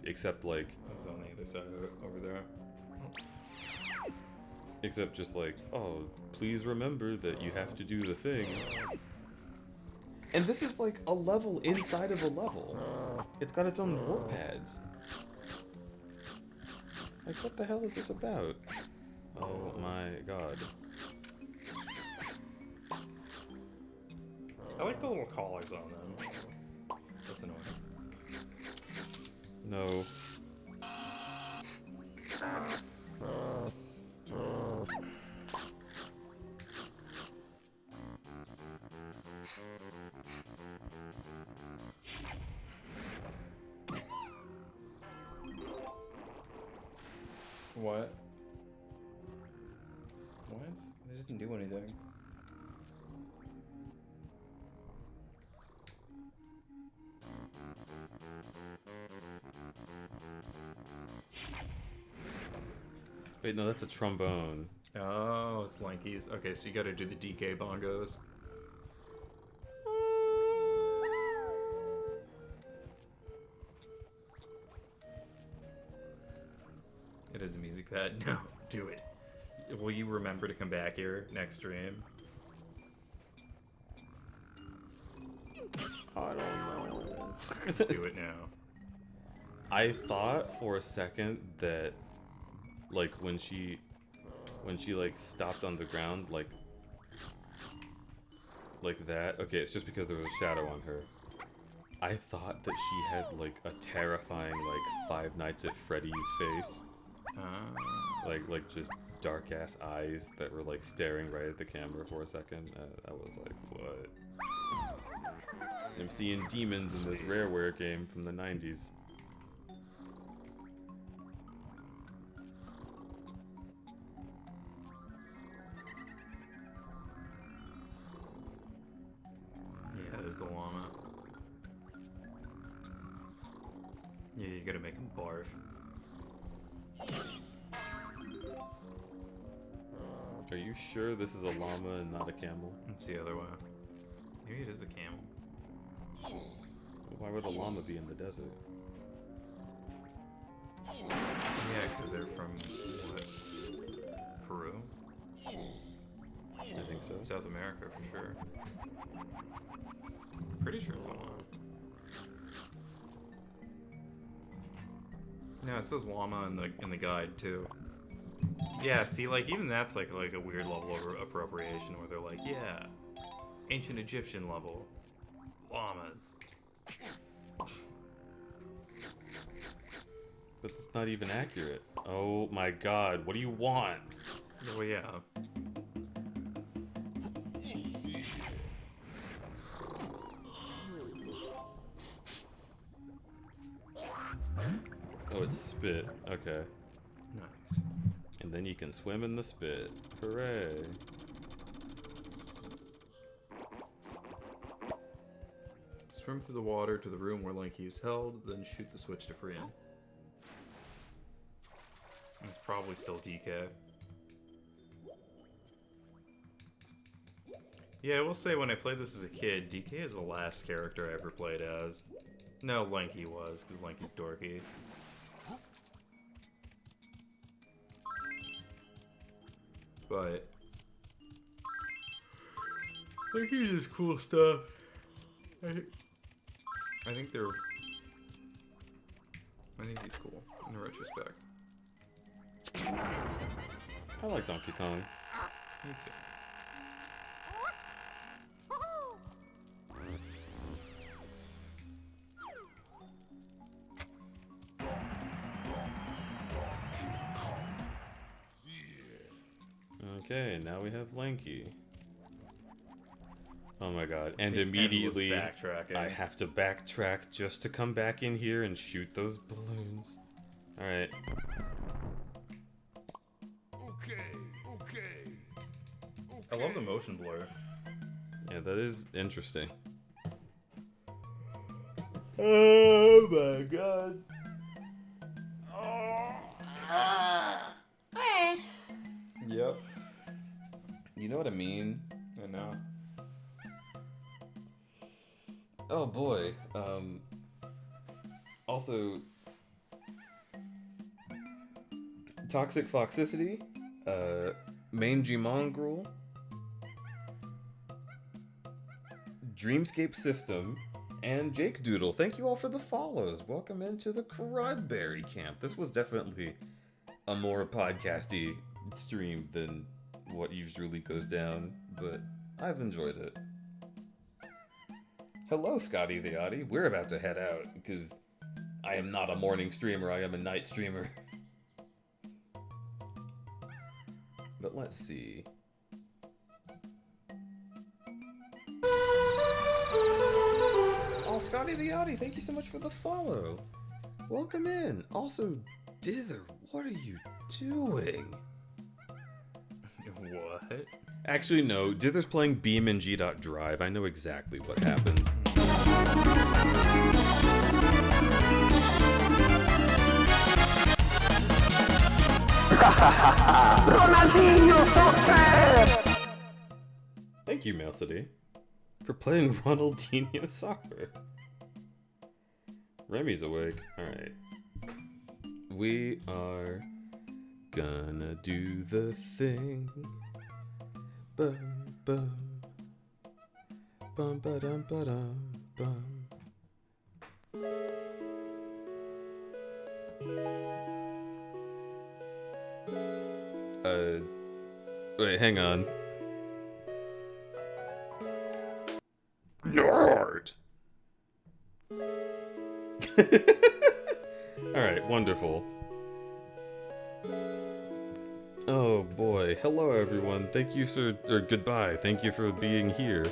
except like It's on the other side over there. except just like, oh, please remember that you have to do the thing. And this is like a level inside of a level. It's got its own warp pads. Like, what the hell is this about? Oh my god. I like the little collars on them. That's annoying. No. What? What? They didn't do anything. Wait, no, that's a trombone. Oh, it's Lanky's. Okay, so you gotta do the DK bongos. It is a music pad? No, do it. Will you remember to come back here next stream? I don't know. Do it now. I thought for a second that, like, when she like stopped on the ground, like that. Okay, it's just because there was a shadow on her. I thought that she had like a terrifying like Five Nights at Freddy's face, like just dark ass eyes that were like staring right at the camera for a second. I was like, what? I'm seeing demons in this Rareware game from the 90s. Yeah, there's the llama. Yeah, you gotta make him barf. Are you sure this is a llama and not a camel? It's the other way. Maybe it is a camel. Why would a llama be in the desert? Yeah, because they're from, what? Peru? I think so. South America, for sure. Pretty sure it's a llama. No, it says llama in the guide, too. Yeah, see, like, even that's like a weird level of appropriation where they're like, yeah, ancient Egyptian level. Llamas. But it's not even accurate. Oh my god, what do you want? Well, yeah. Oh, it's spit. Okay. Nice. And then you can swim in the spit. Hooray. Swim through the water to the room where Lanky is held, then shoot the switch to free him. It's probably still DK. Yeah, I will say when I played this as a kid, DK is the last character I ever played as. No, Lanky was, because Lanky's dorky. But Lanky does cool stuff. I think they're I think he's cool in retrospect. I like Donkey Kong. Me too. Okay, now we have Lanky. Oh my god, and The immediately endless backtracking. I have to backtrack just to come back in here and shoot those balloons. Alright. Okay. I love the motion blur. Yeah, that is interesting. Oh my god. Yep. You know what I mean? I know. Oh boy. Also, Toxic Foxicity, Mangy Mongrel, Dreamscape System, and Jake Doodle. Thank you all for the follows. Welcome into the crudberry camp. This was definitely a more podcasty stream than what usually goes down, but I've enjoyed it. Hello, Scotty the Audie. We're about to head out because I am not a morning streamer, I am a night streamer. But let's see. Oh, Scotty the Audie, thank you so much for the follow. Welcome in. Also, Dither, what are you doing? What? Actually, no. Dither's playing BeamNG.drive. I know exactly what happened. Thank you, Mouse City, for playing Ronaldinho soccer. Remy's awake. Alright. We are gonna do the thing. Bum bum. Bum ba dum ba dum bum. Wait, hang on. Nerd! Alright, wonderful. Oh boy, hello everyone. Thank you or goodbye. Thank you for being here.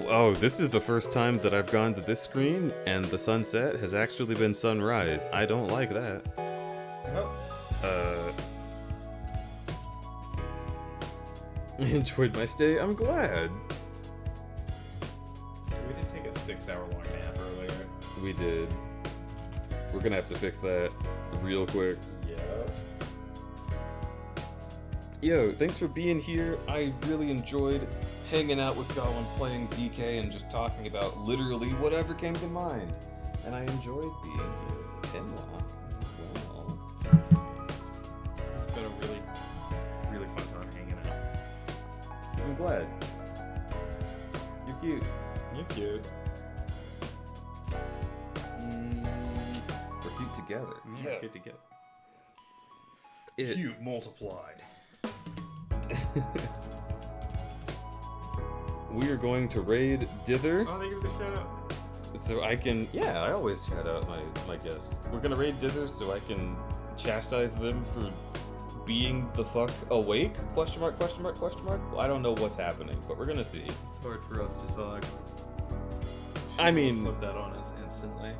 Oh, this is the first time that I've gone to this screen and the sunset has actually been sunrise. I don't like that. I enjoyed my stay. I'm glad. We did take a 6-hour-long nap earlier. We did. We're gonna have to fix that real quick. Yeah. Yo, thanks for being here. I really enjoyed hanging out with y'all and playing DK and just talking about literally whatever came to mind. And I enjoyed being here. Pinlock. Well. It's been a really, really fun time hanging out. I'm glad. You're cute. You're cute. We're cute together. Yeah, cute together. It- Cute multiplied. We are going to raid Dither. Oh, they give it a shout out. So I can, yeah, I always shout out my guests. We're gonna raid Dither so I can chastise them for being the fuck awake? Question mark, question mark, question mark? Well, I don't know what's happening, but we're gonna see. It's hard for us to talk. I mean, Flip that on us instantly.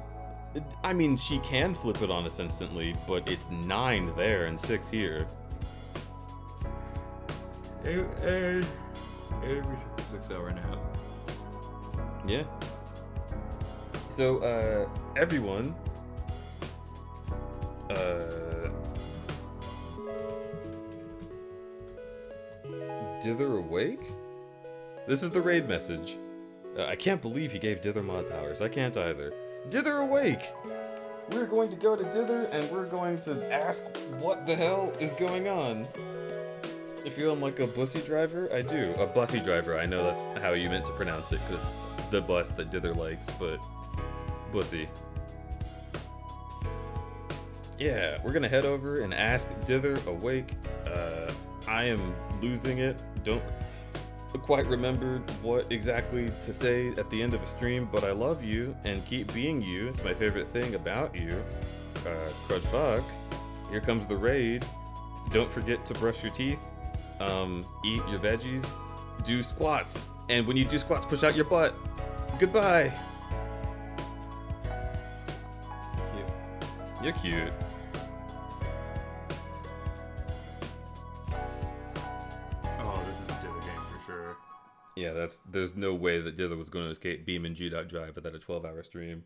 she can flip it on us instantly, but it's 9 there and 6 here. And we took a 6-hour nap. Yeah. So, everyone, Dither awake? This is the raid message. I can't believe he gave Dither mod powers. I can't either. Dither awake! We're going to go to Dither and we're going to ask what the hell is going on. You feel I'm like a bussy driver? I do. A bussy driver. I know that's how you meant to pronounce it because it's the bus that Dither likes, but bussy. Yeah, we're gonna head over and ask Dither awake. I am losing it. Don't quite remember what exactly to say at the end of a stream, but I love you and keep being you. It's my favorite thing about you. Crud fuck. Here comes the raid. Don't forget to brush your teeth. Eat your veggies. Do squats. And when you do squats, push out your butt. Goodbye. Cute. You're cute. Oh, this is a Dither game for sure. Yeah, there's no way that Dither was going to escape Beam and G.Drive without a 12-hour stream.